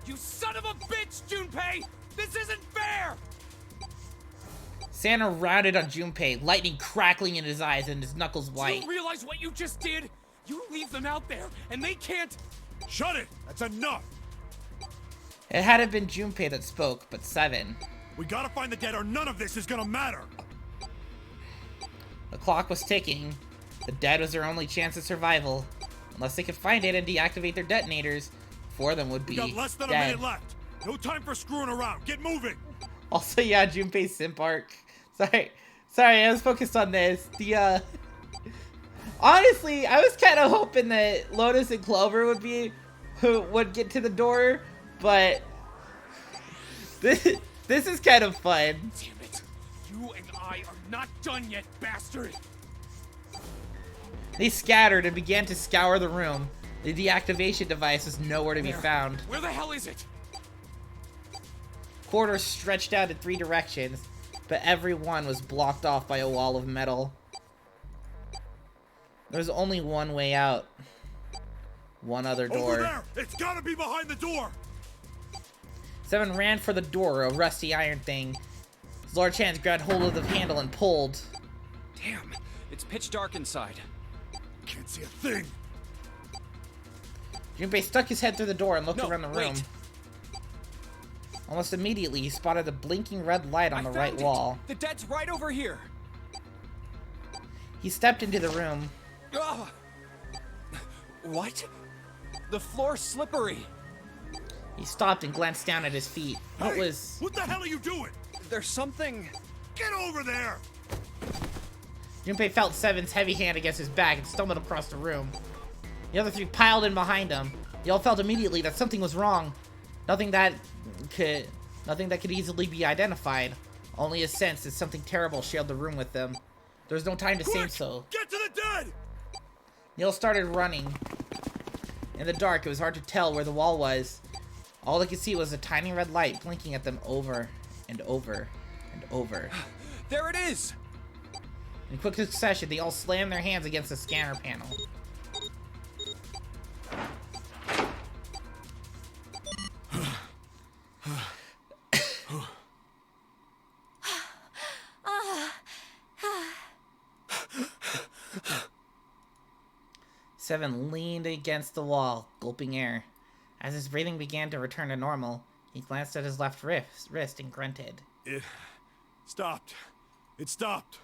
Speaker 6: You son of a bitch, Junpei! This isn't fair!
Speaker 1: Santa rounded on Junpei, lightning crackling in his eyes and his knuckles
Speaker 6: Do
Speaker 1: white.
Speaker 6: you realize what you just did? You leave them out there, and they can't...
Speaker 10: Shut it! That's enough!
Speaker 1: It hadn't been Junpei that spoke, but Seven.
Speaker 10: We gotta find the dead or none of this is gonna matter!
Speaker 1: The clock was ticking. The dead was their only chance of survival. Unless they could find it and deactivate their detonators, 4 of them would be
Speaker 10: We got less than
Speaker 1: dead.
Speaker 10: a minute left! No time for screwing around! Get moving!
Speaker 1: Also, yeah, Junpei's simp arc. Sorry, I was focused on this. Honestly, I was kind of hoping that Lotus and Clover would get to the door, but this is kind of fun.
Speaker 6: Damn it! You and I are not done yet, bastard!
Speaker 1: They scattered and began to scour the room. The deactivation device was nowhere to be found.
Speaker 6: Where the hell is it?
Speaker 1: Corridors stretched out in 3 directions, but every one was blocked off by a wall of metal. There was only one way out. One other door.
Speaker 10: Over there! It's gotta be behind the door!
Speaker 1: Seven ran for the door, a rusty iron thing. His large hands grabbed hold of the handle and pulled.
Speaker 15: Damn, it's pitch dark inside.
Speaker 10: Can't see a thing.
Speaker 1: Junpei stuck his head through the door and looked around the room.
Speaker 15: Wait.
Speaker 1: Almost immediately, he spotted a blinking red light on the right
Speaker 15: found it.
Speaker 1: wall.
Speaker 15: The dead's right over here.
Speaker 1: He stepped into the room.
Speaker 15: Ah! What? The floor's slippery.
Speaker 1: He stopped and glanced down at his feet. What
Speaker 10: Hey,
Speaker 1: was...
Speaker 10: What the hell are you doing?
Speaker 15: There's something...
Speaker 10: Get over there!
Speaker 1: Junpei felt Seven's heavy hand against his back and stumbled across the room. The other 3 piled in behind him. They all felt immediately that something was wrong. Nothing that could easily be identified. Only a sense that something terrible shared the room with them. There was no time to say so.
Speaker 10: Get to the dead!
Speaker 1: Neil started running. In the dark, it was hard to tell where the wall was. All they could see was a tiny red light blinking at them over and over and over.
Speaker 15: There it is!
Speaker 1: In quick succession, they all slammed their hands against the scanner panel. Seven leaned against the wall, gulping air. As his breathing began to return to normal, he glanced at his left wrist and grunted.
Speaker 10: It stopped. It stopped.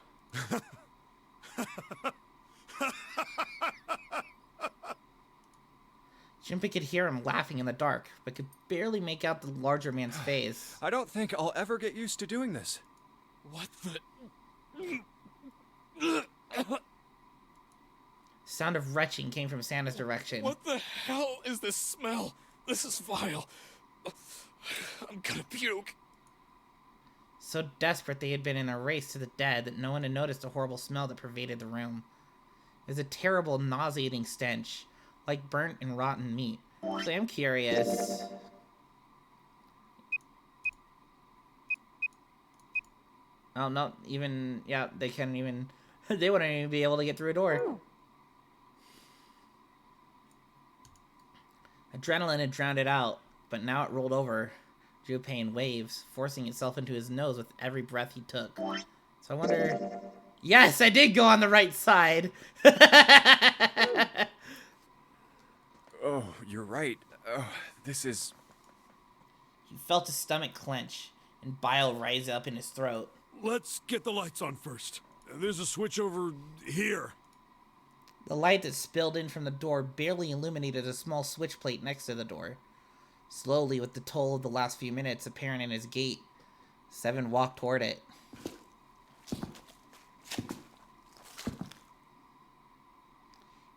Speaker 1: Junpei could hear him laughing in the dark, but could barely make out the larger man's face.
Speaker 15: I don't think I'll ever get used to doing this.
Speaker 6: What the...
Speaker 1: Sound of retching came from Santa's direction.
Speaker 6: What the hell is this smell? This is vile. I'm gonna puke.
Speaker 1: So desperate they had been in a race to the dead that no one had noticed the horrible smell that pervaded the room. It was a terrible, nauseating stench, like burnt and rotten meat. So I'm curious. Oh, no, even, yeah, they couldn't even, they wouldn't even be able to get through a door. Adrenaline had drowned it out, but now it rolled over Junpei in waves, forcing itself into his nose with every breath he took. So I wonder... Yes, I did go on the right side!
Speaker 15: Oh, you're right. Oh, this is...
Speaker 1: He felt his stomach clench and bile rise up in his throat.
Speaker 10: Let's get the lights on first. There's a switch over here.
Speaker 1: The light that spilled in from the door barely illuminated a small switch plate next to the door. Slowly, with the toll of the last few minutes apparent in his gait, Seven walked toward it.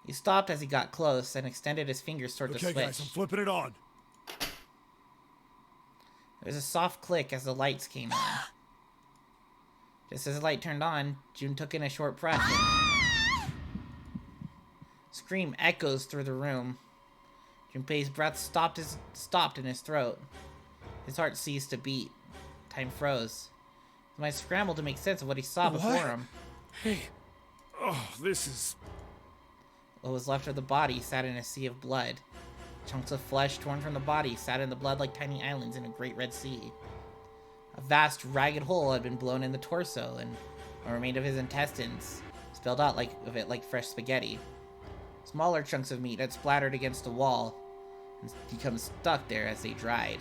Speaker 1: He stopped as he got close and extended his fingers toward the switch.
Speaker 10: Okay, guys, I'm flipping it on.
Speaker 1: There was a soft click as the lights came on. Just as the light turned on, June took in a short breath. Scream echoes through the room. Junpei's breath stopped in his throat. His heart ceased to beat. Time froze. He might scramble to make sense of what he saw before him.
Speaker 10: Hey. Oh, this is...
Speaker 1: What was left of the body sat in a sea of blood. Chunks of flesh torn from the body sat in the blood like tiny islands in a great red sea. A vast, ragged hole had been blown in the torso, and what remained of his intestines spilled out like fresh spaghetti. Smaller chunks of meat had splattered against the wall and become stuck there as they dried.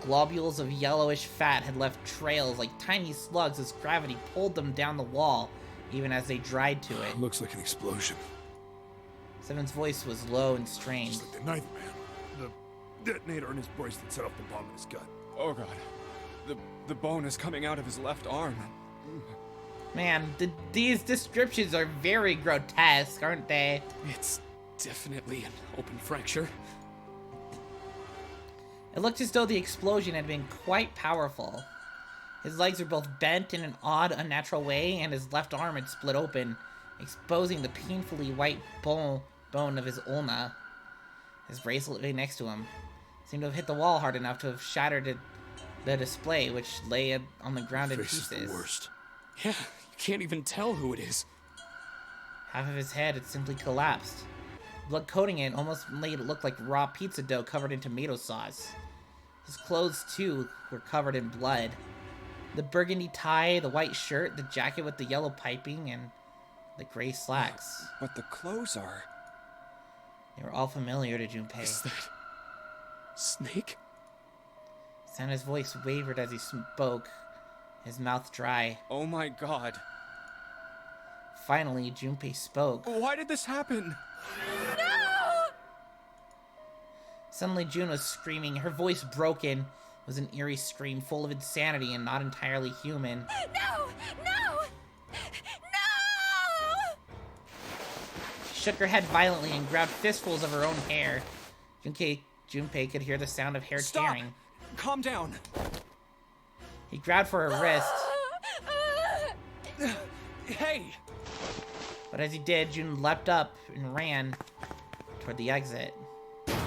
Speaker 1: Globules of yellowish fat had left trails like tiny slugs as gravity pulled them down the wall, even as they dried to it.
Speaker 10: Looks like an explosion.
Speaker 1: Seven's voice was low and strained.
Speaker 10: Just like the Ninth Man. The detonator in his bracelet set off the bomb in his gut.
Speaker 15: Oh god. The bone is coming out of his left arm.
Speaker 1: Man, these descriptions are very grotesque, aren't they?
Speaker 5: It's definitely an open fracture.
Speaker 1: It looked as though the explosion had been quite powerful. His legs were both bent in an odd, unnatural way, and his left arm had split open, exposing the painfully white bone of his ulna. His bracelet lay next to him. Seemed to have hit the wall hard enough to have shattered the display, which lay on the ground in pieces.
Speaker 10: Is the worst.
Speaker 5: Yeah, you can't even tell who it is.
Speaker 1: Half of his head had simply collapsed. Blood coating it almost made it look like raw pizza dough covered in tomato sauce. His clothes, too, were covered in blood. The burgundy tie, the white shirt, the jacket with the yellow piping, and the gray slacks.
Speaker 15: But the clothes are...
Speaker 1: They were all familiar to Junpei.
Speaker 5: Is that... Snake?
Speaker 1: Santa's voice wavered as he spoke, his mouth dry.
Speaker 15: Oh my god.
Speaker 1: Finally, Junpei spoke.
Speaker 15: Why did this happen?
Speaker 12: No!
Speaker 1: Suddenly, June was screaming, her voice broken. It was an eerie scream full of insanity and not entirely human.
Speaker 12: No! No! No!
Speaker 1: She shook her head violently and grabbed fistfuls of her own hair. Junpei could hear the sound of hair tearing.
Speaker 15: Calm down.
Speaker 1: He grabbed for her wrist.
Speaker 15: Hey!
Speaker 1: But as he did, June leapt up and ran toward the exit.
Speaker 12: Please!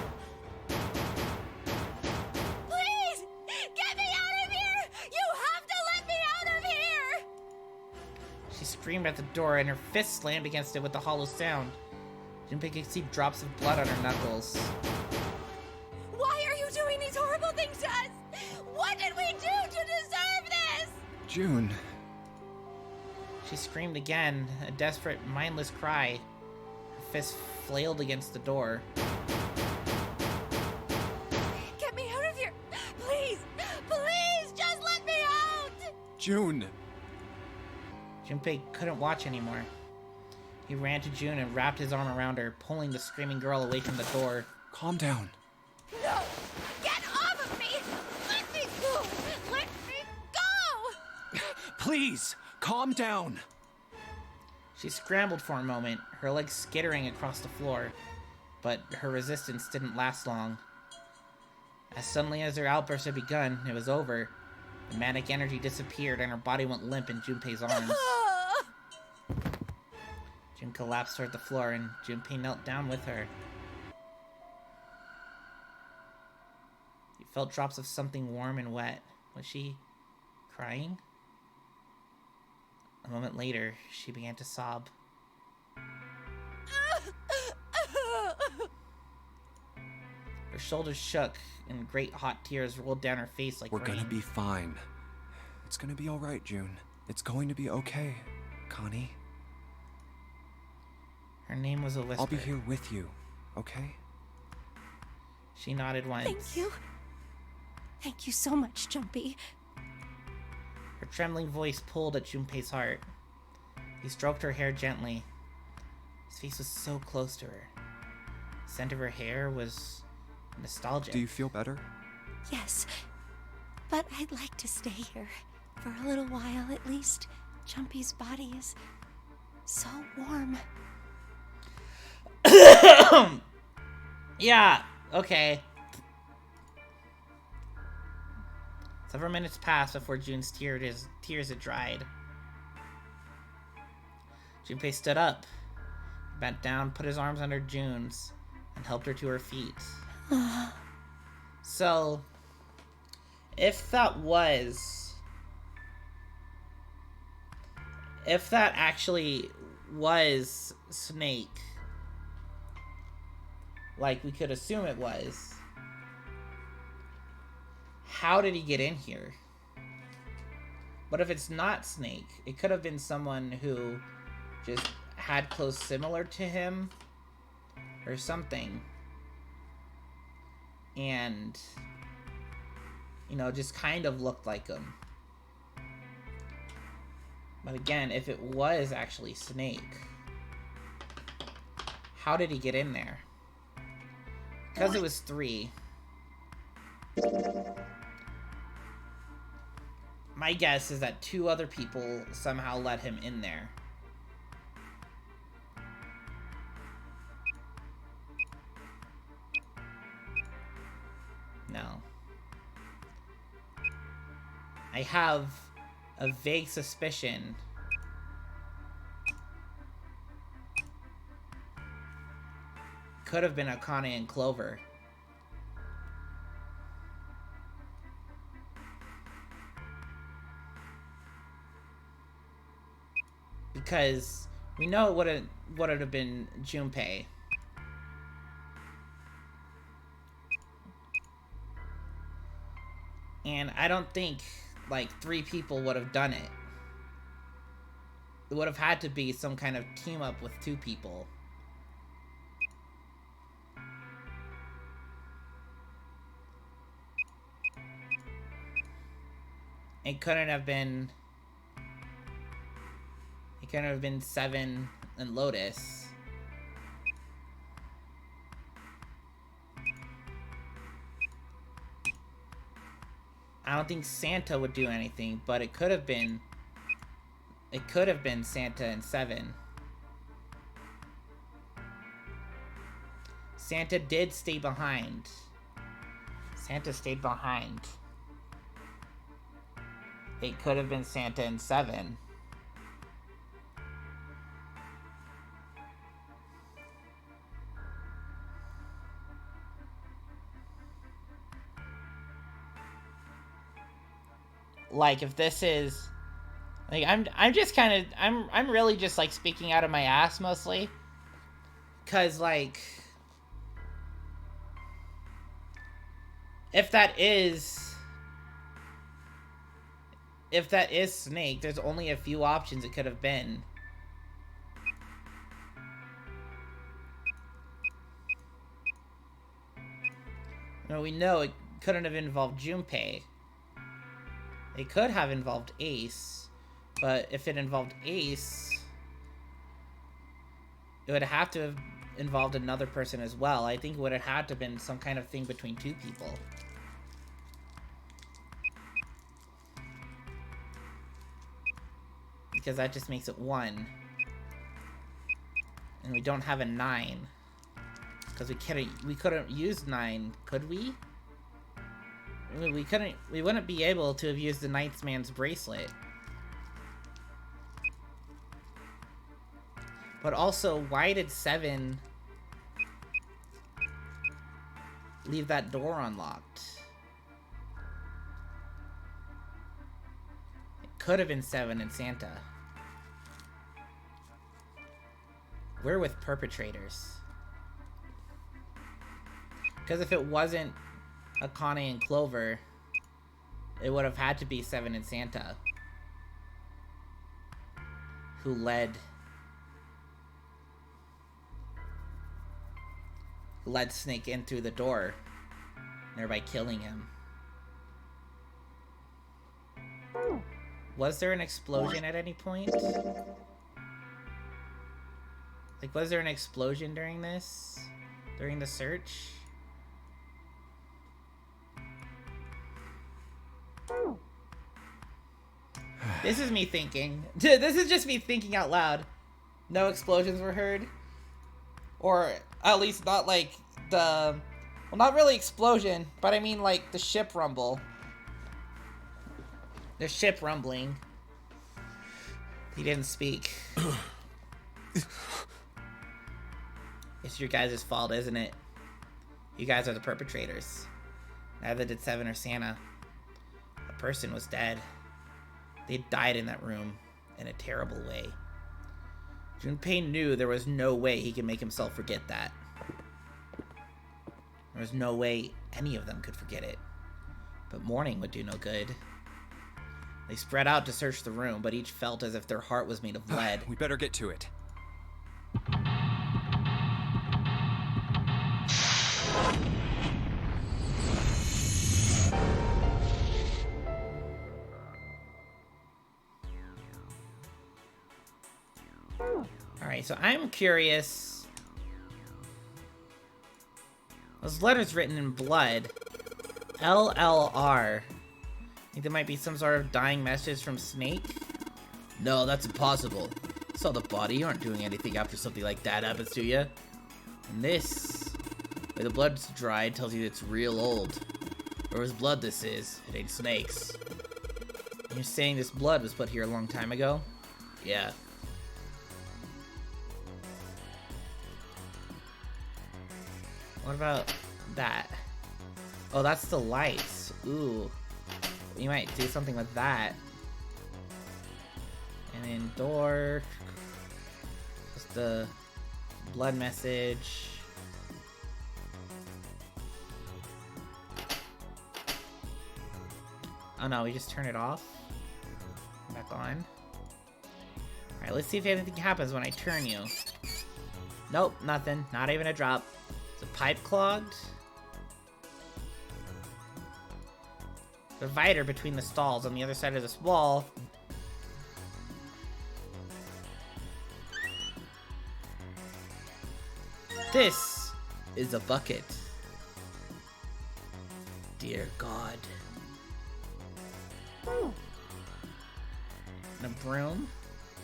Speaker 12: Get me out of here! You have to let me out of here!
Speaker 1: She screamed at the door and her fist slammed against it with a hollow sound. Junpei could see drops of blood on her knuckles.
Speaker 12: Why are you doing these horrible things to us? What did we do to deserve this?
Speaker 15: June.
Speaker 1: She screamed again, a desperate, mindless cry. Her fist flailed against the door.
Speaker 12: Get me out of here! Please! Please! Just let me out!
Speaker 15: June.
Speaker 1: Junpei couldn't watch anymore. He ran to June and wrapped his arm around her, pulling the screaming girl away from the door.
Speaker 15: Calm down.
Speaker 12: No! Get off of me! Let me go! Let me go!
Speaker 15: Please, calm down.
Speaker 1: She scrambled for a moment, her legs skittering across the floor, but her resistance didn't last long. As suddenly as her outburst had begun, it was over. The manic energy disappeared and her body went limp in Junpei's arms. June collapsed toward the floor and Junpei knelt down with her. He felt drops of something warm and wet. Was she crying? A moment later, she began to sob. Her shoulders shook, and great hot tears rolled down her face like
Speaker 15: We're
Speaker 1: rain.
Speaker 15: gonna be fine. It's gonna be alright, June. It's going to be okay, Connie.
Speaker 1: Her name was a whisper.
Speaker 15: I'll be here with you, okay?
Speaker 1: She nodded once.
Speaker 7: Thank you. Thank you so much, Jumpy.
Speaker 1: Her trembling voice pulled at Junpei's heart. He stroked her hair gently. His face was so close to her. The scent of her hair was nostalgic.
Speaker 15: Do you feel better?
Speaker 7: Yes, but I'd like to stay here for a little while at least. Jumpy's body is so warm.
Speaker 1: Yeah, okay. Several minutes passed before June's tears had dried. Junpei stood up, bent down, put his arms under June's, and helped her to her feet. So, if that actually was Snake, like we could assume it was, how did he get in here? But if it's not Snake, it could have been someone who just had clothes similar to him or something. And, you know, just kind of looked like him. But again, if it was actually Snake, how did he get in there? Because it was 3. My guess is that 2 other people somehow let him in there. No. I have a vague suspicion could have been Akane and Clover. Because we know it would have been Junpei. And I don't think like 3 people would have done it. It would have had to be some kind of team up with 2 people. It couldn't have been 7 and Lotus. I don't think Santa would do anything, but it could have been Santa and 7. Santa did stay behind. Santa stayed behind. It could have been Santa and 7. Like, if this is, like, I'm just kind of, I'm really just, like, speaking out of my ass, mostly. Because, like, if that is Snake, there's only a few options it could have been. Now, we know it couldn't have involved Junpei. It could have involved Ace, but if it involved Ace, it would have to have involved another person as well. I think it would have had to have been some kind of thing between 2 people. Because that just makes it 1. And we don't have a 9. Because we couldn't use 9, could we? We wouldn't be able to have used the Ninth Man's bracelet. But also, why did 7 leave that door unlocked? It could have been 7 and Santa. We're with perpetrators. Because if it wasn't Akane and Clover, it would have had to be 7 and Santa who led led Snake in through the door, thereby killing him. Was there an explosion at any point? Like, was there an explosion during this? During the search? This is me thinking. This is just me thinking out loud. No explosions were heard. Or at least not like the... Well, not really explosion, but I mean like the ship rumble. The ship rumbling. He didn't speak. It's your guys' fault, isn't it? You guys are the perpetrators. Neither did Seven or Santa. A person was dead. They died in that room in a terrible way. Junpei knew there was no way he could make himself forget that. There was no way any of them could forget it. But mourning would do no good. They spread out to search the room, but each felt as if their heart was made of lead.
Speaker 15: We better get to it.
Speaker 1: Alright, so I'm curious. Those letters written in blood. LLR. Think there might be some sort of dying message from Snake? No, that's impossible. Saw the body. You aren't doing anything after something like that happens to you. And this, where the blood's dried, tells you it's real old. Whoever's blood this is, it ain't Snake's. You're saying this blood was put here a long time ago? Yeah. What about that? Oh, that's the lights. Ooh. You might do something with that. And then door. Just the blood message. Oh no, we just turn it off. Back on. Alright, let's see if anything happens when I turn you. Nope, nothing. Not even a drop. Is the pipe clogged? Divider between the stalls on the other side of this wall. This is a bucket. Dear God. And a broom.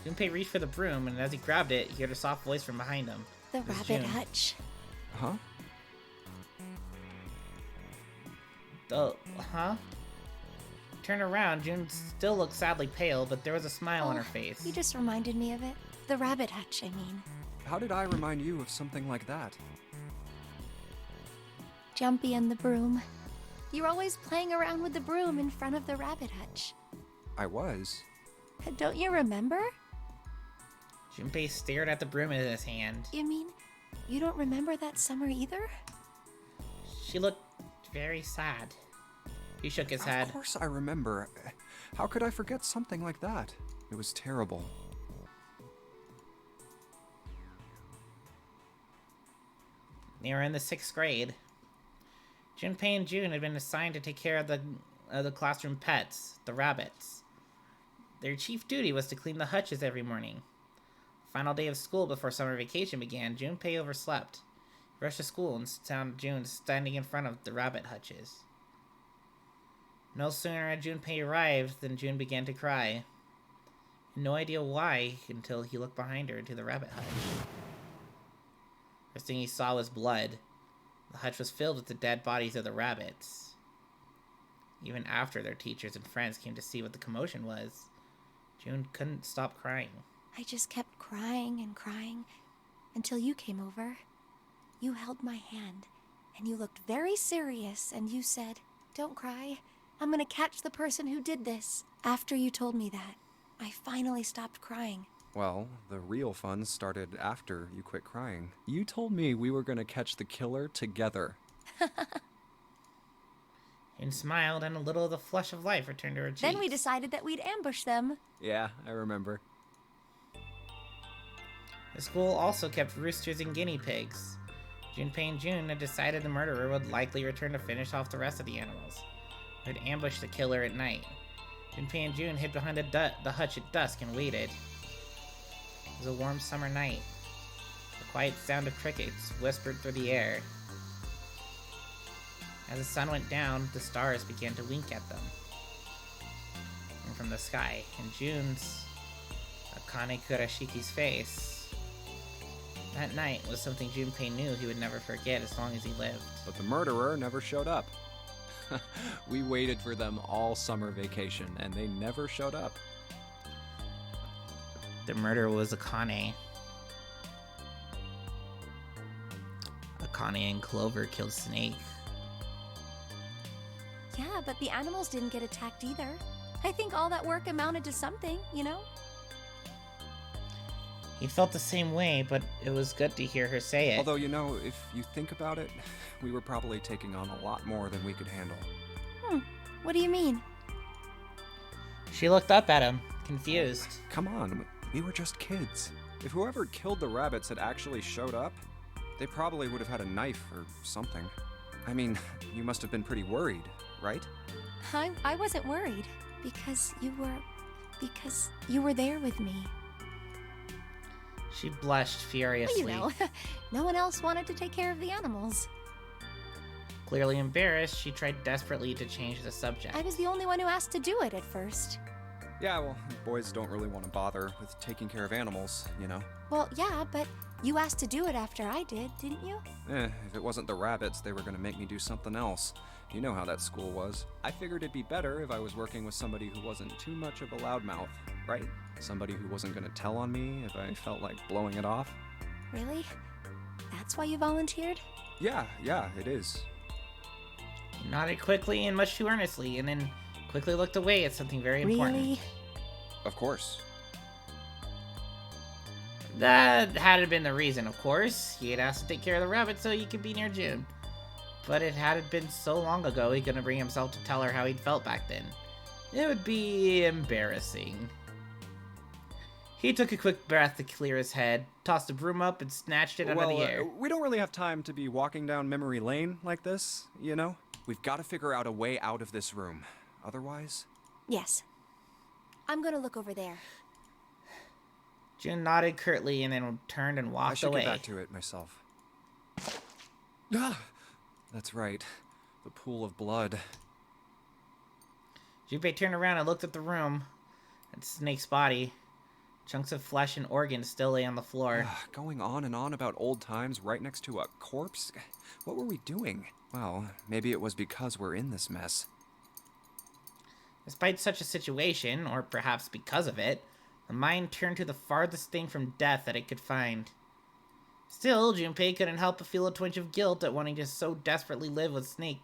Speaker 1: Junpei reached for the broom, and as he grabbed it, he heard a soft voice from behind him.
Speaker 7: The
Speaker 1: It was
Speaker 7: rabbit
Speaker 1: June.
Speaker 7: hutch.
Speaker 15: Huh?
Speaker 1: Huh? Turned around, June still looked sadly pale, but there was a smile on her face.
Speaker 7: You just reminded me of it. The rabbit hutch, I mean.
Speaker 15: How did I remind you of something like that?
Speaker 7: Jumpy and the broom. You're always playing around with the broom in front of the rabbit hutch.
Speaker 15: I was.
Speaker 7: Don't you remember?
Speaker 1: Junpei stared at the broom in his hand.
Speaker 7: You mean, you don't remember that summer either?
Speaker 1: She looked very sad. He shook his head.
Speaker 15: Of course I remember. How could I forget something like that? It was terrible.
Speaker 1: They were in the 6th grade. Junpei and June had been assigned to take care of the classroom pets, the rabbits. Their chief duty was to clean the hutches every morning. Final day of school before summer vacation began, Junpei overslept. He rushed to school and found June standing in front of the rabbit hutches. No sooner had Junpei arrived than June began to cry. No idea why until he looked behind her into the rabbit hutch. First thing he saw was blood. The hutch was filled with the dead bodies of the rabbits. Even after their teachers and friends came to see what the commotion was, June couldn't stop crying.
Speaker 7: I just kept crying and crying until you came over. You held my hand, and you looked very serious, and you said, "Don't cry. I'm gonna catch the person who did this." After you told me that, I finally stopped crying.
Speaker 15: Well, the real fun started after you quit crying. You told me we were gonna catch the killer together.
Speaker 1: June smiled, and a little of the flush of life returned to her cheeks.
Speaker 7: Then we decided that we'd ambush them.
Speaker 15: Yeah, I remember.
Speaker 1: The school also kept roosters and guinea pigs. Junpei and June had decided the murderer would likely return to finish off the rest of the animals, who had ambushed the killer at night. Junpei and June hid behind the hutch at dusk and waited. It was a warm summer night. The quiet sound of crickets whispered through the air. As the sun went down, the stars began to wink at them. And from the sky, in June's, Akane Kurashiki's face, that night was something Junpei knew he would never forget as long as he lived.
Speaker 15: But the murderer never showed up. We waited for them all summer vacation, and they never showed up.
Speaker 1: The murderer was Akane. Akane and Clover killed Snake.
Speaker 7: Yeah, but the animals didn't get attacked either. I think all that work amounted to something, you know?
Speaker 1: He felt the same way, but it was good to hear her say it.
Speaker 15: Although, you know, if you think about it, we were probably taking on a lot more than we could handle.
Speaker 7: What do you mean?
Speaker 1: She looked up at him, confused.
Speaker 15: Come on, we were just kids. If whoever killed the rabbits had actually showed up, they probably would have had a knife or something. I mean, you must have been pretty worried, right?
Speaker 7: I wasn't worried, because you were there with me.
Speaker 1: She blushed furiously.
Speaker 7: Well, you know, no one else wanted to take care of the animals.
Speaker 1: Clearly embarrassed, she tried desperately to change the subject.
Speaker 7: I was the only one who asked to do it at first.
Speaker 15: Yeah, well, boys don't really want to bother with taking care of animals, you know?
Speaker 7: Well, yeah, but you asked to do it after I did, didn't you?
Speaker 15: If it wasn't the rabbits, they were going to make me do something else. You know how that school was. I figured it'd be better if I was working with somebody who wasn't too much of a loudmouth, right? Somebody who wasn't going to tell on me if I felt like blowing it off.
Speaker 7: Really? That's why you volunteered?
Speaker 15: Yeah, it is.
Speaker 1: He nodded quickly and much too earnestly, and then quickly looked away at something very important.
Speaker 7: Really?
Speaker 15: Of course.
Speaker 1: That had been the reason, of course. He had asked to take care of the rabbit so he could be near June. But it had been so long ago he couldn't bring himself to tell her how he'd felt back then. It would be embarrassing. He took a quick breath to clear his head, tossed the broom up, and snatched it out of the air.
Speaker 15: We don't really have time to be walking down memory lane like this, you know? We've got to figure out a way out of this room. Otherwise...
Speaker 7: Yes. I'm gonna look over there.
Speaker 1: June nodded curtly and then turned and walked away.
Speaker 15: I should get back to it myself. Ah! That's right. The pool of blood.
Speaker 1: Junpei turned around and looked at the room. At Snake's body. Chunks of flesh and organs still lay on the floor.
Speaker 15: Going on and on about old times right next to a corpse? What were we doing? Well, maybe it was because we're in this mess.
Speaker 1: Despite such a situation, or perhaps because of it, the mind turned to the farthest thing from death that it could find. Still, Junpei couldn't help but feel a twinge of guilt at wanting to so desperately live with Snake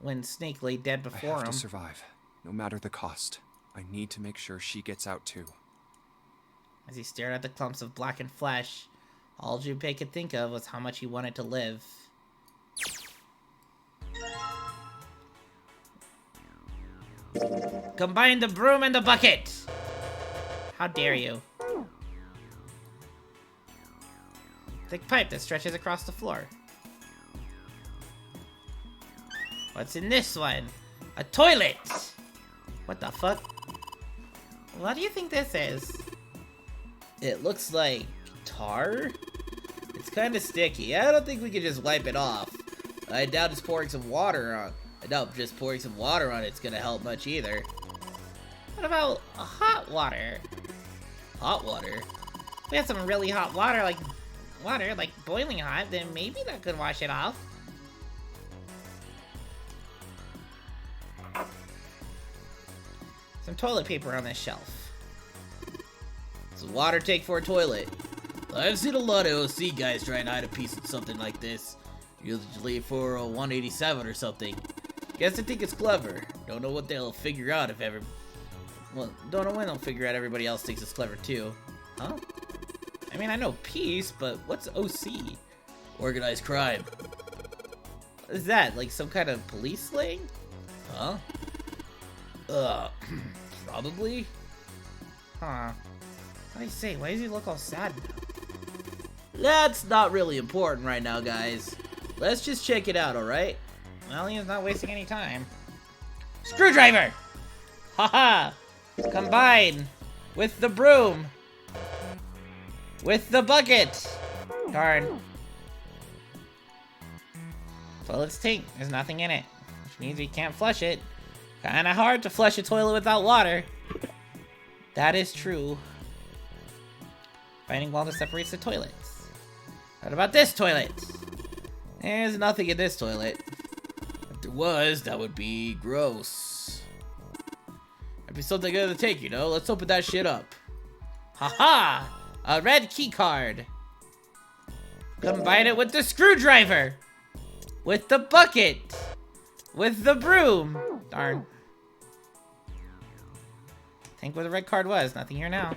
Speaker 1: when Snake lay dead before him.
Speaker 15: I have to survive, no matter the cost. I need to make sure she gets out too.
Speaker 1: As he stared at the clumps of blackened flesh, all Junpei could think of was how much he wanted to live. Combine the broom and the bucket! How dare you? Thick pipe that stretches across the floor. What's in this one? A toilet! What the fuck? What do you think this is? It looks like tar? It's kind of sticky. I don't think we can just wipe it off. I doubt just pouring some water on it's gonna help much either. What about hot water? Hot water? If we had some really hot water, like boiling hot, then maybe that could wash it off. Some toilet paper on this shelf. What's the water take for a toilet? I've seen a lot of OC guys try and hide a piece of something like this. Usually for a 187 or something. Guess I think it's clever. Don't know what they'll figure out if ever... Well, don't know when they'll figure out everybody else thinks it's clever too. Huh? I mean, I know peace, but what's OC? Organized crime. What is that? Like some kind of police slang? Huh? Probably? Huh. What do I say? Why does he look all sad now? That's not really important right now, guys. Let's just check it out, alright? Well, he's not wasting any time. Screwdriver! Haha! Combine with the broom. With the bucket. Darn. Toilet's tank. There's nothing in it. Which means we can't flush it. Kinda hard to flush a toilet without water. That is true. Finding wall that separates the toilets. What about this toilet? There's nothing in this toilet. If there was, that would be gross. That'd be something good to take, you know? Let's open that shit up. Haha! A red key card. Combine it with the screwdriver. With the bucket. With the broom. Darn. Think where the red card was. Nothing here now.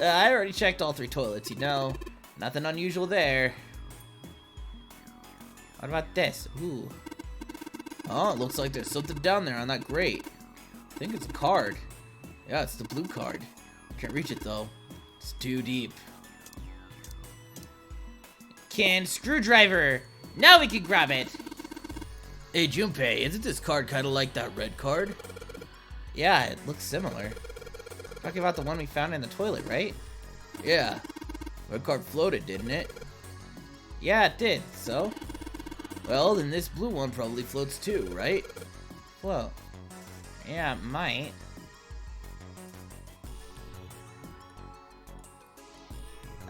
Speaker 1: I already checked all 3 toilets, you know. Nothing unusual there. What about this? Ooh. Oh, it looks like there's something down there on that grate. I think it's a card. Yeah, it's the blue card. Can't reach it though. It's too deep. Canned screwdriver! Now we can grab it! Hey Junpei, isn't this card kinda like that red card? Yeah, it looks similar. Talking about the one we found in the toilet, right? Yeah. Red card floated, didn't it? Yeah, it did. So? Well, then this blue one probably floats too, right? Float. Yeah, it might.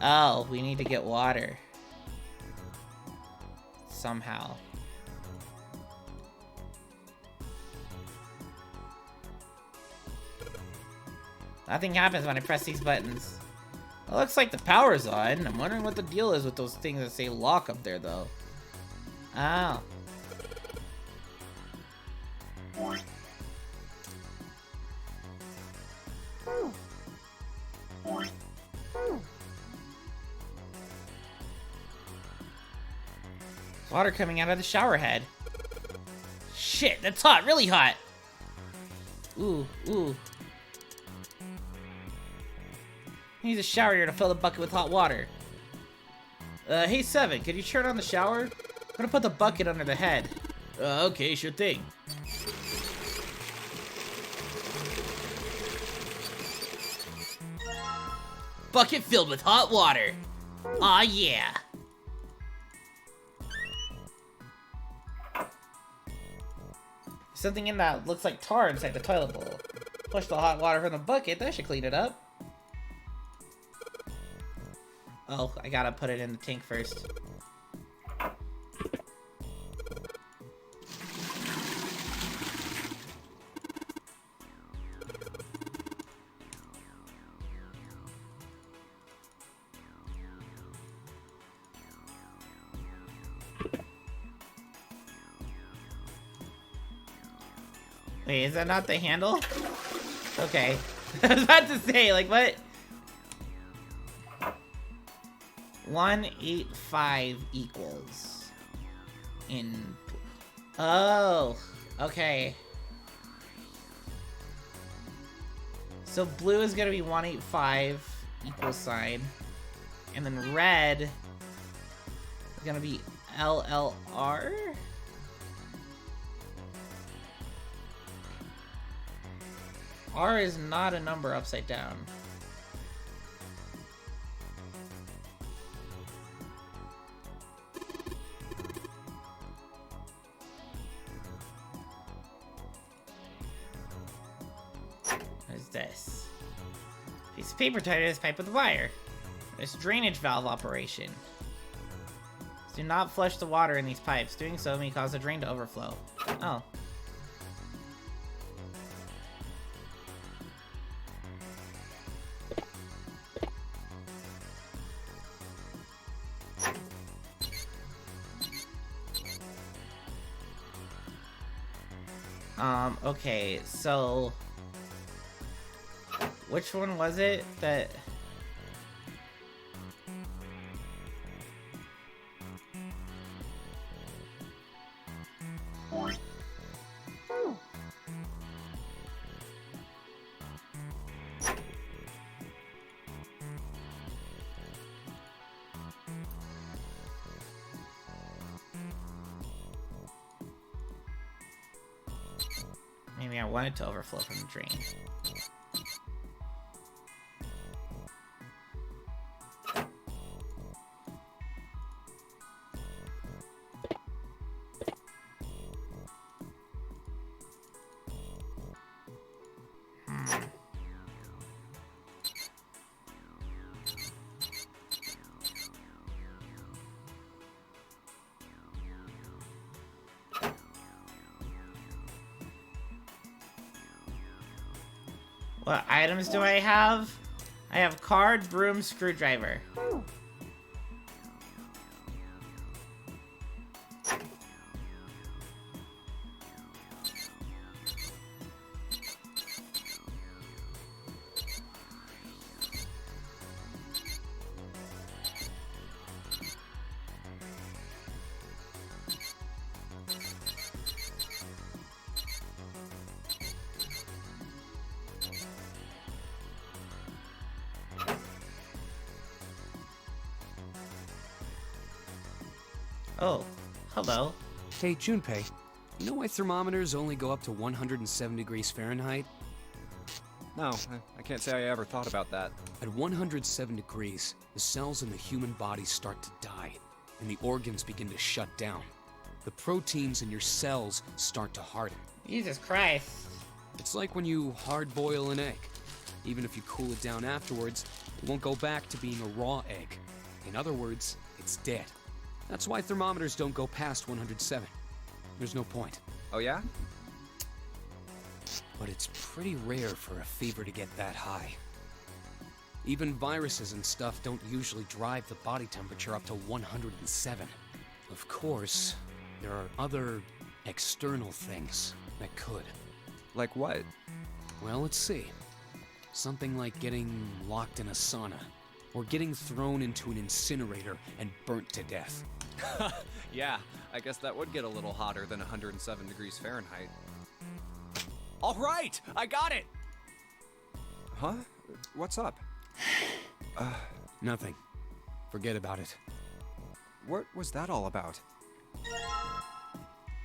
Speaker 1: Oh, we need to get water. Somehow. Nothing happens when I press these buttons. It looks like the power's on. I'm wondering what the deal is with those things that say lock up there, though. Oh. Water coming out of the shower head. Shit, that's hot, really hot. Ooh, ooh. He needs a shower here to fill the bucket with hot water. Hey Seven, could you turn on the shower? I'm gonna put the bucket under the head. Okay, sure thing. Bucket filled with hot water. Aw, yeah. Something in that looks like tar inside the toilet bowl. Push the hot water from the bucket, that should clean it up. Oh, I gotta put it in the tank first. Wait, is that not the handle? Okay. I was about to say, like, what? 185 equals in... Oh, okay. So blue is gonna be 185 equal sign. And then red is gonna be LLR? R is not a number upside down. What is this? Piece of paper tied to this pipe with wire. This drainage valve operation. Do not flush the water in these pipes. Doing so may cause the drain to overflow. Oh. Okay, so... Which one was it that... mean, I want it to overflow from the drain. What items do I have? I have card, broom, screwdriver. Oh, hello.
Speaker 5: Hey, Junpei, you know why thermometers only go up to 107 degrees Fahrenheit?
Speaker 15: No, I can't say I ever thought about that.
Speaker 5: At 107 degrees, the cells in the human body start to die, and the organs begin to shut down. The proteins in your cells start to harden.
Speaker 1: Jesus Christ.
Speaker 5: It's like when you hard-boil an egg. Even if you cool it down afterwards, it won't go back to being a raw egg. In other words, it's dead. That's why thermometers don't go past 107. There's no point.
Speaker 15: Oh yeah?
Speaker 5: But it's pretty rare for a fever to get that high. Even viruses and stuff don't usually drive the body temperature up to 107. Of course, there are other external things that could.
Speaker 15: Like what?
Speaker 5: Well, let's see. Something like getting locked in a sauna, or getting thrown into an incinerator and burnt to death.
Speaker 15: Yeah, I guess that would get a little hotter than 107 degrees Fahrenheit.
Speaker 8: All right, I got it.
Speaker 15: Huh? What's up?
Speaker 5: Nothing. Forget about it.
Speaker 15: What was that all about?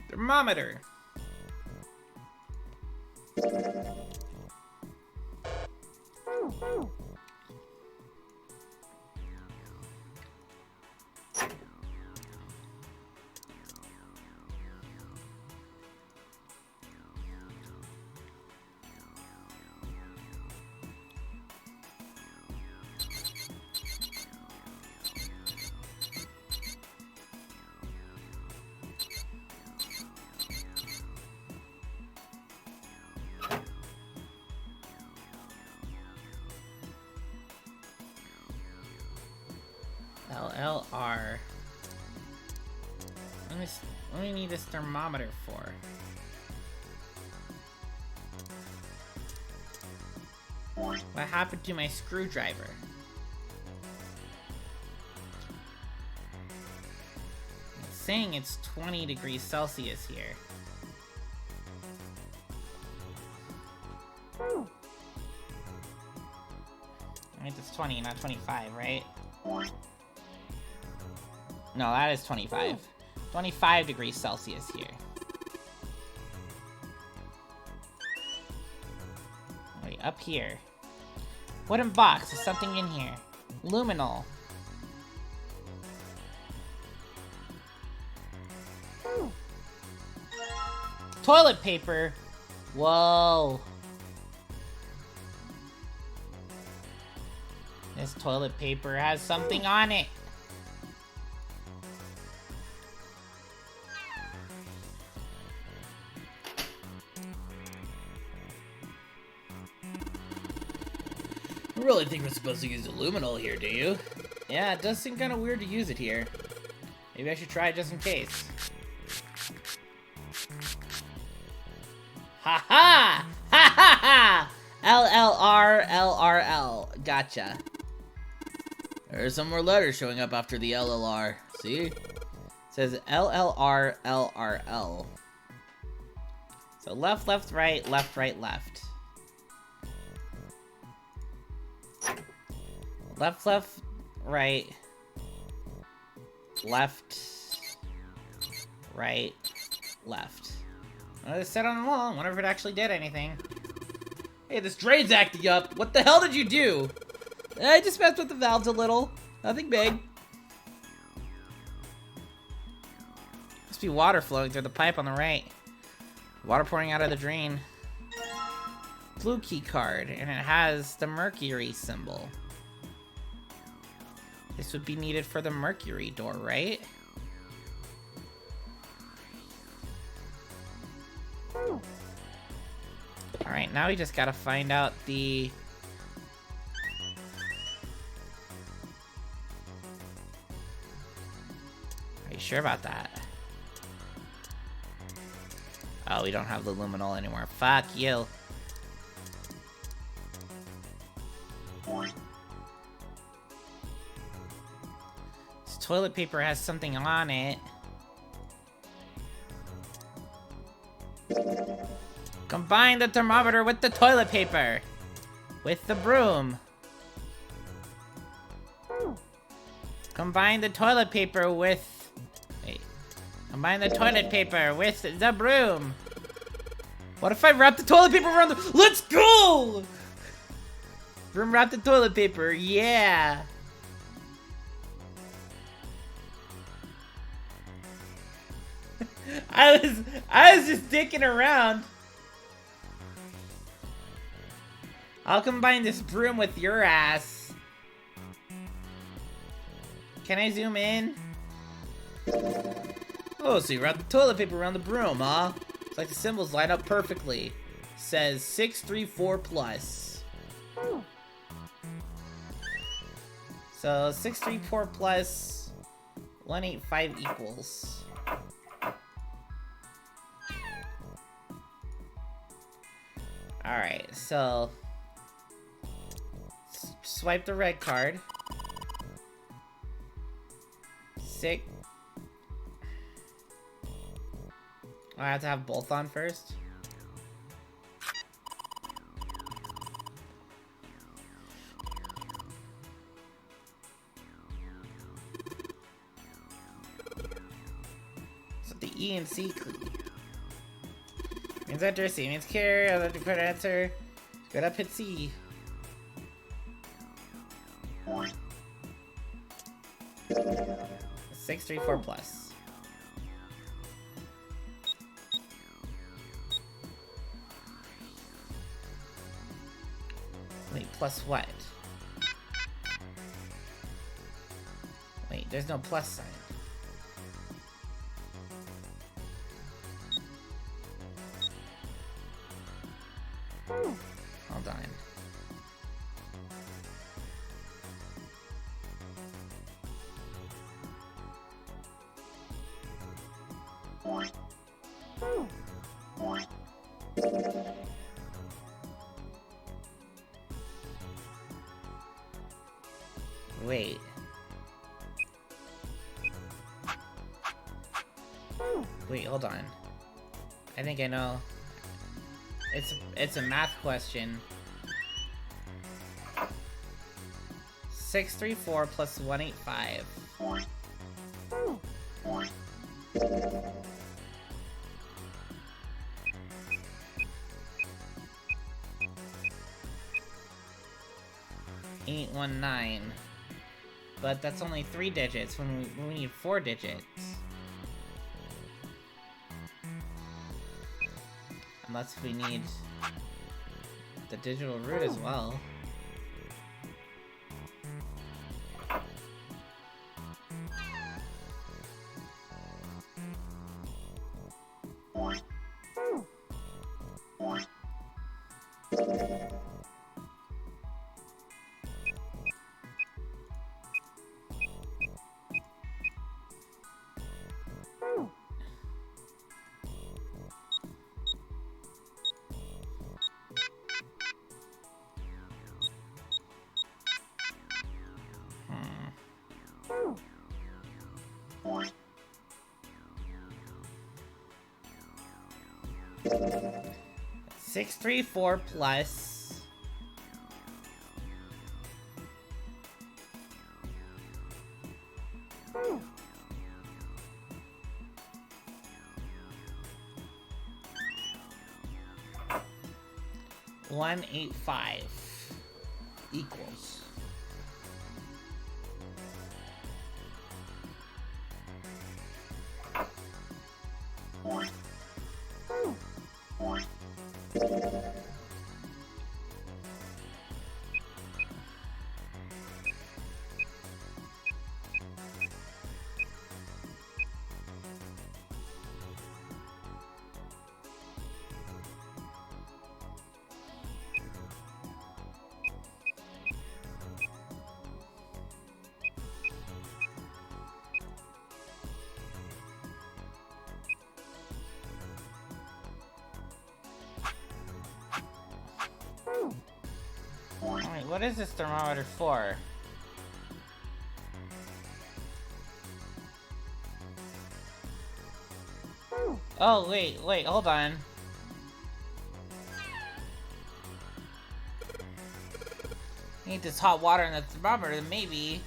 Speaker 1: Thermometer. LLR. What do we need this thermometer for? What happened to my screwdriver? It's saying it's 20 degrees Celsius here. I mean, it's 20, not 25, right? No, that is 25. 25 degrees Celsius here. Wait, up here. Wooden box, there's something in here. Luminol. Toilet paper. Whoa. This toilet paper has something on it.
Speaker 14: You really think we're supposed to use luminol here, do you?
Speaker 1: Yeah, it does seem kind of weird to use it here. Maybe I should try it just in case. Ha ha! Ha ha ha! LLR, LRL. Gotcha.
Speaker 14: There's some more letters showing up after the LLR. See?
Speaker 1: It says LLR, LRL. So left, left, right, left, right, left. Left, left, right. Left, right, left. I'll just sit on the wall. Wonder if it actually did anything. Hey, this drain's acting up. What the hell did you do? I just messed with the valves a little. Nothing big. Must be water flowing through the pipe on the right. Water pouring out of the drain. Blue key card, and it has the Mercury symbol. This would be needed for the Mercury door, right? Alright, now we just gotta find out the... Are you sure about that? Oh, we don't have the luminol anymore. Fuck you. This toilet paper has something on it. Combine the thermometer with the toilet paper. With the broom. Combine the toilet paper with... Wait. Combine the toilet paper with the broom. What if I wrap the toilet paper around the... Let's go! Broom wrap the toilet paper, yeah. I was just dicking around. I'll combine this broom with your ass. Can I zoom in? Oh, so you wrap the toilet paper around the broom, huh? It's like the symbols line up perfectly. Says 634 plus. So 634 plus 185 equals. Alright, so swipe the red card. Sick. I have to have both on first. So the E and C means enter, C means carry, other to put answer. Good up hit C. Six, 3, 4 plus. Wait, plus what? Wait, there's no plus sign. Hold on. Wait. Wait, hold on. I think I know. It's a math question. 634 plus 185. $819. But that's only 3 digits when we need 4 digits. Unless we need the digital root as well. Six, 3, 4 plus. 185 equals. Wait, what is this thermometer for? Oh, wait, hold on. Need this hot water in the thermometer, maybe.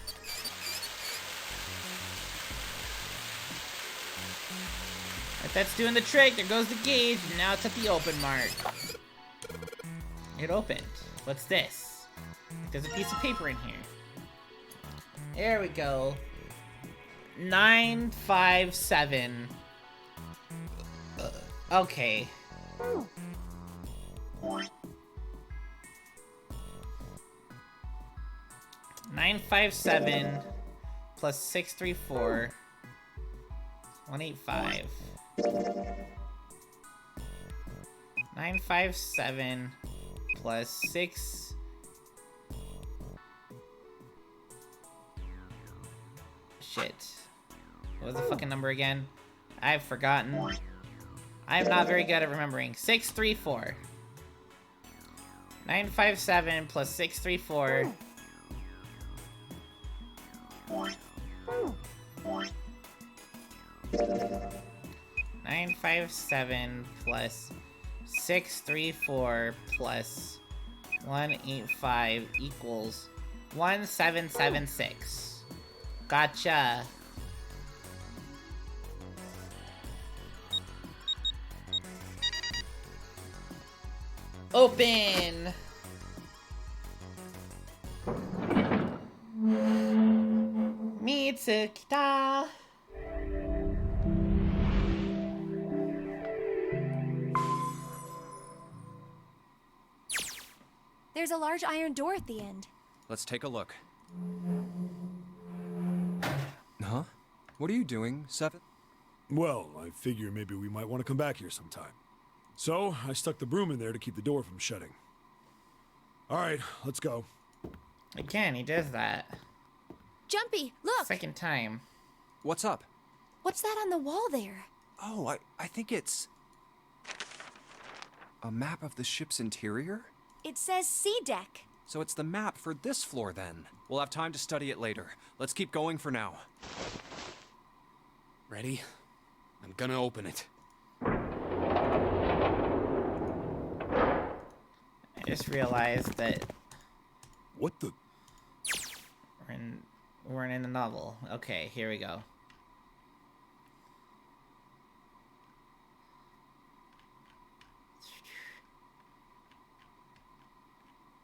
Speaker 1: If that's doing the trick, there goes the gauge, and now it's at the open mark. It opened. What's this? There's a piece of paper in here. There we go. 957. Okay. 957 plus 634. 185. 957 plus 6. Shit. What was the fucking number again? I've forgotten. I'm not very good at remembering. 634. 957 plus 634. 957 plus 634 plus 185 equals 1776. Gotcha. Open. Mitsukita.
Speaker 7: There's a large iron door at the end.
Speaker 15: Let's take a look. Huh? What are you doing, Seven?
Speaker 10: Well, I figure maybe we might want to come back here sometime. So, I stuck the broom in there to keep the door from shutting. Alright, let's go.
Speaker 1: Again, he does that.
Speaker 7: Jumpy, look!
Speaker 1: Second time.
Speaker 15: What's up?
Speaker 7: What's that on the wall there?
Speaker 15: Oh, I think it's... a map of the ship's interior?
Speaker 7: It says sea deck.
Speaker 15: So it's the map for this floor, then. We'll have time to study it later. Let's keep going for now.
Speaker 5: Ready? I'm gonna open it.
Speaker 1: I just realized that...
Speaker 10: What the...
Speaker 1: We're in a novel. Okay, here we go.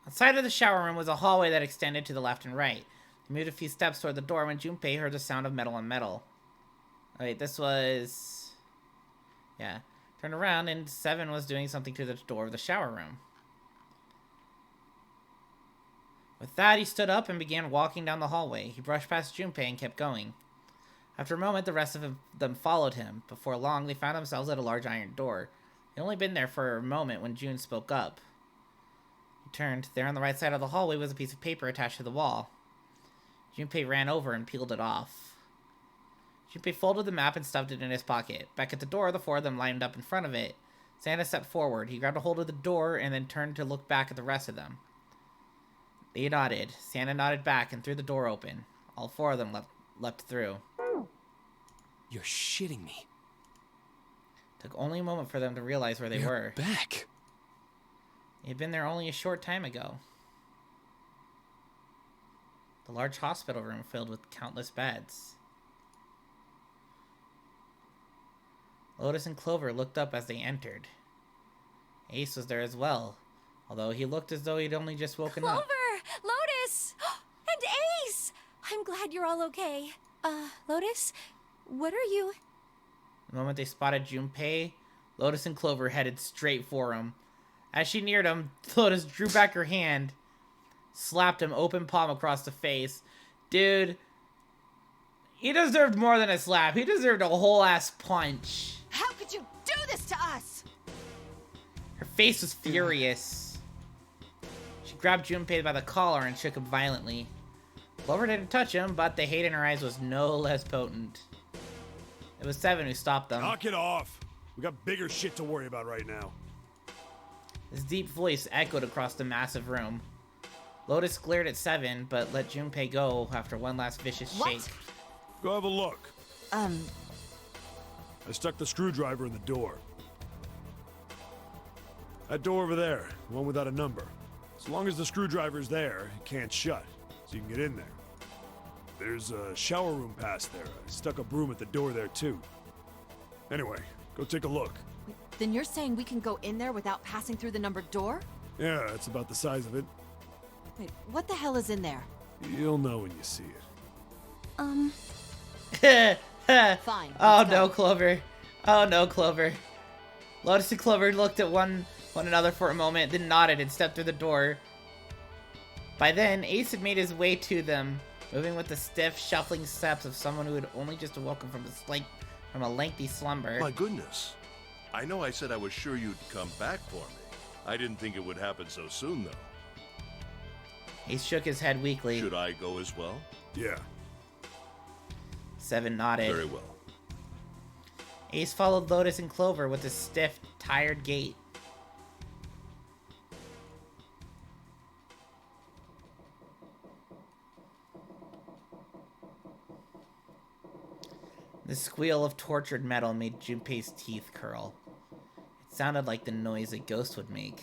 Speaker 1: Outside of the shower room was a hallway that extended to the left and right. He moved a few steps toward the door when Junpei heard the sound of metal on metal. Oh, wait, this was... Yeah. Turned around and Seven was doing something to the door of the shower room. With that, he stood up and began walking down the hallway. He brushed past Junpei and kept going. After a moment, the rest of them followed him. Before long, they found themselves at a large iron door. They'd only been there for a moment when June spoke up. He turned. There on the right side of the hallway was a piece of paper attached to the wall. Junpei ran over and peeled it off. Junpei folded the map and stuffed it in his pocket. Back at the door, the four of them lined up in front of it. Santa stepped forward. He grabbed a hold of the door and then turned to look back at the rest of them. They nodded. Santa nodded back and threw the door open. All four of them leapt through.
Speaker 5: You're shitting me.
Speaker 1: Took only a moment for them to realize where they were.
Speaker 5: Back.
Speaker 1: They had been there only a short time ago. The large hospital room filled with countless beds. Lotus and Clover looked up as they entered. Ace was there as well. Although he looked as though he'd only just woken
Speaker 7: Clover!
Speaker 1: up.
Speaker 7: Lotus! And Ace! I'm glad you're all okay. Lotus? What are you...
Speaker 1: The moment they spotted Junpei, Lotus and Clover headed straight for him. As she neared him, Lotus drew back her hand, slapped him open palm across the face. Dude, he deserved more than a slap. He deserved a whole ass punch.
Speaker 12: How could you do this to us?
Speaker 1: Her face was furious. She grabbed Junpei by the collar and shook him violently. Clover didn't touch him, but the hate in her eyes was no less potent. It was Seven who stopped them.
Speaker 10: Knock it off. We got bigger shit to worry about right now.
Speaker 1: His deep voice echoed across the massive room. Lotus glared at Seven, but let Junpei go after one last vicious shake.
Speaker 10: Go have a look.
Speaker 4: I
Speaker 10: stuck the screwdriver in the door. That door over there, the one without a number. As long as the screwdriver's there, it can't shut, so you can get in there. There's a shower room past there. I stuck a broom at the door there too. Anyway, go take a look.
Speaker 4: Then you're saying we can go in there without passing through the numbered door?
Speaker 10: Yeah, that's about the size of it.
Speaker 4: Wait, what the hell is in there?
Speaker 10: You'll know when you see it.
Speaker 4: Fine.
Speaker 1: Oh no, Clover. Oh no, Clover. Lotus and Clover looked at one another for a moment, then nodded and stepped through the door. By then, Ace had made his way to them, moving with the stiff, shuffling steps of someone who had only just awoken from a lengthy slumber.
Speaker 11: My goodness. I know I said I was sure you'd come back for me. I didn't think it would happen so soon, though.
Speaker 1: Ace shook his head weakly.
Speaker 11: Should I go as well?
Speaker 10: Yeah.
Speaker 1: Seven nodded.
Speaker 11: Very well.
Speaker 1: Ace followed Lotus and Clover with a stiff, tired gait. The squeal of tortured metal made Junpei's teeth curl. It sounded like the noise a ghost would make.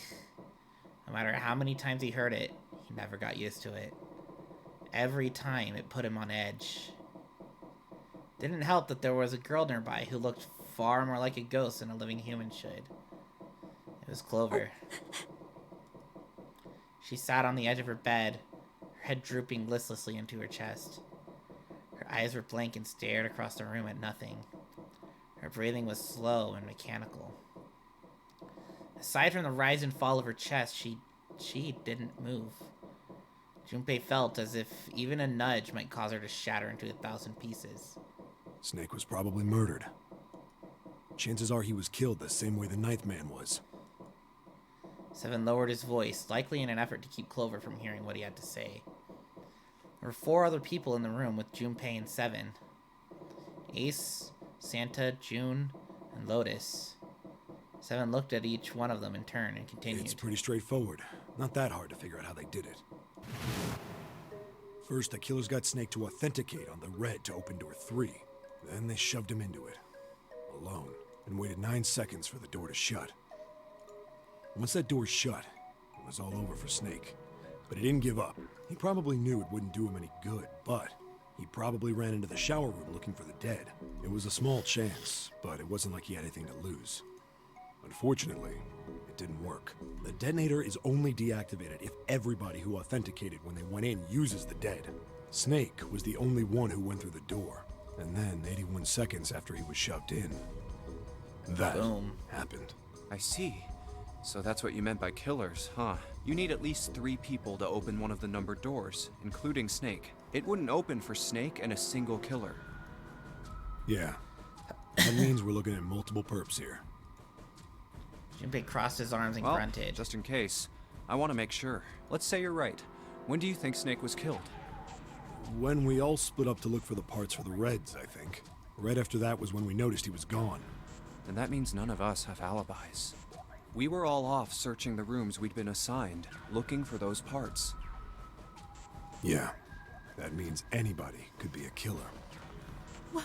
Speaker 1: No matter how many times he heard it, he never got used to it. Every time it put him on edge. Didn't help that there was a girl nearby who looked far more like a ghost than a living human should. It was Clover. She sat on the edge of her bed, her head drooping listlessly into her chest. Her eyes were blank and stared across the room at nothing. Her breathing was slow and mechanical. Aside from the rise and fall of her chest, she didn't move. Junpei felt as if even a nudge might cause her to shatter into 1,000 pieces.
Speaker 10: Snake was probably murdered. Chances are he was killed the same way the Ninth Man was.
Speaker 1: Seven lowered his voice, likely in an effort to keep Clover from hearing what he had to say. There were 4 other people in the room with Junpei and Seven. Ace, Santa, June, and Lotus. Seven looked at each one of them in turn and continued.
Speaker 10: It's pretty straightforward. Not that hard to figure out how they did it. First, the killers got Snake to authenticate on the red to open door 3. Then they shoved him into it, alone, and waited 9 seconds for the door to shut. Once that door shut, it was all over for Snake. But he didn't give up. He probably knew it wouldn't do him any good, but he probably ran into the shower room looking for the dead. It was a small chance, but it wasn't like he had anything to lose. Unfortunately, it didn't work. The detonator is only deactivated if everybody who authenticated when they went in uses the dead. Snake was the only one who went through the door, and then 81 seconds after he was shoved in, that happened.
Speaker 15: I see. So that's what you meant by killers, huh? You need at least 3 people to open one of the numbered doors, including Snake. It wouldn't open for Snake and a single killer.
Speaker 10: Yeah. That means we're looking at multiple perps here.
Speaker 1: Junpei crossed his arms and grunted.
Speaker 15: Just in case, I want to make sure. Let's say you're right. When do you think Snake was killed?
Speaker 10: When we all split up to look for the parts for the Reds, I think. Right after that was when we noticed he was gone.
Speaker 15: Then that means none of us have alibis. We were all off searching the rooms we'd been assigned, looking for those parts.
Speaker 10: Yeah. That means anybody could be a killer.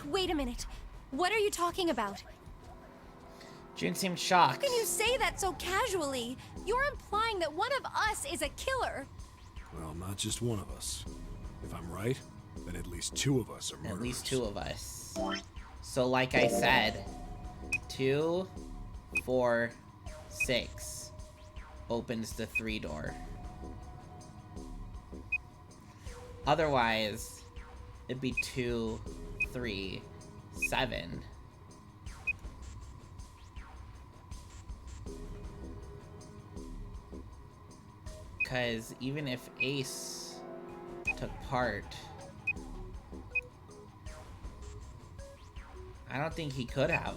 Speaker 7: Wait a minute. What are you talking about?
Speaker 1: June seemed shocked.
Speaker 7: How can you say that so casually? You're implying that one of us is a killer.
Speaker 10: Well, not just one of us. If I'm right, then at least 2 of us are murderers.
Speaker 1: At least 2 of us. So like I said, 2, 4, 6. opens the 3 door. Otherwise, it'd be 2, 3, 7. Because even if Ace took part, I don't think he could have.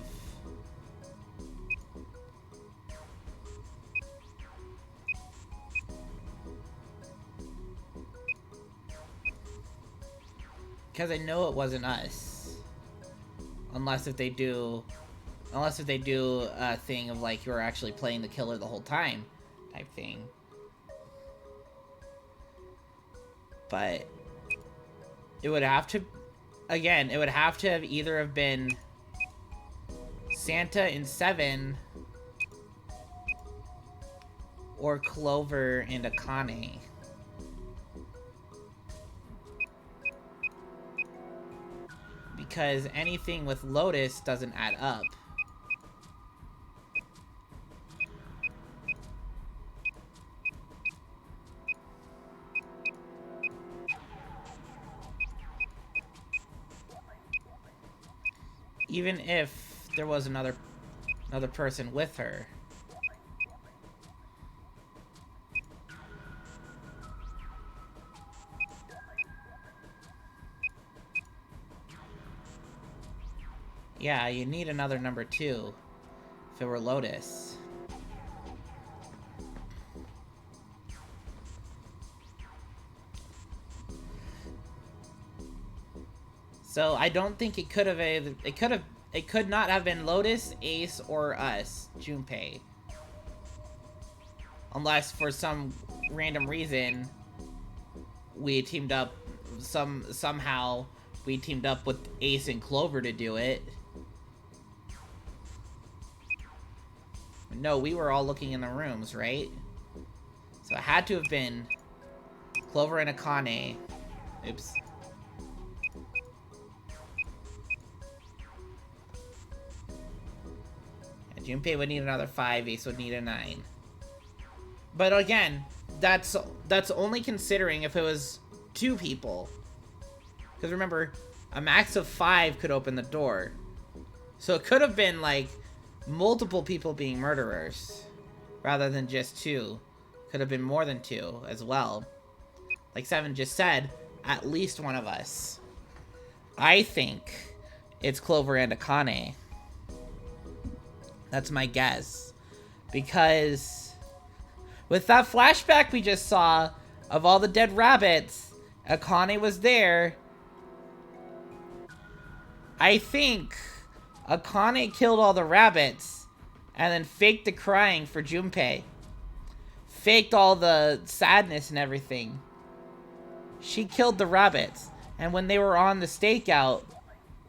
Speaker 1: Because I know it wasn't us. Unless if they do a thing of like you're actually playing the killer the whole time type thing. But it would have to, again, it would have to have either have been Santa in 7 or Clover and Akane. Because anything with Lotus doesn't add up. Even if there was another person with her. Yeah, you need another number 2 if it were Lotus. So I don't think it could have it could not have been Lotus, Ace, or us, Junpei. Unless for some random reason we teamed up somehow we teamed up with Ace and Clover to do it. No, we were all looking in the rooms, right? So it had to have been Clover and Akane. Oops. And Junpei would need another 5, Ace would need a 9. But again, that's only considering if it was 2 people. Because remember, a max of 5 could open the door. So it could have been like multiple people being murderers rather than just 2. Could have been more than 2 as well. Like 7 just said, at least one of us. I think it's Clover and Akane. That's my guess. Because with that flashback we just saw of all the dead rabbits, Akane was there. I think Akane killed all the rabbits and then faked the crying for Junpei. Faked all the sadness and everything. She killed the rabbits. And when they were on the stakeout,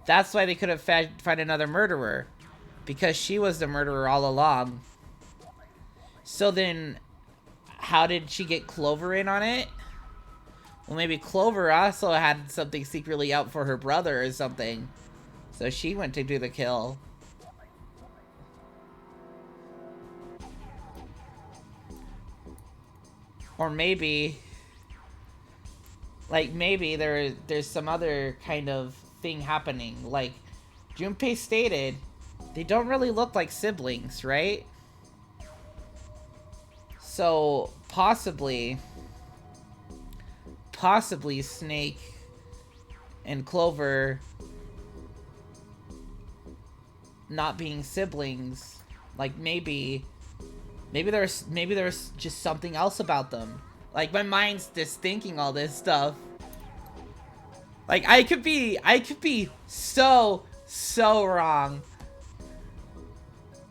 Speaker 1: that's why they could have found another murderer. Because she was the murderer all along. So then, how did she get Clover in on it? Well, maybe Clover also had something secretly out for her brother or something. So she went to do the kill. Or maybe, like maybe there's some other kind of thing happening. Like Junpei stated, they don't really look like siblings, right? So possibly Snake and Clover not being siblings, like maybe there's just something else about them. Like my mind's just thinking all this stuff. Like I could be so wrong.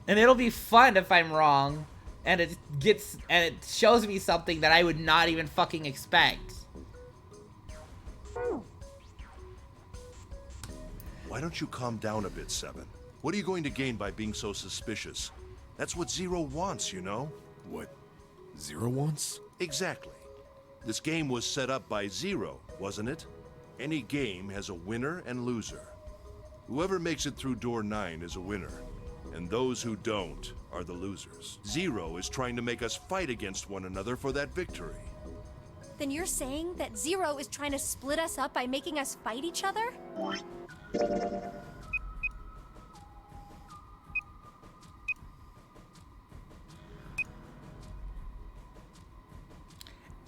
Speaker 1: And it'll be fun if I'm wrong and it shows me something that I would not even fucking expect.
Speaker 11: Why don't you calm down a bit, Seven? What are you going to gain by being so suspicious? That's what Zero wants, you know?
Speaker 10: What Zero wants?
Speaker 11: Exactly. This game was set up by Zero, wasn't it? Any game has a winner and loser. Whoever makes it through door 9 is a winner. and those who don't are the losers. Zero is trying to make us fight against one another for that victory.
Speaker 7: Then you're saying that Zero is trying to split us up by making us fight each other?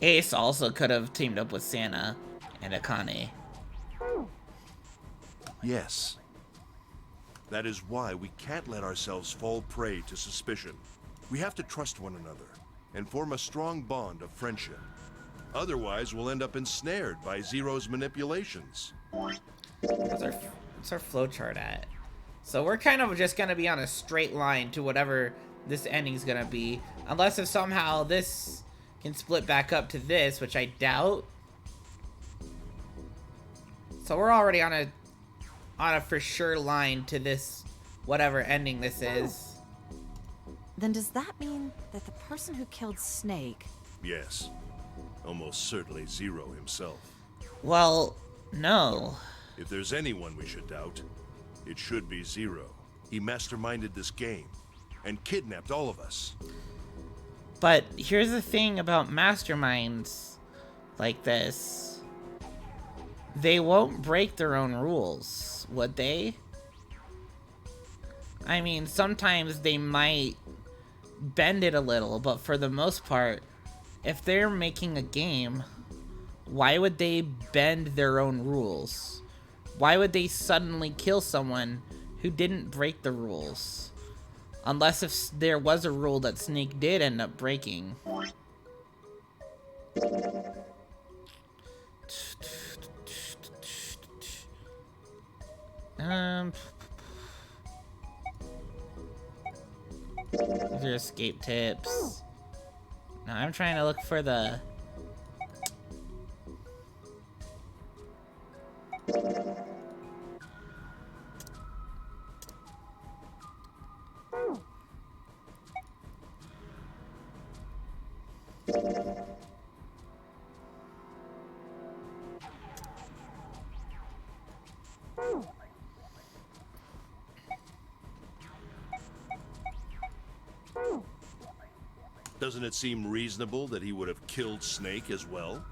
Speaker 1: Ace also could have teamed up with Santa and Akane.
Speaker 11: Yes. That is why we can't let ourselves fall prey to suspicion. We have to trust one another and form a strong bond of friendship. Otherwise, we'll end up ensnared by Zero's manipulations.
Speaker 1: What's our flowchart at? So we're kind of just gonna be on a straight line to whatever this ending's gonna be. Unless if somehow this can split back up to this, which I doubt. So we're already on a for sure line to this, whatever ending this is.
Speaker 4: Then does that mean that the person who killed Snake...
Speaker 11: Yes. Almost certainly Zero himself.
Speaker 1: Well, no.
Speaker 11: If there's anyone we should doubt, it should be Zero. He masterminded this game and kidnapped all of us.
Speaker 1: But here's the thing about masterminds like this. They won't break their own rules, would they? I mean, sometimes they might bend it a little, but for the most part, if they're making a game, why would they bend their own rules? Why would they suddenly kill someone who didn't break the rules? Unless if there was a rule that Snake did end up breaking. These are escape tips. No, I'm trying to look for the...
Speaker 11: Doesn't it seem reasonable that he would have killed Snake as well?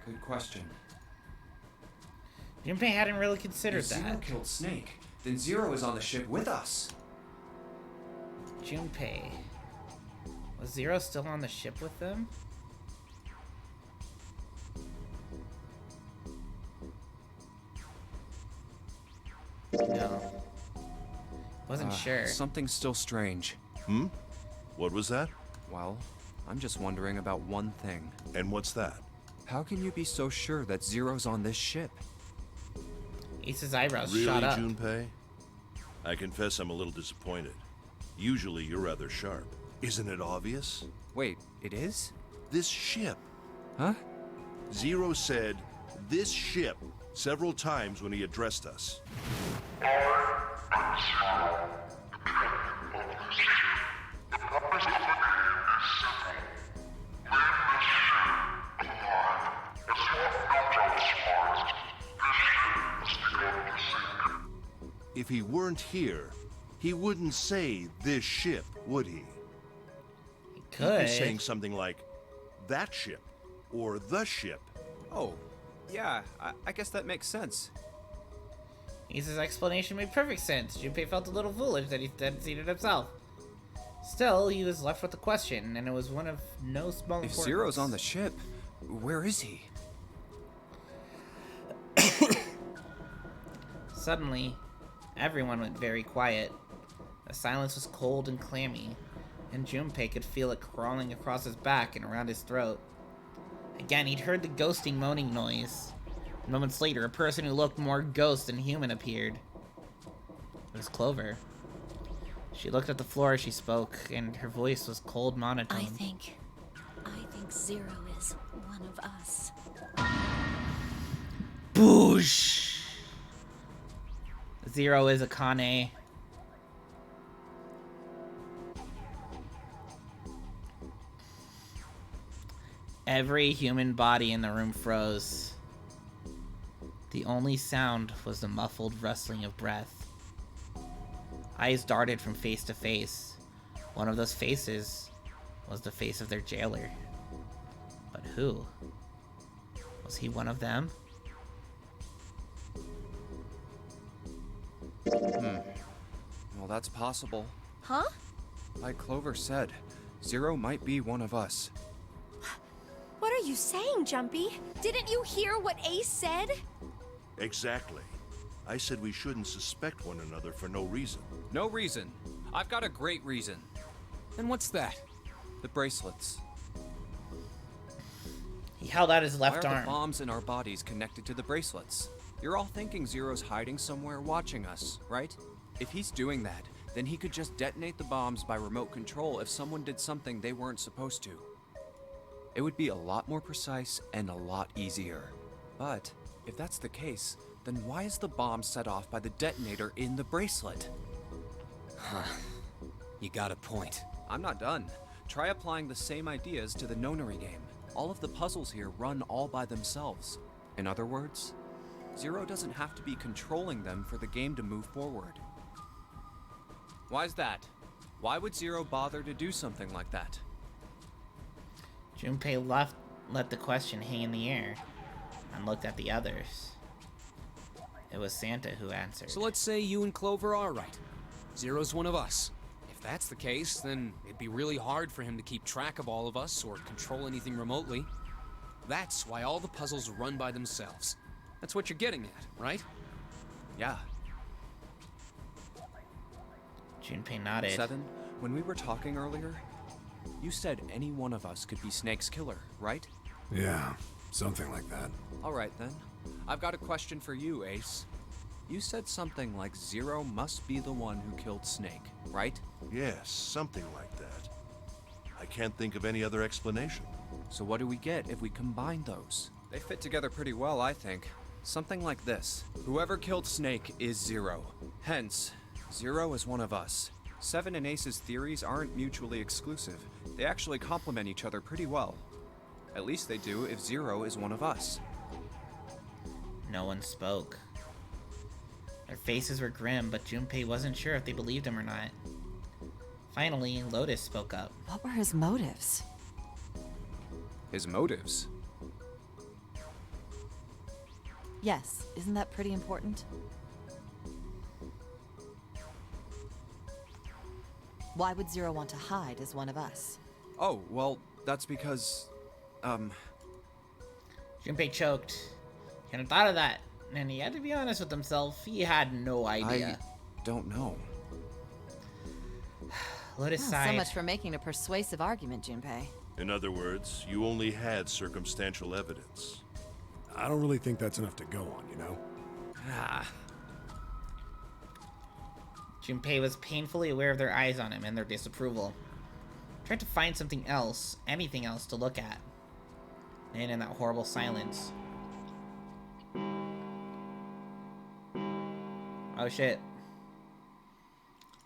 Speaker 15: Good question.
Speaker 1: Junpei hadn't really considered
Speaker 15: If Zero
Speaker 1: that.
Speaker 15: killed Snake, then Zero is on the ship with us.
Speaker 1: Junpei. Was Zero still on the ship with them? No. Wasn't sure.
Speaker 15: Something's still strange.
Speaker 11: What was that?
Speaker 15: Well, I'm just wondering about one thing.
Speaker 11: And what's that?
Speaker 15: How can you be so sure that Zero's on this ship?
Speaker 1: Ace's eyebrows
Speaker 11: Really,
Speaker 1: shot up.
Speaker 11: Junpei? I confess I'm a little disappointed. Usually you're rather sharp. Isn't it obvious?
Speaker 15: Wait, it is?
Speaker 11: This ship.
Speaker 15: Huh?
Speaker 11: Zero said, "this ship," several times when he addressed us. If he weren't here, he wouldn't say "this ship," would he?
Speaker 1: He
Speaker 11: He'd
Speaker 1: could.
Speaker 11: be saying something like "that ship" or "the ship."
Speaker 2: Oh, yeah, I guess that makes sense.
Speaker 1: Ace's explanation made perfect sense. Junpei felt a little foolish that he hadn't seen it himself. Still, he was left with the question, and it was one of no small
Speaker 15: If
Speaker 1: importance.
Speaker 15: Zero's on the ship, where is he?
Speaker 1: Suddenly, everyone went very quiet. The silence was cold and clammy, and Junpei could feel it crawling across his back and around his throat. Again, he'd heard the ghosting moaning noise. Moments later, a person who looked more ghost than human appeared. It was Clover. She looked at the floor as she spoke, and her voice was cold monotone.
Speaker 12: I think Zero is one of us.
Speaker 1: Boosh! Zero is Akane. Every human body in the room froze. The only sound was the muffled rustling of breath. Eyes darted from face to face. One of those faces was the face of their jailer. But who? Was he one of them?
Speaker 15: Well, that's possible.
Speaker 7: Huh?
Speaker 15: Like Clover said, Zero might be one of us.
Speaker 7: What are you saying, Jumpy? Didn't you hear what Ace said?
Speaker 11: Exactly. I said we shouldn't suspect one another for no reason.
Speaker 15: No reason. I've got a great reason.
Speaker 5: And what's that?
Speaker 15: The bracelets.
Speaker 1: He held out his left
Speaker 15: Why are
Speaker 1: arm.
Speaker 15: the bombs in our bodies connected to the bracelets? You're all thinking Zero's hiding somewhere watching us, right? If he's doing that, then he could just detonate the bombs by remote control if someone did something they weren't supposed to. It would be a lot more precise and a lot easier. But if that's the case, then why is the bomb set off by the detonator in the bracelet?
Speaker 5: You got a point.
Speaker 15: I'm not done. Try applying the same ideas to the Nonary game. All of the puzzles here run all by themselves. In other words, Zero doesn't have to be controlling them for the game to move forward. Why's that? Why would Zero bother to do something like that?
Speaker 1: Junpei let the question hang in the air and looked at the others. It was Santa who answered.
Speaker 5: So let's say you and Clover are right. Zero's one of us. If that's the case, then it'd be really hard for him to keep track of all of us or control anything remotely. That's why all the puzzles run by themselves. That's what you're getting at, right?
Speaker 15: Yeah.
Speaker 1: Junpei nodded.
Speaker 15: 7, when we were talking earlier, you said any one of us could be Snake's killer, right?
Speaker 10: Yeah, something like that.
Speaker 15: Alright then. I've got a question for you, Ace. You said something like Zero must be the one who killed Snake, right?
Speaker 11: Yes, something like that. I can't think of any other explanation.
Speaker 15: So what do we get if we combine those? They fit together pretty well, I think. Something like this. Whoever killed Snake is Zero. Hence, Zero is one of us. 7 and Ace's theories aren't mutually exclusive. They actually complement each other pretty well. At least they do if Zero is one of us.
Speaker 1: No one spoke. Their faces were grim, but Junpei wasn't sure if they believed him or not. Finally, Lotus spoke up.
Speaker 4: What were his motives?
Speaker 15: His motives?
Speaker 4: Yes, isn't that pretty important? Why would Zero want to hide as one of us?
Speaker 15: Oh, well, that's because,
Speaker 1: Junpei choked. He hadn't thought of that, and he had to be honest with himself. He had no idea.
Speaker 15: I don't know.
Speaker 1: Lotus
Speaker 4: Oh,
Speaker 1: sighed.
Speaker 4: so much for making a persuasive argument, Junpei.
Speaker 11: In other words, you only had circumstantial evidence.
Speaker 10: I don't really think that's enough to go on, you know?
Speaker 1: Junpei was painfully aware of their eyes on him and their disapproval. Tried to find something else, anything else to look at. And in that horrible silence. Oh shit.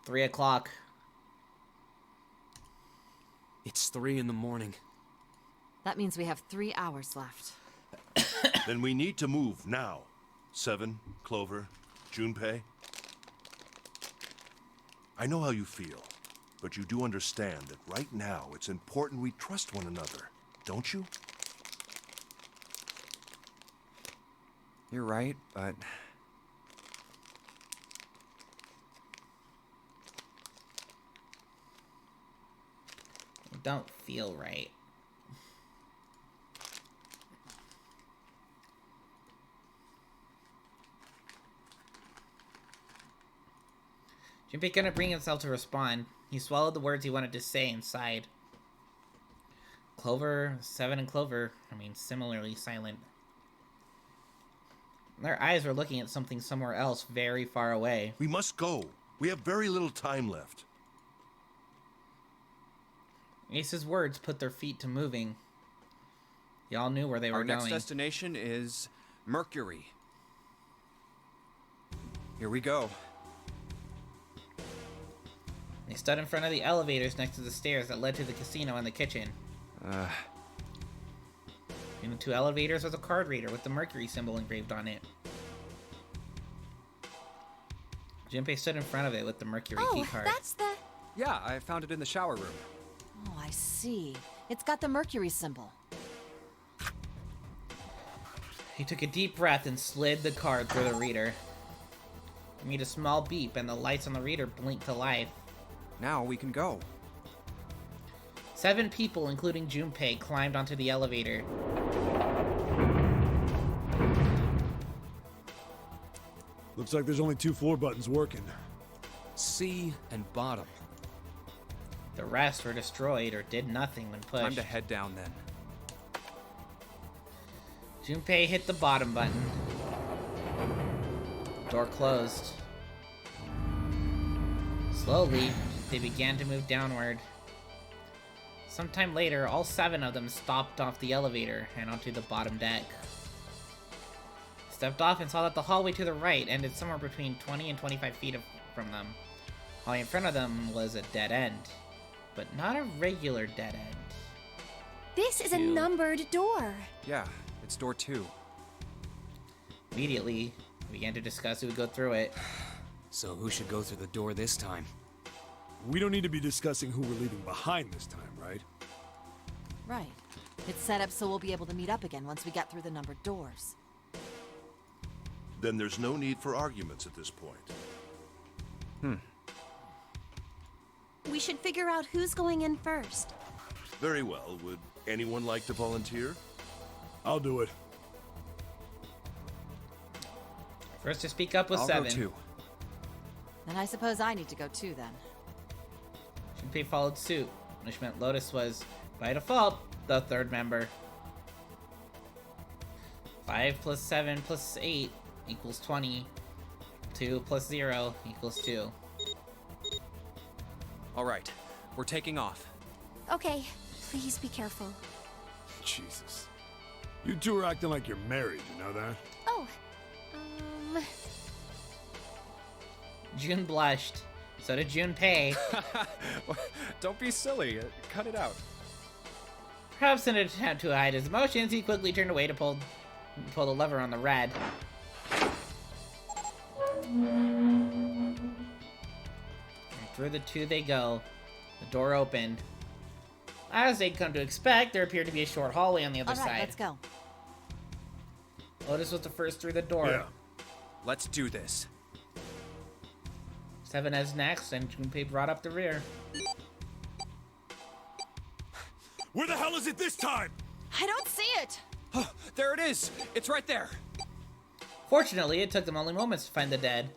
Speaker 1: 3 o'clock.
Speaker 5: It's 3 in the morning.
Speaker 4: That means we have 3 hours left.
Speaker 11: Then we need to move now. 7, Clover, Junpei. I know how you feel, but you do understand that right now it's important we trust one another, don't you?
Speaker 15: You're right, but...
Speaker 1: It don't feel right. Junpei couldn't bring himself to respond. He swallowed the words he wanted to say and sighed. Clover, 7 and Clover remained similarly silent. Their eyes were looking at something somewhere else very far away.
Speaker 11: We must go. We have very little time left.
Speaker 1: Ace's words put their feet to moving. Y'all knew where they were
Speaker 15: Our
Speaker 1: going.
Speaker 15: next destination is Mercury. Here we go.
Speaker 1: They stood in front of the elevators next to the stairs that led to the casino and the kitchen. In the 2 elevators was a card reader with the Mercury symbol engraved on it. Junpei stood in front of it with the Mercury
Speaker 7: Oh,
Speaker 1: key card.
Speaker 7: that's the...
Speaker 15: Yeah, I found it in the shower room.
Speaker 4: Oh, I see. It's got the Mercury symbol.
Speaker 1: He took a deep breath and slid the card through the reader. It made a small beep and the lights on the reader blinked to life.
Speaker 15: Now we can go.
Speaker 1: 7 people, including Junpei, climbed onto the elevator.
Speaker 10: Looks like there's only 2 floor buttons working.
Speaker 5: C and bottom.
Speaker 1: The rest were destroyed or did nothing when pushed.
Speaker 15: Time to head down then.
Speaker 1: Junpei hit the bottom button. Door closed. Slowly, they began to move downward. Sometime later, all 7 of them stopped off the elevator and onto the bottom deck. Stepped off and saw that the hallway to the right ended somewhere between 20 and 25 feet from them. Hallway in front of them was a dead end, but not a regular dead end.
Speaker 7: This is a numbered door.
Speaker 15: Yeah, it's door 2.
Speaker 1: Immediately, we began to discuss who would go through it.
Speaker 5: So who should go through the door this time?
Speaker 10: We don't need to be discussing who we're leaving behind this time, right?
Speaker 4: Right. It's set up so we'll be able to meet up again once we get through the numbered doors.
Speaker 11: Then there's no need for arguments at this point.
Speaker 12: We should figure out who's going in first.
Speaker 11: Very well. Would anyone like to volunteer?
Speaker 10: I'll do it.
Speaker 1: First to speak up was
Speaker 15: I'll
Speaker 1: 7.
Speaker 15: go too.
Speaker 4: Then I suppose I need to go too then.
Speaker 1: Junpei followed suit, which meant Lotus was, by default, the 3rd member. 5 plus 7 plus 8 equals 20. 2 plus 0 equals 2.
Speaker 15: All right, we're taking off.
Speaker 7: Okay, please be careful.
Speaker 10: Jesus. You 2 are acting like you're married, you know that?
Speaker 7: Oh,
Speaker 1: June blushed. So did Junpei.
Speaker 15: Don't be silly. Cut it out.
Speaker 1: Perhaps in an attempt to hide his emotions, he quickly turned away to pull the lever on the red. And through the 2 they go. The door opened. As they'd come to expect, there appeared to be a short hallway on the other
Speaker 4: All right,
Speaker 1: side.
Speaker 4: let's go.
Speaker 1: Lotus was the first through the door.
Speaker 10: Yeah.
Speaker 15: Let's do this.
Speaker 1: 7 is next, and Junpei brought up the rear.
Speaker 10: Where the hell is it this time?
Speaker 12: I don't see it.
Speaker 15: Oh, there it is. It's right there.
Speaker 1: Fortunately, it took them only moments to find the dead.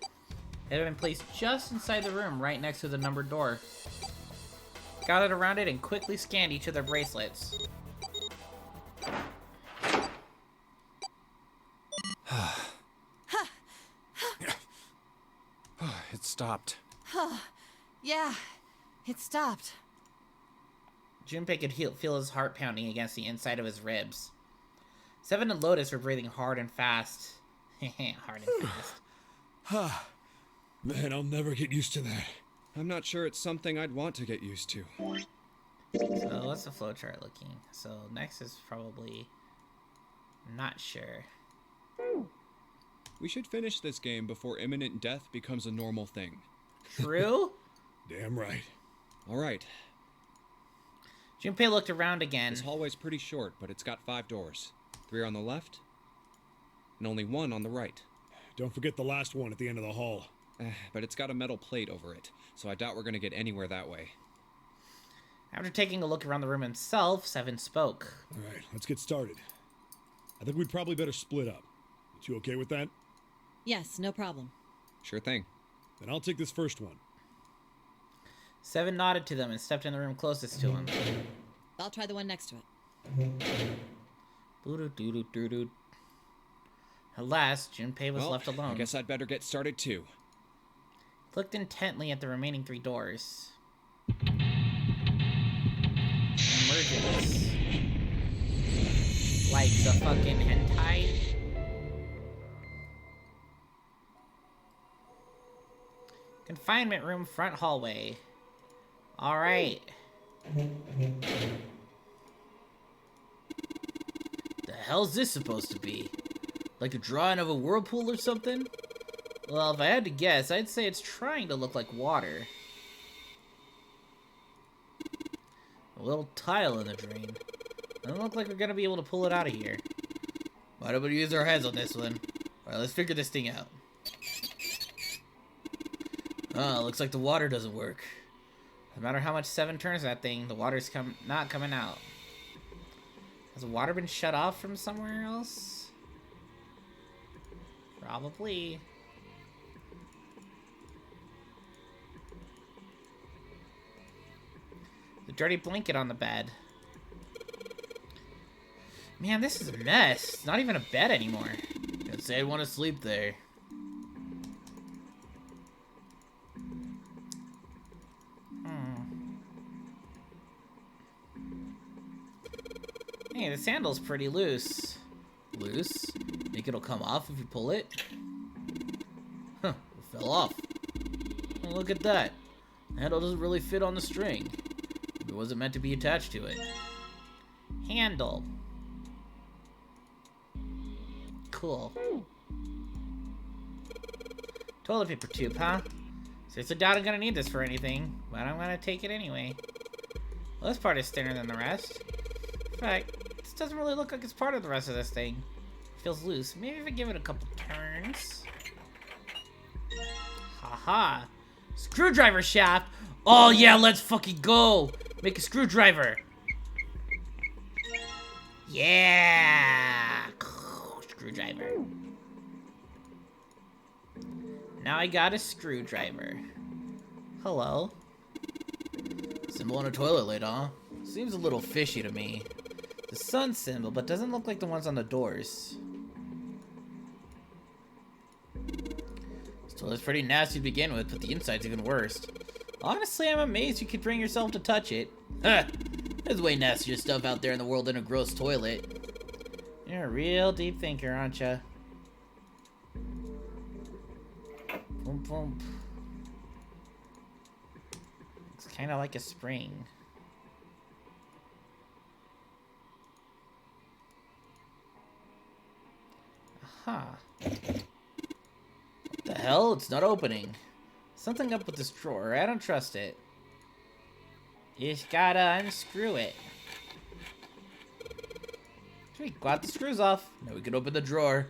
Speaker 1: It had been placed just inside the room, right next to the numbered door. Gathered around it and quickly scanned each of their bracelets.
Speaker 15: It stopped.
Speaker 4: Yeah, it stopped.
Speaker 1: Junpei could feel his heart pounding against the inside of his ribs. 7 and Lotus were breathing hard and fast. Hard and fast.
Speaker 10: Man, I'll never get used to that.
Speaker 15: I'm not sure it's something I'd want to get used to.
Speaker 1: So what's the flowchart looking? So next is probably not sure.
Speaker 16: We should finish this game before imminent death becomes a normal thing.
Speaker 1: True?
Speaker 10: Damn right.
Speaker 16: All right.
Speaker 1: Junpei looked around again.
Speaker 16: This hallway's pretty short, but it's got 5 doors. 3 on the left, and only 1 on the right.
Speaker 10: Don't forget the last one at the end of the hall.
Speaker 16: But it's got a metal plate over it, so I doubt we're gonna get anywhere that way.
Speaker 1: After taking a look around the room himself, 7 spoke.
Speaker 10: All right, let's get started. I think we'd probably better split up. You okay with that?
Speaker 4: Yes, no problem.
Speaker 16: Sure thing.
Speaker 10: Then I'll take this first one.
Speaker 1: 7 nodded to them and stepped in the room closest to him.
Speaker 4: I'll try the one next to it.
Speaker 1: Boo-doo-doo-doo-doo-doo. At last, Junpei was left alone.
Speaker 16: I guess I'd better get started too.
Speaker 1: Looked intently at the remaining 3 doors. Emergence. Like the fucking hentai. Confinement room, front hallway. Alright. The hell's this supposed to be? Like a drawing of a whirlpool or something? Well, if I had to guess, I'd say it's trying to look like water. A little tile in the drain. Doesn't look like we're gonna be able to pull it out of here. Why don't we use our heads on this one? Alright, let's figure this thing out. Oh, looks like the water doesn't work. No matter how much 7 turns that thing, the water's not coming out. Has the water been shut off from somewhere else? Probably. The dirty blanket on the bed. Man, this is a mess. It's not even a bed anymore. I'd say I'd want to sleep there. Hey, the sandal's pretty loose. Loose? Think it'll come off if you pull it? Huh, it fell off. Well, look at that. The handle doesn't really fit on the string. It wasn't meant to be attached to it. Handle. Cool. Toilet paper tube, huh? Seriously doubt I'm gonna need this for anything, but I'm gonna take it anyway. Well, this part is thinner than the rest. In fact, this doesn't really look like it's part of the rest of this thing. It feels loose. Maybe if I give it a couple turns. Haha. Screwdriver shaft! Oh yeah, let's fucking go! Make a screwdriver! Yeah! Screwdriver. Now I got a screwdriver. Hello. Symbol on a toilet lid, huh? Seems a little fishy to me. The sun symbol, but doesn't look like the ones on the doors. This toilet's pretty nasty to begin with, but the inside's even worse. Honestly, I'm amazed you could bring yourself to touch it. Ha! There's way nastier stuff out there in the world than a gross toilet. You're a real deep thinker, aren't ya? Boom, boom. It's kind of like a spring. Huh. What the hell? It's not opening. Something up with this drawer. I don't trust it. You just gotta unscrew it. We got the screws off. Now we can open the drawer.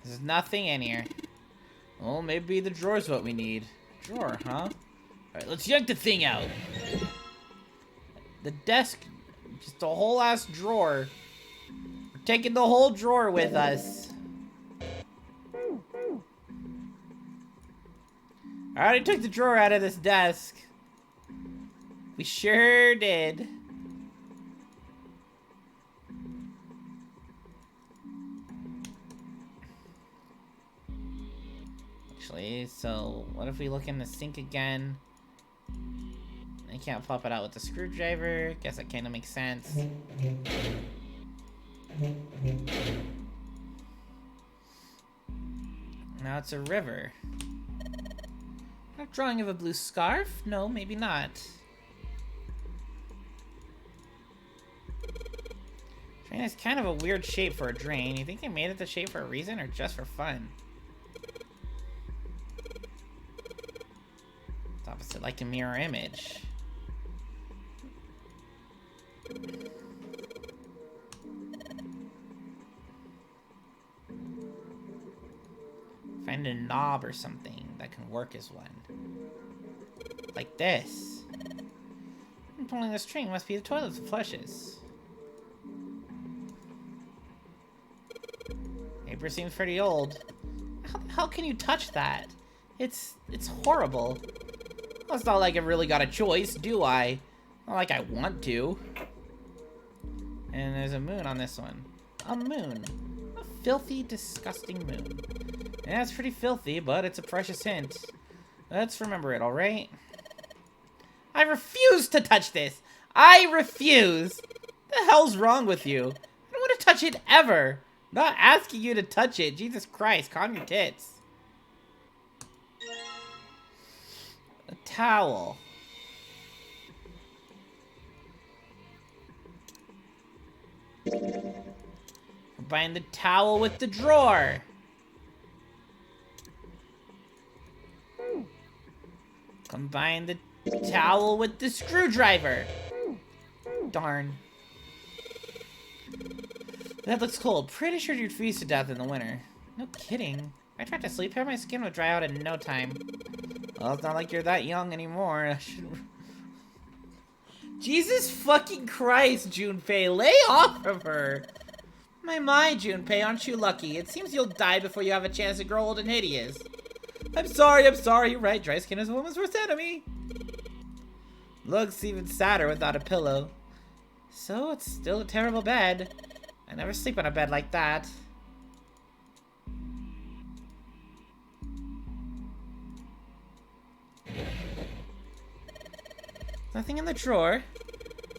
Speaker 1: There's nothing in here. Well, maybe the drawer's what we need. Drawer, huh? Alright, let's yank the thing out. The desk, just a whole ass drawer. We're taking the whole drawer with us. I already took the drawer out of this desk. We sure did. Actually, so what if we look in the sink again? I can't pop it out with the screwdriver. Guess that kind of makes sense. Now it's a river. A drawing of a blue scarf? No, maybe not. Drain is kind of a weird shape for a drain. You think they made it the shape for a reason or just for fun? It's opposite, like a mirror image. Find a knob or something that can work as one. Like this. Pulling the string must be the toilet that flushes. Paper seems pretty old. How can you touch that? It's horrible. Well, it's not like I really got a choice, do I? Not like I want to. And there's a moon on this one. A moon. A filthy, disgusting moon. Yeah, it's pretty filthy, but it's a precious hint. Let's remember it, alright? I refuse to touch this! I refuse! What the hell's wrong with you? I don't want to touch it ever! I'm not asking you to touch it. Jesus Christ, calm your tits. A towel. Combine the towel with the drawer. Combine the towel with the screwdriver. Darn. That looks cold. Pretty sure you'd freeze to death in the winter. No kidding. I tried to sleep here, my skin would dry out in no time. Well, it's not like you're that young anymore. Jesus fucking Christ, Junpei, lay off of her! My, Junpei, aren't you lucky? It seems you'll die before you have a chance to grow old and hideous. I'm sorry, you're right. Dry skin is a woman's worst enemy. Looks even sadder without a pillow. So, it's still a terrible bed. I never sleep on a bed like that. Nothing in the drawer.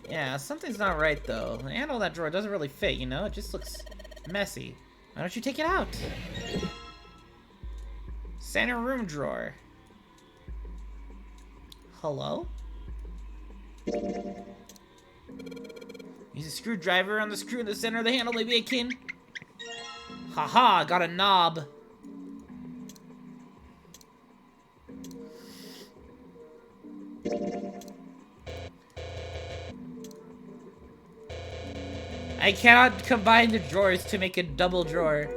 Speaker 1: Yeah, something's not right though. The handle of that drawer doesn't really fit, you know? It just looks messy. Why don't you take it out? Center room drawer. Hello? Use a screwdriver on the screw in the center of the handle, maybe I can. Haha, got a knob. I cannot combine the drawers to make a double drawer.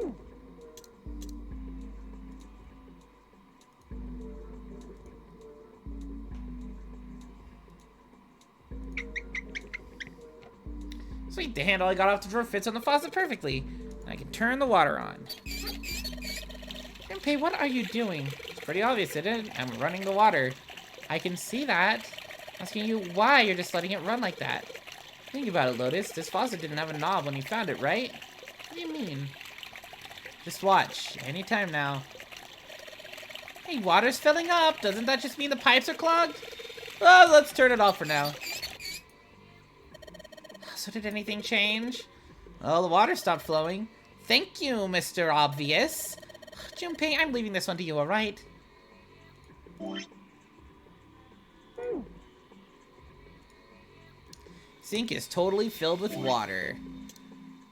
Speaker 1: Sweet, the handle I got off the drawer fits on the faucet perfectly. I can turn the water on. Junpei, what are you doing? It's pretty obvious, isn't it? I'm running the water. I can see that. Asking you why you're just letting it run like that. Think about it, Lotus. This faucet didn't have a knob when you found it, right? What do you mean? Just watch. Anytime now. Hey, water's filling up. Doesn't that just mean the pipes are clogged? Oh, let's turn it off for now. So did anything change? Oh, the water stopped flowing. Thank you, Mr. Obvious. Junpei, I'm leaving this one to you, alright? Sink is totally filled with water.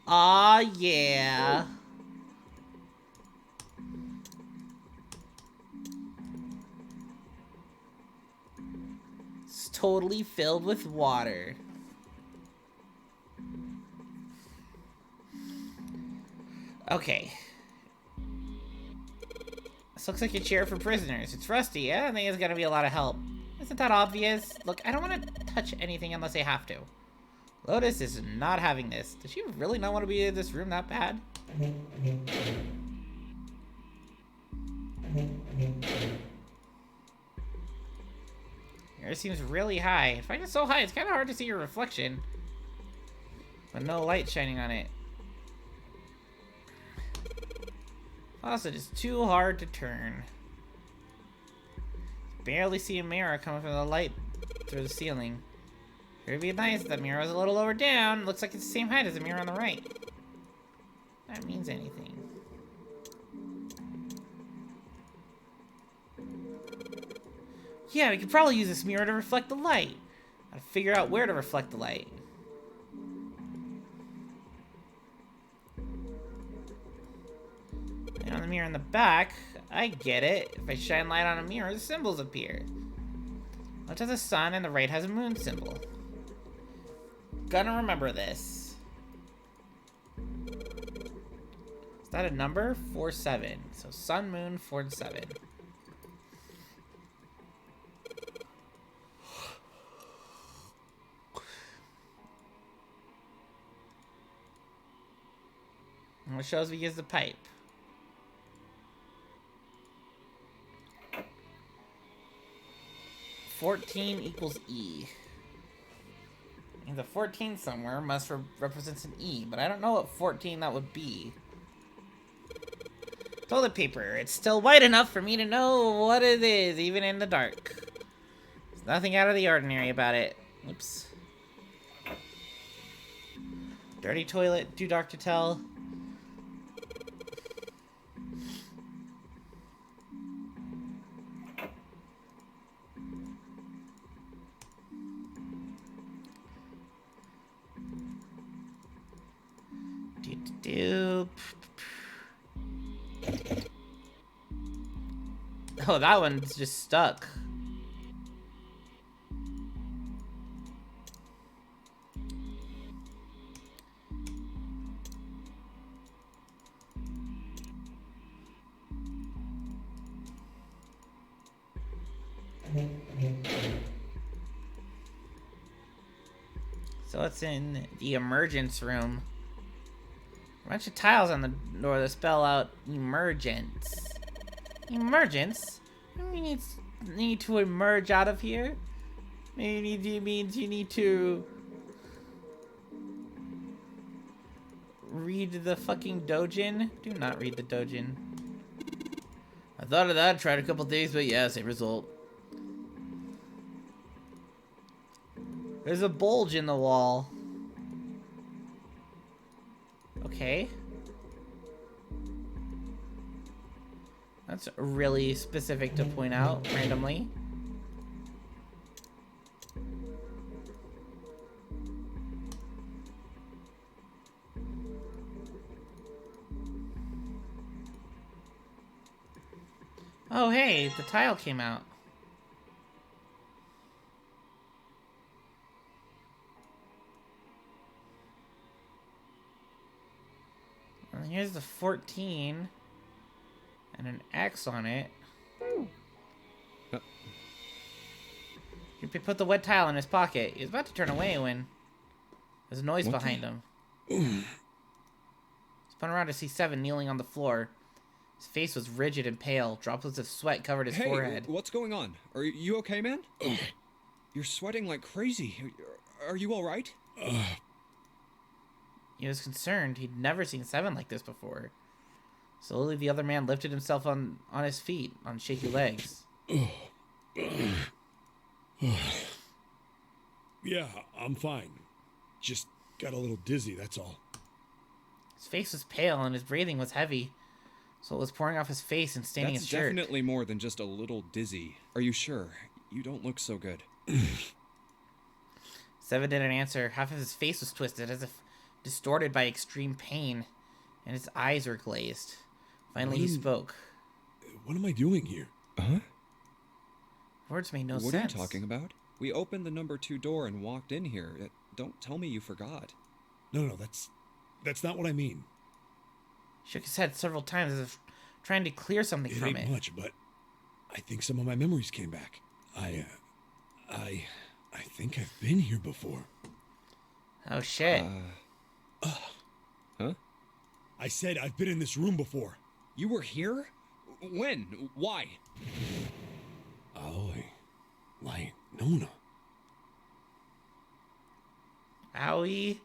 Speaker 1: Aw, yeah. It's totally filled with water. Okay. This looks like a chair for prisoners. It's rusty. I don't think it's gonna be a lot of help. Isn't that obvious? Look, I don't want to touch anything unless I have to. Lotus is not having this. Does she really not want to be in this room that bad? Air seems really high. If I get so high, it's kind of hard to see your reflection. But no light shining on it. Faucet is too hard to turn. Barely see a mirror coming from the light through the ceiling. It'd be nice if that mirror was a little lower down. Looks like it's the same height as the mirror on the right. If that means anything. Yeah, we could probably use this mirror to reflect the light. Gotta figure out where to reflect the light. And on the mirror in the back, I get it. If I shine light on a mirror, the symbols appear. Left has a sun and the right has a moon symbol. Gonna remember this. Is that a number? 4-7. So sun, moon, 4 and 7. And what shows we use the pipe? $14 equals E. And the 14 somewhere must represent an E, but I don't know what 14 that would be. Toilet paper. It's still white enough for me to know what it is, even in the dark. There's nothing out of the ordinary about it. Oops. Dirty toilet, too dark to tell. Oh, that one's just stuck. So it's in the emergence room. A bunch of tiles on the door that spell out emergence. Emergence? You need to emerge out of here? Maybe it means you need to read the fucking Dojin? Do not read the Dojin. I thought of that, tried a couple things, but yeah, same result. There's a bulge in the wall. Okay. That's really specific to point out randomly. Oh hey, the tile came out. And here's the 14 and an X on it. He put the wet tile in his pocket. He was about to turn away when there's a noise behind him. Spun around to see Seven kneeling on the floor. His face was rigid and pale. Droplets of sweat covered his forehead.
Speaker 16: What's going on? Are you okay, man? You're sweating like crazy. Are you all right?
Speaker 1: He was concerned. He'd never seen Seven like this before. Slowly, the other man lifted himself on his feet, on shaky legs.
Speaker 10: Yeah, I'm fine. Just got a little dizzy, that's all.
Speaker 1: His face was pale and his breathing was heavy. So it was pouring off his face and staining his shirt.
Speaker 16: That's definitely more than just a little dizzy. Are you sure? You don't look so good.
Speaker 1: Seven didn't answer. Half of his face was twisted, as if distorted by extreme pain, and his eyes were glazed. Finally, he spoke.
Speaker 10: What am I doing here?
Speaker 16: Huh?
Speaker 1: Words made no sense.
Speaker 16: What are you talking about? We opened the number 2 door and walked in here. Don't tell me you forgot.
Speaker 10: No, that's not what I mean.
Speaker 1: Shook his head several times as if trying to clear something from it.
Speaker 10: It ain't much, but I think some of my memories came back. I think I've been here before.
Speaker 1: Oh shit.
Speaker 16: Huh?
Speaker 10: I said I've been in this room before.
Speaker 16: You were here? When? Why?
Speaker 10: Aoi. Light. Nona.
Speaker 1: Aoi.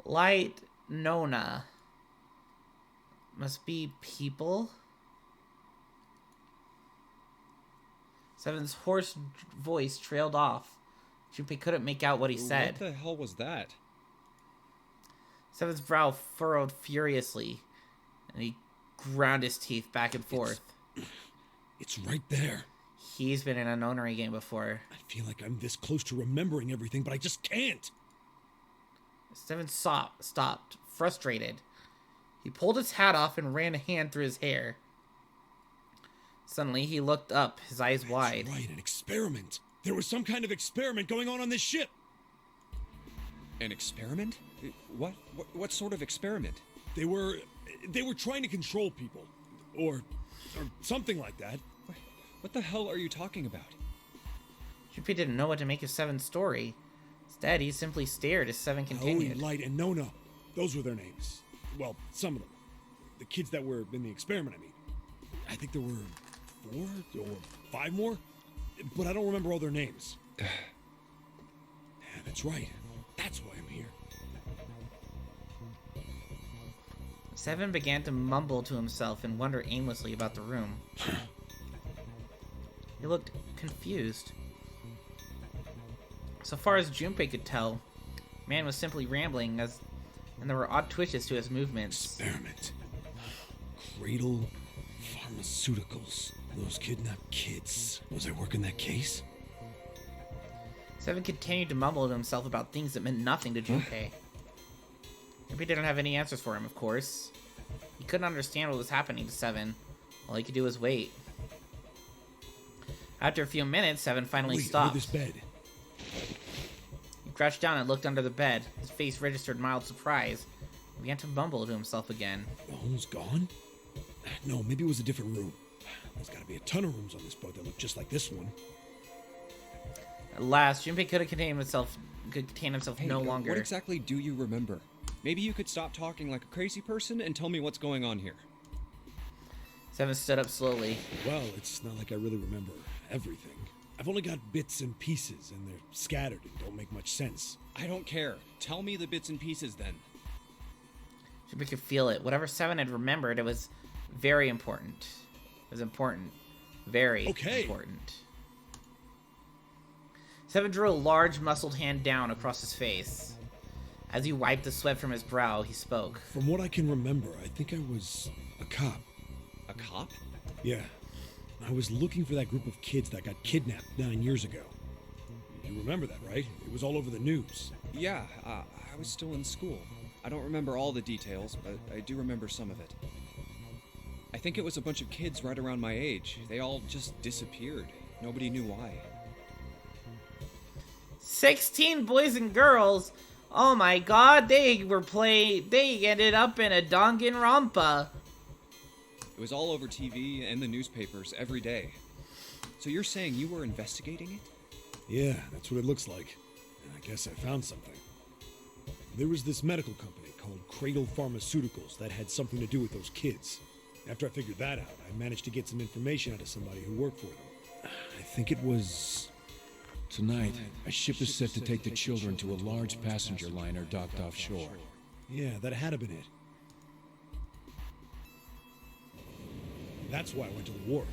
Speaker 1: Light. Nona. Must be people. Seven's hoarse voice trailed off. Junpei couldn't make out what he said.
Speaker 16: What the hell was that?
Speaker 1: Seven's brow furrowed furiously, and he ground his teeth back and forth.
Speaker 10: It's right there.
Speaker 1: He's been in a nonary game before.
Speaker 10: I feel like I'm this close to remembering everything, but I just can't.
Speaker 1: Seven stopped, frustrated. He pulled his hat off and ran a hand through his hair. Suddenly, he looked up, his eyes wide.
Speaker 10: Right, an experiment. There was some kind of experiment going on this ship.
Speaker 16: An experiment? What sort of experiment?
Speaker 10: They were trying to control people, or something like that.
Speaker 16: What the hell are you talking about?
Speaker 1: Junpei didn't know what to make of Seven's story. Instead, he simply stared as Seven continued.
Speaker 10: Aoi, Light, and Nona. Those were their names. Well, some of them. The kids that were in the experiment, I mean. I think there were 4 or 5 more, but I don't remember all their names. Yeah, that's right. That's why I'm here.
Speaker 1: Seven began to mumble to himself and wander aimlessly about the room. He looked confused. So far as Junpei could tell, man was simply rambling, and there were odd twitches to his movements.
Speaker 10: Experiment. Cradle Pharmaceuticals. Those kidnapped kids. Was I working that case?
Speaker 1: Seven continued to mumble to himself about things that meant nothing to Junpei. Junpei didn't have any answers for him, of course. He couldn't understand what was happening to Seven. All he could do was wait. After a few minutes, Seven finally stopped.
Speaker 10: This bed.
Speaker 1: He crouched down and looked under the bed. His face registered mild surprise. He began to mumble to himself again.
Speaker 10: The home's gone? No, maybe it was a different room. There's gotta be a ton of rooms on this boat that look just like this one.
Speaker 1: At last, Junpei could contain himself
Speaker 16: Hey,
Speaker 1: no longer.
Speaker 16: What exactly do you remember? Maybe you could stop talking like a crazy person and tell me what's going on here.
Speaker 1: Seven stood up slowly.
Speaker 10: Well, it's not like I really remember everything. I've only got bits and pieces, and they're scattered and don't make much sense.
Speaker 16: I don't care. Tell me the bits and pieces then.
Speaker 1: Junpei could feel it. Whatever Seven had remembered, it was very important. It was important. Very important. Seven drew a large, muscled hand down across his face. As he wiped the sweat from his brow, he spoke.
Speaker 10: From what I can remember, I think I was a cop.
Speaker 16: A cop?
Speaker 10: Yeah. I was looking for that group of kids that got kidnapped 9 years ago. You remember that, right? It was all over the news.
Speaker 16: Yeah, I was still in school. I don't remember all the details, but I do remember some of it. I think it was a bunch of kids right around my age. They all just disappeared. Nobody knew why.
Speaker 1: 16 boys and girls? Oh my god, they ended up in a Danganronpa.
Speaker 16: It was all over TV and the newspapers every day. So you're saying you were investigating it?
Speaker 10: Yeah, that's what it looks like. And I guess I found something. There was this medical company called Cradle Pharmaceuticals that had something to do with those kids. After I figured that out, I managed to get some information out of somebody who worked for them. I think it was...
Speaker 17: Tonight, a ship is set to take the children to a large passenger liner docked offshore.
Speaker 10: Yeah, that had to been it. That's why I went to the wharf.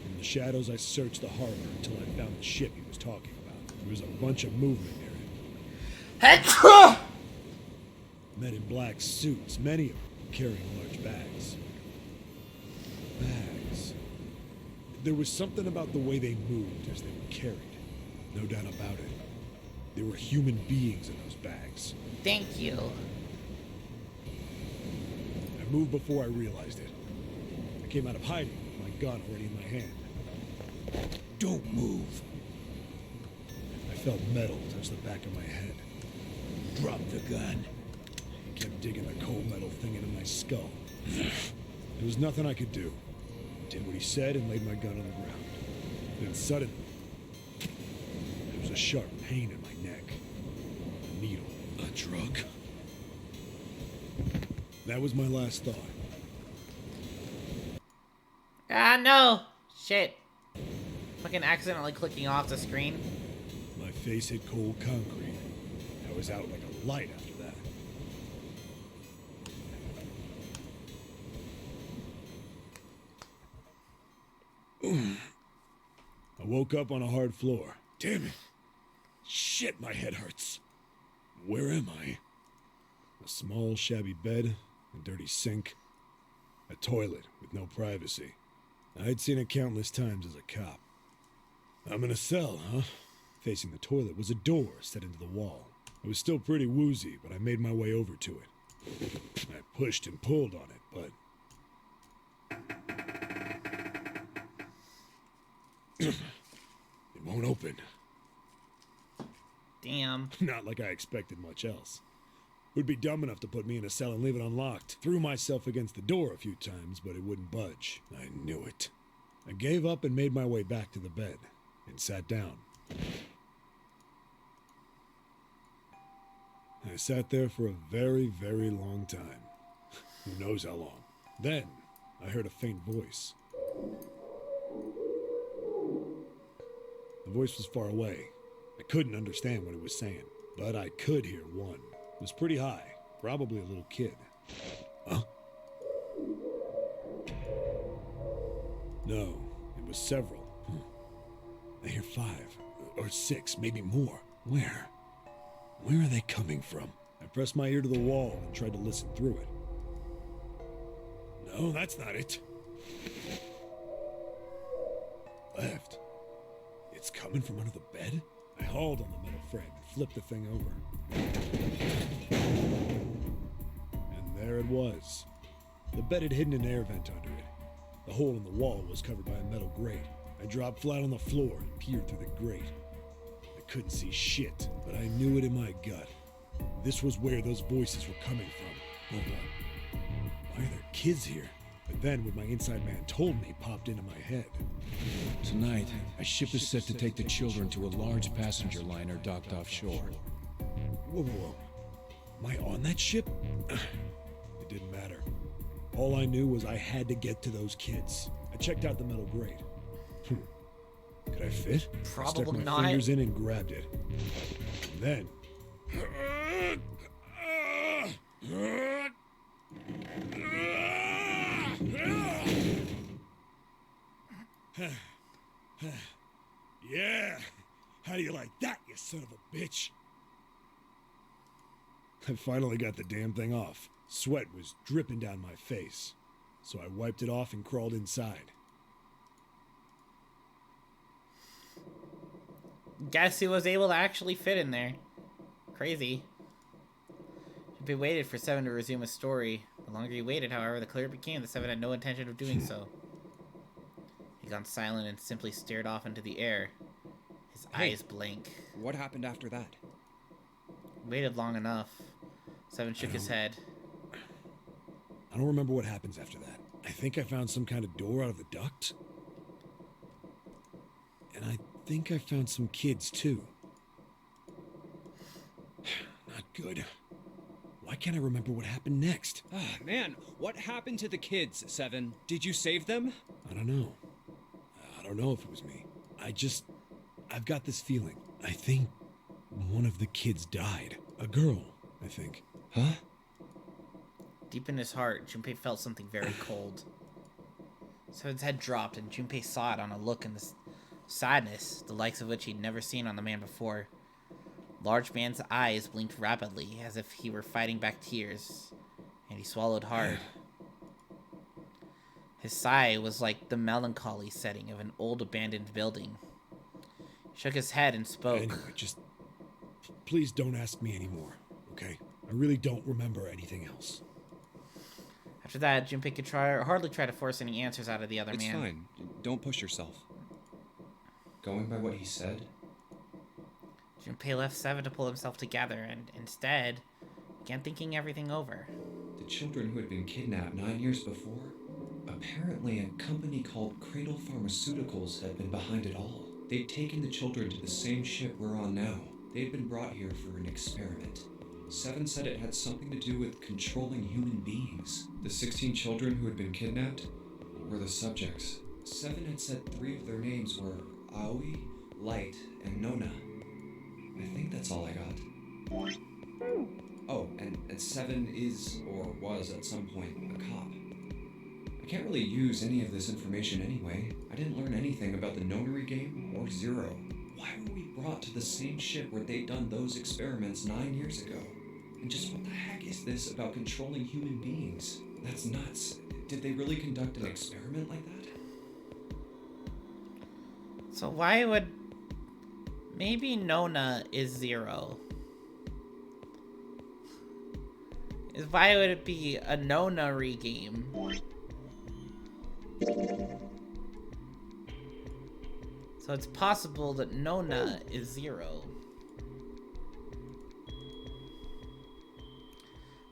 Speaker 10: In the shadows, I searched the harbor until I found the ship he was talking about. There was a bunch of movement near it. Men in black suits, many of them carrying large bags. Bags. There was something about the way they moved as they were carried. No doubt about it. There were human beings in those bags.
Speaker 1: Thank you.
Speaker 10: I moved before I realized it. I came out of hiding with my gun already in my hand. Don't move. I felt metal touch the back of my head. Drop the gun. I kept digging the cold metal thing into my skull. There was nothing I could do. Did what he said and laid my gun on the ground. Then suddenly, there was a sharp pain in my neck. A needle. A drug. That was my last thought.
Speaker 1: Ah, no! Shit. Fucking accidentally clicking off the screen.
Speaker 10: My face hit cold concrete. I was out like a light after that. I woke up on a hard floor. Damn it. Shit, my head hurts. Where am I? A small, shabby bed, a dirty sink, a toilet with no privacy. I'd seen it countless times as a cop. I'm in a cell, huh? Facing the toilet was a door set into the wall. I was still pretty woozy, but I made my way over to it. I pushed and pulled on it, but... it won't open.
Speaker 1: Damn.
Speaker 10: Not like I expected much else. Would be dumb enough to put me in a cell and leave it unlocked. Threw myself against the door a few times, but it wouldn't budge. I knew it. I gave up and made my way back to the bed, and sat down. I sat there for a very, very long time. Who knows how long. Then, I heard a faint voice. The voice was far away. I couldn't understand what it was saying, but I could hear one. It was pretty high, probably a little kid. Huh? No, it was several. I hear 5 or 6, maybe more. Where? Where are they coming from? I pressed my ear to the wall and tried to listen through it. No, that's not it. Left. It's coming from under the bed? I hauled on the metal frame and flipped the thing over. And there it was. The bed had hidden an air vent under it. The hole in the wall was covered by a metal grate. I dropped flat on the floor and peered through the grate. I couldn't see shit, but I knew it in my gut. This was where those voices were coming from. Hold on. Why are there kids here? And then what my inside man told me popped into my head.
Speaker 17: Tonight, a ship is set to take the children to a large passenger liner docked offshore.
Speaker 10: Whoa, whoa, whoa. Am I on that ship? It didn't matter. All I knew was I had to get to those kids. I checked out the metal grate. Could I fit? I stuck
Speaker 1: Probably
Speaker 10: my
Speaker 1: not.
Speaker 10: fingers in and grabbed it. And then... Yeah! How do you like that, you son of a bitch? I finally got the damn thing off. Sweat was dripping down my face, so I wiped it off and crawled inside.
Speaker 1: Guess who was able to actually fit in there? Crazy. Junpei waited for Seven to resume his story. The longer he waited, however, the clearer it became that Seven had no intention of doing so. He gone silent and simply stared off into the air. His eyes blank.
Speaker 16: What happened after that?
Speaker 1: Waited long enough. Seven shook his head.
Speaker 10: I don't remember what happens after that. I think I found some kind of door out of the duct. And I think I found some kids, too. Not good. Why can't I remember what happened next?
Speaker 16: Ah, man, what happened to the kids, Seven? Did you save them?
Speaker 10: I don't know. I don't know if it was me. I've got this feeling. I think one of the kids died. A girl, I think.
Speaker 16: Huh?
Speaker 1: Deep in his heart, Junpei felt something very cold. Seven's head dropped, and Junpei saw it on a look in the sadness, the likes of which he'd never seen on the man before. Large man's eyes blinked rapidly, as if he were fighting back tears, and he swallowed hard. His sigh was like the melancholy setting of an old abandoned building. He shook his head and spoke.
Speaker 10: Anyway, just please don't ask me anymore, okay? I really don't remember anything else.
Speaker 1: After that, Junpei could hardly try to force any answers out of the other man.
Speaker 16: It's fine. Don't push yourself.
Speaker 9: Going by what he said,
Speaker 1: Junpei left Seven to pull himself together and, instead, began thinking everything over.
Speaker 9: the children who had been kidnapped 9 years before, apparently a company called Cradle Pharmaceuticals had been behind it all. They'd taken the children to the same ship we're on now. They'd been brought here for an experiment. Seven said it had something to do with controlling human beings. The 16 children who had been kidnapped were the subjects. Seven had said 3 of their names were Aoi, Light, and Nona. I think that's all I got. Oh, and Seven is, or was at some point, a cop. I can't really use any of this information anyway. I didn't learn anything about the Nonary game or Zero. Why were we brought to the same ship where they'd done those experiments 9 years ago? And just what the heck is this about controlling human beings? That's nuts. Did they really conduct an experiment like that?
Speaker 1: So why would... Maybe Nona is Zero. Why would it be a Nonary game? So it's possible that Nona is Zero.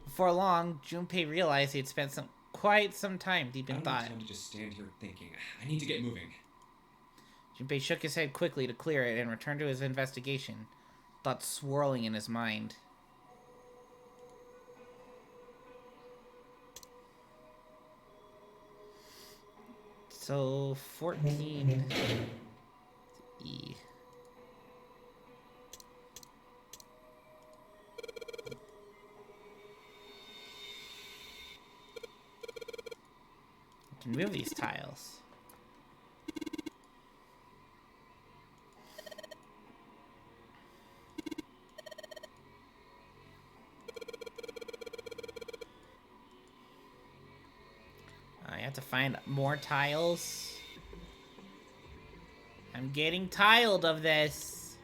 Speaker 1: Before long, Junpei realized he'd spent quite some time deep in
Speaker 9: I don't
Speaker 1: thought.
Speaker 9: have time to just stand here thinking. I need to get moving.
Speaker 1: Junpei shook his head quickly to clear it and returned to his investigation, thoughts swirling in his mind. So, 14... E. I can move these tiles. I have to find more tiles. I'm getting tired of this.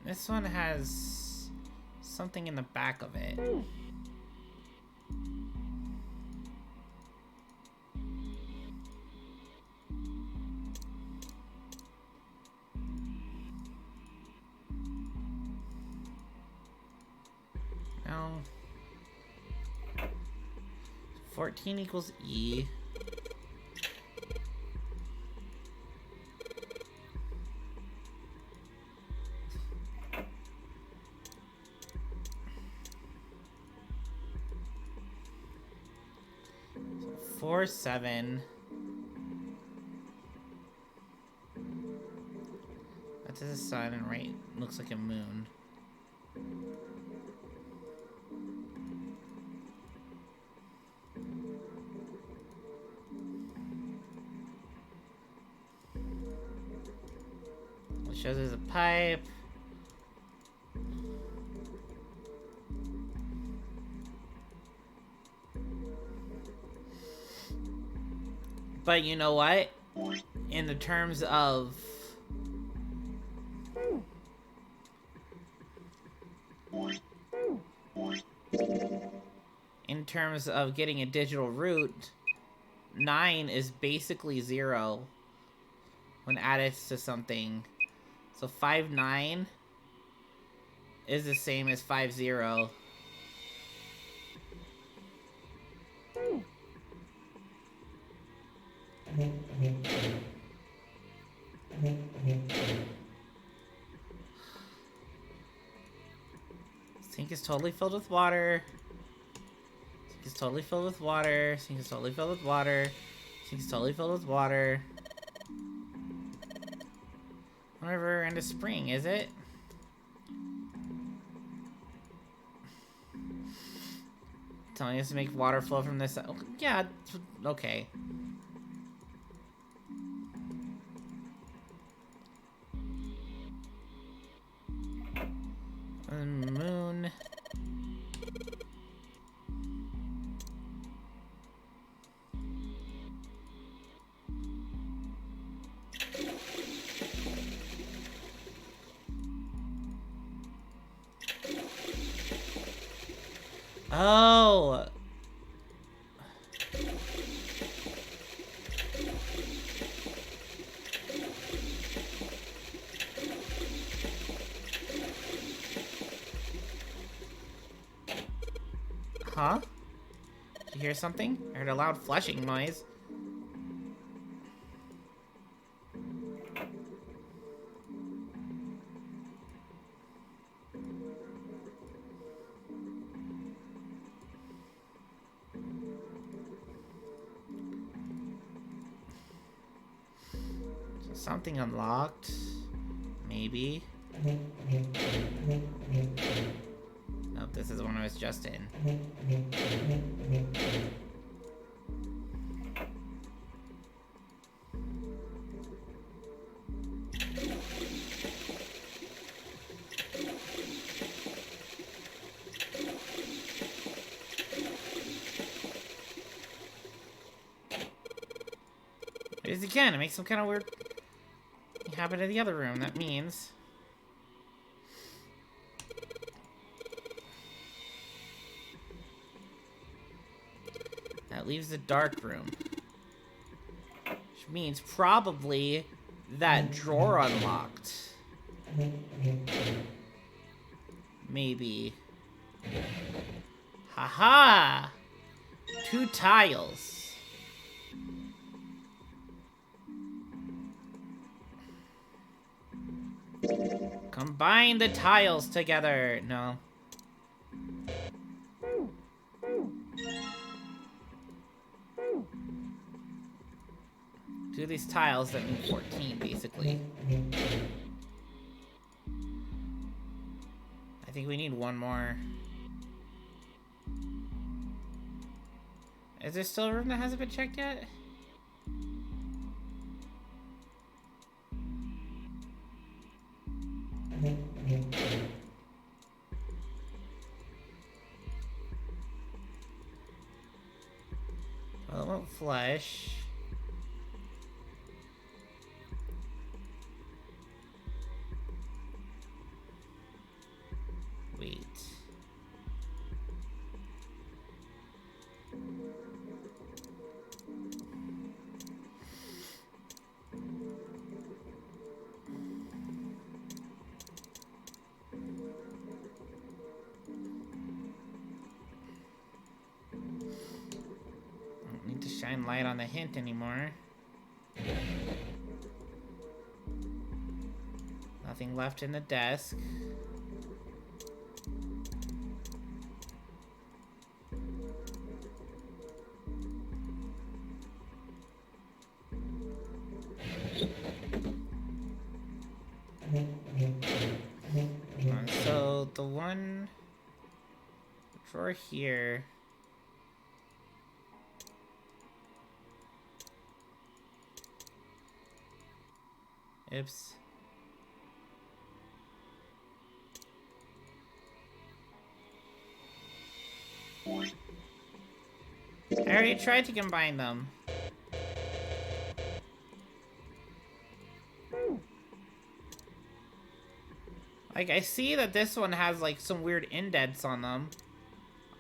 Speaker 1: This one has something in the back of it. No. 14 equals E. So 4, 7. That's a sun, and right looks like a moon. It shows there's a pipe. But you know what? In the terms of getting a digital root, 9 is basically 0 when added to something. So 5, 9 is the same as 5, 0. Sink is totally filled with water. Sink is totally filled with water. Sink is totally filled with water. Sink is totally filled with water. Whatever, end of spring, is it? Telling us to make water flow from this. Oh, yeah, okay. And moon. Oh. Huh? Did you hear something? I heard a loud flushing noise. Something unlocked. Maybe. Nope, this is the one I was just in. It is again. It makes some kind of weird happen in the other room. That means that leaves the dark room, which means probably that drawer unlocked. Maybe. Haha! 2 tiles. Combine the tiles together. No. Do these tiles that mean 14, basically. I think we need one more. Is there still a room that hasn't been checked yet? Well, it won't flush. shine light on the hint anymore. Nothing left in the desk. So the one drawer here. Oops. I already tried to combine them. Like, I see that this one has, like, some weird indents on them.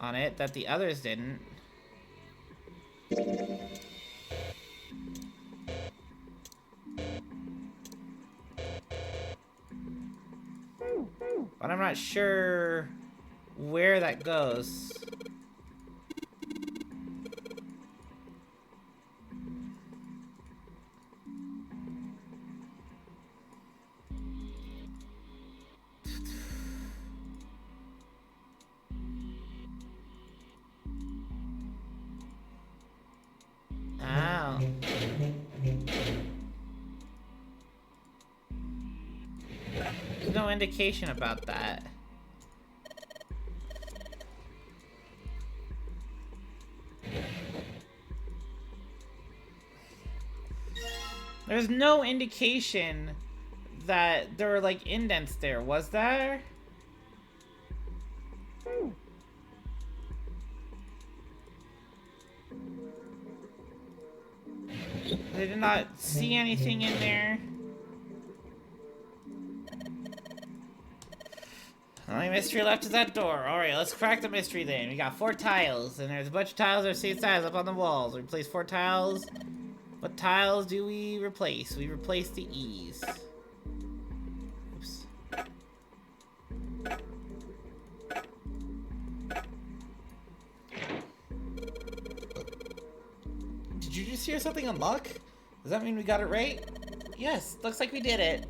Speaker 1: On it, that the others didn't. But I'm not sure where that goes. Oh. There's no indication about that. There's no indication that there were, like, indents there, was there? I did not see anything in there. Only mystery left is that door. Alright, let's crack the mystery then. We got 4 tiles, and there's a bunch of tiles that are same size up on the walls. We replace 4 tiles. What tiles do we replace? We replace the E's. Oops. Did you just hear something unlock? Does that mean we got it right? Yes, looks like we did it.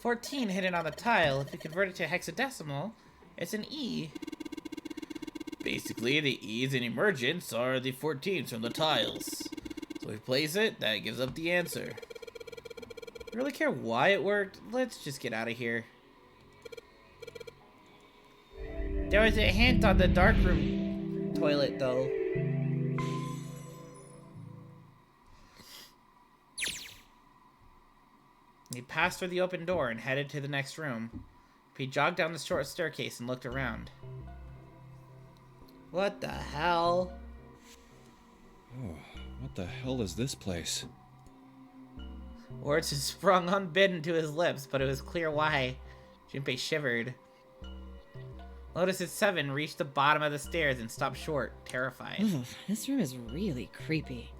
Speaker 1: 14 hidden on the tile. If we convert it to hexadecimal, it's an E. Basically, the E's in emergence are the 14s from the tiles. So if we place it, that gives up the answer. I really care why it worked. Let's just get out of here. There was a hint on the darkroom toilet, though. He passed through the open door and headed to the next room. He jogged down the short staircase and looked around. What the hell?
Speaker 16: Oh, what the hell is this place?
Speaker 1: Words had sprung unbidden to his lips, but it was clear why. Junpei shivered. Lotus at 7 reached the bottom of the stairs and stopped short, terrified.
Speaker 4: Ooh, this room is really creepy.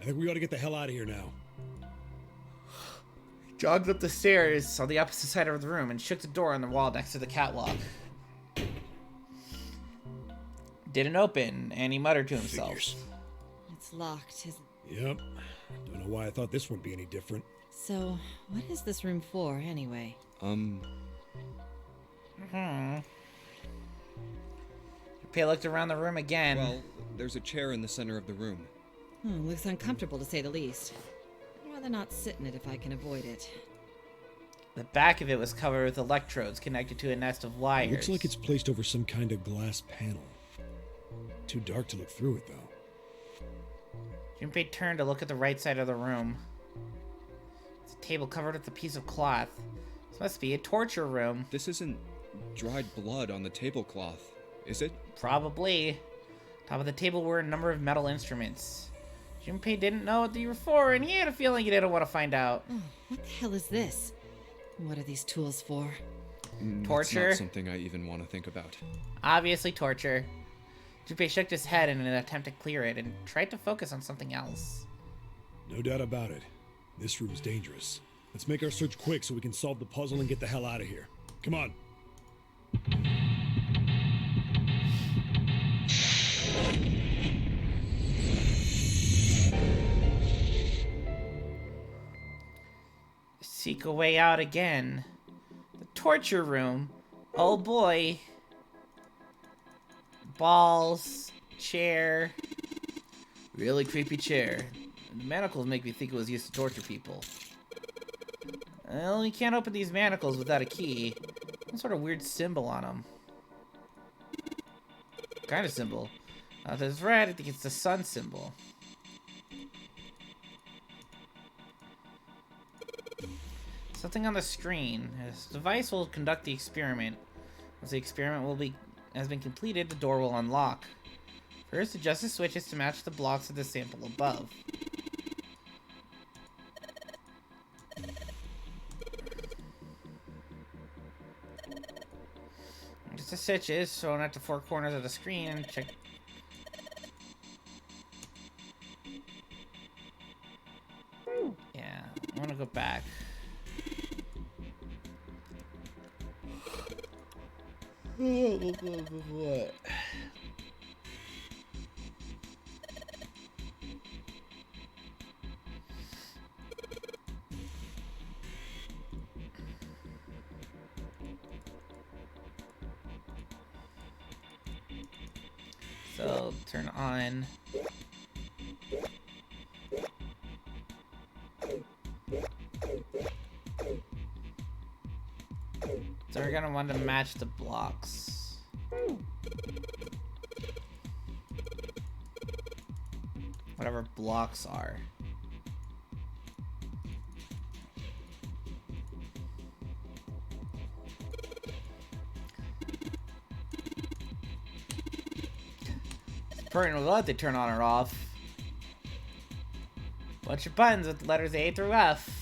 Speaker 10: I think we ought to get the hell out of here now.
Speaker 1: Jogged up the stairs on the opposite side of the room and shook the door on the wall next to the catwalk. Didn't open, and he muttered to himself.
Speaker 10: Figures.
Speaker 4: It's locked, isn't it?
Speaker 10: Yep. Don't know why I thought this wouldn't be any different.
Speaker 4: So, what is this room for, anyway?
Speaker 1: Junpei looked around the room again.
Speaker 16: Well, there's a chair in the center of the room.
Speaker 4: Oh, looks uncomfortable to say the least. I'd rather not sit in it if I can avoid it.
Speaker 1: The back of it was covered with electrodes connected to a nest of wires.
Speaker 10: Looks like it's placed over some kind of glass panel. Too dark to look through it, though.
Speaker 1: Junpei turned to look at the right side of the room. It's a table covered with a piece of cloth. This must be a torture room.
Speaker 16: This isn't dried blood on the tablecloth, is it?
Speaker 1: Probably. Top of the table were a number of metal instruments. Junpei didn't know what they were for, and he had a feeling he didn't want to find out.
Speaker 4: Oh, what the hell is this? What are these tools for?
Speaker 1: Torture?
Speaker 16: That's not something I even want to think about.
Speaker 1: Obviously torture. Junpei shook his head in an attempt to clear it and tried to focus on something else.
Speaker 10: No doubt about it. This room's dangerous. Let's make our search quick so we can solve the puzzle and get the hell out of here. Come on.
Speaker 1: Seek a way out again. The torture room. Oh boy. Balls. Chair. Really creepy chair. The manacles make me think it was used to torture people. Well, you can't open these manacles without a key. Some sort of weird symbol on them. Kind of symbol. If it's red, I think it's the sun symbol. Something on the screen. This device will conduct the experiment. Once the experiment has been completed, the door will unlock. First, adjust the switches to match the blocks of the sample above. Adjust the switches shown at the four corners of the screen and check. Yeah, I want to go back. What? So turn on. So we're gonna want to match the blocks. Whatever blocks are. It's important to let they turn on or off. Bunch of buttons with the letters A through F.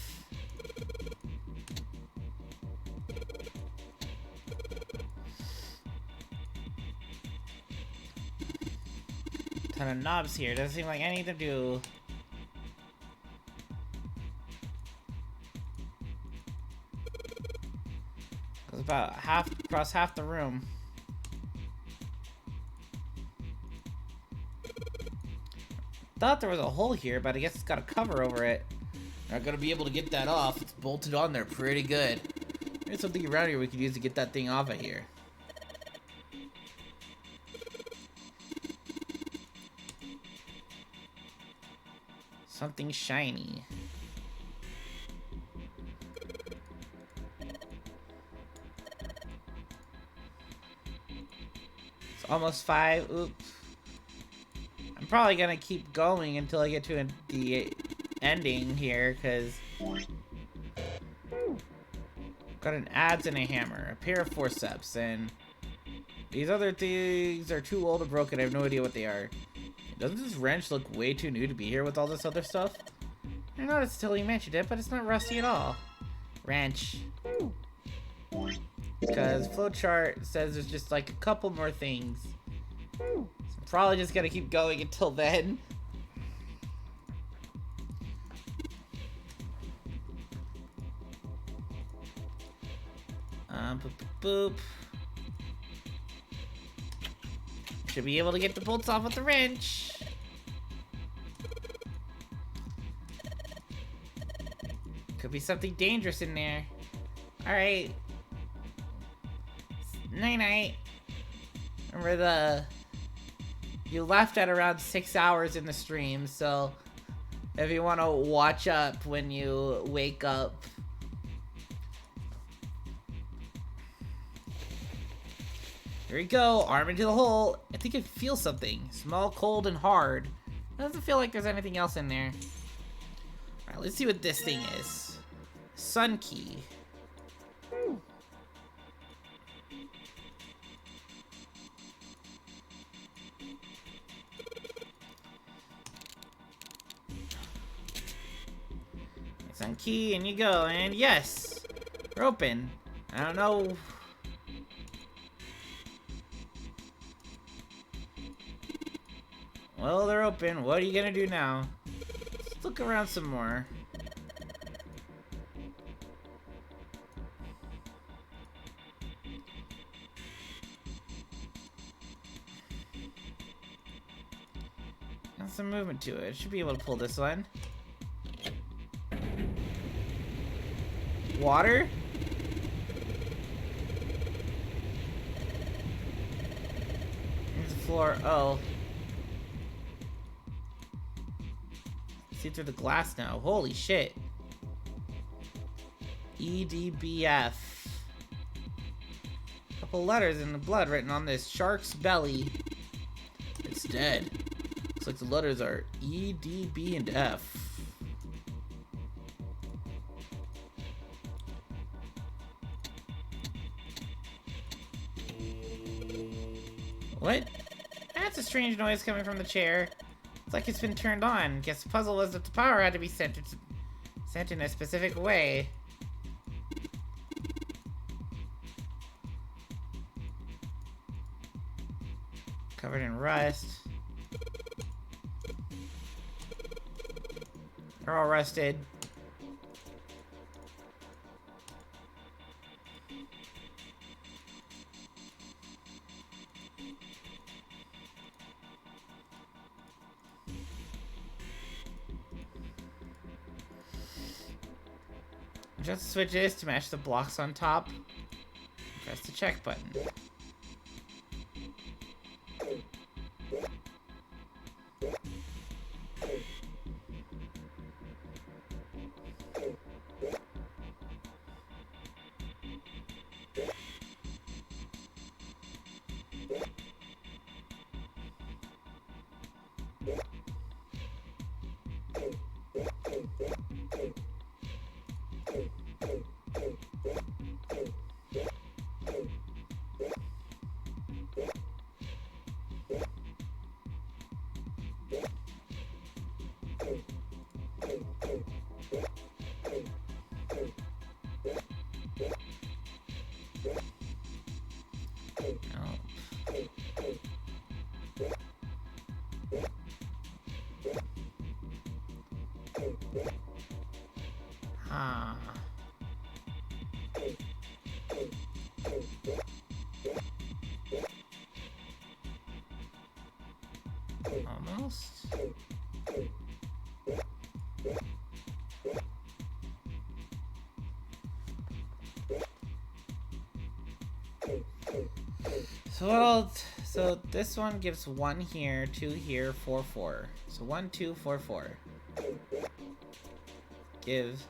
Speaker 1: Ton of knobs here. Doesn't seem like I need to do. Goes about across half the room. Thought there was a hole here, but I guess it's got a cover over it. Not gonna be able to get that off. It's bolted on there pretty good. There's something around here we could use to get that thing off of here. Something shiny. It's almost 5. Oops. I'm probably gonna keep going until I get to the ending here, because got an adze and a hammer, a pair of forceps, and these other things are too old or broken. I have no idea what they are. Doesn't this wrench look way too new to be here with all this other stuff? I noticed till you mentioned it, but it's not rusty at all. Wrench. Because flowchart says there's just like a couple more things. So I'm probably just gonna keep going until then. Boop, boop, boop. Should be able to get the bolts off with the wrench. Could be something dangerous in there. Alright. Night-night. Remember you left at around 6 hours in the stream, so if you want to watch up when you wake up. Here we go, arm into the hole. I think I feel something. Small, cold, and hard. Doesn't feel like there's anything else in there. Alright, let's see what this thing is. Sun key. Sun key, and you go, and yes! We're open. I don't know. Well, they're open. What are you gonna do now? Let's look around some more. Got some movement to it. Should be able to pull this one. Water? Here's the floor. Oh. See through the glass now. Holy shit. EDBF. Couple letters in the blood written on this shark's belly. It's dead. Looks like the letters are E, D, B, and F. What? That's a strange noise coming from the chair. It's like it's been turned on. Guess the puzzle was that the power had to be sent in a specific way. Covered in rust. They're all rusted. Adjust the switches to match the blocks on top. Press the check button. Ah. Almost. So this one gives 1 here, 2 here, 4, 4. So 1, 2, 4, 4. Gives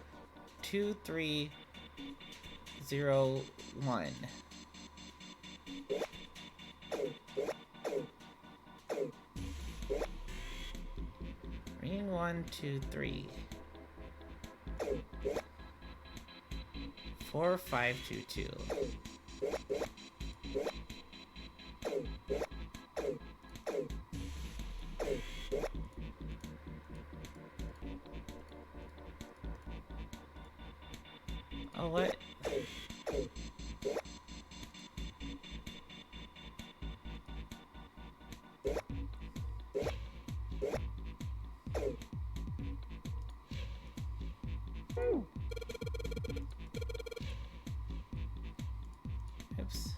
Speaker 1: 2, 3, 0, 1. Green 1, 2, 3. 4, 5, 2, 2. Oh, what? Oops.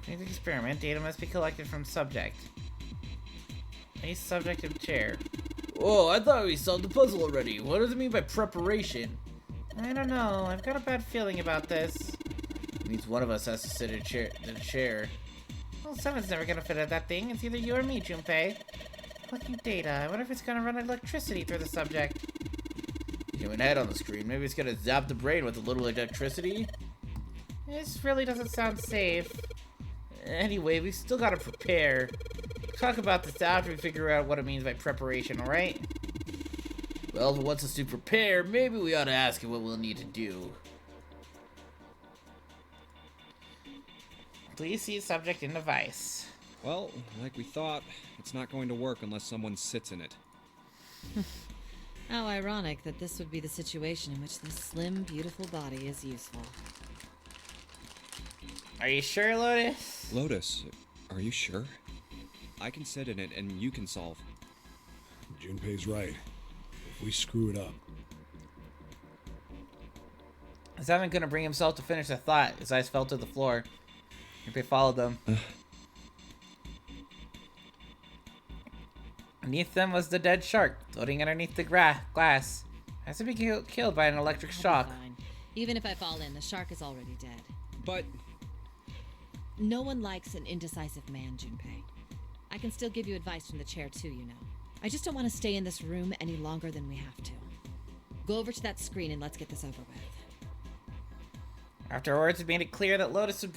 Speaker 1: In the experiment, data must be collected from subject. A subject of chair.
Speaker 14: Oh, I thought we solved the puzzle already. What does it mean by preparation?
Speaker 1: I don't know. I've got a bad feeling about this.
Speaker 14: It means one of us has to sit in a chair.
Speaker 1: Well, someone's never gonna fit at that thing. It's either you or me, Junpei. Collecting data. I wonder if it's gonna run electricity through the subject.
Speaker 14: You have an ad on the screen. Maybe it's gonna zap the brain with a little electricity.
Speaker 1: This really doesn't sound safe.
Speaker 14: Anyway, we still gotta prepare.
Speaker 1: Talk about this after we figure out what it means by preparation, alright?
Speaker 14: Well, if it wants us to prepare, maybe we ought to ask it what we'll need to do.
Speaker 1: Please see subject and device.
Speaker 16: Well, like we thought, it's not going to work unless someone sits in it.
Speaker 4: How ironic that this would be the situation in which this slim, beautiful body is useful.
Speaker 1: Are you sure, Lotus?
Speaker 16: Lotus, are you sure? I can sit in it and you can solve.
Speaker 10: Junpei's right. If we screw it up.
Speaker 1: Is Evan gonna bring himself to finish the thought? His eyes fell to the floor. Junpei followed them. Beneath them was the dead shark, floating underneath the glass. Has to be killed by an electric shock.
Speaker 4: Fine. Even if I fall in, the shark is already dead.
Speaker 16: But
Speaker 4: no one likes an indecisive man, Junpei. I can still give you advice from the chair too, you know. I just don't want to stay in this room any longer than we have to. Go over to that screen and let's get this over with.
Speaker 1: Afterwards, it made it clear that Lotus would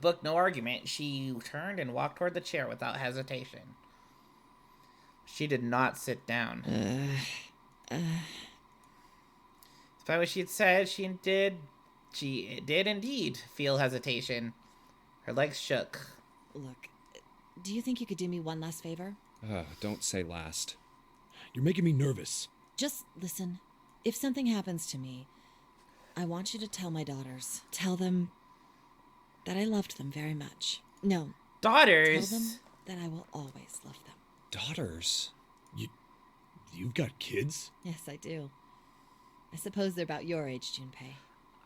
Speaker 1: book no argument. She turned and walked toward the chair without hesitation. She did not sit down. Despite what she had said, she did indeed feel hesitation. Her legs shook.
Speaker 4: Look, do you think you could do me one last favor?
Speaker 16: Don't say last.
Speaker 10: You're making me nervous.
Speaker 4: Just listen. If something happens to me, I want you to tell my daughters. Tell them that I loved them very much. No.
Speaker 1: Daughters?
Speaker 4: Tell them that I will always love them.
Speaker 16: Daughters?
Speaker 10: You've got kids?
Speaker 4: Yes, I do. I suppose they're about your age, Junpei.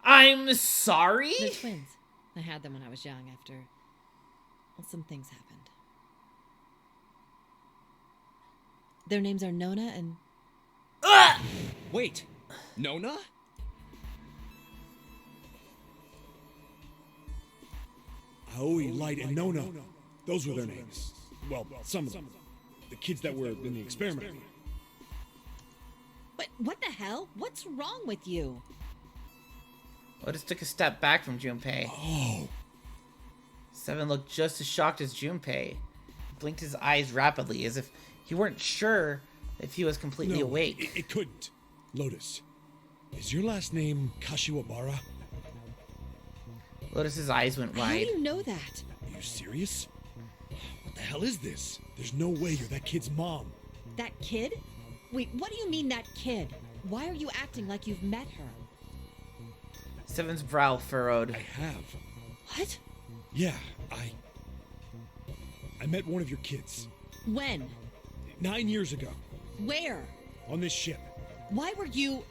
Speaker 1: I'm sorry?
Speaker 4: They're twins. I had them when I was young after... well, some things happened. Their names are Nona and...
Speaker 16: Wait! Nona?
Speaker 10: Aoi, Light, and Nona. Those were their names. Well, some of them. The kids that were in the experiment.
Speaker 4: But what the hell? What's wrong with you?
Speaker 1: Lotus took a step back from Junpei.
Speaker 10: Oh.
Speaker 1: Seven looked just as shocked as Junpei. He blinked his eyes rapidly, as if he weren't sure if he was completely awake.
Speaker 10: It couldn't. Lotus, is your last name Kashiwabara?
Speaker 1: Lotus's eyes went wide.
Speaker 4: How do you know that?
Speaker 10: Are you serious? What the hell is this? There's no way you're that kid's mom.
Speaker 4: That kid? Wait, what do you mean that kid? Why are you acting like you've met her?
Speaker 1: Seven's brow furrowed.
Speaker 10: I have.
Speaker 4: What?
Speaker 10: Yeah, I met one of your kids.
Speaker 4: When?
Speaker 10: 9 years ago.
Speaker 4: Where?
Speaker 10: On this ship.
Speaker 4: Why were you...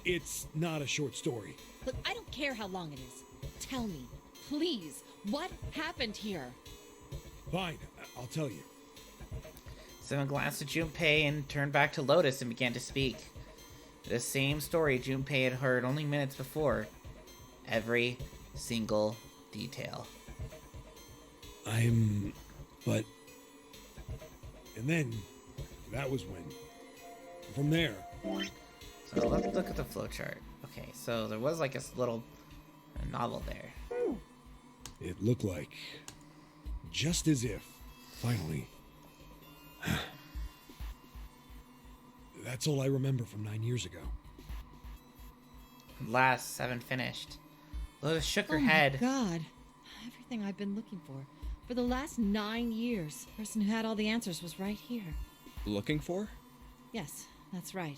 Speaker 10: It's not a short story.
Speaker 4: Look, I don't care how long it is. Tell me, please, what happened here?
Speaker 10: Fine, I'll tell you.
Speaker 1: Seven glanced at Junpei and turned back to Lotus and began to speak. The same story Junpei had heard only minutes before. Every single detail.
Speaker 10: But... And then, that was when. From there...
Speaker 1: So let's look at the flowchart. Okay, so there was like a little novel there.
Speaker 10: It looked like... just as if, finally... That's all I remember from 9 years ago.
Speaker 1: Last, Seven finished. Lotus shook her
Speaker 4: Oh
Speaker 1: head.
Speaker 4: my God. Everything I've been looking for. For the last 9 years. The person who had all the answers was right here.
Speaker 16: Looking for?
Speaker 4: Yes, that's right.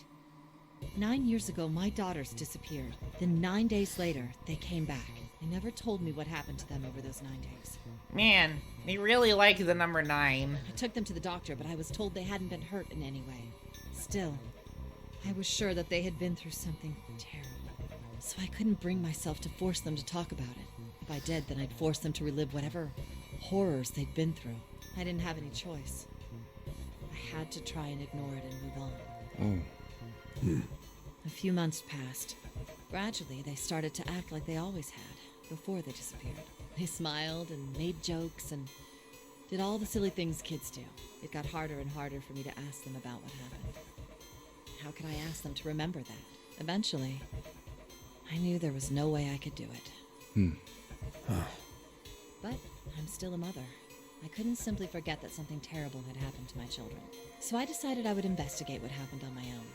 Speaker 4: 9 years ago, my daughters disappeared. Then 9 days later, they came back. They never told me what happened to them over those 9 days.
Speaker 1: Man, they really like the number 9.
Speaker 4: I took them to the doctor, but I was told they hadn't been hurt in any way. Still, I was sure that they had been through something terrible. So I couldn't bring myself to force them to talk about it. If I did, then I'd force them to relive whatever horrors they'd been through. I didn't have any choice. I had to try and ignore it and move on. A few months passed. Gradually, they started to act like they always had, before they disappeared. They smiled and made jokes and did all the silly things kids do. It got harder and harder for me to ask them about what happened. How could I ask them to remember that? Eventually, I knew there was no way I could do it. But I'm still a mother. I couldn't simply forget that something terrible had happened to my children. So I decided I would investigate what happened on my own.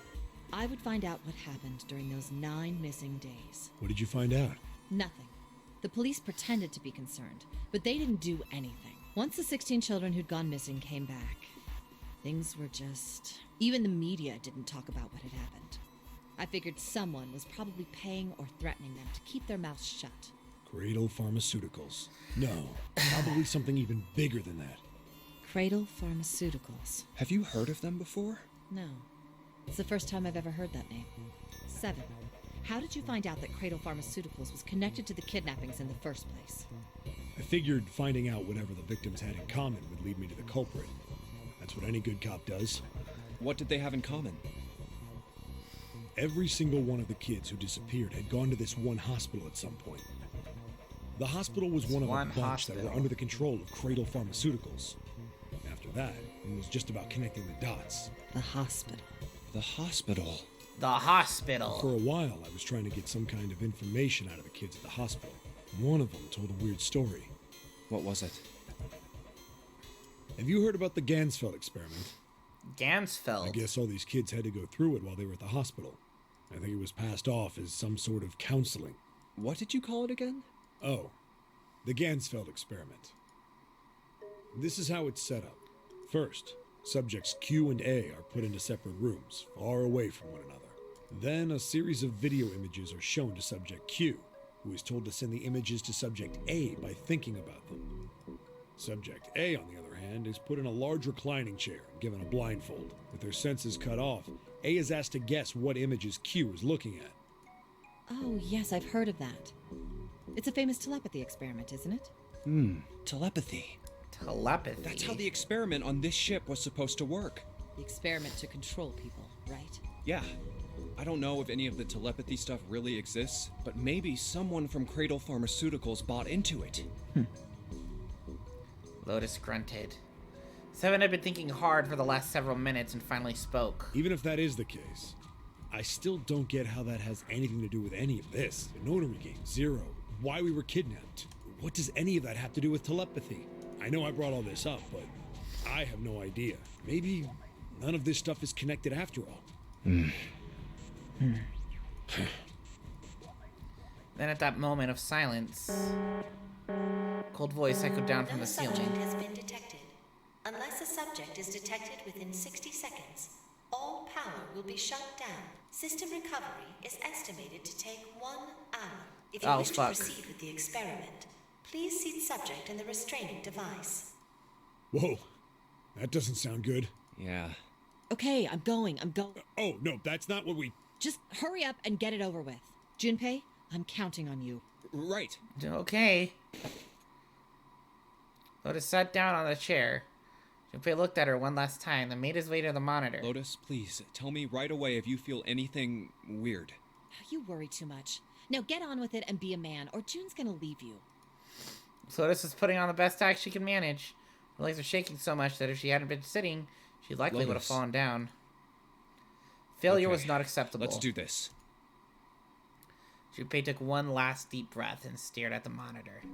Speaker 4: I would find out what happened during those 9 missing days.
Speaker 10: What did you find out?
Speaker 4: Nothing. The police pretended to be concerned, but they didn't do anything. Once the 16 children who'd gone missing came back, things were just... Even the media didn't talk about what had happened. I figured someone was probably paying or threatening them to keep their mouths shut.
Speaker 10: Cradle Pharmaceuticals. No, probably something even bigger than that.
Speaker 4: Cradle Pharmaceuticals.
Speaker 16: Have you heard of them before?
Speaker 4: No. It's the first time I've ever heard that name. 7.
Speaker 18: How did you find out that Cradle Pharmaceuticals was connected to the kidnappings in the first place?
Speaker 10: I figured finding out whatever the victims had in common would lead me to the culprit. That's what any good cop does.
Speaker 16: What did they have in common?
Speaker 10: Every single one of the kids who disappeared had gone to this one hospital at some point. The hospital was one of a bunch that were under the control of Cradle Pharmaceuticals. After that, it was just about connecting the dots.
Speaker 18: The hospital.
Speaker 16: The hospital.
Speaker 1: The hospital.
Speaker 10: For a while, I was trying to get some kind of information out of the kids at the hospital. One of them told a weird story.
Speaker 16: What was it?
Speaker 10: Have you heard about the Gansfeld experiment?
Speaker 1: Gansfeld?
Speaker 10: I guess all these kids had to go through it while they were at the hospital. I think it was passed off as some sort of counseling.
Speaker 16: What did you call it again?
Speaker 10: Oh, the Gansfeld experiment. This is how it's set up. First, subjects Q and A are put into separate rooms, far away from one another. Then a series of video images are shown to subject Q, who is told to send the images to subject A by thinking about them. Subject A, on the other hand, is put in a large reclining chair and given a blindfold. With their senses cut off, A is asked to guess what images Q is looking at.
Speaker 18: Oh, yes, I've heard of that. It's a famous telepathy experiment, isn't it?
Speaker 16: Telepathy.
Speaker 1: Telepathy?
Speaker 16: That's how the experiment on this ship was supposed to work.
Speaker 18: The experiment to control people, right?
Speaker 16: Yeah. I don't know if any of the telepathy stuff really exists, but maybe someone from Cradle Pharmaceuticals bought into it.
Speaker 1: Lotus grunted. Seven had been thinking hard for the last several minutes and finally spoke.
Speaker 10: Even if that is the case, I still don't get how that has anything to do with any of this. The notary game, Zero, why we were kidnapped. What does any of that have to do with telepathy? I know I brought all this up, but I have no idea. Maybe none of this stuff is connected after all.
Speaker 1: Then at that moment of silence, cold voice echoed down from the ceiling.
Speaker 19: No subject has been detected. Unless a subject is detected within 60 seconds, all power will be shut down. System recovery is estimated to take 1 hour. If you wish to proceed with the experiment, please seat subject in the restraining device.
Speaker 10: Whoa, that doesn't sound good.
Speaker 16: Yeah.
Speaker 18: Okay, I'm going.
Speaker 10: Oh, no, that's not what we...
Speaker 18: Just hurry up and get it over with. Junpei, I'm counting on you.
Speaker 16: Right.
Speaker 1: Okay. Lotus sat down on the chair. Junpei looked at her one last time, then made his way to the monitor.
Speaker 16: Lotus, please, tell me right away if you feel anything weird.
Speaker 18: You worry too much. Now get on with it and be a man, or June's gonna leave you.
Speaker 1: So Lotus was putting on the best act she could manage. Her legs were shaking so much that if she hadn't been sitting, she likely would have fallen down. Failure was not acceptable.
Speaker 16: Let's do this.
Speaker 1: Junpei took one last deep breath and stared at the monitor.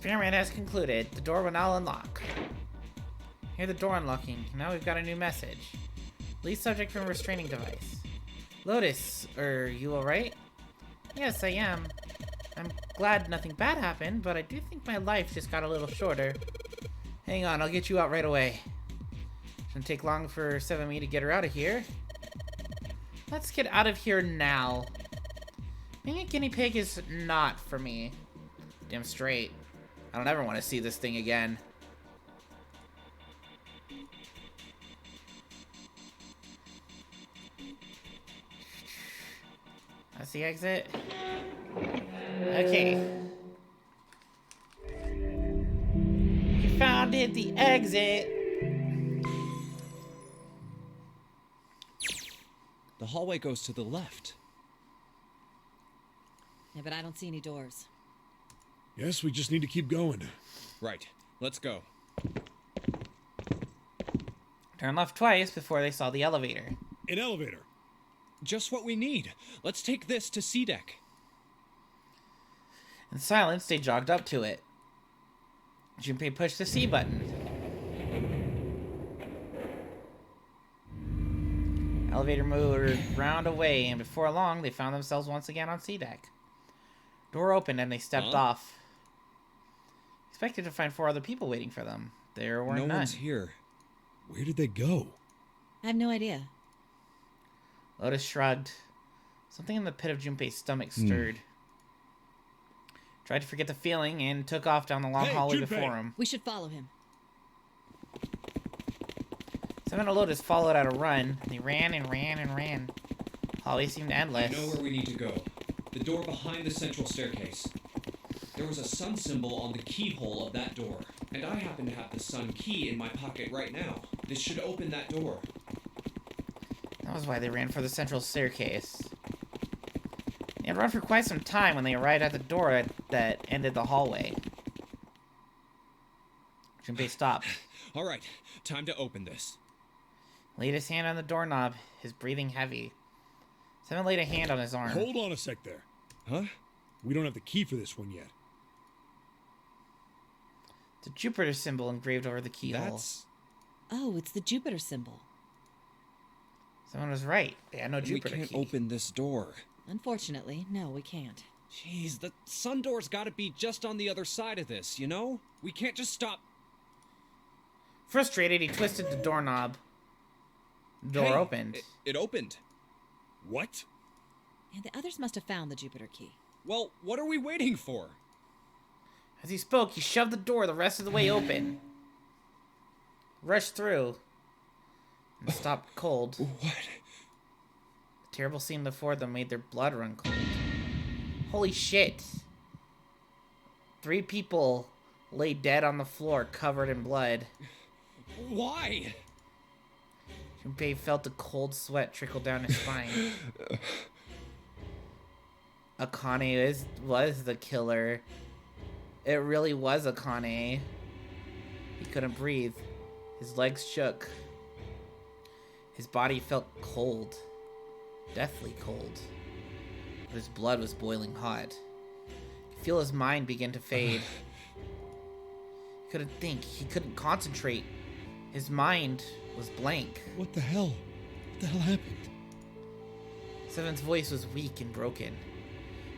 Speaker 1: Experiment has concluded. The door will now unlock. Hear the door unlocking. Now we've got a new message. Release subject from restraining device. Lotus, are you alright? Yes, I am. I'm glad nothing bad happened, but I do think my life just got a little shorter. Hang on, I'll get you out right away. Shouldn't take long for 7Me to get her out of here. Let's get out of here now. Being a guinea pig is not for me. Damn straight. I don't ever want to see this thing again. That's the exit. Okay. We found it, the exit.
Speaker 16: The hallway goes to the left.
Speaker 18: Yeah, but I don't see any doors.
Speaker 10: Yes, we just need to keep going.
Speaker 16: Right. Let's go.
Speaker 1: Turn left twice before they saw the elevator.
Speaker 10: An elevator.
Speaker 16: Just what we need. Let's take this to C deck.
Speaker 1: In silence, they jogged up to it. Junpei pushed the C button. Elevator moved round away, and before long, they found themselves once again on C deck. Door opened, and they stepped off. Expected to find 4 other people waiting for them. There were none.
Speaker 16: No one's here.
Speaker 10: Where did they go?
Speaker 18: I have no idea.
Speaker 1: Lotus shrugged. Something in the pit of Junpei's stomach stirred. Tried to forget the feeling and took off down the long hallway before him.
Speaker 18: We should follow him.
Speaker 1: Seven and Lotus followed at a run. They ran and ran and ran. Hallway seemed endless.
Speaker 16: I know where we need to go. The door behind the central staircase. There was a sun symbol on the keyhole of that door, and I happen to have the sun key in my pocket right now. This should open that door.
Speaker 1: That was why they ran for the central staircase. They had run for quite some time when they arrived at the door that ended the hallway. Junpei stopped.
Speaker 16: All right, time to open this.
Speaker 1: Laid his hand on the doorknob, his breathing heavy. Seven laid a hand on his arm.
Speaker 10: Hold on a sec there.
Speaker 16: Huh?
Speaker 10: We don't have the key for this one yet.
Speaker 1: The Jupiter symbol engraved over the keyhole.
Speaker 16: That's...
Speaker 18: Oh, it's the Jupiter symbol.
Speaker 1: Someone was right. They had no Jupiter
Speaker 16: key. We
Speaker 1: key.
Speaker 16: can't open this door.
Speaker 18: Unfortunately, no, we can't.
Speaker 16: Jeez, the sun door's gotta be just on the other side of this, you know? We can't just stop...
Speaker 1: Frustrated, he twisted the doorknob. The door opened.
Speaker 16: It opened.
Speaker 10: What?
Speaker 18: Yeah, the others must have found the Jupiter key.
Speaker 16: Well, what are we waiting for?
Speaker 1: As he spoke, he shoved the door the rest of the way open. Rushed through. And stopped cold.
Speaker 16: What?
Speaker 1: The terrible scene before them made their blood run cold. Holy shit. 3 people lay dead on the floor, covered in blood.
Speaker 16: Why?
Speaker 1: Junpei felt a cold sweat trickle down his spine. Akane was the killer. It really was Akane. He couldn't breathe. His legs shook. His body felt cold. Deathly cold. But his blood was boiling hot. He could feel his mind begin to fade. He couldn't think. He couldn't concentrate. His mind was blank.
Speaker 10: What the hell? What the hell happened?
Speaker 1: Seven's voice was weak and broken.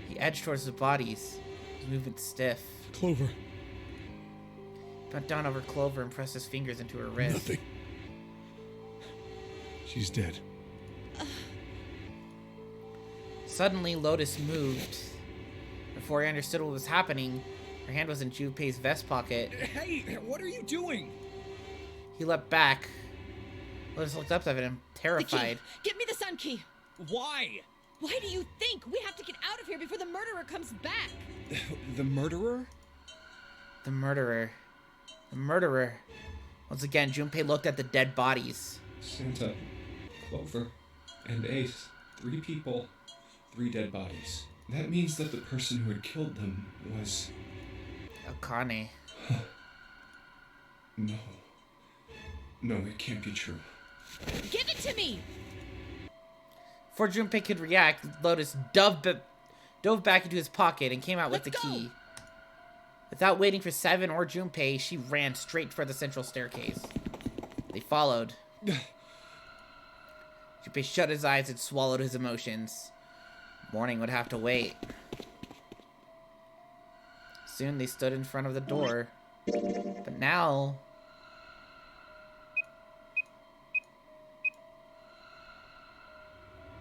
Speaker 1: He edged towards the bodies, his movement stiff.
Speaker 10: Clover.
Speaker 1: He bent down over Clover and pressed his fingers into her wrist.
Speaker 10: Nothing. She's dead.
Speaker 1: Suddenly, Lotus moved. Before he understood what was happening, her hand was in Junpei's vest pocket.
Speaker 16: Hey, what are you doing?
Speaker 1: He leapt back. Lotus looked up at him, terrified.
Speaker 18: Give me the sun key.
Speaker 16: Why?
Speaker 18: Why do you think? We have to get out of here before the murderer comes back.
Speaker 16: The murderer?
Speaker 1: The murderer. The murderer. Once again, Junpei looked at the dead bodies.
Speaker 15: Santa, Clover, and Ace. 3 people, 3 dead bodies. That means that the person who had killed them was...
Speaker 1: Akane.
Speaker 15: No. No, it can't be true.
Speaker 18: Give it to me!
Speaker 1: Before Junpei could react, Lotus dove back into his pocket and came out with the key. Without waiting for Seven or Junpei, she ran straight for the central staircase. They followed. Junpei shut his eyes and swallowed his emotions. Morning would have to wait. Soon they stood in front of the door. But now...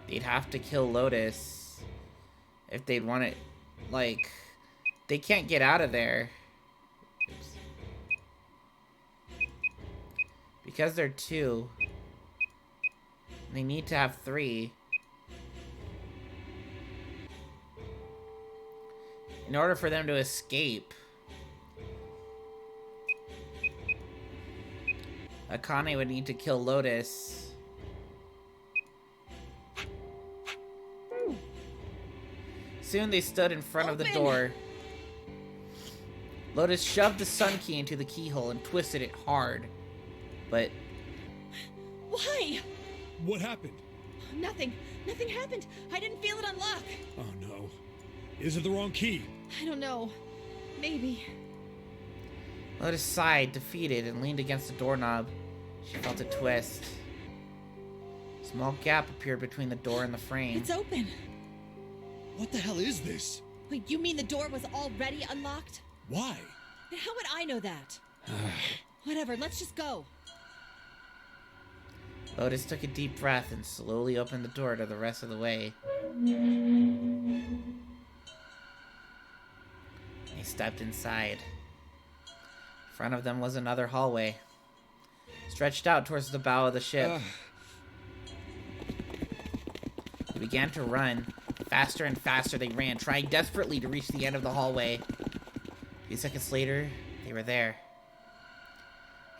Speaker 1: they'd have to kill Lotus if they'd want it. Like, they can't get out of there. Oops. Because they're 2. They need to have 3. In order for them to escape, Akane would need to kill Lotus. Soon they stood in front of the door. Lotus shoved the sun key into the keyhole and twisted it hard. But...
Speaker 18: Why?
Speaker 10: What happened?
Speaker 18: Nothing. Nothing happened. I didn't feel it unlock.
Speaker 10: Oh no. Is it the wrong key?
Speaker 18: I don't know. Maybe.
Speaker 1: Lotus sighed, defeated, and leaned against the doorknob. She felt it twist. A small gap appeared between the door and the frame.
Speaker 18: It's open.
Speaker 10: What the hell is this?
Speaker 18: Wait, you mean the door was already unlocked?
Speaker 10: Why?
Speaker 18: And how would I know that? Whatever, let's just go.
Speaker 1: Lotus took a deep breath and slowly opened the door to the rest of the way. They stepped inside. In front of them was another hallway, stretched out towards the bow of the ship. They began to run. Faster and faster they ran, trying desperately to reach the end of the hallway. A few seconds later, they were there.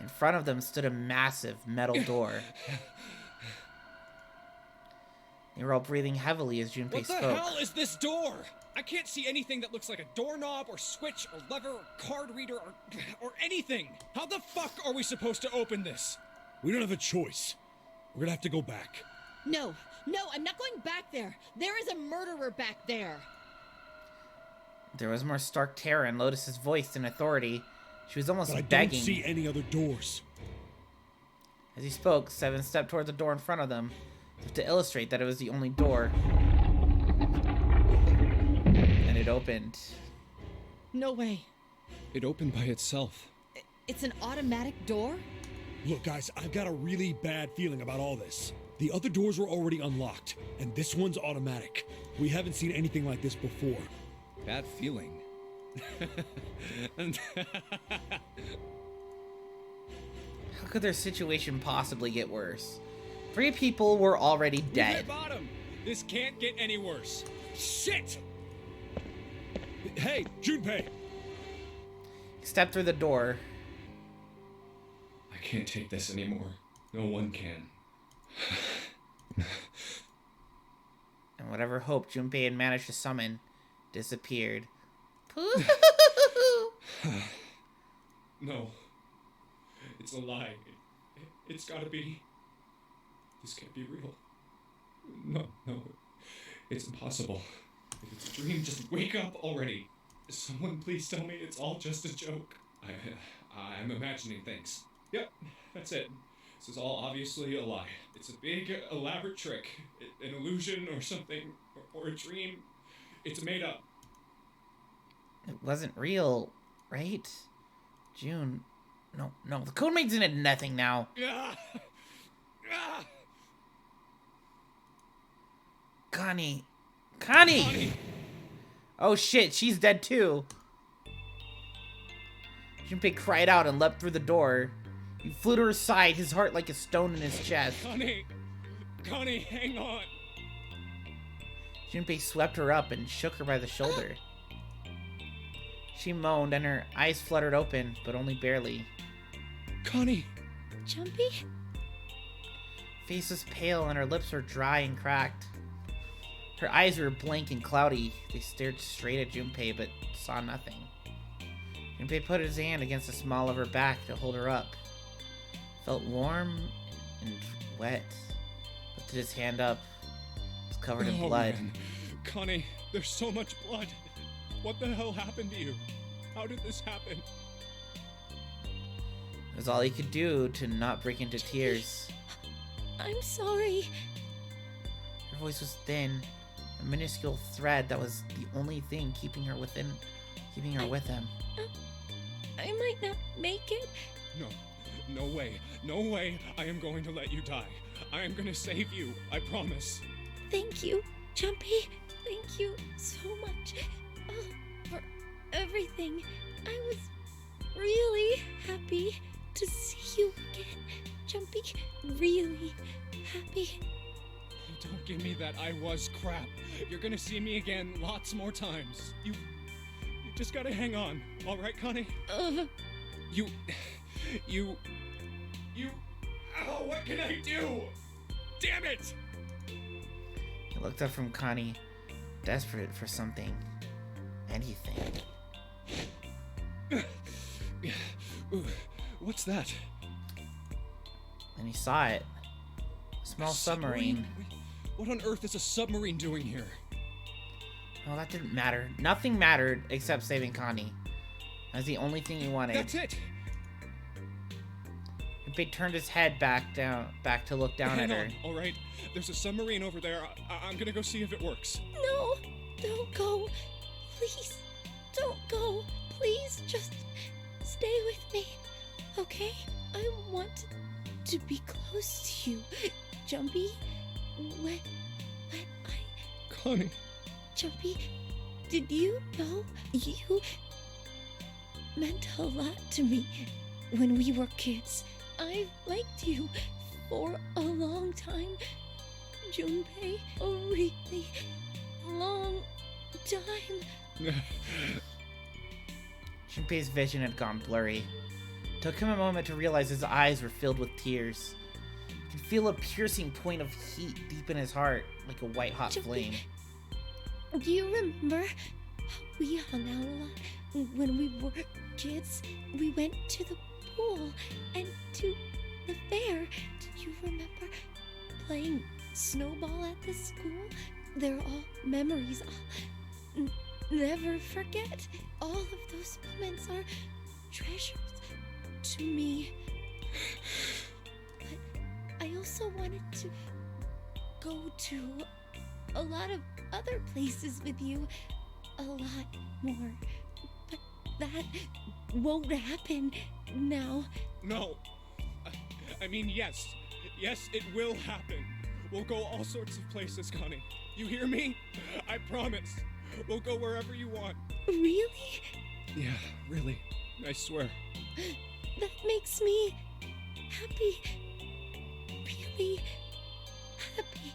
Speaker 1: In front of them stood a massive metal door. They were all breathing heavily as Junpei spoke.
Speaker 13: What the hell is this door? I can't see anything that looks like a doorknob or switch or lever or card reader or anything. How the fuck are we supposed to open this?
Speaker 10: We don't have a choice. We're gonna have to go back.
Speaker 18: No, I'm not going back there. There is a murderer back there.
Speaker 1: There was more stark terror in Lotus's voice and authority. She was almost
Speaker 10: But
Speaker 1: begging.
Speaker 10: I don't see any other doors.
Speaker 1: As he spoke, Seven stepped toward the door in front of them, as if to illustrate that it was the only door. And it opened.
Speaker 18: No way.
Speaker 16: It opened by itself.
Speaker 18: It's an automatic door?
Speaker 10: Look, guys, I've got a really bad feeling about all this. The other doors were already unlocked, and this one's automatic. We haven't seen anything like this before.
Speaker 16: Bad feeling.
Speaker 1: How could their situation possibly get worse? 3 people were already
Speaker 13: We
Speaker 1: dead.
Speaker 13: hit bottom. This can't get any worse. Shit!
Speaker 10: Hey, Junpei!
Speaker 1: He stepped through the door.
Speaker 17: I can't take this anymore. No one can.
Speaker 1: And whatever hope Junpei had managed to summon disappeared.
Speaker 17: No. It's a lie. It's gotta be. This can't be real. No. It's impossible. If it's a dream, just wake up already. Someone please tell me it's all just a joke. I'm imagining things. Yep, that's it. This is all obviously a lie. It's a big, elaborate trick. An illusion or something, or a dream. It's made up.
Speaker 1: It wasn't real, right? June. No. The Codemaid's in it nothing now. Connie! Oh shit, she's dead too. Junpei cried out and leapt through the door. He flew to her side, his heart like a stone in his chest.
Speaker 13: Connie, hang on.
Speaker 1: Junpei swept her up and shook her by the shoulder. She moaned and her eyes fluttered open, but only barely.
Speaker 10: Connie!
Speaker 18: Jumpy?
Speaker 1: Face was pale and her lips were dry and cracked. Her eyes were blank and cloudy. They stared straight at Junpei, but saw nothing. Junpei put his hand against the small of her back to hold her up. Felt warm and wet. Lifted his hand up. It was covered in blood.
Speaker 13: Man. Connie, there's so much blood. What the hell happened to you?
Speaker 17: How did this happen?
Speaker 1: It was all he could do to not break into tears.
Speaker 7: I'm sorry.
Speaker 1: Her voice was thin, a minuscule thread that was the only thing keeping her with him.
Speaker 7: I might not make it.
Speaker 17: No. No way. No way I am going to let you die. I am going to save you. I promise.
Speaker 7: Thank you, Jumpy. Thank you so much for everything. I was really happy to see you again, Jumpy. Really happy.
Speaker 17: Don't give me that I was crap. You're gonna see me again lots more times. You just gotta hang on, all right, Connie? You... Ow, what can I do? Damn it!
Speaker 1: He looked up from Connie, desperate for something. Anything.
Speaker 17: What's that?
Speaker 1: And he saw it. A small submarine.
Speaker 17: What on earth is a submarine doing here?
Speaker 1: Well, that didn't matter. Nothing mattered except saving Connie. That's the only thing he wanted.
Speaker 17: That's it!
Speaker 1: Junpei turned his head back to look down at her.
Speaker 17: All right? There's a submarine over there. I'm gonna go see if it works.
Speaker 7: No, don't go. Please, don't go. Please, just stay with me, okay? I want to be close to you, Jumpy. When I...
Speaker 17: Connie.
Speaker 7: Jumpy, did you know you meant a lot to me when we were kids? I've liked you for a long time, Junpei. A really long time.
Speaker 1: Junpei's vision had gone blurry. It took him a moment to realize his eyes were filled with tears. He could feel a piercing point of heat deep in his heart, like a white-hot flame.
Speaker 7: Do you remember how we hung out a lot when we were kids? We went to the pool and to the fair. Do you remember playing snowball at the school? They're all memories I'll never forget. All of those moments are treasures to me. But I also wanted to go to a lot of other places with you. A lot more. But that won't happen now.
Speaker 17: No. I mean, yes. Yes, it will happen. We'll go all sorts of places, Connie. You hear me? I promise. We'll go wherever you want.
Speaker 7: Really?
Speaker 17: Yeah, really. I swear.
Speaker 7: That makes me happy. Really happy.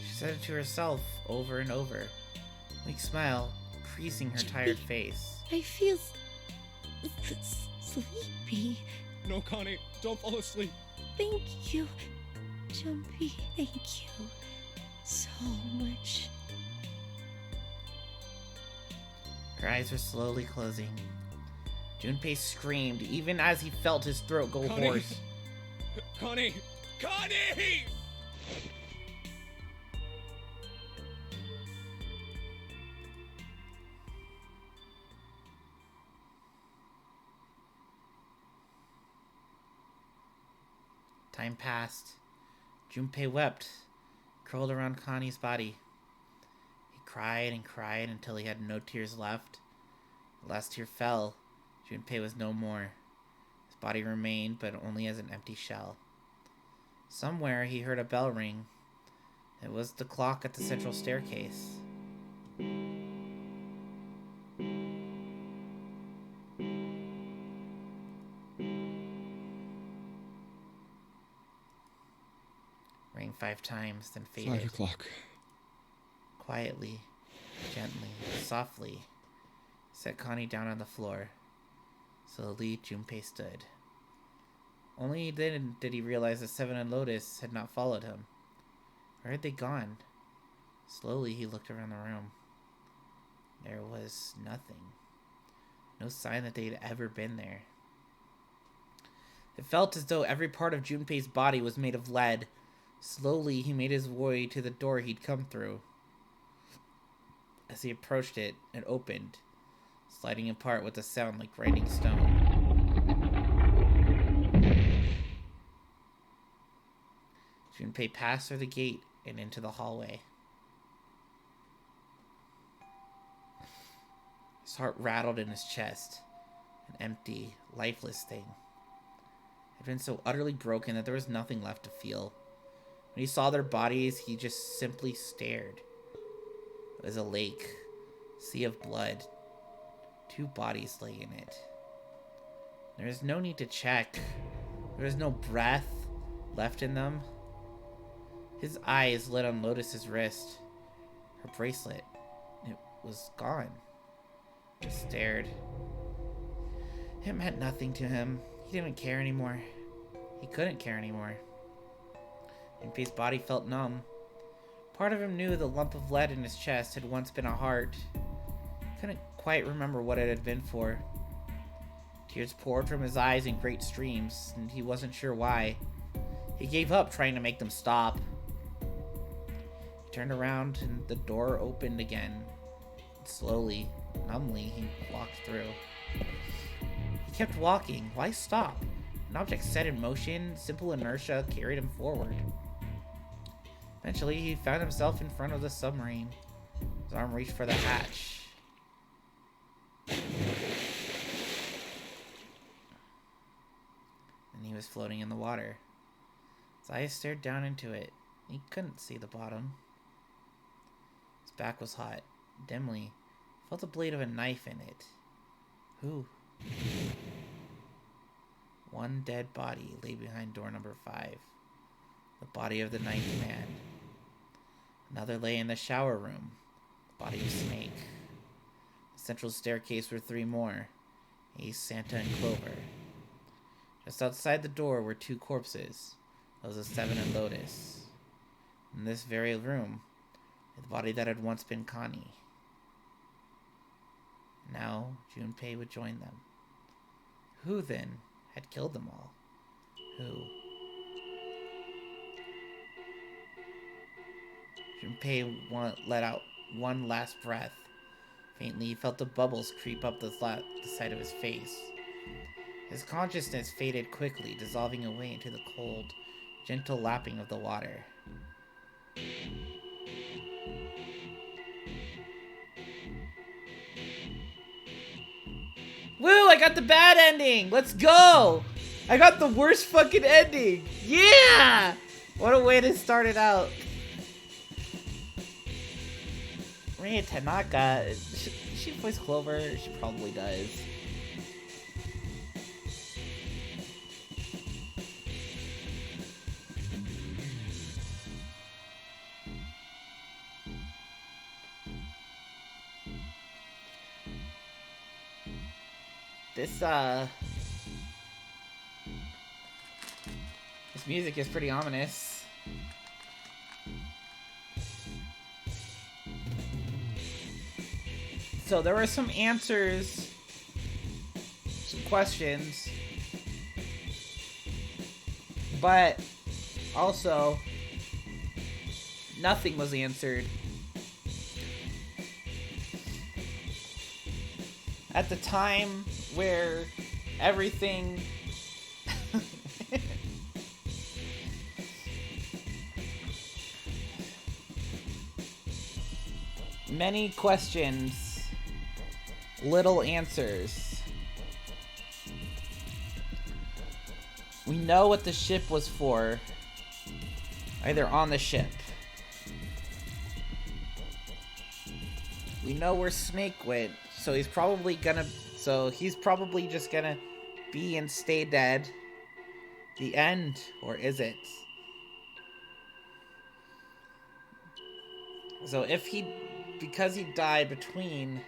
Speaker 1: She said it to herself over and over. A weak smile creasing her tired face.
Speaker 7: I feel sleepy.
Speaker 17: No, Connie, don't fall asleep.
Speaker 7: Thank you, Jumpy. Thank you so much.
Speaker 1: Her eyes were slowly closing. Junpei screamed even as he felt his throat go hoarse.
Speaker 17: Connie! Connie!
Speaker 1: Time passed. Junpei wept, curled around Connie's body. He cried and cried until he had no tears left. The last tear fell. Junpei was no more. His body remained, but only as an empty shell. Somewhere he heard a bell ring. It was the clock at the central staircase. Rang 5 times, then faded.
Speaker 17: 5 o'clock.
Speaker 1: Quietly, gently, softly, set Connie down on the floor. Slowly, Junpei stood. Only then did he realize that Seven and Lotus had not followed him. Where had they gone? Slowly, he looked around the room. There was nothing. No sign that they'd ever been there. It felt as though every part of Junpei's body was made of lead. Slowly, he made his way to the door he'd come through. As he approached it, it opened. sliding apart with a sound like grinding stone. Junpei passed through the gate and into the hallway. His heart rattled in his chest. An empty, lifeless thing. It had been so utterly broken that there was nothing left to feel. When he saw their bodies, he just simply stared. It was a lake, sea of blood. 2 bodies lay in it. There was no need to check. There was no breath left in them. His eyes lit on Lotus's wrist. Her bracelet. It was gone. He stared. It meant nothing to him. He didn't care anymore. He couldn't care anymore. Junpei's body felt numb. Part of him knew the lump of lead in his chest had once been a heart. He couldn't quite remember what it had been for. Tears poured from his eyes in great streams, and he wasn't sure why. He gave up trying to make them stop. He turned around, and the door opened again. Slowly, numbly, he walked through. He kept walking. Why stop? An object set in motion, simple inertia carried him forward. Eventually, he found himself in front of the submarine. His arm reached for the hatch. And he was floating in the water. His eyes stared down into it. He couldn't see the bottom. His back was hot. Dimly, he felt a blade of a knife in it. Who? One dead body lay behind door number 5. The body of the 9th man. Another lay in the shower room. The body of Snake. The central staircase were 3 more. Ace, Santa, and Clover. Just outside the door were 2 corpses. Those of Seven and Lotus. In this very room, the body that had once been Connie. Now, Junpei would join them. Who, then, had killed them all? Who? Junpei let out one last breath. Faintly, he felt the bubbles creep up the side of his face. His consciousness faded quickly, dissolving away into the cold, gentle lapping of the water. Woo! I got the bad ending! Let's go! I got the worst fucking ending! Yeah! What a way to start it out. Ria Tanaka, she voice Clover? She probably does. This music is pretty ominous. So there were some answers, some questions, but also nothing was answered. At the time where everything many questions, little answers. We know what the ship was for. Either on the ship. We know where Snake went, so he's probably just gonna be and stay dead. The end, or is it? So because he died between...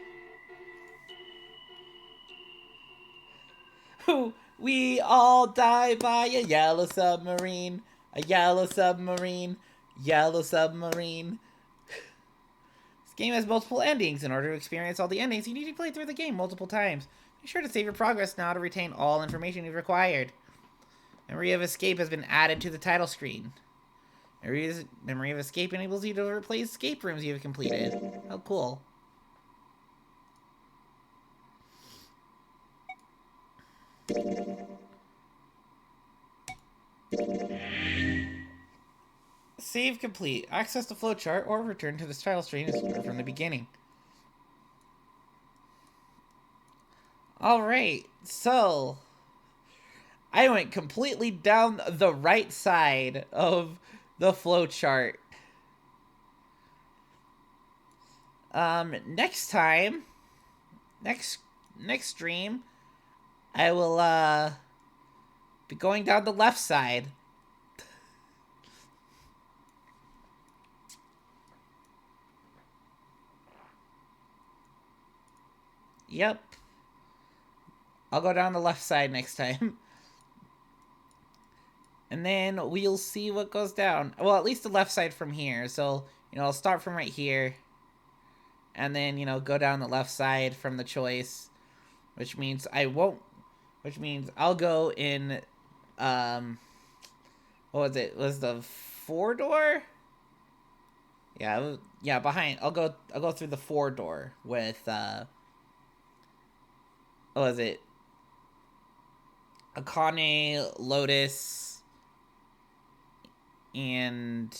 Speaker 1: We all die by a yellow submarine. A yellow submarine. Yellow submarine. This game has multiple endings. In order to experience all the endings, you need to play through the game multiple times. Be sure to save your progress now to retain all information you've required. Memory of Escape has been added to the title screen. Memory of Escape enables you to replay escape rooms you have completed. Oh, cool. Save complete. Access the flowchart or return to the style screen from the beginning. Alright, so I went completely down the right side of the flowchart. Next time, next stream, I will be going down the left side. Yep. I'll go down the left side next time. And then we'll see what goes down. Well, at least the left side from here. So, you know, I'll start from right here. And then, you know, go down the left side from the choice. Which means I won't... Which means I'll go in... what was it? Was the 4-door? Yeah, yeah, behind. I'll go through the 4-door with, what was it? Akane, Lotus, and...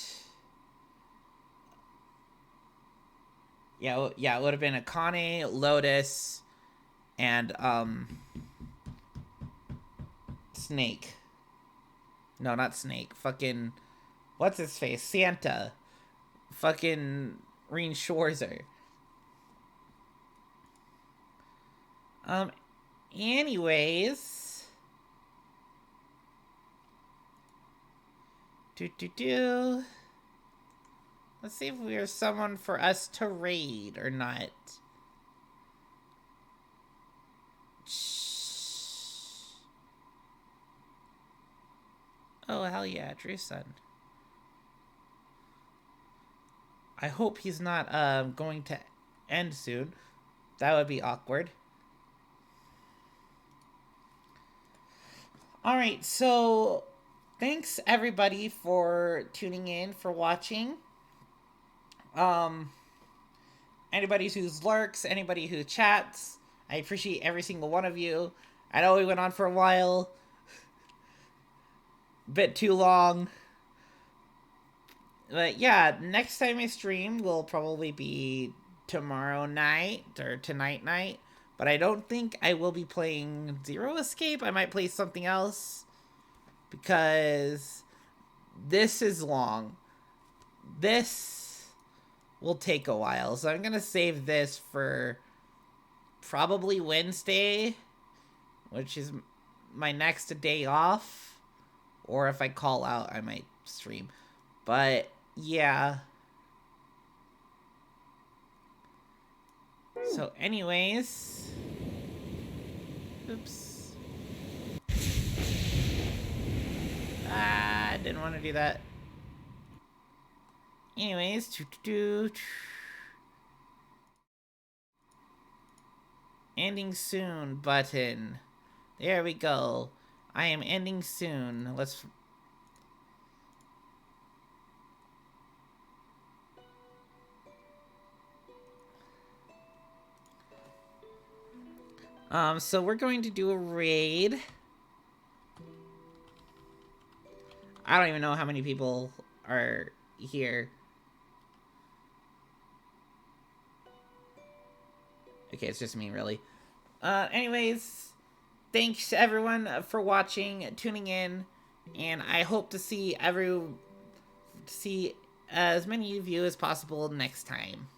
Speaker 1: Yeah, it would have been Akane, Lotus, and, Snake. No, not Snake. Fucking... What's his face? Santa. Fucking Rean Schwarzer. Anyways... Let's see if there's someone for us to raid or not. Oh, hell yeah, Drew's son. I hope he's not going to end soon. That would be awkward. Alright, so... Thanks, everybody, for tuning in, for watching. Anybody who's lurks, anybody who chats, I appreciate every single one of you. I know we went on for a while. Bit too long. But yeah, next time I stream will probably be tomorrow night, or tonight night. But I don't think I will be playing Zero Escape. I might play something else. Because this is long. This will take a while. So I'm going to save this for probably Wednesday, which is my next day off. Or if I call out, I might stream. But yeah. So anyways. Oops. I didn't want to do that. Anyways, ending soon button. There we go. I am ending soon. Let's... So we're going to do a raid. I don't even know how many people are here. Okay, it's just me, really. Anyways, thanks everyone for watching, tuning in, and I hope to see as many of you as possible next time.